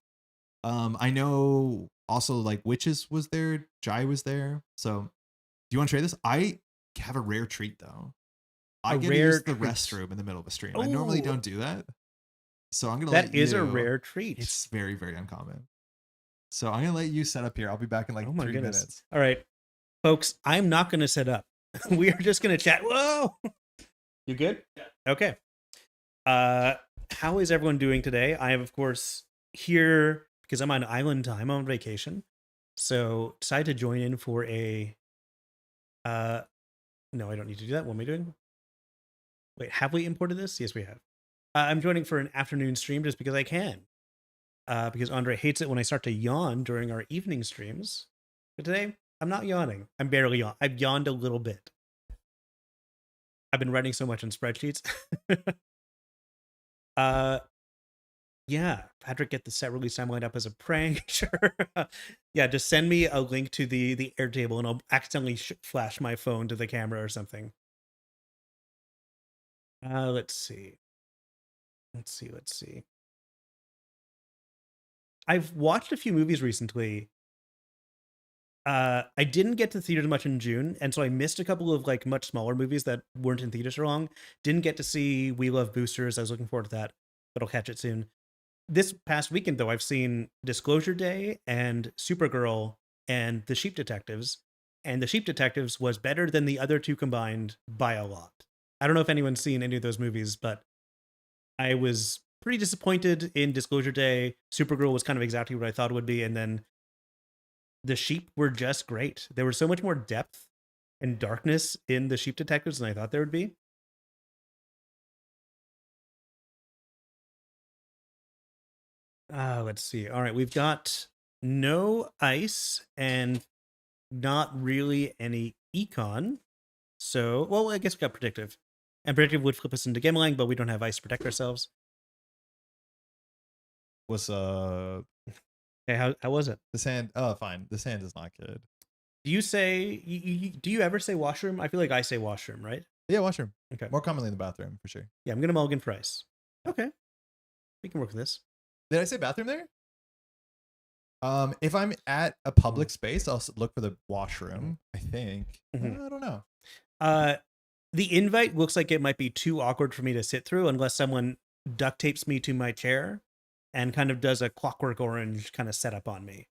I know also like Witches was there, Jai was there. So do you want to trade this? I have a rare treat though. I A get to rare use the treat. restroom in the middle of a stream. I normally Ooh. don't do that. So I'm gonna That let is you. a rare treat. It's very, very uncommon. So I'm gonna let you set up here. I'll be back in like Oh my 3 goodness. minutes. All right, folks, I'm not going to set up. We are just going to chat. Whoa. You good? Yeah. Okay. How is everyone doing today? I am, of course, here because I'm on island time. I'm on vacation. So decided to join in for a no, I don't need to do that. What am I doing? Wait, have we imported this? Yes, we have. I'm joining for an afternoon stream just because I can. Because Andre hates it when I start to yawn during our evening streams. But today, I'm not yawning. I'm barely yawning. I've yawned a little bit. I've been writing so much in spreadsheets. Yeah, Patrick, get the set release time lined up as a prank. Sure. Yeah, just send me a link to the Airtable and I'll accidentally flash my phone to the camera or something. Let's see. Let's see. I've watched a few movies recently. I didn't get to theaters much in June, and so I missed a couple of like much smaller movies that weren't in theaters for long. Didn't get to see We Love Boosters. I was looking forward to that, but I'll catch it soon. This past weekend, though, I've seen Disclosure Day and Supergirl and The Sheep Detectives, and The Sheep Detectives was better than the other two combined by a lot. I don't know if anyone's seen any of those movies, but I was pretty disappointed in Disclosure Day. Supergirl was kind of exactly what I thought it would be, and then the sheep were just great. There was so much more depth and darkness in the Sheep Detectives than I thought there would be. Let's see. All right, we've got no ice and not really any econ. So, well, I guess we got predictive. And predictive would flip us into Gimmeling, but we don't have ice to protect ourselves. What's Okay, how was it? the sand? Oh, fine. The sand is not good. Do you say, do you ever say washroom? I feel like I say washroom, right? Yeah, washroom. Okay. More commonly in the bathroom for sure. Yeah, I'm going to mulligan for ice. Okay. We can work with this. Did I say bathroom there? If I'm at a public space, I'll look for the washroom. I think. Mhm. I don't know. The invite looks like it might be too awkward for me to sit through unless someone duct tapes me to my chair and kind of does a Clockwork Orange kind of setup on me.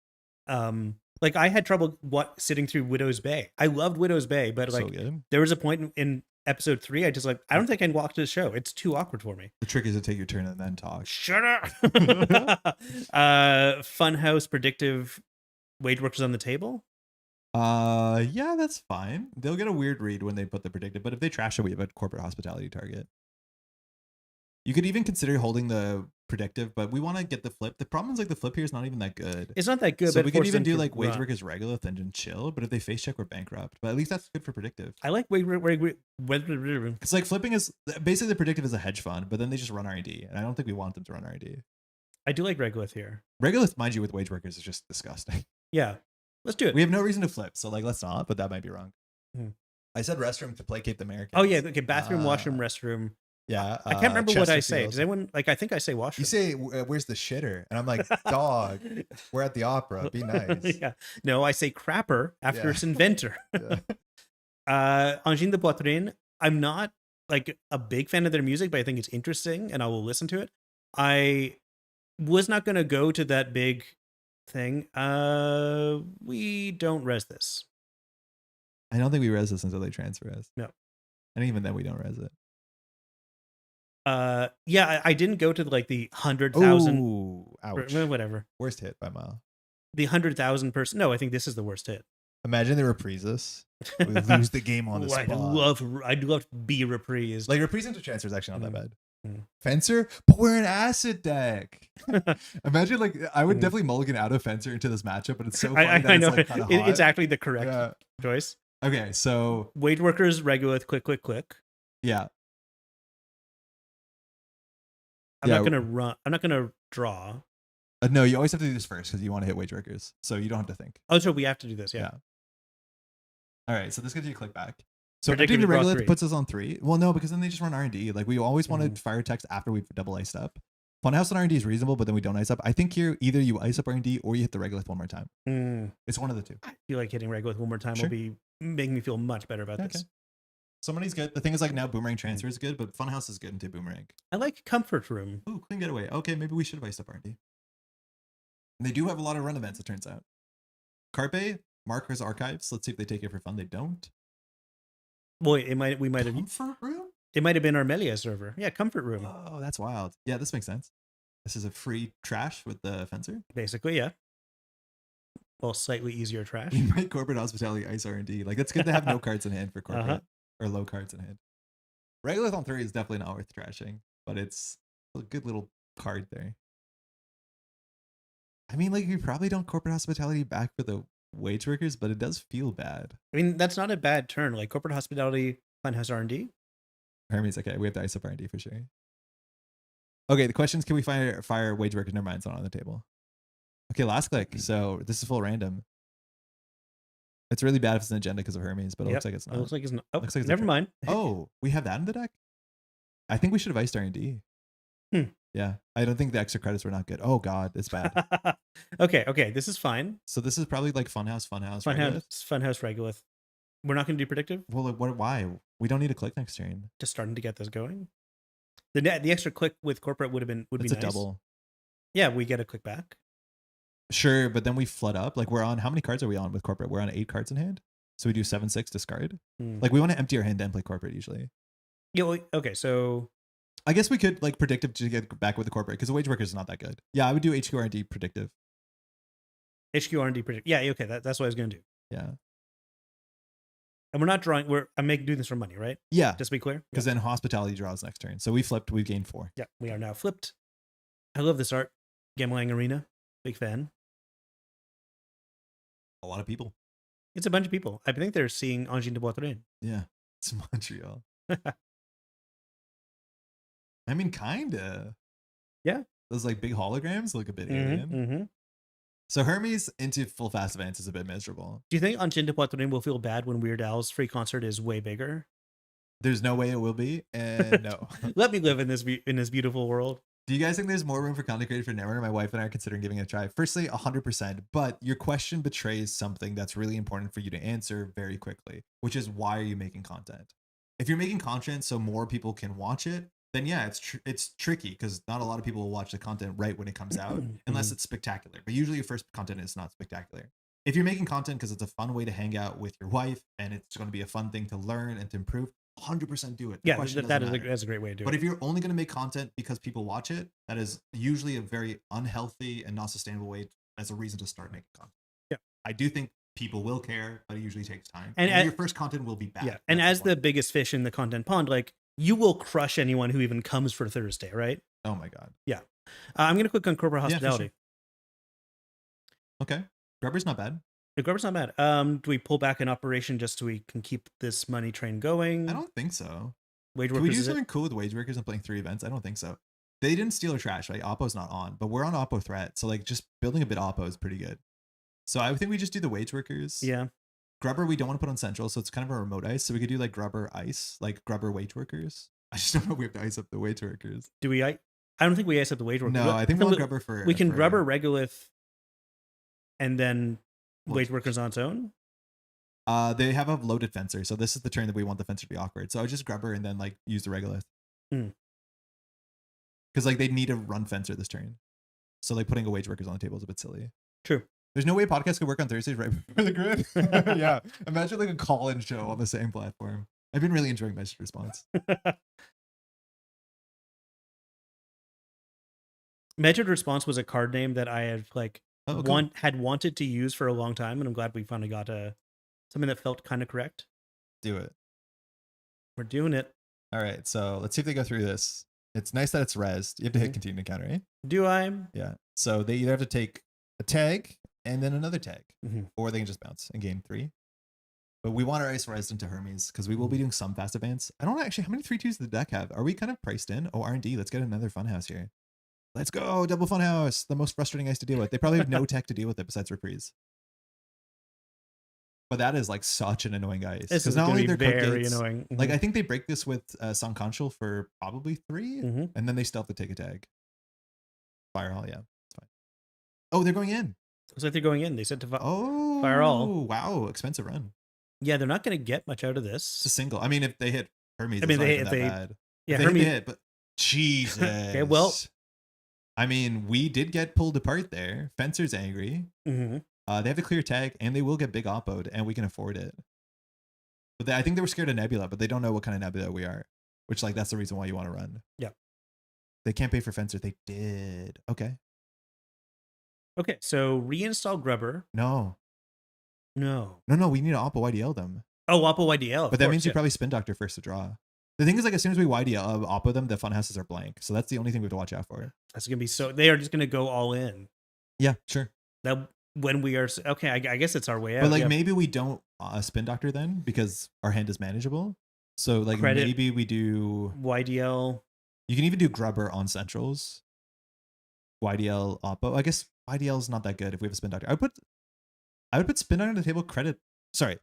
Like I had trouble sitting through Widow's Bay. I loved Widow's Bay, but like good. there was a point in episode 3 I just like I don't think I can walk to the show. It's too awkward for me. The trick is to take your turn and then talk. Shut up. Funhouse predictive wage workers on the table. Yeah, that's fine. They'll get a weird read when they put the predictive, but if they trash it, we have a corporate hospitality target. You could even consider holding the predictive, but we want to get the flip. The problem is like the flip here is not even that good. It's not that good. So but we could even do like wage wage work as Regolith and then chill, but if they face check, we're bankrupt. But at least that's good for predictive. I like wage. It's like flipping is basically the predictive is a hedge fund, but then they just run R&D, and I don't think we want them to run R&D. I do like Regolith here. Regolith, mind you, with wage workers is just disgusting. Yeah, let's do it. We have no reason to flip, so like let's not. But that might be wrong. Hmm. I said restroom to placate the Americans. Oh yeah, okay. Bathroom, washroom, restroom. Yeah, I can't remember what I say. Chesterfield. Does anyone like? I think I say washroom. You say, "Where's the shitter?" And I'm like, "Dog, we're at the opera. Be nice." Yeah. No, I say crapper after Yeah. its inventor. Angine de Poitrine. I'm not like a big fan of their music, but I think it's interesting, and I will listen to it. I was not going to go to that big thing. We don't res this. I don't think we res this until they transfer us. No. And even then, we don't res it. Yeah, I didn't go to like the 100,000. Oh, ouch. Whatever. Worst hit by a mile. The 100,000 person. No, I think this is the worst hit. Imagine they reprise this. We lose the game on the spot. I'd love to be reprised. Like reprise into transfer is actually not that bad. Mm. Fencer, but we're an acid deck. Imagine like I would definitely mulligan out of Fencer into this matchup, but it's so funny I know it's, like, it's actually the correct choice. Okay, so Wage Workers, Regolith, click. Yeah. I'm not gonna run. I'm not gonna draw. No, you always have to do this first because you want to hit Wage Workers, so you don't have to think. Oh, so we have to do this, yeah. All right, so this gives you a click back. So Predictive the Regolith 3 puts us on 3. Well, no, because then they just run R&D. Like we always wanted fire text after we double iced up. Funhouse and R&D is reasonable, but then we don't ice up. I think here either you ice up R&D or you hit the Regolith one more time. It's one of the two. I feel like hitting Regolith one more time will be making me feel much better about this. So money's good. The thing is like now Boomerang Transfer is good, but Funhouse is good into Boomerang. I like Comfort Room. Ooh, clean getaway. Okay, maybe we should have iced up R&D. And they do have a lot of run events, it turns out. Carpe, Markers Archives. Let's see if they take it for fun. They don't. Boy, we might have Comfort Room? It might have been our Méliès server. Yeah, Comfort Room. Oh, that's wild. Yeah, this makes sense. This is a free trash with the Fencer. Basically, yeah. Well, slightly easier trash. We might Corporate Hospitality Ice R&D. Like, it's good to have no cards in hand for corporate or low cards in hand. Regolith on 3 is definitely not worth trashing, but it's a good little card there. I mean, like, you probably don't Corporate Hospitality back for the Wage Workers, but it does feel bad. I mean, that's not a bad turn. Like, Corporate Hospitality, Funhouse R&D. Hermes, okay, we have to ice up R&D for sure. Okay, the questions, can we fire Wage Workers? Never mind, it's not on the table. Okay, last click. So this is full random. It's really bad if it's an agenda because of Hermes, but it looks like it's not. It looks like it's not. Oh, looks like it's never mind. Oh, we have that in the deck? I think we should have iced R&D. Yeah, I don't think the extra credits were not good. Oh God, it's bad. Okay, this is fine. So this is probably like Funhouse, Regolith. We're not going to do predictive? Well, what? Why? We don't need a click next turn. Just starting to get this going. The extra click with corporate would be nice. It's a double. Yeah, we get a click back. Sure, but then we flood up. Like we're on, how many cards are we on with corporate? We're on 8 cards in hand. So we do 7/6 discard. Like we want to empty our hand and play corporate usually. Yeah. Well, okay, so I guess we could like predictive to get back with the corporate because the Wage Worker is not that good. Yeah, I would do HQ R&D predictive. HQ R&D predictive. Yeah. Okay, that's what I was gonna do. Yeah. And we're not drawing. I'm doing this for money, right? Yeah. Just to be clear. Because then hospitality draws next turn. So we flipped. We've gained 4. Yeah, we are now flipped. I love this art. Gambling Arena. Big fan. A lot of people. It's a bunch of people. I think they're seeing Engine de Boîte. Yeah. It's Montreal. I mean, kinda. Yeah. Those like big holograms look a bit alien. So Hermes into full fast advance is a bit miserable. Do you think Engine de Boîte will feel bad when Weird Al's free concert is way bigger? There's no way it will be, and no. Let me live in this beautiful world. Do you guys think there's more room for content creator for Netrunner? My wife and I are considering giving it a try. Firstly, 100%, but your question betrays something that's really important for you to answer very quickly, which is why are you making content? If you're making content so more people can watch it, then yeah, it's tricky because not a lot of people will watch the content right when it comes out unless it's spectacular. But usually your first content is not spectacular. If you're making content because it's a fun way to hang out with your wife and it's going to be a fun thing to learn and to improve, 100% do it. Yeah, that's a great way to do it. But if you're only going to make content because people watch it, that is usually a very unhealthy and not sustainable way as a reason to start making content. Yeah, I do think people will care, but it usually takes time. And your first content will be bad. Yeah, and as the biggest fish in the content pond, like you will crush anyone who even comes for Thursday, right? Oh my God. Yeah. I'm going to click on Corporate Hospitality. Yeah, sure. Okay. Grubber's not bad. The Grubber's not bad. Do we pull back an operation just so we can keep this money train going? I don't think so. Wage Can Workers, we do something cool with Wage Workers and playing 3 events? I don't think so. They didn't steal or trash, right? Oppo's not on, but we're on Oppo threat. So like just building a bit Oppo is pretty good. So I think we just do the Wage Workers. Yeah. Grubber, we don't want to put on Central, so it's kind of a remote ice. So we could do like Grubber Ice, like Grubber Wage Workers. I just don't know if we have to ice up the Wage Workers. Do we? I don't think we ice up the Wage Workers. No, I think we'll Grubber for... We can Grubber Regolith and then Wage Workers on its own. They have a loaded Fencer, so this is the turn that we want the Fencer to be awkward. So I just Grubber and then like use the Regolith. Because like they need to run Fencer this turn. So like putting a Wage Workers on the table is a bit silly. True. There's no way podcast could work on Thursdays right before the grid. Yeah. Imagine like a call-in show on the same platform. I've been really enjoying message response. Measured Response was a card name that I had like Oh, cool. had wanted to use for a long time, and I'm glad we finally got something that felt kind of correct. Do it. We're doing it. All right, so let's see if they go through this. It's nice that it's rezzed. You have to hit continue to counter, right? Do I? Yeah. So they either have to take a tag and then another tag, Mhm. or they can just bounce and gain 3. But we want our ice rezzed into Hermes because we will be doing some fast advance. I don't know actually how many 3/2s does the deck have. Are we kind of priced in? Oh, R&D. Let's get another Funhouse here. Let's go, double Funhouse. The most frustrating ice to deal with. They probably have no tech to deal with it besides reprise. But that is like such an annoying ice. This is Because not going only to be their very gates, annoying. like I think they break this with Sankanshul for probably 3, Mhm. and then they still have to take a tag. Firehall, yeah, it's fine. Oh, they're going in. Looks like they're going in. They said to Oh, fire all. Wow, expensive run. Yeah, they're not going to get much out of this. It's a single. I mean, if they hit Hermes, I mean, it's not even that bad. Yeah, if they Hermes. hit, but Jesus. Okay, well, I mean, we did get pulled apart there. Fencer's angry. Mm-hmm. They have to clear tag, and they will get big oppoed, and we can afford it. But I think they were scared of Nebula, but they don't know what kind of Nebula we are, which like that's the reason why you want to run. Yeah. They can't pay for Fencer. They did. Okay. Okay, so reinstall Grubber. No. No. We need to Oppo YDL them. Oh, Oppo YDL. But that means you probably Spin Doctor first to draw. The thing is, like, as soon as we YDL Oppo them, the Funhouses are blank. So that's the only thing we have to watch out for. That's going to be they are just going to go all in. Yeah, sure. That when we are, okay, I guess it's our way out. But like maybe we don't Spin Doctor then because our hand is manageable. So like maybe we do YDL. You can even do Grubber on Centrals. YDL Oppo. I guess YDL is not that good if we have a Spin Doctor. I would put Spin Doctor on the table. Sorry.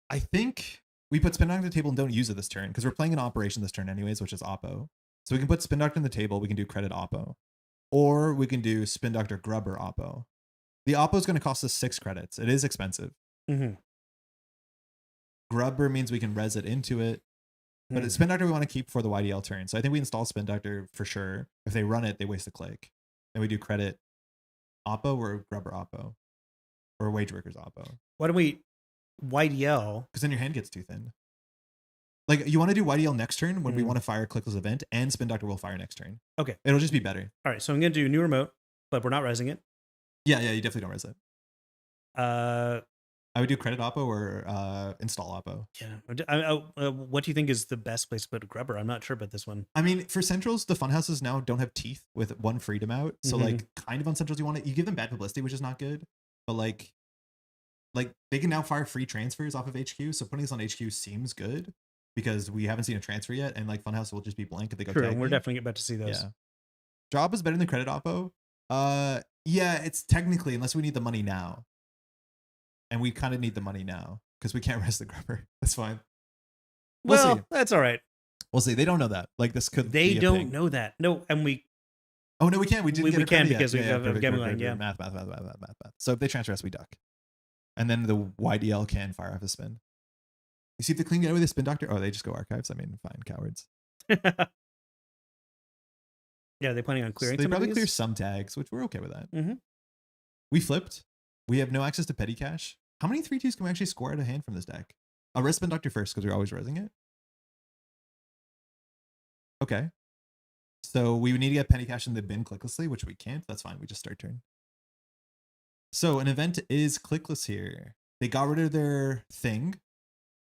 I think we put Spin Doctor on the table and don't use it this turn because we're playing an operation this turn anyways, which is Oppo. So we can put Spin Doctor on the table. We can do credit Oppo. Or we can do Spin Doctor Grubber Oppo. The Oppo is going to cost us 6 credits. It is expensive. Mm-hmm. Grubber means we can res it into it. But Spin Doctor we want to keep for the YDL turn. So I think we install Spin Doctor for sure. If they run it, they waste a click. Then we do credit Oppo or Grubber Oppo. Or Wage Workers Oppo. Why don't we YDL? Because then your hand gets too thin. Like, you want to do YDL next turn when we want to fire Clickless Event, and Spin Doctor will fire next turn. Okay. It'll just be better. All right, so I'm going to do new remote, but we're not resing it. Yeah, you definitely don't res it. I would do credit Oppo or install Oppo. Yeah. What do you think is the best place to put a Grubber? I'm not sure about this one. I mean, for Centrals, the Funhouses now don't have teeth with 1 freedom out. So, like, kind of on Centrals, you give them bad publicity, which is not good. But, like they can now fire free transfers off of HQ. So putting this on HQ seems good because we haven't seen a transfer yet. And, like, Funhouse will just be blank if they go True, tag we're me. definitely about to see those. Yeah. Drop is better than credit Oppo. Yeah, it's technically, unless we need the money now. And we kind of need the money now because we can't rest the Grubber. That's fine. We'll see. That's all right. We'll see. They don't know that. Like, this could They be a don't thing. know that. No, and we... Oh, no, we can't. We didn't get we can yet. because we have perfect, gaming perfect, line, yeah. Math. So if they transfer us, we duck. And then the YDL can fire off a spin. You see if they clean get away with the Spin Doctor? Oh, they just go archives. I mean, fine, cowards. Yeah, they're planning on clearing. So they probably clear some tags, which we're okay with that. Mm-hmm. We flipped. We have no access to petty cash. How many 3/2s can we actually score out of hand from this deck? I'll res Spin Doctor first because we're always resing it. Okay. So we would need to get petty cash in the bin clicklessly, which we can't. That's fine. We just start turn. So an event is clickless here. They got rid of their thing.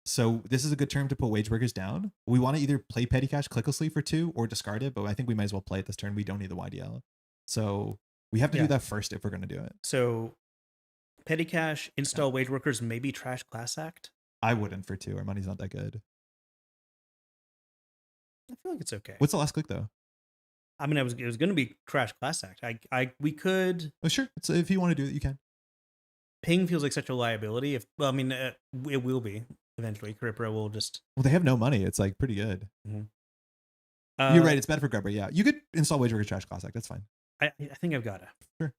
So this is a good term to put Wage Workers down. We want to either play petty cash clicklessly for 2 or discard it, but I think we might as well play it this turn. We don't need the YDL. So we have to do that first if we're going to do it. So petty cash, install Wage Workers, maybe trash Class Act? I wouldn't for 2. Our money's not that good. I feel like it's okay. What's the last click though? I mean, it was going to be trash Class Act. We could. Oh, sure. So if you want to do it, you can. Ping feels like such a liability. It will be eventually. Caripra will just. Well, they have no money. It's like pretty good. Mm-hmm. You're right. It's bad for Grubber. Yeah, you could install Wage Worker Trash Class Act. That's fine. I think I've got it. Sure.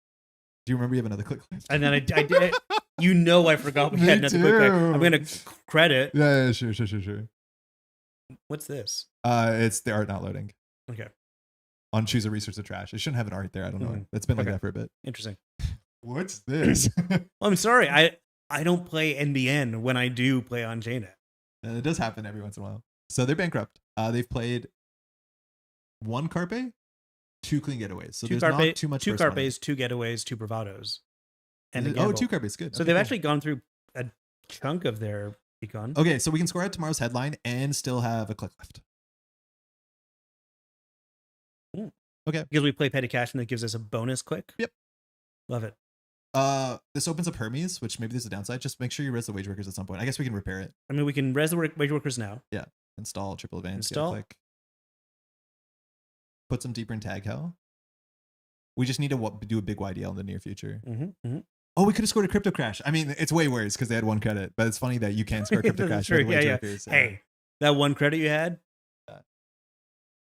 Do you remember you have another click left? And then I did. I forgot we had another click. I'm gonna credit. Yeah, sure. What's this? It's the art not loading. Okay. On choose a resource of trash. It shouldn't have an art there. I don't know. It's been like that for a bit. Interesting. What's this? Well, I'm sorry. I don't play NBN when I do play on JNet. It does happen every once in a while. So they're bankrupt. They've played 1 Carpe, 2 clean getaways. So two there's carpe, not too much. two first money. carpes, 2 getaways, 2 bravados, and a Oh, gamble. 2 carpes, good. So Okay, they've cool. actually gone through a chunk of their econ. Okay, so we can score out tomorrow's headline and still have a click left. Okay. Because we play petty cash and it gives us a bonus click. Yep. Love it. This opens up Hermes, which maybe there's a downside. Just make sure you res the wage workers at some point. I guess we can repair it. I mean, we can res the wage workers now. Yeah. Install triple advance. Install. Click. Put some deeper in tag hell. We just need to do a big YDL in the near future. Oh, we could have scored a crypto crash. I mean, it's way worse because they had 1 credit, but it's funny that you can score a crypto crash. True. With wage Yeah. workers. Hey, that 1 credit you had.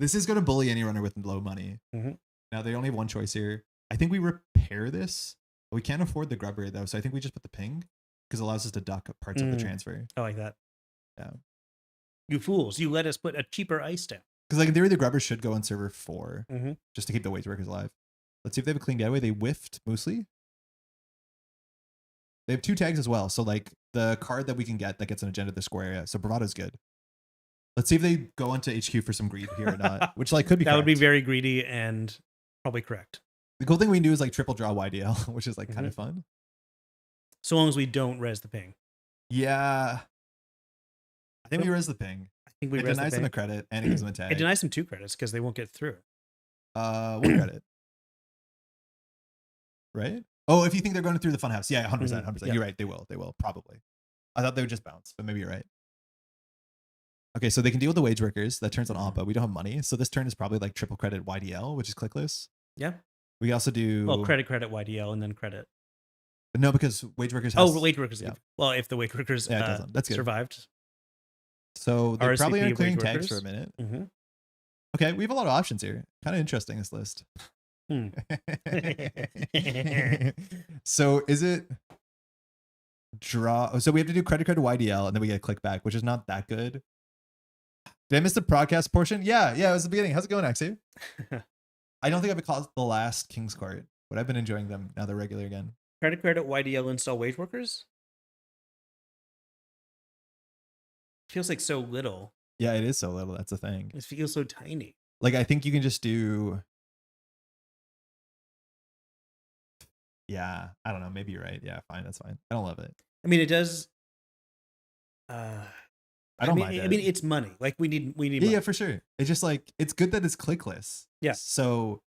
This is going to bully any runner with low money. Now they only have 1 choice here. I think we repair this. We can't afford the grub rate though, so I think we just put the ping because it allows us to duck parts of the transfer. I like that. Yeah. You fools! You let us put a cheaper ice down. Because like in theory, the grubber should go on server 4 just to keep the wage workers alive. Let's see if they have a clean getaway. They whiffed mostly. They have 2 tags as well. So like the card that we can get that gets an agenda at the square area. So bravado's good. Let's see if they go onto HQ for some greed here or not, which like could be. That correct. would be very greedy and probably correct. The cool thing we can do is like triple draw YDL, which is like kind of fun. So long as we don't res the ping. Yeah. I think we res the ping. I think we it res denies the them ping. a credit and it gives them a tag. It denies them 2 credits because they won't get through. 1 credit. Right? Oh, if you think they're going through the funhouse. Yeah, 100%. 100%. Yeah. You're right. They will. They will. Probably. I thought they would just bounce, but maybe you're right. Okay, so they can deal with the wage workers. That turns on Ampa. We don't have money. So this turn is probably like triple credit YDL, which is clickless. Yeah. We can also do... Well, credit, YDL, and then credit. But no, because wage workers has... Oh, wage workers. Yeah. Well, if the wage workers that's good. survived. So they RSVP probably aren't clearing wage tags workers. for a minute. Okay, we have a lot of options here. Kind of interesting, this list. So is it draw? So we have to do credit YDL and then we get a click back, which is not that good. Did I miss the broadcast portion? Yeah, it was the beginning. How's it going, Axie? I don't think I've caught the last King's Court, but I've been enjoying them now. They're regular again. Credit YDL install wage workers? Feels like so little. Yeah, it is so little. That's the thing. It feels so tiny. Like, I think you can just do... Yeah, I don't know. Maybe you're right. Yeah, fine. That's fine. I don't love it. I mean, it does... I don't mind it. I mean, it's money. Like, we need money. Yeah, for sure. It's just like, it's good that it's clickless. Yeah. So...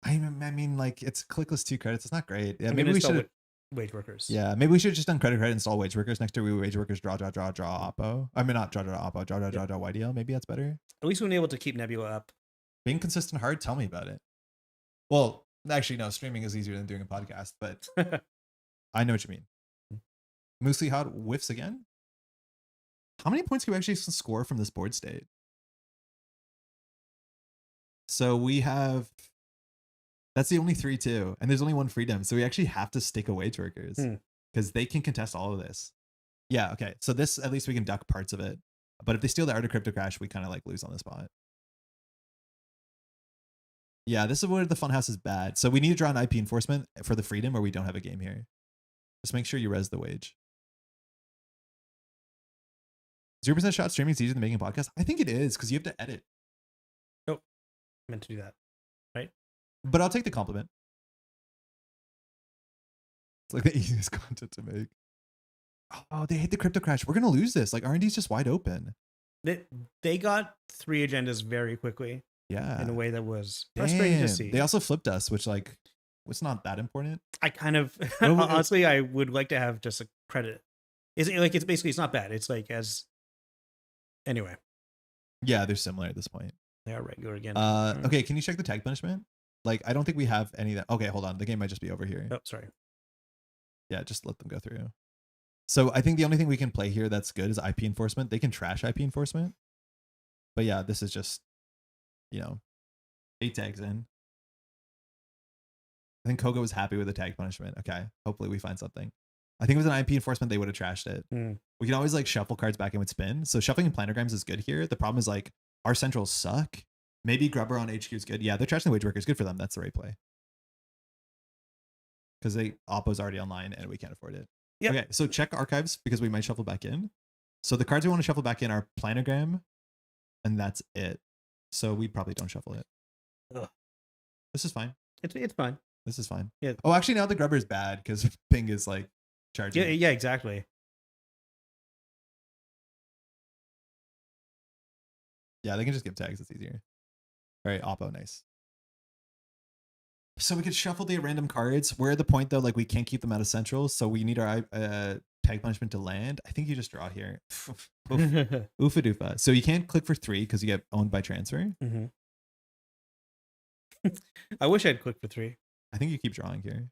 I mean, like, it's clickless 2 credits. It's not great. Yeah, maybe we install should... wage workers. Yeah, maybe we should have just done credit, install wage workers. Next to we wage workers, draw Oppo. I mean, not draw Oppo, draw YDL. Maybe that's better. At least we've been able to keep Nebula up. Being consistent hard, tell me about it. Well, actually, no, streaming is easier than doing a podcast, but I know what you mean. Moosely Hot whiffs again. How many points can we actually score from this board state? So we have... That's the only 3-2, and there's only 1 freedom, so we actually have to stick a wage workers because they can contest all of this. Yeah, okay. So this, at least we can duck parts of it. But if they steal the Art of Crypto Crash, we kind of like lose on the spot. Yeah, this is where the funhouse is bad. So we need to draw an IP enforcement for the freedom, or we don't have a game here. Just make sure you res the wage. 0% shot streaming is easier than making a podcast. I think it is because you have to edit. Oh, I meant to do that. Right? But I'll take the compliment. It's like the easiest content to make. Oh, they hit the crypto crash. We're going to lose this. Like, R&D's just wide open. They got 3 agendas very quickly. Yeah. In a way that was frustrating to see. They also flipped us, which, like, was not that important. I kind of... honestly, I would like to have just a credit. It's basically, it's not bad. It's like as... Anyway. Yeah, they're similar at this point. They are regular again. Okay, can you check the tag punishment? Like, I don't think we have any of that. Okay, hold on. The game might just be over here. Oh, sorry. Yeah, just let them go through. So I think the only thing we can play here that's good is IP enforcement. They can trash IP enforcement. But yeah, this is just, 8 tags in. I think Koga was happy with the tag punishment. Okay, hopefully we find something. I think with an IP enforcement, they would have trashed it. We can always like shuffle cards back in with spin. So shuffling planograms is good here. The problem is like our centrals suck. Maybe Grubber on HQ is good. Yeah, they're trashing the wage workers. Good for them. That's the right play. Because Oppo's already online and we can't afford it. Yep. Okay, so check archives because we might shuffle back in. So the cards we want to shuffle back in are planogram, and that's it. So we probably don't shuffle it. Ugh. This is fine. It's fine. This is fine. Yeah. Oh, actually, now the grubber is bad because ping is like charging. Yeah, exactly. Yeah, they can just give tags. It's easier. All right, Oppo, nice. So we could shuffle the random cards. We're at the point though, like we can't keep them out of central, so we need our tag punishment to land. I think you just draw here. Oofa doofa. So you can't click for 3 because you get owned by transfer. Mm-hmm. I wish I'd clicked for 3. I think you keep drawing here.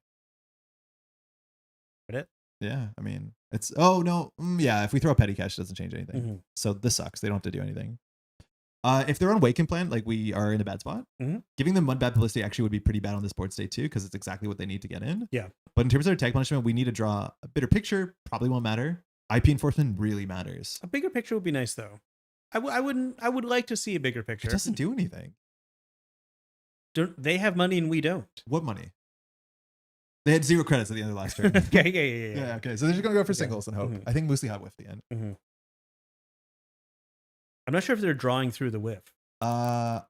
Would it? Yeah, I mean, it's no, yeah. If we throw a petty cash, it doesn't change anything. Mm-hmm. So this sucks. They don't have to do anything. If they're on Waken Plan, like we are in a bad spot, Mm-hmm. giving them one bad publicity actually would be pretty bad on this board state too, because it's exactly what they need to get in. Yeah. But in terms of our tag punishment, we need to draw a bitter picture. Probably won't matter. IP enforcement really matters. A bigger picture would be nice though. I would like to see a bigger picture. It doesn't do anything. Don't they have money and we don't? What money? They had 0 credits at the end of the last turn. Okay, Yeah, okay. So they're just gonna go for Okay. singles and hope. Mhm. I think Moosey Hot whiffed the end. Mm-hmm. I'm not sure if they're drawing through the whiff. I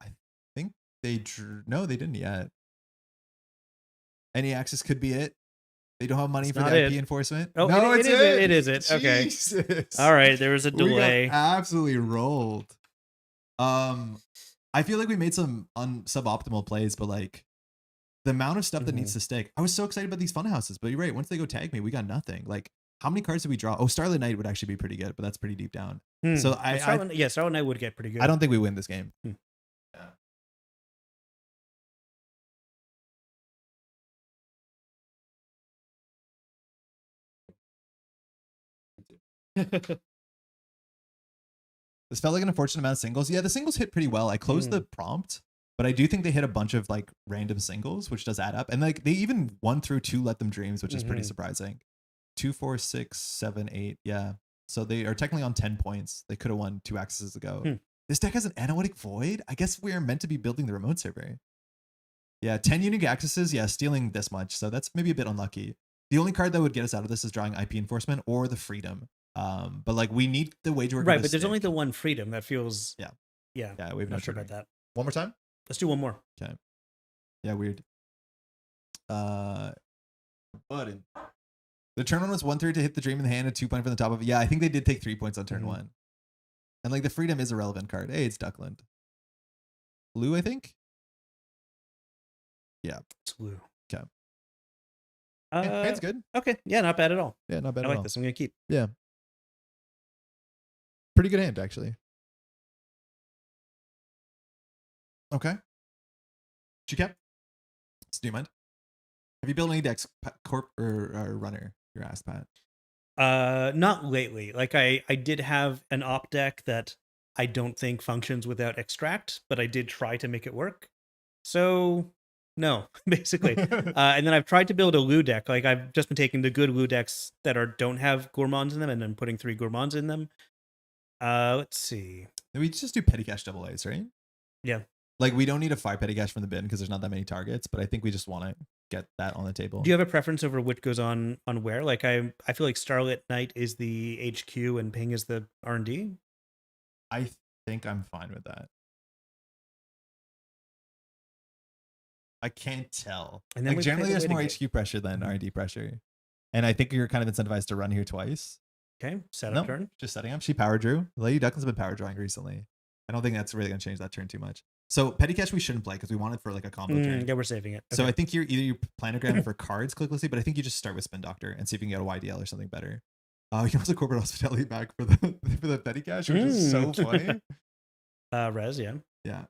think they drew. No, they didn't yet. Any access could be it. They don't have money It's for not the IP it. enforcement. Oh, no, it is it. It is it. Okay. Jesus. All right, there was a We got delay. absolutely rolled. I feel like we made some suboptimal plays, but like the amount of stuff that needs to stick. I was so excited about these fun houses, but you're right. Once they go tag me, we got nothing. Like, how many cards did we draw? Oh, Starlit Night would actually be pretty good, but that's pretty deep down. So Starlit Night would get pretty good. I don't think we win this game. This felt like an unfortunate amount of singles. Yeah, the singles hit pretty well. I closed the prompt, but I do think they hit a bunch of like random singles, which does add up. And like they even won through 2 Let Them Dreams, which is pretty surprising. 2, 4, 6, 7, 8. Yeah. So they are technically on 10 points. They could have won 2 accesses ago. This deck has an Analytic Void. I guess we are meant to be building the remote server. Yeah, 10 unique accesses. Yeah, stealing this much. So that's maybe a bit unlucky. The only card that would get us out of this is drawing IP enforcement or the freedom. But like we need the wage worker. Right, but there's only the one freedom that feels. Yeah. We've not sure about that. One more time. Let's do one more. Okay. Yeah, weird. But the turn 1 was 1/3 to hit the dream in the hand and 2 points from the top of it. Yeah, I think they did take 3 points on turn 1. And like the freedom is a relevant card. Hey, it's Duckland. Blue, I think. Yeah, it's blue. Okay. It's good. Okay, yeah, not bad at all. Yeah, not bad I at like all. this. I'm gonna keep. Yeah. Pretty good hand, actually. Okay. You kept? Do you mind? Have you built any decks, Corp or Runner? Your ass, Pat. Not lately. Like I did have an op deck that I don't think functions without extract, but I did try to make it work. So no, basically. And then I've tried to build a Lou deck. Like I've just been taking the good Lou decks that don't have gourmands in them and then putting 3 gourmands in them. Let's see. We just do petty cash double A's, right? Yeah. Like we don't need a 5 petty cash from the bin because there's not that many targets, but I think we just want to get that on the table. Do you have a preference over which goes on where? Like I feel like Starlit Night is the HQ and Ping is the R&D. I think I'm fine with that. I can't tell. And then like generally there's more HQ pressure than R&D pressure. And I think you're kind of incentivized to run here twice. Okay, setup turn. Just setting up. She power drew. Lady Duckland's been power drawing recently. I don't think that's really going to change that turn too much. So petty cash we shouldn't play because we want it for like a combo turn. Yeah, we're saving it. Okay. So I think you're either you planogram for cards clicklessly, but I think you just start with Spin Doctor and see if you can get a YDL or something better. You can also corporate hospitality back for the petty cash, which is so funny. Res, yeah. Yeah.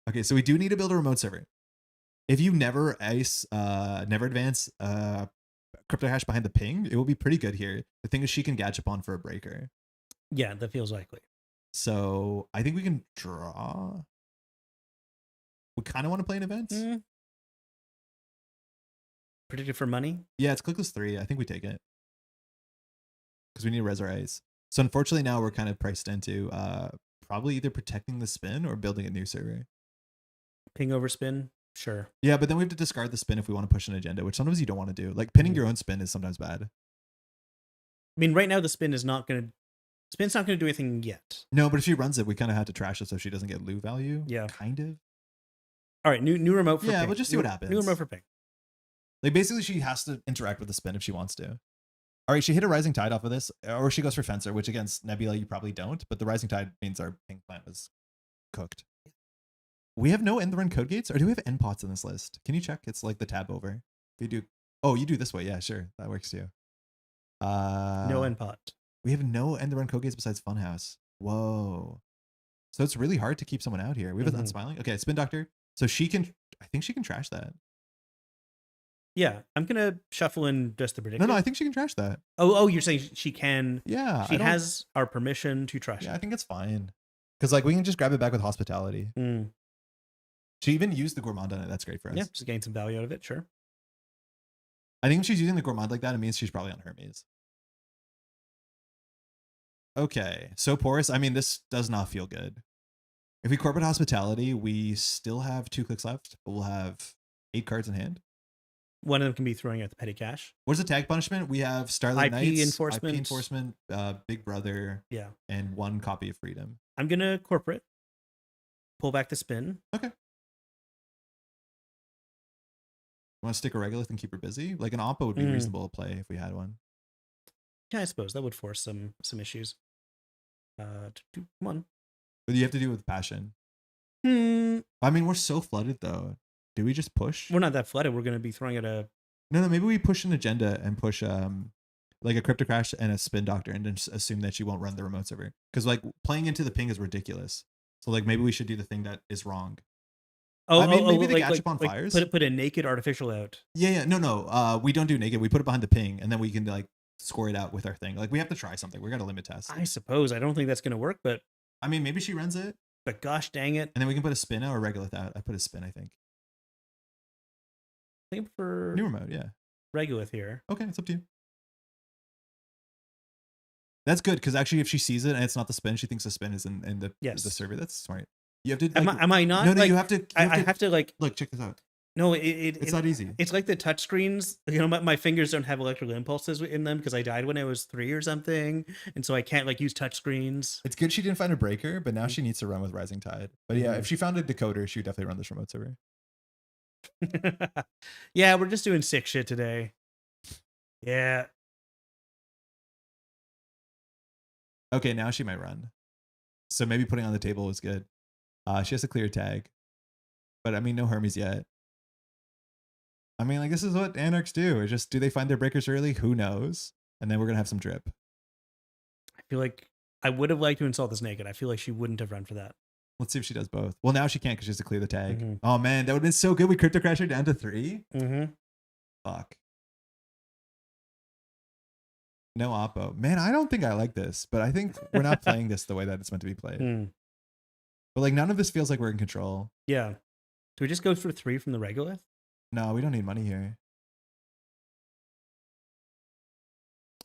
Okay, so we do need to build a remote server. If you never never advance crypto hash behind the ping, it will be pretty good here. The thing is she can gadget on for a breaker. Yeah, that feels likely. So I think we can draw. We kind of want to play an event. Predicted for money? Yeah, it's clickless 3. I think we take it. Because we need to res our A's. So unfortunately now we're kind of priced into probably either protecting the spin or building a new server. Ping over spin? Sure. Yeah, but then we have to discard the spin if we want to push an agenda, which sometimes you don't want to do. Like pinning your own spin is sometimes bad. I mean, right now the spin's not going to do anything yet. No, but if she runs it, we kind of have to trash it so she doesn't get Lou value. Yeah. Kind of. All right, new remote for Yeah, pink. we'll just see what happens. New remote for pink. Like basically she has to interact with the spin if she wants to. All right, she hit a Rising Tide off of this, or she goes for Fencer, which against Nebula you probably don't, but the Rising Tide means our pink plant was cooked. We have no end run code gates, or do we have end pots in this list? Can you check? It's like the tab over. If you do, oh, you do this way. Yeah, sure, that works too. No end pot. We have no end run code gates besides Funhouse. Whoa. So it's really hard to keep someone out here. We have Unsmiling. Okay, Spin Doctor. So she can, I think she can trash that. Yeah, I'm gonna shuffle in just the predictive. No, I think she can trash that. Oh, you're saying she can? Yeah, she has our permission to trash. Yeah, I think it's fine. Because like we can just grab it back with Hospitality. She even used the Gourmand on it. That's great for us. Yeah, just gain some value out of it. Sure. I think if she's using the Gourmand like that, it means she's probably on Hermes. Okay, so Porous. I mean, this does not feel good. If we corporate Hospitality, we still have 2 clicks left, but we'll have 8 cards in hand. One of them can be throwing out the petty cash. What's the tag punishment? We have Starlight Knights, Enforcement. IP Enforcement, Big Brother, yeah, and 1 copy of Freedom. I'm gonna corporate. Pull back the spin. Okay. Want to stick a Regolith and keep her busy? Like an Oppo would be reasonable to play if we had one. Yeah, I suppose that would force some issues. Come on. But you have to do it with passion. I mean, we're so flooded though. Do we just push? We're not that flooded. We're going to be throwing at a... No, maybe we push an agenda and push like a Crypto Crash and a Spin Doctor and just assume that she won't run the remote server. Because like playing into the ping is ridiculous. So like maybe we should do the thing that is wrong. I mean, maybe the Gachapon on fires. Put a naked artificial out. Yeah. No. We don't do naked. We put it behind the ping and then we can like score it out with our thing. Like we have to try something. We got to limit test. I suppose. I don't think that's going to work, but... I mean, maybe she runs it. But gosh dang it. And then we can put a spin out or Regolith out. I put a spin, I think. I think for new remote, yeah. Regolith here. Okay, it's up to you. That's good because actually, if she sees it and it's not the spin, she thinks the spin is in the server. That's smart. You have to. Like, am I not? No, like, you have to. I have to like. Look, check this out. No, it's not easy. It's like the touch screens. You know, my fingers don't have electrical impulses in them because I died when I was 3 or something, and so I can't like use touch screens. It's good she didn't find a breaker, but now she needs to run with Rising Tide. But yeah, if she found a decoder, she would definitely run this remote server. Yeah, we're just doing sick shit today. Yeah. Okay, now she might run. So maybe putting on the table was good. She has a clear tag. But I mean, no Hermes yet. I mean, like, this is what Anarchs do. It's just, do they find their breakers early? Who knows? And then we're going to have some drip. I feel like I would have liked to install this naked. I feel like she wouldn't have run for that. Let's see if she does both. Well, now she can't because she has to clear the tag. Oh, man, that would have been so good. We Crypto Crash her down to 3. Fuck. No Oppo. Man, I don't think I like this, but I think we're not playing this the way that it's meant to be played. But, like, none of this feels like we're in control. Yeah. Do we just go for 3 from the Regolith? No, we don't need money here.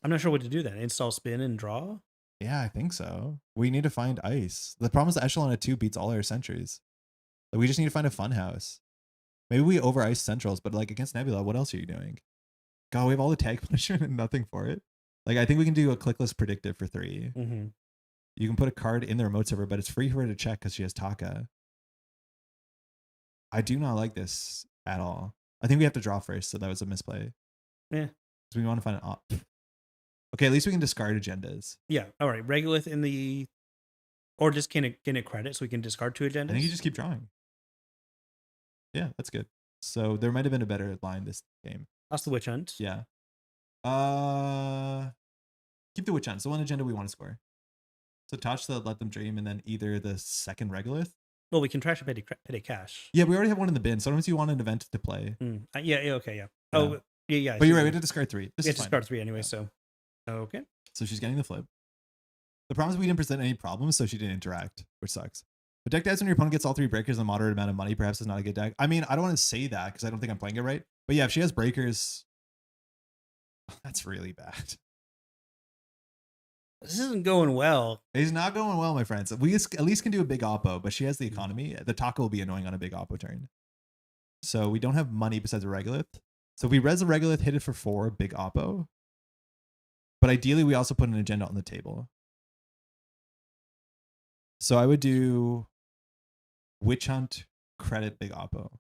I'm not sure what to do then. Install spin and draw? Yeah, I think so. We need to find ice. The problem is the Echelon of 2 beats all our sentries. Like, we just need to find a fun house. Maybe we over ice centrals, but like against Nebula, what else are you doing? God, we have all the tag punishment and nothing for it. Like, I think we can do a clickless predictive for 3. You can put a card in the remote server, but it's free for her to check because she has Taka. I do not like this at all. I think we have to draw first, so that was a misplay. Yeah. So we want to find an op. Okay, at least we can discard agendas. Yeah. All right. Regolith in the... Or just can it credit so we can discard 2 agendas? I think you just keep drawing. Yeah, that's good. So there might have been a better line this game. That's the Witch Hunt. Yeah. Keep the Witch Hunt. It's the one agenda we want to score. So touch the Let Them Dream and then either the second Regolith. Well, we can trash a petty cash. Yeah, we already have one in the bin. Sometimes you want an event to play. Yeah, okay, yeah. Oh, yeah. But you're right, we have to discard 3. We have to discard 3 anyway, so. Okay. So she's getting the flip. The problem is we didn't present any problems, so she didn't interact, which sucks. The deck dies when your opponent gets all 3 breakers and a moderate amount of money. Perhaps it's not a good deck. I mean, I don't want to say that because I don't think I'm playing it right. But yeah, if she has breakers, that's really bad. This isn't going well. It's not going well, my friends. We at least can do a big oppo, but she has the economy. The Taka will be annoying on a big oppo turn. So we don't have money besides a Regolith. So if we res a Regolith, hit it for 4, big oppo. But ideally, we also put an agenda on the table. So I would do Witch Hunt, credit Big Oppo.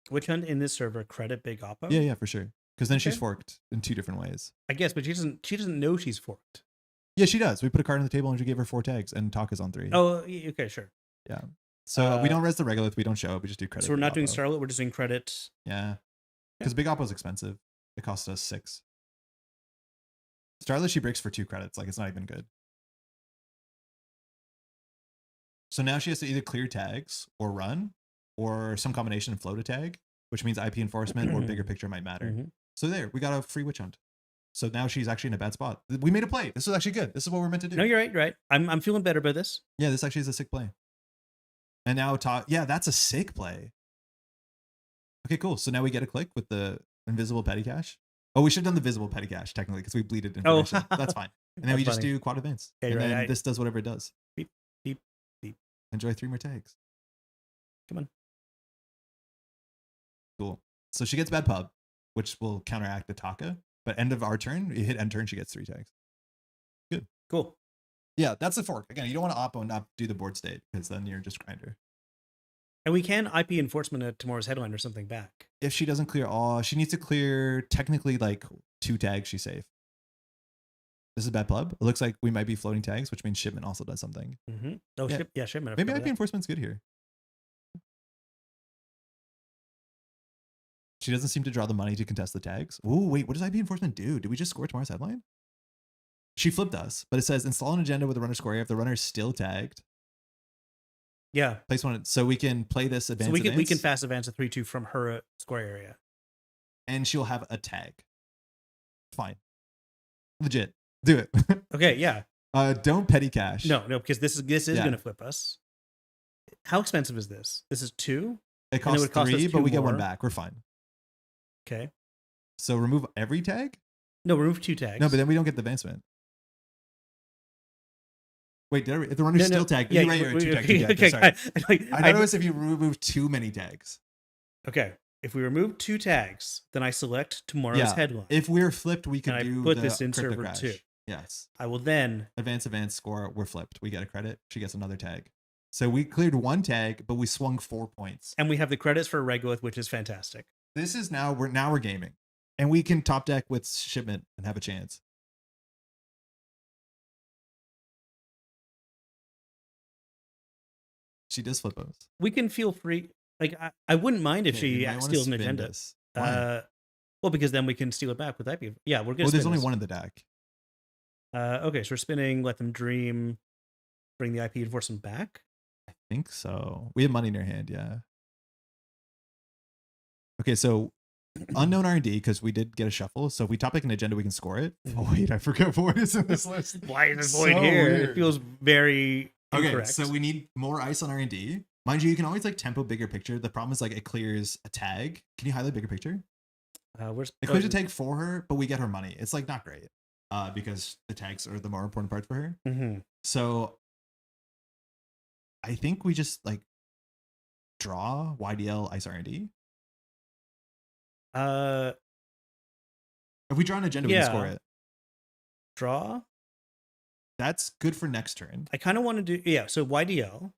Which one in this server credit Big Oppo? Yeah, for sure. Because then she's Okay. forked in 2 different ways. I guess, but she doesn't know she's forked. Yeah, she does. We put a card on the table and she gave her 4 tags, and talk is on 3. Oh, okay, sure. Yeah. So we don't res the regolith. We don't show it. We just do credit. So we're Big not doing Oppo. Starlet. We're just doing credit. Yeah. Because Big Oppo's expensive. It costs us 6. Starlet, she breaks for 2 credits. Like, it's not even good. So now she has to either clear tags or run, or some combination of float a tag, which means IP enforcement or bigger picture might matter. Mm-hmm. So there, we got a free witch hunt. So now she's actually in a bad spot. We made a play. This was actually good. This is what we're meant to do. No, you're right. You're right. I'm feeling better about this. Yeah, this actually is a sick play. And now yeah, that's a sick play. Okay, cool. So now we get a click with the invisible petty cache. Oh, we should have done the visible petty cache technically because we bleeded information. That's fine. And then we just do quad events. Okay, and right. then this does whatever it does. Beep, beep, beep. Enjoy 3 more tags. Come on. Cool. So she gets bad pub, which will counteract the Taka. But end of our turn, you hit end turn, she gets 3 tags. Good. Cool. Yeah, that's the fork. Again, you don't want to oppo and not do the board state because then you're just grinder. And we can IP enforcement at tomorrow's headline or something back. If she doesn't clear all, she needs to clear technically like 2 tags. She's safe. This is a bad pub. It looks like we might be floating tags, which means shipment also does something. Mm-hmm. Oh, yeah. Shipment. Maybe IP enforcement's good here. She doesn't seem to draw the money to contest the tags. Oh, wait, what does IP enforcement do? Did we just score tomorrow's headline? She flipped us, but it says install an agenda with the runner score if the runner is still tagged. Yeah. Place one, so we can play this advance. So we can fast advance a 3/2 from her square area. And she'll have a tag. Fine. Legit. Do it. Okay, yeah. Don't petty cash. No, because this is gonna flip us. How expensive is this? This is 2? It costs 3, but we get 1 back. We're fine. Okay. So remove every tag? No, remove 2 tags. No, but then we don't get the advancement. Wait, if the runner's still tagged, yeah, you're right, 2 tags. Okay, sorry. I noticed if you remove too many tags. Okay. If we remove 2 tags, then I select tomorrow's headline. If we're flipped, we can and do I put this in server crash. 2. Yes. I will then advance score. We're flipped. We get a credit. She gets another tag. So we cleared 1 tag, but we swung 4 points. And we have the credits for Regolith, which is fantastic. This is now we're gaming, and we can top deck with shipment and have a chance. She does flip us. We can feel free. Like I wouldn't mind if she steals an agenda. Well, because then we can steal it back with IP. Yeah, we're gonna. Well, there's only 1 in the deck. Okay, so we're spinning. Let them dream. Bring the IP enforcement back. I think so. We have money in our hand. Yeah. Okay, so unknown R&D because we did get a shuffle. So if we top deck an agenda, we can score it. Oh wait, I forgot Void is in this list. Why is Void here? Weird. It feels very incorrect. So we need more ice on R&D. Mind you, you can always like tempo bigger picture. The problem is like it clears a tag. Can you highlight bigger picture? It clears a tag for her, but we get her money. It's like not great because the tags are the more important part for her. Mm-hmm. So I think we just like draw YDL ice R&D. If we draw an agenda, we can score it. Draw. That's good for next turn. I kind of want to do so YDL,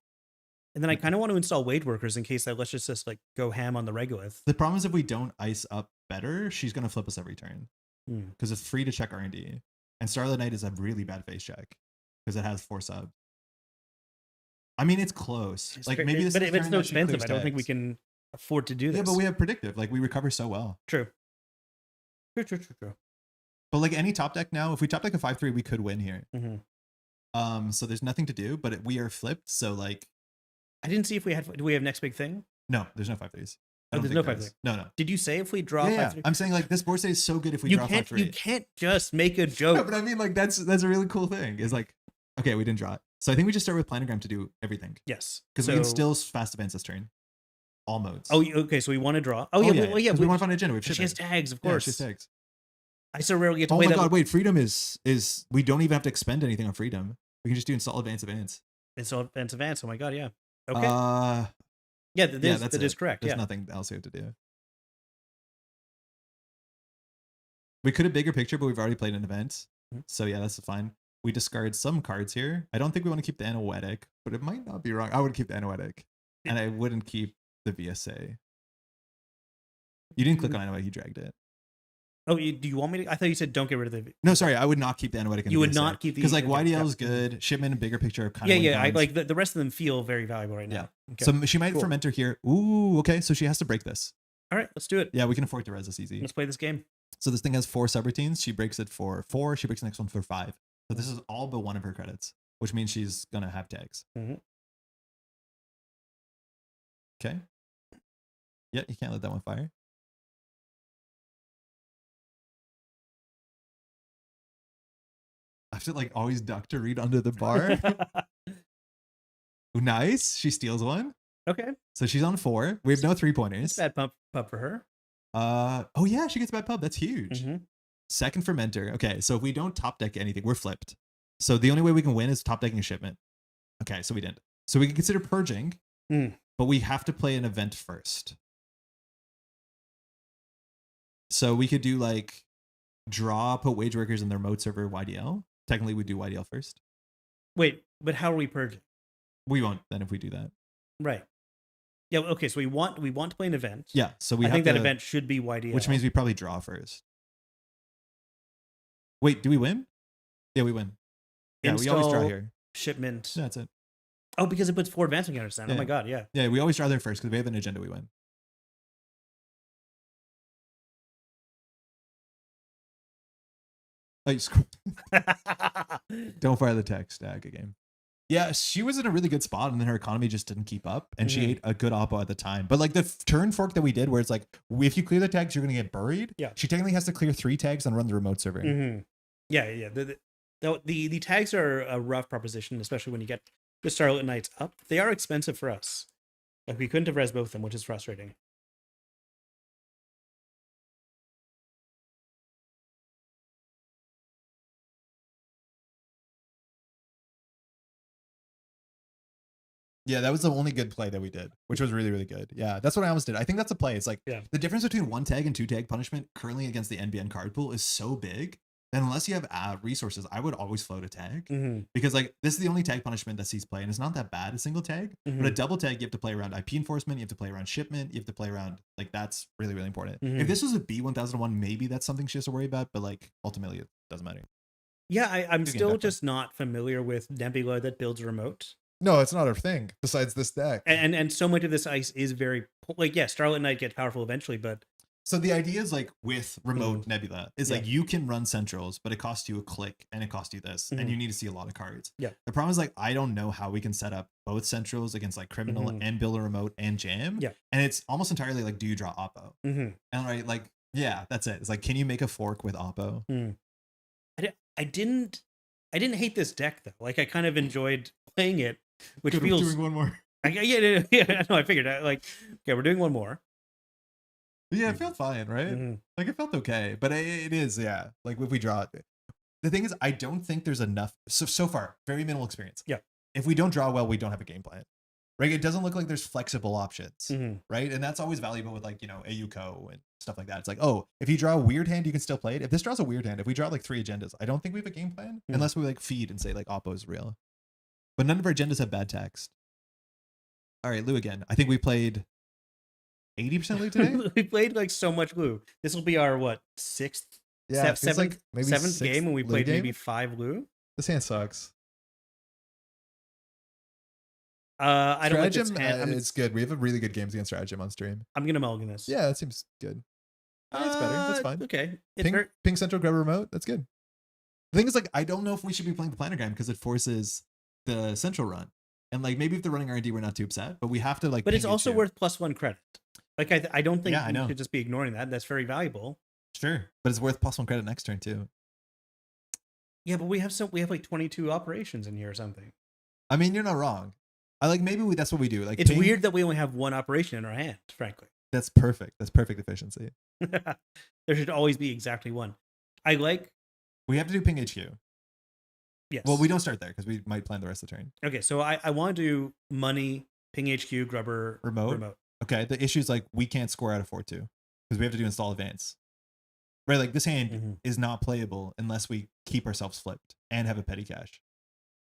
and then I kind of want to install wage workers in case that let's just like go ham on the Regolith. The problem is if we don't ice up better, she's gonna flip us every turn because it's free to check R&D, and Starlit Knight is a really bad face check because it has 4 sub. I mean, it's close. Like maybe this, but if it's so expensive, I don't think we can afford to do this. Yeah, but we have predictive. Like we recover so well. True. But like any top deck now, if we top deck a 5/3, we could win here. Mm-hmm. So there's nothing to do, but we are flipped. So like, I didn't see if we had. Do we have next big thing? No, there's no 5/3s. Oh, there's no 5/3. No. Did you say if we draw? Yeah, I'm saying like this board state is so good if we draw 5/3. You can't just make a joke. No, but I mean like that's a really cool thing. Is like, okay, we didn't draw it. So I think we just start with planogram to do everything. Yes, because we can still fast advance this turn. All modes. Oh, okay. So we want to draw. Oh, yeah. Well, yeah. We want to find an agenda. She has tags, of course. Yeah, she has tags. I so rarely get to. Oh my god! Wait, freedom is we don't even have to expend anything on freedom. We can just do install advance. Install advance. Oh my god! Yeah. Okay. Yeah, that is correct. There's nothing else we have to do. We could have bigger picture, but we've already played an event, so yeah, that's fine. We discard some cards here. I don't think we want to keep the Anoetic, but it might not be wrong. I would keep the Anoetic. and I wouldn't keep the VSA. You didn't click on Anoetic, you dragged it. Oh, do you want me to? I thought you said don't get rid of the. No, sorry, I would not keep the Anoetic. You would not keep the, because like okay, YDL is good. Shipment and bigger picture are kind of I like the rest of them feel very valuable right now. Yeah. Okay. So she might fermenter here. Ooh, okay. So she has to break this. All right, let's do it. Yeah, we can afford to res this easy. Let's play this game. So this thing has 4 subroutines. She breaks it for 4. She breaks the next one for 5. So this is all but one of her credits, which means she's gonna have tags. Mm-hmm. Okay. Yeah, you can't let that one fire. I have to like always duck to read under the bar. Ooh, nice. She steals one. Okay. So she's on 4. We have no 3-pointers. Bad pub for her. Oh yeah, she gets bad pub. That's huge. Mm-hmm. Second fermenter. Okay, so if we don't top deck anything, we're flipped. So the only way we can win is top decking a shipment. Okay, so we didn't. So we can consider purging, but we have to play an event first. So we could do like draw, put wage workers in the remote server YDL. Technically, we do YDL first. Wait, but how are we purging? We won't then if we do that. Right. Yeah. Okay. So we want to play an event. Yeah. So I think that event should be YDL, which means we probably draw first. Wait, do we win? Yeah, we win. Yeah, we always draw here. Shipment. Yeah, that's it. Oh, because it puts 4 advancing counters down. Yeah. Oh my god, yeah. Yeah, we always draw there first because we have an agenda. We win. Oh, don't fire the text. Good game. Yeah, she was in a really good spot, and then her economy just didn't keep up, and she ate a good oppo at the time. But like the turn fork that we did, where it's like, if you clear the tags, you're gonna get buried. Yeah, she technically has to clear 3 tags and run the remote server. Mm-hmm. Yeah. The tags are a rough proposition, especially when you get the Starlit Knights up. They are expensive for us. Like we couldn't have res both of them, which is frustrating. Yeah, that was the only good play that we did, which was really, really good. Yeah, that's what I almost did. I think that's a play. It's like the difference between 1 tag and 2 tag punishment currently against the NBN card pool is so big that unless you have resources, I would always float a tag because like this is the only tag punishment that sees play, and it's not that bad a single tag. But a double tag, you have to play around IP enforcement, you have to play around shipment, you have to play around like that's really, really important. If this was a B1001, maybe that's something she has to worry about, but like ultimately it doesn't matter. Yeah, I'm still just not familiar with Nebula that builds remote. No, it's not a thing besides this deck. And so much of this ice is very like, yeah, Starlit Knight get powerful eventually, but so the idea is like with remote Nebula is like you can run centrals, but it costs you a click and it costs you this, and you need to see a lot of cards. Yeah. The problem is like I don't know how we can set up both centrals against like criminal and build a remote and jam. Yeah. And it's almost entirely like, do you draw oppo? And right, like yeah, that's it. It's like, can you make a fork with oppo? I didn't hate this deck though. Like I kind of enjoyed playing it. Which feels doing one more. Yeah. No, I figured like, okay, we're doing one more. Yeah, it felt fine, right? Like it felt okay, but it is, yeah. Like if we draw it, the thing is, I don't think there's enough. So far, very minimal experience. Yeah. If we don't draw well, we don't have a game plan, right? It doesn't look like there's flexible options, right? And that's always valuable with like AUCO and stuff like that. It's like, oh, if you draw a weird hand, you can still play it. If this draws a weird hand, if we draw like 3 agendas, I don't think we have a game plan unless we like feed and say like oppo is real. But none of our agendas have bad text. All right, Lou again. I think we played 80% Lou today. We played like so much Lou. This will be our sixth, seventh game, and we played maybe 5 Lou. This hand sucks. I don't like this hand. It's good. We have a really good games against Stratagem on stream. I'm gonna mulligan this. Yeah, that seems good. That's better. That's fine. Okay. Ping central, grab a remote. That's good. The thing is, like, I don't know if we should be playing the planogram because it forces the central run, and like maybe if they're running R&D, we're not too upset, but we have to like. But it's also worth +1 credit. Like I don't think we should just be ignoring that. That's very valuable. Sure, but it's worth +1 credit next turn too. Yeah, but we have like 22 operations in here or something. I mean, you're not wrong. I like maybe that's what we do. Like it's weird that we only have 1 operation in our hand. Frankly, that's perfect. That's perfect efficiency. There should always be exactly 1. We have to do ping HQ. Yes. Well, we don't start there because we might plan the rest of the turn. Okay, so I want to do money, ping HQ, grubber, remote. Okay, the issue is like we can't score out of 4-2 because we have to do install advance. Right, like this hand is not playable unless we keep ourselves flipped and have a petty cash.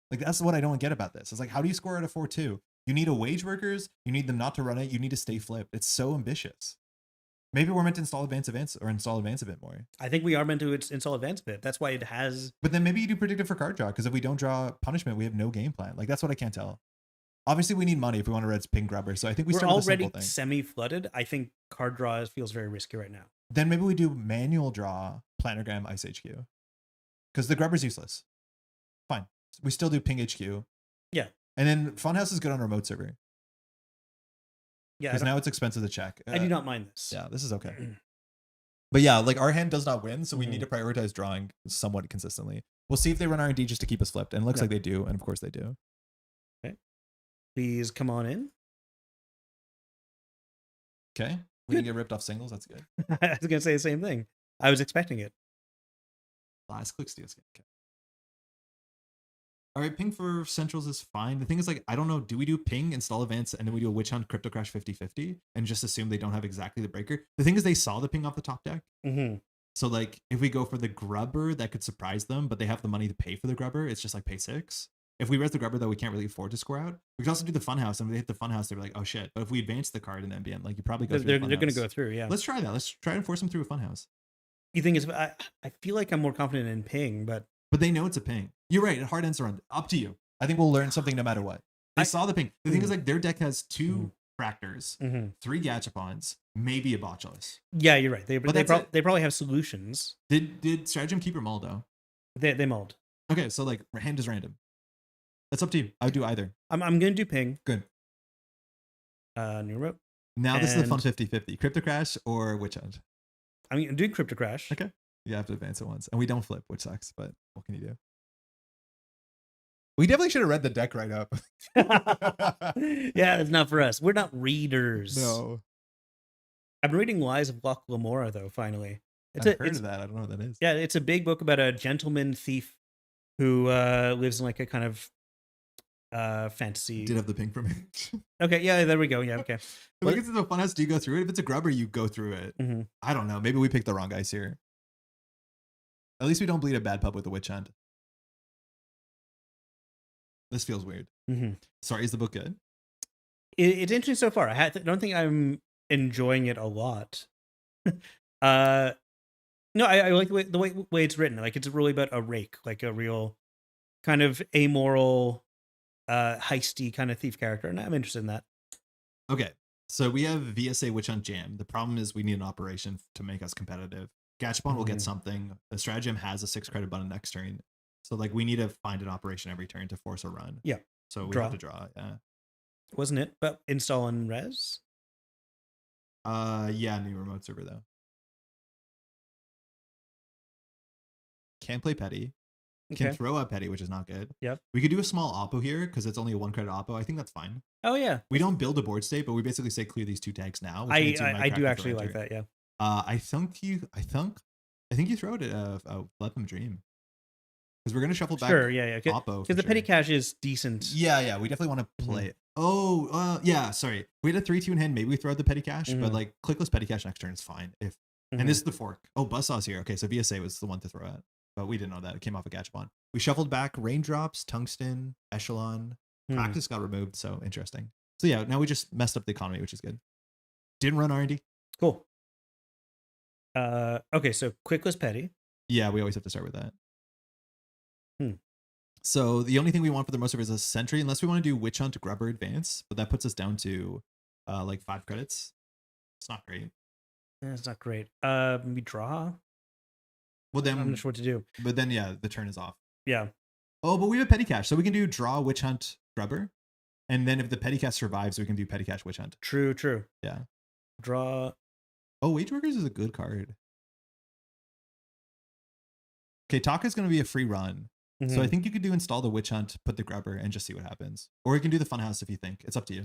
Like that's what I don't get about this. It's like, how do you score out of 4-2? You need a wage workers. You need them not to run it. You need to stay flipped. It's so ambitious. Maybe we're meant to install advance or install advance a bit more. I think we are meant to install advance a bit. That's why it has. But then maybe you do predictive for card draw, because if we don't draw punishment, we have no game plan. Like, that's what I can't tell. Obviously, we need money if we want to red ping grubber. So I think we're already semi-flooded. I think card draw feels very risky right now. Then maybe we do manual draw planogram Ice HQ, because the grubber's useless. Fine. We still do ping HQ. Yeah. And then Funhouse is good on remote server. Yeah. Because now it's expensive to check. I do not mind this. Yeah, this is okay. But yeah, like our hand does not win, so we need to prioritize drawing somewhat consistently. We'll see if they run R&D just to keep us flipped. And it looks like they do. And of course they do. Okay. Please come on in. Okay. We didn't get ripped off singles. That's good. I was going to say the same thing. I was expecting it. Last click steals. Okay. All right, ping for centrals is fine. The thing is, like, I don't know, do we do ping, install advance, and then we do a witch hunt, crypto crash 50-50, and just assume they don't have exactly the breaker? The thing is, they saw the ping off the top deck. So, like, if we go for the grubber, that could surprise them, but they have the money to pay for the grubber. It's just like pay 6. If we res the grubber, though, we can't really afford to score out. We could also do the funhouse, and if they hit the funhouse, they're like, oh shit. But if we advance the card in the NBN, like, you probably go through. They're going to go through, yeah. Let's try that. Let's try and force them through a funhouse. You think it's? I feel like I'm more confident in ping, but they know it's a ping. You're right. Hard ends around. Up to you. I think we'll learn something no matter what. They saw the ping. The thing is, like, their deck has 2 Fractors, 3 Gachapons, maybe a Botulus. Yeah, you're right. They probably have solutions. Did Stratagem keep or mull, though? They mulled. Okay, so, like, hand is random. That's up to you. I would do either. I'm going to do ping. Good. New rope. Now this is the fun 50-50. Crypto Crash or Witch Hunt? I'm going to do Crypto Crash. Okay. You have to advance it once. And we don't flip, which sucks, but what can you do? We definitely should have read the deck right up. Yeah, it's not for us. We're not readers. No. I'm reading Lies of Loch Lamora, though, finally. I've heard of that. I don't know what that is. Yeah, it's a big book about a gentleman thief who lives in like a kind of fantasy. Did have the ping for me. Okay, yeah, there we go. Yeah, okay. If it's a funhouse, do you go through it? If it's a grubber, you go through it. I don't know. Maybe we picked the wrong guys here. At least we don't bleed a bad pub with a witch hunt. This feels weird. Sorry, is the book good? It's interesting so far. I don't think I'm enjoying it a lot. No, I like the way it's written. Like, it's really about a rake, like a real kind of amoral, heisty kind of thief character, and I'm interested in that. Okay, so we have VSA Witch Hunt Jam. The problem is we need an operation to make us competitive. Gachapon will get something. The Stratagem has a 6 credit button next turn. So, like, we need to find an operation every turn to force a run. Yeah. So we have to draw, yeah. Wasn't it? But install and res? Yeah, new remote server, though. Can't play petty. Can throw out petty, which is not good. Yep. We could do a small oppo here because it's only a 1 credit oppo. I think that's fine. Oh, yeah. We don't build a board state, but we basically say clear these 2 tags now. I do actually like that, yeah. I think you throw it at Let Them Dream. Because we're going to shuffle back. Sure, yeah. Oppo. Because the petty cash is decent. Yeah. We definitely want to play it. Oh, yeah, sorry. We had a 3-2 in hand. Maybe we throw out the petty cash, but like clickless petty cash next turn is fine. And this is the fork. Oh, Buzzsaw's here. Okay, so VSA was the one to throw at. But we didn't know that. It came off a Gachapon. We shuffled back Raindrops, Tungsten, Echelon. Practice got removed, so interesting. So yeah, now we just messed up the economy, which is good. Didn't run R&D. Cool. Okay, so quickless petty. Yeah, we always have to start with that. So the only thing we want for the most of it is a sentry, unless we want to do Witch Hunt Grubber Advance, but that puts us down to like 5 credits. It's not great. Yeah, it's not great. We draw. Well, then I'm not sure what to do. But then, yeah, the turn is off. Yeah. Oh, but we have petty cash, so we can do draw Witch Hunt Grubber, and then if the petty cash survives, we can do petty cash Witch Hunt. True. Yeah. Draw. Oh, Wage Workers is a good card. Okay, Taka's going to be a free run. So I think you could do install the Witch Hunt, put the Grubber, and just see what happens. Or you can do the Funhouse if you think. It's up to you.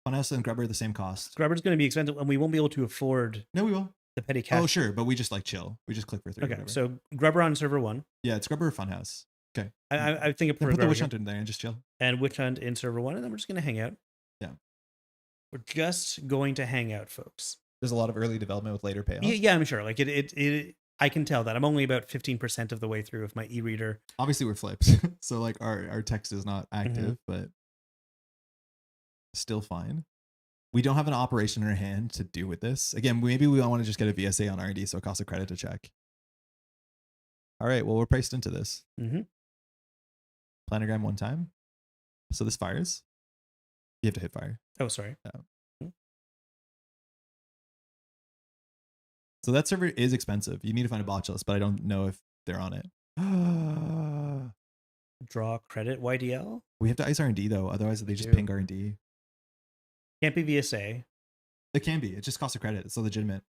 Funhouse and Grubber are the same cost. Grubber's going to be expensive, and we won't be able to afford. No, we will. The petty cash. Oh, sure, but we just like chill. We just click for 3. Okay, so Grubber on server 1. Yeah, it's Grubber or Funhouse. Okay. I think put the Witch Hunt in there and just chill. And Witch Hunt in server 1, and then we're just going to hang out. Yeah. We're just going to hang out, folks. There's a lot of early development with later payoff. Yeah, I'm sure. Like it I can tell that. I'm only about 15% of the way through with my e-reader. Obviously, we're flips. So like our text is not active, but Still fine. We don't have an operation in our hand to do with this. Again, maybe we want to just get a VSA on R&D, so it costs a credit to check. All right, well, we're priced into this. Mm-hmm. Planogram one time. So this fires. You have to hit fire. Oh, sorry. So that server is expensive. You need to find a botchless, but I don't know if they're on it. Draw credit YDL. We have to ice R&D though. Otherwise, they just do. ping R&D. Can't be VSA. It can be. It just costs a credit. It's so legitimate.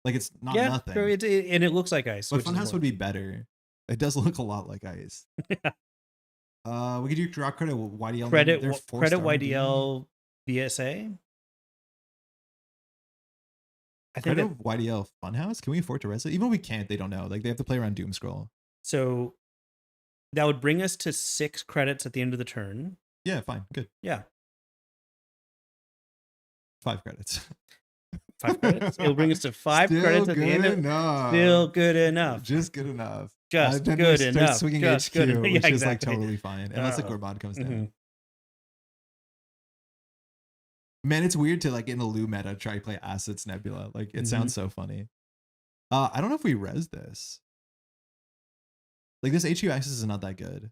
Like it's not Yeah, nothing. sure, and it looks like ice. But Funhouse would be better. It does look a lot like ice. We could do draw credit YDL. Credit credit YDL VSA. I think credit YDL Funhouse. Can we afford to res it? Even if we can't, they don't know. Like they have to play around Doom Scroll. So that would bring us to 6 credits at the end of the turn. Yeah, fine, good. Yeah, 5 credits. 5 credits. It'll bring us to 5 credits at the end. Still good enough. Just good enough. Just then good we start enough. swinging Just HQ, good enough. which Yeah, is like exactly. totally fine, unless like Gorbad comes down. Mm-hmm. Man, it's weird to like in the Lu meta try to play Assets Nebula. Like it sounds so funny. I don't know if we res this. Like this HQ access is not that good.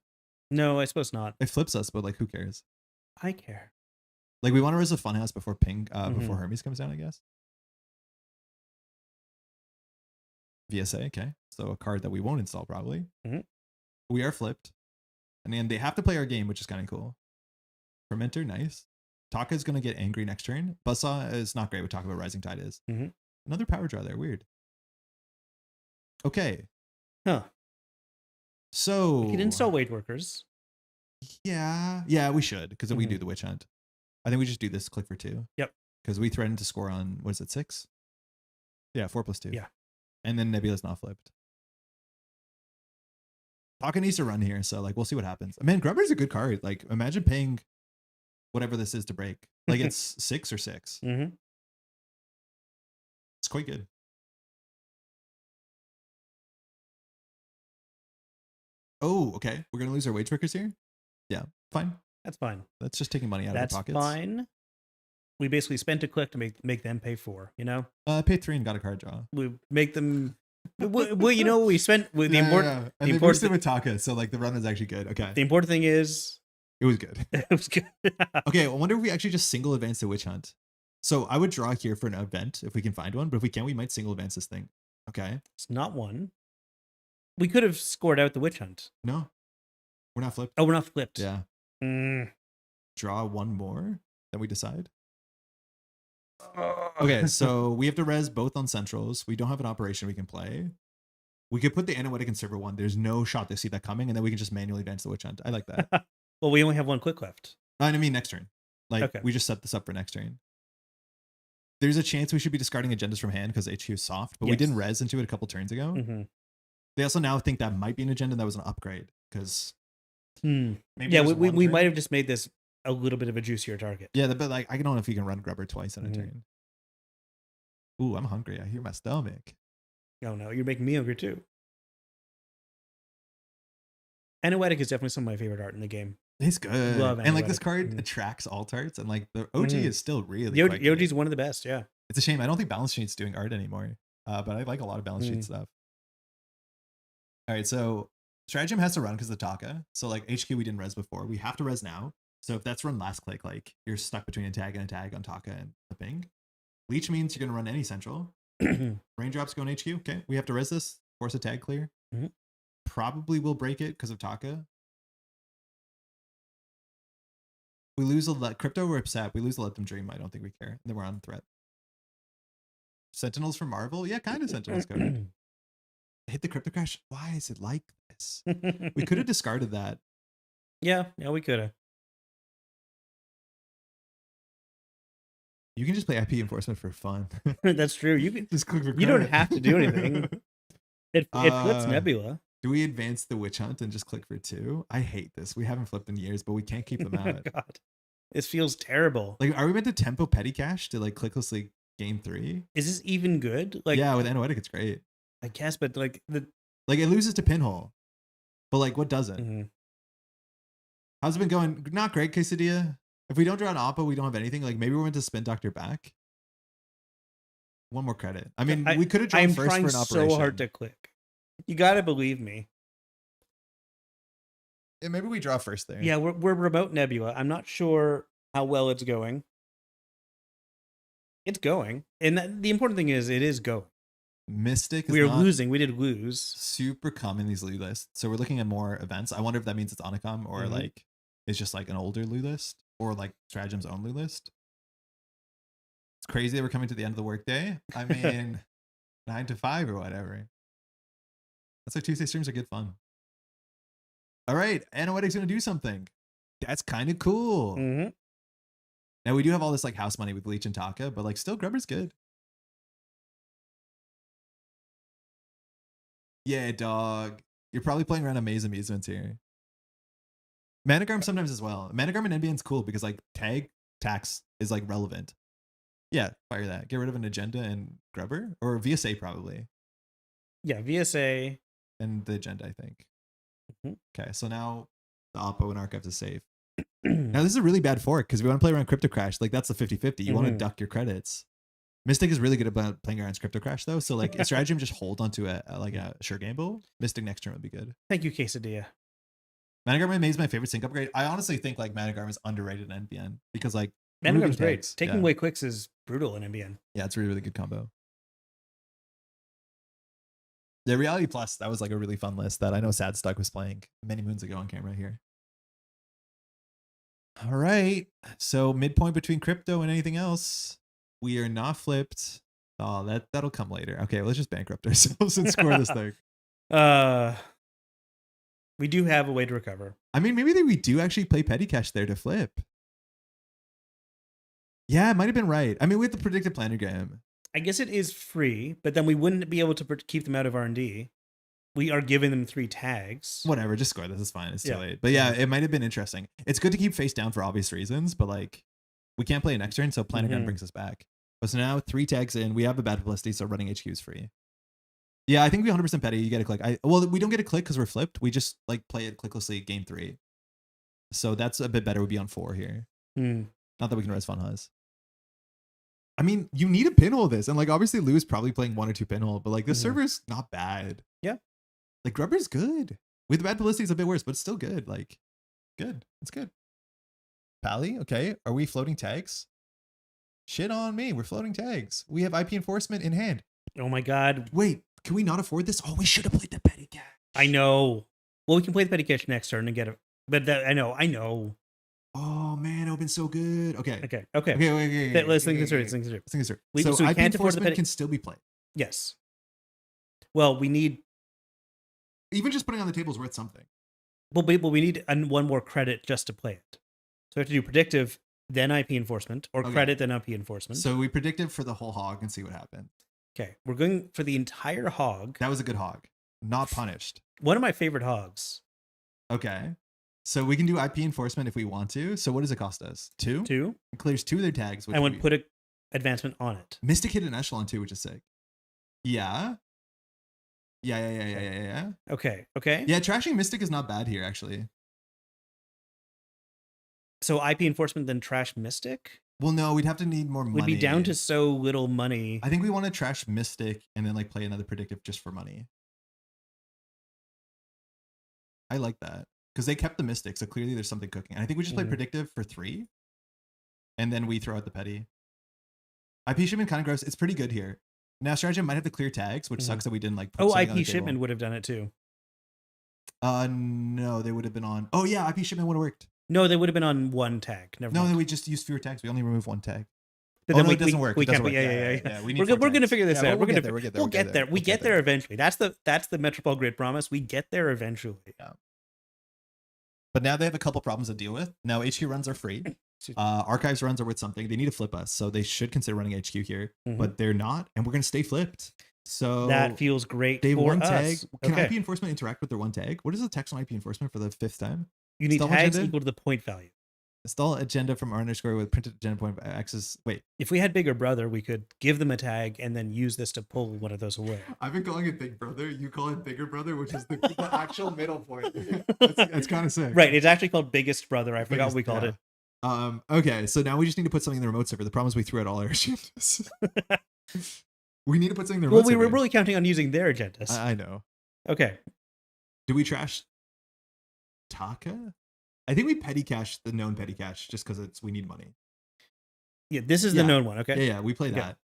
No, I suppose not. It flips us, but like who cares? I care. Like we want to res a Funhouse before Ping, before Hermes comes down, I guess. VSA, okay. So a card that we won't install probably. We are flipped. And then they have to play our game, which is kind of cool. Fermenter, nice. Taka is going to get angry next turn. Buzzsaw is not great with Taka, but Rising Tide is. Another power draw there, weird. Okay. Huh. So we can install Wage Workers. Yeah, we should, because then we do the Witch Hunt. I think we just do this click for 2. Yep. Because we threaten to score on, what is it, 6? Yeah, 4+2. Yeah. And then Nebula's not flipped. Taka needs to run here, so like we'll see what happens. Man, Grubber's a good card. Like imagine paying whatever this is to break. Like it's 6 or 6. It's quite good. Oh, okay. We're gonna lose our wage workers here. Yeah, fine. That's fine. That's just taking money out of our pockets. That's fine. We basically spent a click to make them pay 4. You know. Pay 3 and got a card draw. We make them. Well, you know, we spent with the important. And they boosted with Taka, so like the run is actually good. Okay. The important thing is it was good. It was good. Okay, I wonder if we actually just single advance the Witch Hunt. So I would draw here for an event if we can find one, but if we can't, we might single advance this thing. Okay. It's not one. We could have scored out the Witch Hunt. No, we're not flipped. Oh, we're not flipped. Yeah. Draw one more, then we decide. Okay, so we have to res both on centrals. We don't have an operation we can play. We could put the Anoetic in server 1. There's no shot to see that coming, and then we can just manually advance the Witch Hunt. I like that. Well, we only have 1 click left. I mean, next turn. Like, okay. We just set this up for next turn. There's a chance we should be discarding agendas from hand because HQ is soft, but we didn't res into it a couple turns ago. They also now think that might be an agenda that was an upgrade because maybe we might have just made this a little bit of a juicier target. Yeah, but like I don't know if you can run Grubber twice in a turn. Ooh, I'm hungry. I hear my stomach. Oh no, you're making me hungry too. Anoetic is definitely some of my favorite art in the game. It's good. Love and like this card attracts alt arts, and like the OG is still really the OG is one of the best. Yeah, it's a shame. I don't think Balance Sheet's doing art anymore, but I like a lot of Balance Sheet stuff. All right, so Stratagem has to run because of the Taka. So like HQ we didn't res before. We have to res now. So if that's run last click, like you're stuck between a tag on Taka and the ping. Leech means you're gonna run any central. Raindrops go in HQ. Okay, we have to res this. Force a tag clear. Probably will break it because of Taka. We lose a crypto. We're upset. We lose a let them dream. I don't think we care. And then we're on threat. Sentinels for Marvel. Yeah, kind of Sentinels code. Hit the crypto crash. Why is it like this? We could have discarded that. Yeah, we could have. You can just play IP enforcement for fun. That's true. You can just click for you don't have to do anything. It flips Nebula. Do we advance the Witch Hunt and just click for 2? I hate this. We haven't flipped in years, but we can't keep them out. God, this feels terrible. Like, are we meant to tempo petty cash to like clicklessly game 3? Is this even good? Like, yeah, with Anoetic, it's great. I guess, but like it loses to Pinhole, but like what doesn't? How's it been going? Not great, Quesadilla. If we don't draw an Oppa, we don't have anything. Like maybe we're going to spin Doctor back. One more credit. I mean, we could have drawn first for an operation. So hard to click. You gotta believe me. Yeah, maybe we draw first there. Yeah, we're remote Nebula. I'm not sure how well it's going. It's going, and the important thing is it is going. Mystic is we are losing. We did lose. Super common in these Lu lists. So we're looking at more events. I wonder if that means it's Onicom or like it's just like an older Lu list or like Strategem's own Lu list. It's crazy that we're coming to the end of the workday. I mean, 9 to 5 or whatever. That's why Tuesday streams are good fun. All right, Anoetic's gonna do something. That's kind of cool. Mm-hmm. Now we do have all this like house money with Leech and Taka, but like still Grubber's good. Yeah, dog. You're probably playing around Amaze Amusements here. Managarm sometimes as well. Managarm and NBN's cool because like tag tax is like relevant. Yeah, fire that. Get rid of an agenda and Grubber or VSA probably. Yeah, VSA and the agenda, I think. Mm-hmm. Okay, so now the Oppo and Archives is safe. Now this is a really bad fork because we want to play around Crypto Crash. Like that's the 50-50. You want to duck your credits. Mystic is really good about playing around Crypto Crash though. So like a stratagem just hold onto a sure gamble. Mystic next turn would be good. Thank you, Quesadilla. Managarm and Maze is my favorite sync upgrade. I honestly think like Managarm is underrated in NBN because like Managarm's great. Taking away quicks is brutal in NBN. Yeah, it's a really, really good combo. The Reality Plus, that was like a really fun list that I know Sad Stuck was playing many moons ago on camera here. All right. So midpoint between crypto and anything else. We are not flipped. Oh, that'll come later. Okay, let's just bankrupt ourselves and score this thing. We do have a way to recover. I mean, maybe we do actually play Petty Cash there to flip. Yeah, it might have been right. I mean, with the predictive planogram. I guess it is free, but then we wouldn't be able to keep them out of R&D. We are giving them 3 tags. Whatever, just score this. It's fine. It's too late. But yeah, it might have been interesting. It's good to keep face down for obvious reasons, but like we can't play it next turn, so planogram brings us back. But so now 3 tags in, we have a bad publicity, so running HQ is free. Yeah, I think we 100% petty. You get a click. Well, we don't get a click because we're flipped. We just like play it clicklessly game 3. So that's a bit better. We'd be on 4 here. Not that we can res Fun Huzz. I mean, you need a pinhole this. And like obviously Lou is probably playing 1 or 2 pinhole, but like this server's not bad. Yeah. Like Grubber's good. With the bad publicity, it's a bit worse, but it's still good. Like, good. It's good. Pally, okay. Are we floating tags? Shit on me. We're floating tags. We have IP enforcement in hand. Oh my God. Wait, can we not afford this? Oh, we should have played the petty cash. I know. Well, we can play the petty cash next turn and get it. But I know. Oh man, it would have been so good. Okay. Let's think this through. So we IP can't afford the petty can still be played. Yes. Well, we need. Even just putting on the table is worth something. Well, we need one more credit just to play it. So we have to do predictive, then IP enforcement, or credit, then IP enforcement. So we predictive for the whole hog and see what happens. Okay, we're going for the entire hog. That was a good hog. Not punished. One of my favorite hogs. Okay. So we can do IP enforcement if we want to. So what does it cost us? 2? 2. It clears 2 of their tags. I would put an advancement on it. Mystic hit an echelon too, which is sick. Yeah. Okay. Yeah, trashing Mystic is not bad here, actually. So IP enforcement, then trash Mystic? Well, no, we'd have to need more money. We'd be down to so little money. I think we want to trash Mystic and then like play another predictive just for money. I like that. Because they kept the Mystic, so clearly there's something cooking. And I think we just play predictive for 3. And then we throw out the petty. IP shipment kind of gross. It's pretty good here. Now Stratagem might have to clear tags, which sucks that we didn't like put something on the IP shipment would have done it too. No, they would have been on. Oh yeah, IP shipment would have worked. No, they would have been on 1 tag. Never mind. No, we just used fewer tags. We only remove 1 tag. But then no, it doesn't work. We can't. Work. Yeah. We We're going to figure this out. We'll get there. We get there eventually. That's the Metropole Grid promise. We get there eventually. Yeah. But now they have a couple problems to deal with. Now HQ runs are free. Archives runs are worth something. They need to flip us, so they should consider running HQ here, but they're not, and we're going to stay flipped. So that feels great. They have for 1 us. tag. Can okay. IP enforcement interact with their 1 tag? What is the text on IP enforcement for the 5th time? You need tags agenda? equal to the point value. Install agenda from R_ with printed agenda point X's. Wait. If we had Bigger Brother, we could give them a tag and then use this to pull one of those away. I've been calling it Big Brother. You call it Bigger Brother, which is the actual middle point. It's kind of sick. Right. It's actually called Biggest Brother. I forgot what we called it. Okay, so now we just need to put something in the remote server. The problem is we threw out all our agendas. We need to put something in the remote Well, we server. were really counting on using their agendas. I know. Okay. Do we trash Taka? I think we petty cache the known petty cache just because we need money. Yeah, this is the known one. Okay. Yeah, we play that.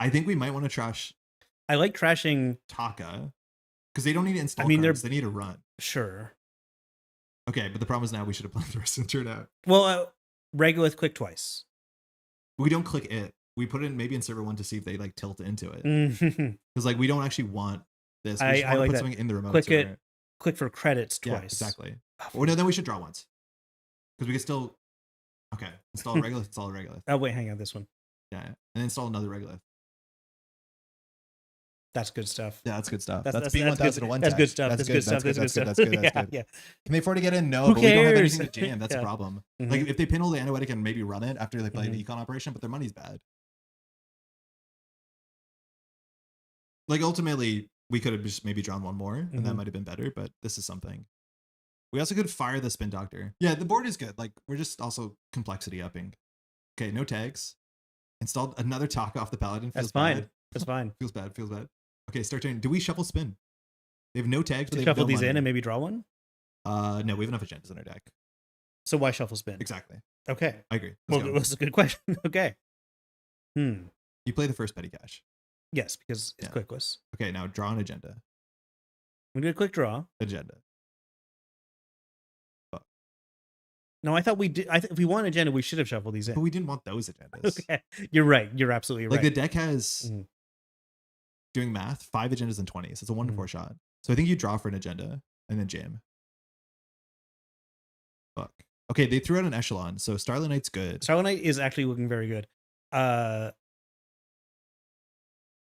I think we might want to trash. I like trashing Taka because they don't need to install. Cards. They need to run. Sure. Okay, but the problem is now we should have planned the rest of the turn out. Well, Regolith click twice. We don't click it. We put it maybe in server 1 to see if they like tilt into it. Because like we don't actually want this. We just want to put something in the remote click server. It. Click for credits twice. Yeah, exactly. Or no, then we should draw once. Because we can still. Okay, install a Regolith, install a Regolith. Oh wait, hang on, this one. Yeah, and then install another Regolith. That's good stuff. Yeah, that's good stuff. That's B1001. That's good stuff. That's good stuff. That's good. That's good. Yeah. Can they afford to get in? No, Who but we don't have cares? anything to jam. That's a problem. Like if they pinhole the Anoetic and maybe run it after they play the econ operation, but their money's bad. Like ultimately, we could have just maybe drawn one more, and that might have been better. But this is something. We also could fire the Spin Doctor. Yeah, the board is good. Like we're just also complexity upping. Okay, no tags. Installed another Taka off the Paladin. That's fine. That's fine. Feels bad. Okay, start turn. Do we shuffle spin? They have no tags. But they shuffle these in and maybe draw one? No, we have enough agendas in our deck. So why shuffle spin? Exactly. Okay. I agree. Well, that's a good question. Okay. You play the first petty cache. Yes, because it's clickless. Okay, now draw an agenda. We do a quick draw. Agenda. Fuck. No, I thought we did. If we want agenda, we should have shuffled these in. But we didn't want those agendas. Okay. You're right. You're absolutely right. Like the deck has, doing math, 5 agendas and 20. So it's a 1 to 4 shot. So I think you draw for an agenda and then jam. Fuck. Okay, they threw out an echelon. So Starlit Knight's good. Starlit Knight is actually looking very good.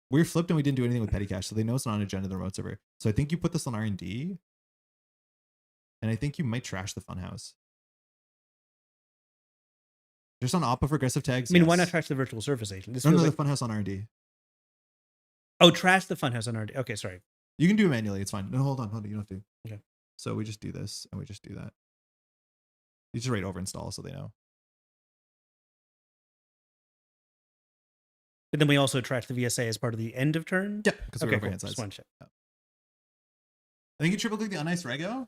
We were flipped and we didn't do anything with petty cache, so they know it's not an agenda in the remote server. So I think you put this on R&D, and I think you might trash the Funhouse. Just on Oppa for aggressive tags. I mean, why not trash the virtual surface agent? No, the Funhouse on R&D. Oh, trash the Funhouse on R&D. Okay, sorry. You can do it manually. It's fine. No, hold on. You don't have to. Okay. So we just do this, and we just do that. You just write over install so they know. But then we also trash the VSA as part of the end of turn? Yeah, because we're overhand cool. sides. Just one check. I think you triple click the Unice Rego.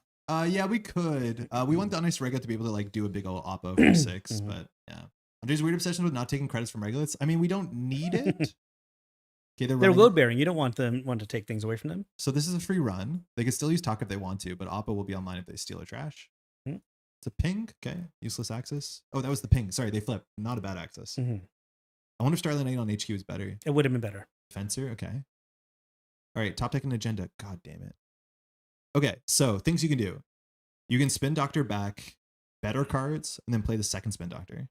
Yeah, we could. We want the Unice Rego to be able to like do a big old Oppo for 6, but yeah. Andre's weird obsession with not taking credits from Regoliths. I mean, we don't need it. Okay, they're load bearing. You don't want to take things away from them. So this is a free run. They can still use Talk if they want to, but Oppo will be online if they steal or trash. It's a ping. Okay, useless access. Oh, that was the ping. Sorry, they flip. Not a bad access. I wonder if Starlit Knight on HQ is better. It would have been better. Fencer, okay. All right, top deck and agenda. God damn it. Okay, so things you can do. You can Spin Doctor back better cards and then play the second Spin Doctor.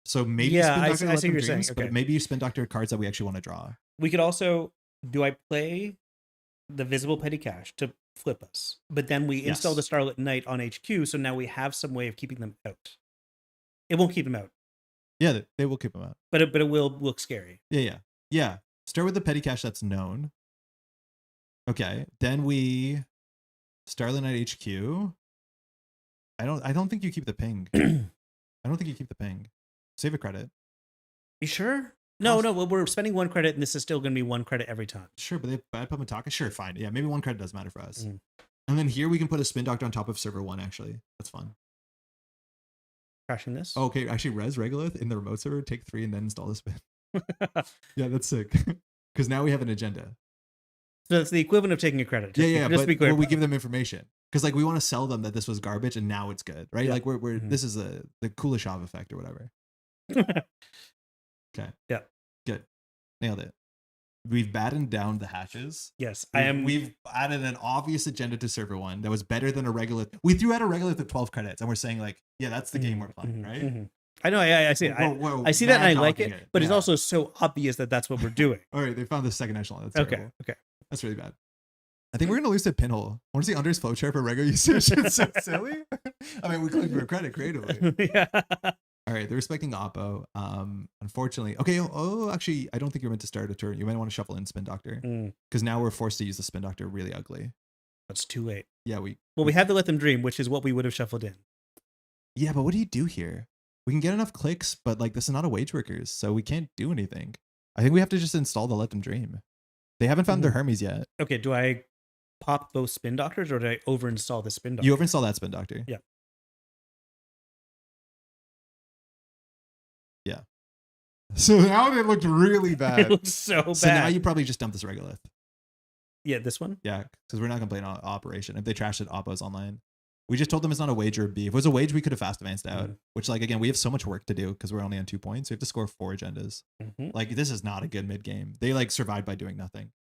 So maybe Spin Doctor I see what you're saying. But maybe you Spin Doctor cards that we actually want to draw. We could also, do I play the visible petty cache to flip us? But then we install the Starlit Knight on HQ, so now we have some way of keeping them out. It won't keep them out. Yeah, they will keep them out. But it will look scary. Yeah. Start with the petty cache that's known. Okay, then we Starlit Knight HQ. I don't think you keep the ping. I don't think you keep the ping. Save a credit. You sure? No. Well, we're spending 1 credit, and this is still going to be 1 credit every time. Sure, but they have bad Pumataka. Sure, fine. Yeah, maybe 1 credit does matter for us. And then here we can put a Spin Doctor on top of server 1. Actually, that's fun. Crashing this. Oh, okay, actually, res Regolith in the remote server. Take 3 and then install the spin. Yeah, that's sick. Because now we have an agenda. So it's the equivalent of taking a credit. But we give them information because like we want to sell them that this was garbage and now it's good, right? Like we're this is the Kuleshov effect or whatever. Okay. Yeah. Good. Nailed it. We've battened down the hatches. Yes, We've added an obvious agenda to server 1 that was better than a Regolith. We threw out a Regolith at 12 credits, and we're saying like, yeah, that's the game we're playing, right? I know. I see it. I see that, and I like it. But it's also so obvious that that's what we're doing. All right, they found the second echelon. That's terrible. Okay. That's really bad. I think we're gonna lose to Pinhole. I want to see Under's flowchart for regular usage. It's so silly. I mean, we clicked for credit creatively. Yeah. All right, they're respecting Oppo. Unfortunately, okay. Oh, actually, I don't think you're meant to start a turn. You might want to shuffle in Spin Doctor because now we're forced to use the Spin Doctor really ugly. That's too late. Yeah, we have to let them dream, which is what we would have shuffled in. Yeah, but what do you do here? We can get enough clicks, but like this is not a wage workers, so we can't do anything. I think we have to just install the Let Them Dream. They haven't found their Hermes yet. Okay, do I pop both spin doctors or do I overinstall the spin doctor? You overinstall that spin doctor. Yeah. Yeah. So now they looked really bad. It looks so bad. So now you probably just dump this regolith. Yeah, this one? Yeah, because we're not going to play an operation. If they trashed it, Oppo's online. We just told them it's not a wage or a B. If it was a wage, we could have fast advanced out. Which, like, again, we have so much work to do because we're only on 2 points. We have to score 4 agendas. Like, this is not a good mid game. They like survived by doing nothing.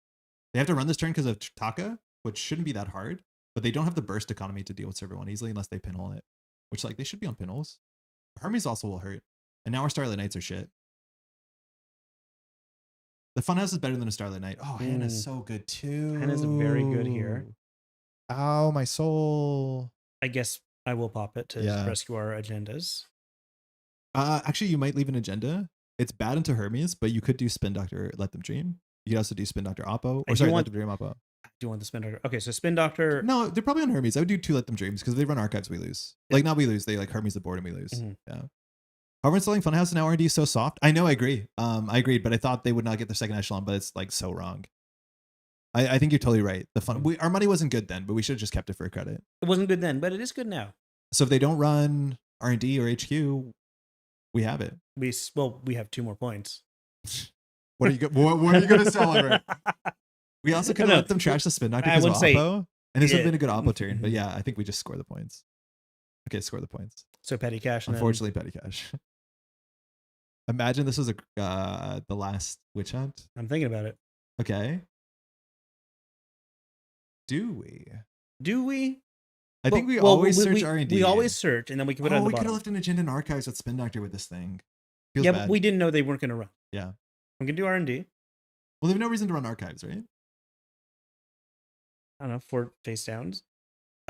They have to run this turn because of Taka, which shouldn't be that hard. But they don't have the burst economy to deal with server 1 easily unless they pinhole it. Which, like, they should be on pinholes. Hermes also will hurt. And now our Starlight Knights are shit. The Funhouse is better than a Starlight Knight. Oh, Hannah's so good too. Hannah's very good here. Ow, my soul. I guess I will pop it to rescue our agendas. Actually, you might leave an agenda. It's bad into Hermes, but you could do Spin Doctor, Let Them Dream. You could also do Spin Doctor Oppo. Or sorry, Let Them Dream Oppo. I do want the Spin Doctor. Okay, so Spin Doctor. No, they're probably on Hermes. I would do 2 Let Them Dreams because they run archives, we lose. Yeah. Like, not we lose. They like Hermes the board and we lose. Yeah. However, installing Funhouse and now R&D is so soft. I know, I agree. I agreed, but I thought they would not get the second echelon, but it's like so wrong. I think you're totally right. Our money wasn't good then, but we should have just kept it for credit. It wasn't good then, but it is good now. So if they don't run R&D or HQ, we have it. We have 2 more points. What are you going to celebrate? We also could have let them trash the Spin Doctor because of Oppo, and this would have been a good Oppo turn. But yeah, I think we just score the points. Okay, score the points. So petty cash. Unfortunately, petty cash. Imagine this was the last witch hunt. I'm thinking about it. Okay. Do we? I think we always search R&D. We always search, and then we can put it on the bottom. We could have left an agenda in archives with Spin Doctor with this thing. Feels bad. But we didn't know they weren't going to run. Yeah. I'm going to do R&D. Well, they have no reason to run archives, right? I don't know, 4 face downs.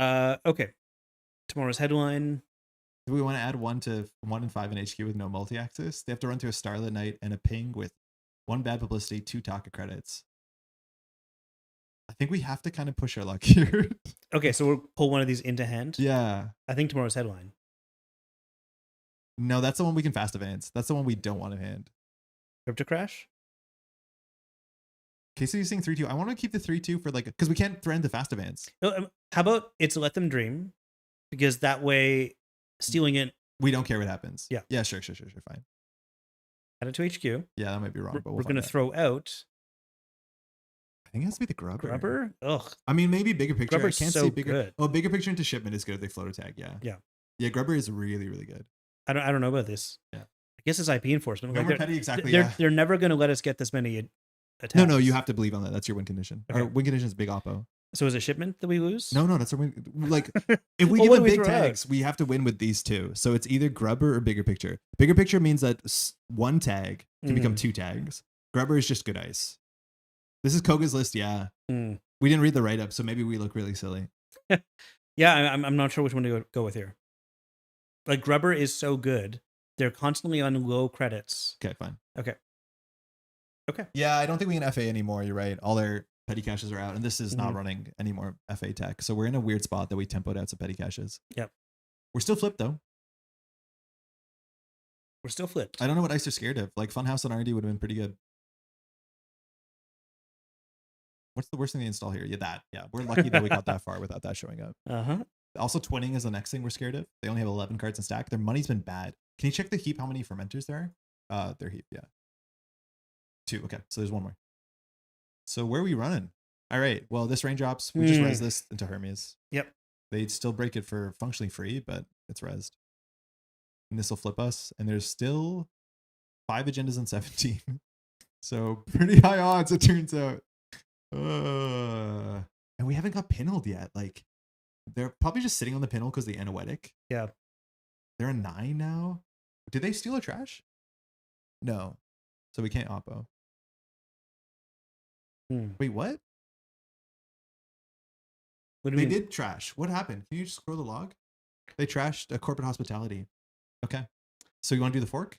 Okay. Tomorrow's headline. Do we want to add 1 to 1 and 5 in HQ with no multi-axis? They have to run through a Starlit Knight and a ping with 1 bad publicity, 2 Taka credits. I think we have to kind of push our luck here. Okay, so we'll pull one of these into hand. Yeah. I think tomorrow's headline. No, that's the one we can fast advance. That's the one we don't want in hand. Crypto Crash? Okay, so you're saying 3-2. I want to keep the 3-2 for like, because we can't threaten the fast advance. How about it's Let Them Dream? Because that way, stealing it. We don't care what happens. Yeah. Yeah, sure, fine. Add it to HQ. Yeah, that might be wrong, but we're going to throw out. I think it has to be the Grubber. Grubber? Ugh. I mean, maybe bigger picture. Grubber's I can't so say bigger. Good. Oh, bigger picture into shipment is good if they float a tag. Yeah. Yeah. Yeah, Grubber is really, really good. I don't know about this. Yeah. I guess it's IP enforcement. Like petty, exactly. They're never going to let us get this many attacks. No, you have to believe on that. That's your win condition. Okay. Our win condition is big Oppo. So is it shipment that we lose? No, that's our win. Like, if we give them big tags, we have to win with these 2. So it's either Grubber or bigger picture. Bigger picture means that 1 tag can become 2 tags. Grubber is just good ice. This is Koga's list, yeah. We didn't read the write-up, so maybe we look really silly. Yeah, I'm not sure which one to go with here. Like, Grubber is so good. They're constantly on low credits. Okay, fine. Okay. Yeah, I don't think we can FA anymore. You're right. All their petty caches are out, and this is not running any more FA tech. So we're in a weird spot that we tempoed out some petty caches. Yep. We're still flipped, though. We're still flipped. I don't know what ice are scared of. Like, Funhouse and R&D would have been pretty good. What's the worst thing to install here? Yeah, that. Yeah, we're lucky that we got that far without that showing up. Also, twinning is the next thing we're scared of. They only have 11 cards in stack. Their money's been bad. Can you check the heap how many fermenters there are? Their heap, yeah. 2. Okay, so there's 1 more. So where are we running? All right, well, this raindrops, we just res this into Hermes. Yep. They'd still break it for functionally free, but it's resed. And this will flip us, and there's still 5 agendas in 17. So pretty high odds, it turns out. And we haven't got pinholed yet. Like, they're probably just sitting on the pinhole because the anoetic. Yeah. They're a 9 now. Did they steal a trash? No. So we can't oppo. Wait, what? What do they you mean? did trash. What happened? Can you just scroll the log? They trashed a corporate hospitality. Okay. So you want to do the fork?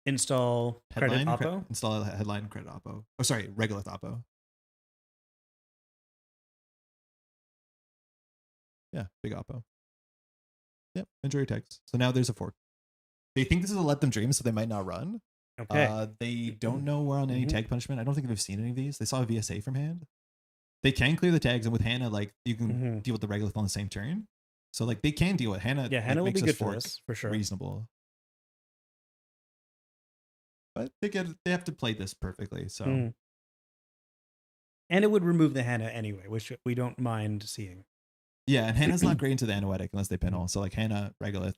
Install headline, credit oppo? Install a headline credit oppo. Oh, sorry, regolith oppo. Yeah, big oppo. Yep, enjoy your tags. So now there's a fork. They think this is a let them dream, so they might not run. Okay. They don't know we're on any Mhm. tag punishment. I don't think they've seen any of these. They saw a VSA from hand. They can clear the tags, and with Hannah, like you can Mhm. deal with the regolith on the same turn. So like they can deal with Hannah. Yeah, like, Hannah will makes be this good for fork this, for sure. reasonable. But they have to play this perfectly. So Mhm. And it would remove the Hannah anyway, which we don't mind seeing. yeah, and Hannah's not great into the Anoetic unless they pin Mhm. all. So like Hannah, regolith,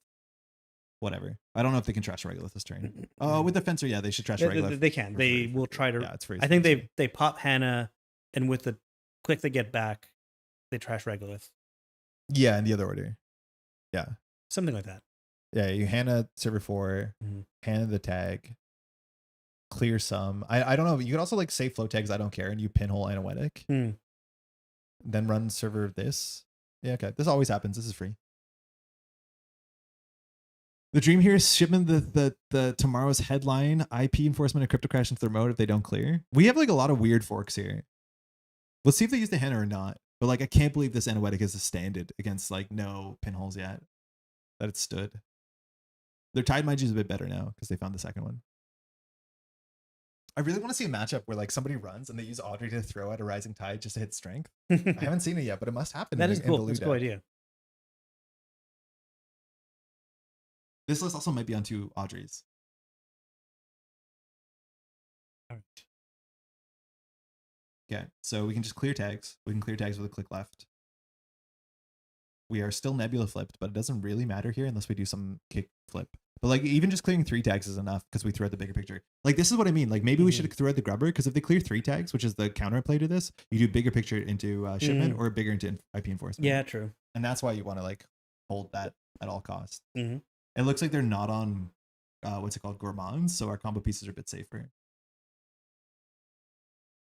whatever. I don't know if they can trash regolith this turn. With the fencer, yeah, they should trash regolith. They can. for They free, will for free. try to. Yeah, it's free. I think they pop Hannah, and with the click they get back, they trash regolith. Yeah, in the other order. Yeah. Something like that. Yeah, you Hannah server 4, Mhm. Hannah the tag, clear some. I don't know. You could also like save flow tags, I don't care, and you pinhole Anoetic. Hmm. Then run server this. Yeah, okay. This always happens. This is free. The dream here is shipment the tomorrow's headline, IP enforcement and crypto crash into their mode if they don't clear. We have like a lot of weird forks here. Let's see if they use the Hannah or not. But like I can't believe this Anoetic is a standard against like no pinholes yet. That it stood. Their Tide Magi is a bit better now because they found the second one. I really want to see a matchup where like somebody runs and they use Audrey to throw at a Rising Tide just to hit strength. I haven't seen it yet, but it must happen. That is cool. in That's a cool idea. This list also might be on 2 Audreys. All right. Okay, so we can just clear tags. We can clear tags with a click left. We are still Nebula flipped, but it doesn't really matter here unless we do some kick flip. But like even just clearing 3 tags is enough because we thread the bigger picture. Like this is what I mean. Like maybe we should thread the grubber because if they clear 3 tags, which is the counterplay to this, you do bigger picture into shipment or bigger into IP enforcement. Yeah, true. And that's why you want to like hold that at all costs. Mhm. It looks like they're not on what's it called, gourmands, so our combo pieces are a bit safer.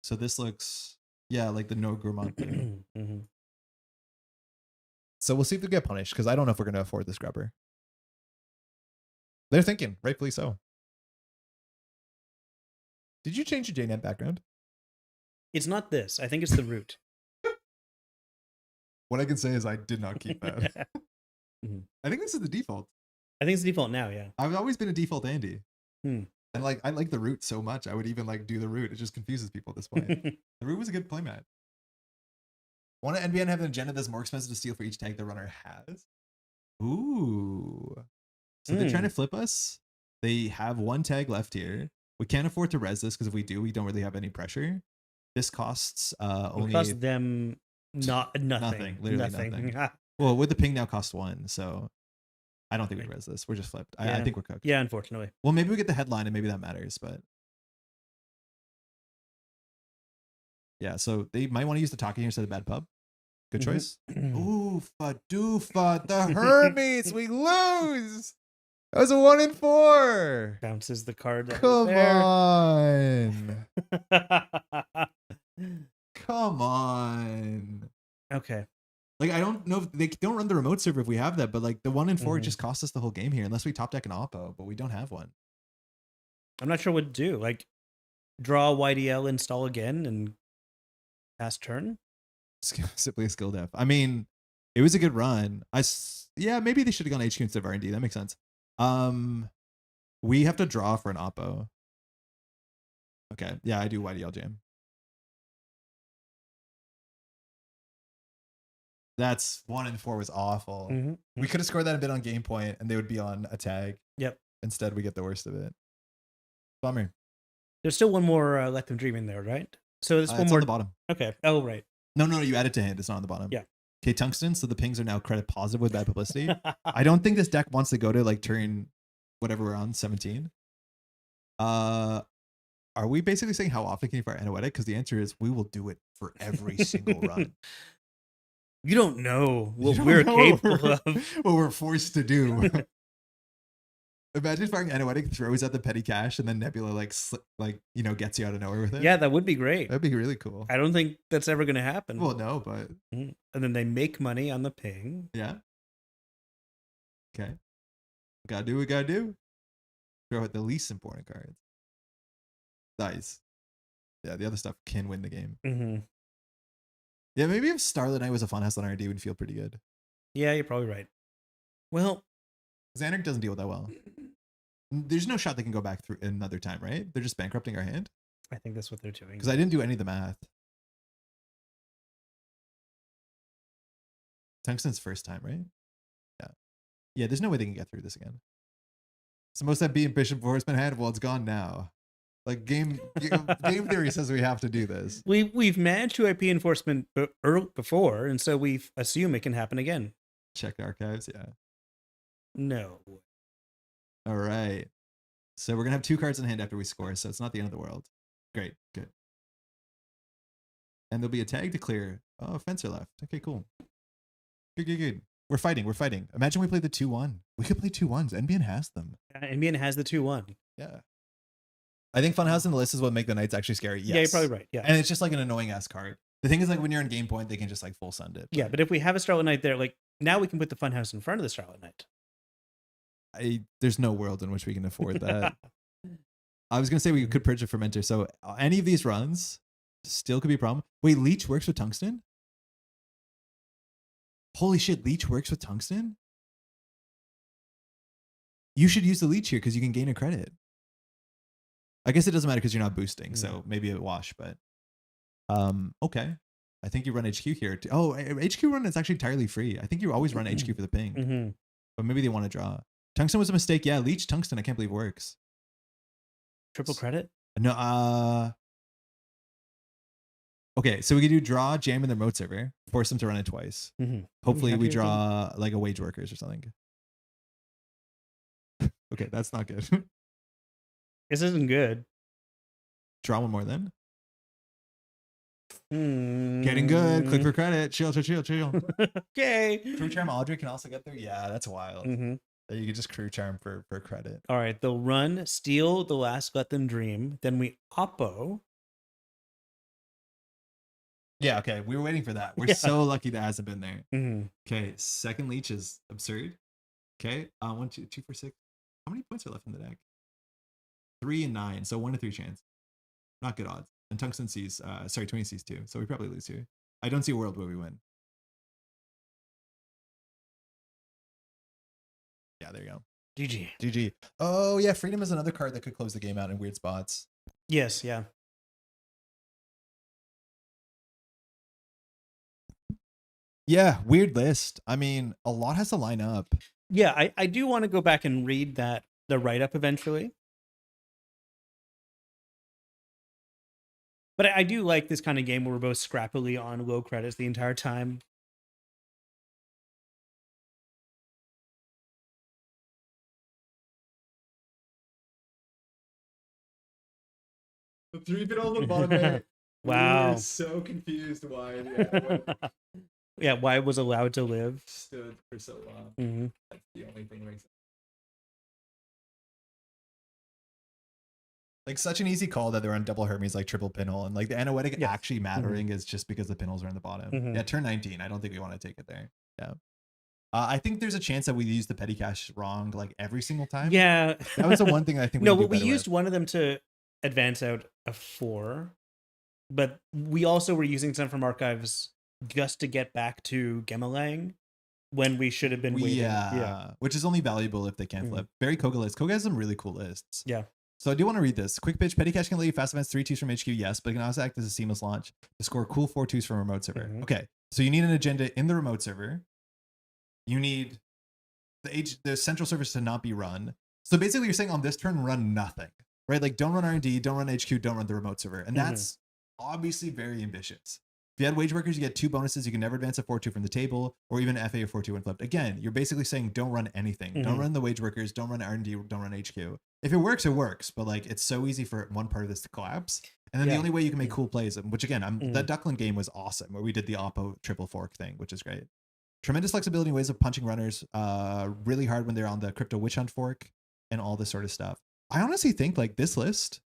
So this looks like the no gourmand thing. Mhm. So we'll see if they get punished because I don't know if we're going to afford this grubber. They're thinking, rightfully so. Did you change your JNet background? It's not this. I think it's the root. What I can say is I did not keep that. Mhm. I think this is the default. I think it's the default now, yeah. I've always been a default Andy. Hmm. And like I like the root so much, I would even like do the root. It just confuses people at this point. The root was a good playmat. Want to NBN have an agenda that's more expensive to steal for each tag the runner has? Ooh. So they're trying to flip us. They have 1 tag left here. We can't afford to res this because if we do, we don't really have any pressure. This costs only... It costs them nothing. Literally nothing. Well, with the ping now cost 1, so I don't think we res this. We're just flipped. Yeah. I think we're cooked. Yeah, unfortunately. Well, maybe we get the headline and maybe that matters, but... Yeah, so they might want to use the Taki here instead of Bad Pub. Good choice. Oofa doofa, the Hermes, we lose. That was a 1 in 4. Bounces the card. Come on. Come on. Okay. Like, I don't know if they don't run the remote server if we have that, but like the 1 in 4 just cost us the whole game here, unless we top deck an Oppo, but we don't have one. I'm not sure what to do. Like, draw YDL, install again, and pass turn? Simply a skill def. I mean, it was a good run. Maybe they should have gone HQ instead of R&D. That makes sense. We have to draw for an Oppo. Okay. Yeah, I do YDL jam. That's 1 in 4 was awful. We could have scored that a bit on game point and they would be on a tag. Yep. Instead, we get the worst of it. Bummer. There's still one more Let Them Dream in there, right? So there's one it's more on the bottom. Okay. Oh, right. No, you add it to hand. It's not on the bottom. Yeah. Okay, Tungsten. So the pings are now credit positive with bad publicity. I don't think this deck wants to go to like turn whatever we're on, 17. Are we basically saying how often can you fire Anoetic? Because the answer is we will do it for every single run. You don't know what we're capable of. What we're forced to do. Imagine firing Anoetic, throws out the petty cash, and then Nebula gets you out of nowhere with it. Yeah, that would be great. That'd be really cool. I don't think that's ever going to happen. Well, no, but... And then they make money on the ping. Yeah. Okay. Gotta do what we gotta do. Throw out the least important cards. Nice. Yeah, the other stuff can win the game. Yeah, maybe if Starlit Night was a Funhouse on RD, we'd feel pretty good. Yeah, you're probably right. Well, Xanark doesn't deal with that well. There's no shot they can go back through another time, right? They're just bankrupting our hand. I think that's what they're doing. Because I didn't do any of the math. Tungsten's first time, right? Yeah. Yeah, there's no way they can get through this again. It's the most that being Bishop before it's been had. Well, it's gone now. Like game theory says we have to do this. We've managed to IP enforcement before, and so we assume it can happen again. Check archives, yeah. No. All right. So we're gonna have 2 cards in hand after we score, so it's not the end of the world. Great, good. And there'll be a tag to clear. Oh, fencer left. Okay, cool. Good. We're fighting. Imagine we play the 2-1. We could play 2-1s. NBN has them. NBN has the 2-1. Yeah. I think Funhouse in the list is what make the Knights actually scary. Yes. Yeah, you're probably right. Yeah. And it's just like an annoying ass card. The thing is, like, when you're in game point, they can just like full send it. Yeah, but if we have a Starlit Knight there, like now we can put the Funhouse in front of the Starlit Knight. There's no world in which we can afford that. I was gonna say we could purge a fermenter. So any of these runs still could be a problem. Wait, Leech works with Tungsten? Holy shit, Leech works with Tungsten? You should use the Leech here because you can gain a credit. I guess it doesn't matter because you're not boosting, so maybe a wash, but okay. I think you run HQ here. Oh, HQ run is actually entirely free. I think you always run HQ for the ping, but maybe they want to draw. Tungsten was a mistake. Yeah, Leech Tungsten, I can't believe works. Triple credit? No, okay, so we could do draw, jam in the remote server, force them to run it twice. Hopefully we draw like a wage workers or something. Okay, that's not good. This isn't good. Draw one more then. Getting good. Click for credit. Chill. Okay. Crew Charm Audrey can also get there. Yeah, that's wild. You could just Crew Charm for credit. All right, they'll run, steal the last Let Them Dream. Then we oppo. Yeah, okay. We were waiting for that. We're so lucky that hasn't been there. Okay, second Leech is absurd. Okay, 1, 2, 2 for 6. How many points are left in the deck? 3 and 9, so 1 to 3 chance. Not good odds. And Tungsten sees, 20 sees 2, so we probably lose here. I don't see a world where we win. Yeah, there you go. GG. Oh yeah, Freedom is another card that could close the game out in weird spots. Yes, yeah. Yeah, weird list. I mean, a lot has to line up. Yeah, I do want to go back and read the write-up eventually. But I do like this kind of game where we're both scrappily on low credits the entire time. The 3-bit on the bottom. Wow. We're so confused why. Yeah, yeah, why it was allowed to live. Stood for so long. That's the only thing that makes sense. Like such an easy call that they're on double Hermes, like triple pinhole, and like the Anoetic actually mattering is just because the pinholes are in the bottom. Yeah, turn 19. I don't think we want to take it there. Yeah. I think there's a chance that we use the petty cash wrong like every single time. Yeah. That was the one thing I think we used one of them to advance out a 4, but we also were using some from archives just to get back to Gemalang when we should have been waiting. Yeah. Which is only valuable if they can't flip. Very Koga list. Koga has some really cool lists. Yeah. So I do want to read this. Quick pitch. Petty cash can let you fast advance 3-2s from HQ, yes, but it can also act as a seamless launch to score cool 4-2s from remote server. Okay. So you need an agenda in the remote server. You need the central service to not be run. So basically you're saying on this turn, run nothing, right? Like don't run R&D, don't run HQ, don't run the remote server. And that's obviously very ambitious. If you had wage workers, you get 2 bonuses. You can never advance a 4-2 from the table or even FA or 4-2 when flipped. Again, you're basically saying don't run anything. Don't run the wage workers, don't run R&D, don't run HQ. If it works, it works. But like it's so easy for one part of this to collapse. And then the only way you can make cool plays, which again, that Duckland game was awesome where we did the Oppo triple fork thing, which is great. Tremendous flexibility in ways of punching runners, really hard when they're on the crypto witch hunt fork and all this sort of stuff. I honestly think like this list,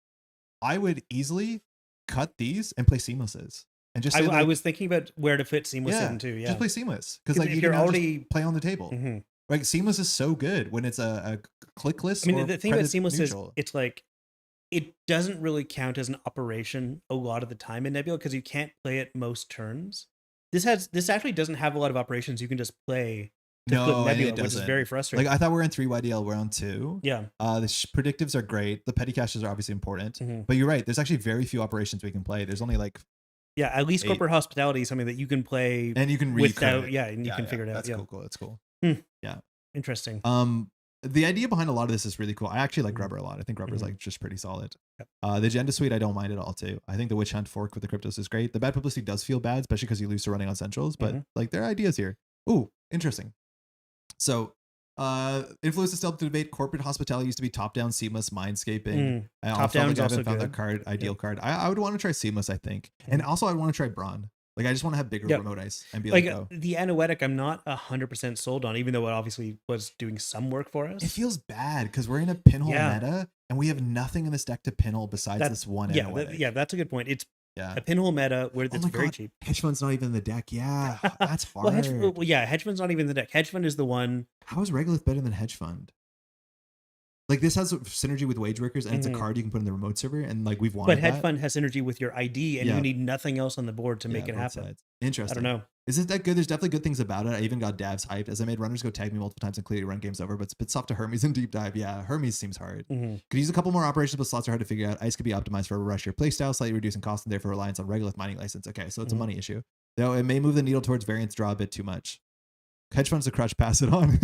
I would easily cut these and play seamlesses. And just say I was thinking about where to fit seamless in too. Yeah, just play seamless because like you can already play on the table. Like seamless is so good when it's a click list. I mean, the thing about seamless is it's like it doesn't really count as an operation a lot of the time in Nebula because you can't play it most turns. This actually doesn't have a lot of operations you can just play to flip No, Nebula, it which is doesn't. very frustrating. Like I thought we were in 3 YDL round 2. Yeah. The predictives are great. The petty caches are obviously important. Mhm. But you're right. There's actually very few operations we can play. There's only like Yeah, at least 8. corporate hospitality is something that you can play and you can without. it. Yeah, and you can figure it out. That's Yeah, cool. That's cool. interesting. The idea behind a lot of this is really cool. I actually like Mhm. Grubber a lot. I think Grubber is Mhm. like just pretty solid. Yep. The agenda suite I don't mind at all too. I think the Witch Hunt fork with the cryptos is great. The bad publicity does feel bad, especially because you lose to running on centrals. But Mhm. like there are ideas here. Ooh, interesting. So, influence to stealth to debate. Corporate hospitality used to be top down, seamless, mindscaping. I Top felt down's I also haven't found good. that card, ideal card. I would want to try seamless, I think, and also I want to try Brawn. Like I just want to have bigger Yep. remote ice and be Like like, oh. the Anoetic, I'm not 100% sold on, even though it obviously was doing some work for us. It feels bad because we're in a pinhole Yeah. meta and we have nothing in this deck to pinhole besides this one. Yeah, that's a good point. It's yeah. a pinhole meta where it's very cheap. Hedge fund's not even in the deck. Yeah, that's hard. Well, hedge fund's not even in the deck. Hedge fund is the one. How is Regolith better than hedge fund? Like this has synergy with wage workers and it's a card you can put in the remote server and like we've wanted But hedge fund has synergy with your ID and you need nothing else on the board to make it happen. Sides. Interesting. I don't know. Is this that good? There's definitely good things about it. I even got Davs hyped as I made runners go tag me multiple times and clearly run games over, but it's a bit soft to Hermes and deep dive. Yeah, Hermes seems hard. Could use a couple more operations, but slots are hard to figure out. Ice could be optimized for a rush your playstyle, slightly reducing cost and therefore reliance on Regolith mining license. Okay, so it's a money issue. Though it may move the needle towards variance draw a bit too much. Hedge fund's a crutch, pass it on.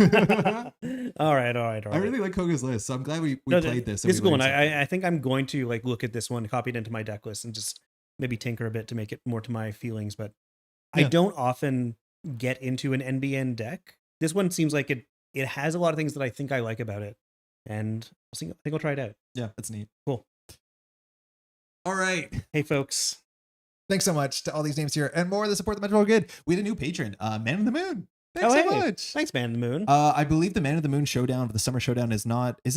All right. I really like Koga's list, so I'm glad we played this. This is cool, and I think I'm going to like look at this one, copy it into my deck list, and just maybe tinker a bit to make it more to my feelings. But I don't often get into an NBN deck. This one seems like it has a lot of things that I think I like about it, and I think I'll try it out. Yeah, that's neat. Cool. All right. Hey, folks. Thanks so much to all these names here and more that support the Metropole Grid. We had a new patron, Man of the Moon. Thanks so much. Thanks, Man of the Moon. I believe the Man of the Moon showdown, the summer showdown, is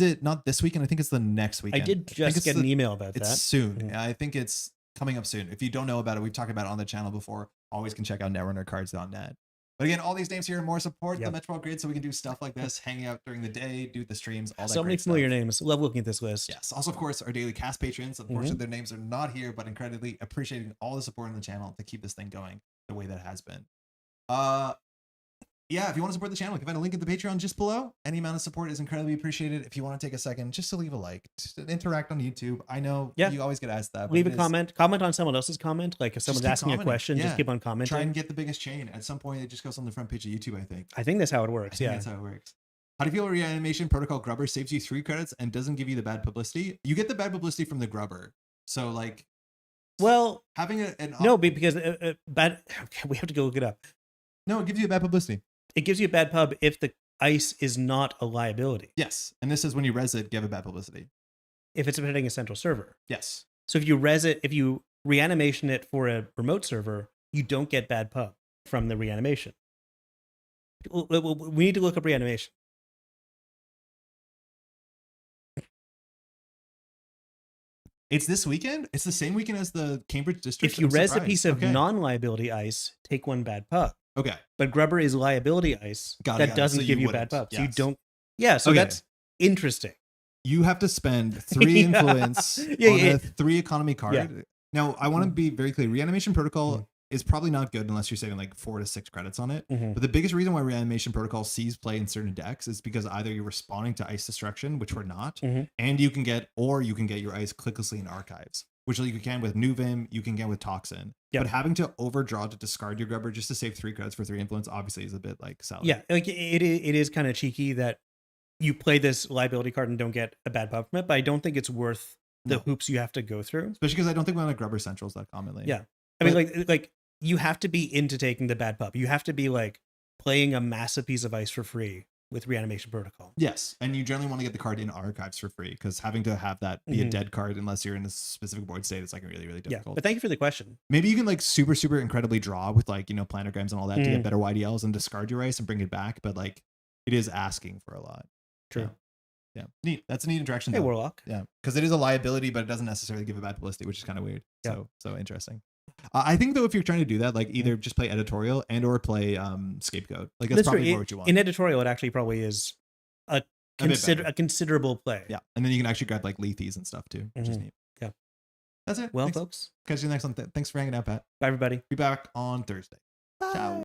it not this weekend? I think it's the next weekend. I did just get an email about that. It's soon. I think it's coming up soon. If you don't know about it, we've talked about it on the channel before. Always can check out netrunnercards.net. But again, all these names here and more support the Metropole Grid so we can do stuff like this, hanging out during the day, do the streams, all that. So many familiar names. Love looking at this list. Yes. Also, of course, our daily cast patrons. Unfortunately, their names are not here, but incredibly appreciating all the support on the channel to keep this thing going the way that it has been. Yeah, if you want to support the channel, you can find a link in the Patreon just below. Any amount of support is incredibly appreciated. If you want to take a second just to leave a like, to interact on YouTube. I know you always get asked that. Leave a comment. Comment on someone else's comment. Like if someone's asking a question, just keep on commenting. Try and get the biggest chain. At some point, it just goes on the front page of YouTube, I think. I think that's how it works. That's how it works. How do you feel reanimation protocol Grubber saves you 3 credits and doesn't give you the bad publicity? You get the bad publicity from the Grubber. So like, well, having an no, because bad. Okay, we have to go look it up. No, it gives you a bad publicity. It gives you a bad pub if the ice is not a liability. Yes. And this is when you res it, give a bad publicity. If it's hitting a central server. Yes. So if you res it, if you reanimation it for a remote server, you don't get bad pub from the reanimation. We need to look up reanimation. It's this weekend? It's the same weekend as the Cambridge District? If you res a piece of non-liability ice, take 1 bad pub. Okay. But Grubber is liability ice that doesn't give you bad pub. So you don't. Yeah, so that's interesting. You have to spend 3 influence on a 3 economy card. Yeah. Now, I want to be very clear. Reanimation protocol is probably not good unless you're saving like 4 to 6 credits on it. But the biggest reason why reanimation protocol sees play in certain decks is because either you're responding to ice destruction, which we're not, and you can get your ice clicklessly in archives, which you can with Nuvem, you can get with Toxin. But having to overdraw to discard your Grubber just to save 3 credits for 3 influence obviously is a bit like salad. Yeah, like it is kind of cheeky that you play this liability card and don't get a bad pub from it, but I don't think it's worth the hoops you have to go through. Especially because I don't think we want to Grubber centrals that commonly. Yeah. I mean, like you have to be into taking the bad pub. You have to be like playing a massive piece of ice for free with reanimation protocol. Yes, and you generally want to get the card in archives for free because having to have that be a dead card unless you're in a specific board state is like really, really difficult. Yeah, but thank you for the question. Maybe you can like super incredibly draw with like, planograms and all that to get better YDLs and discard your ice and bring it back, but like it is asking for a lot. True. Yeah. Neat. That's a neat interaction. Hey, Warlock. Yeah, because it is a liability, but it doesn't necessarily give a bad publicity, which is kind of weird. Yeah. So interesting. I think though, if you're trying to do that, like either just play editorial and or play scapegoat. Like that's probably more what you want. In editorial, it actually probably is a considerable play. Yeah, and then you can actually grab like lethies and stuff too, which is neat. Yeah, that's it. Well, thanks. folks, Catch you next one. Thanks for hanging out, Pat. Bye, everybody. Be back on Thursday. Bye. Ciao.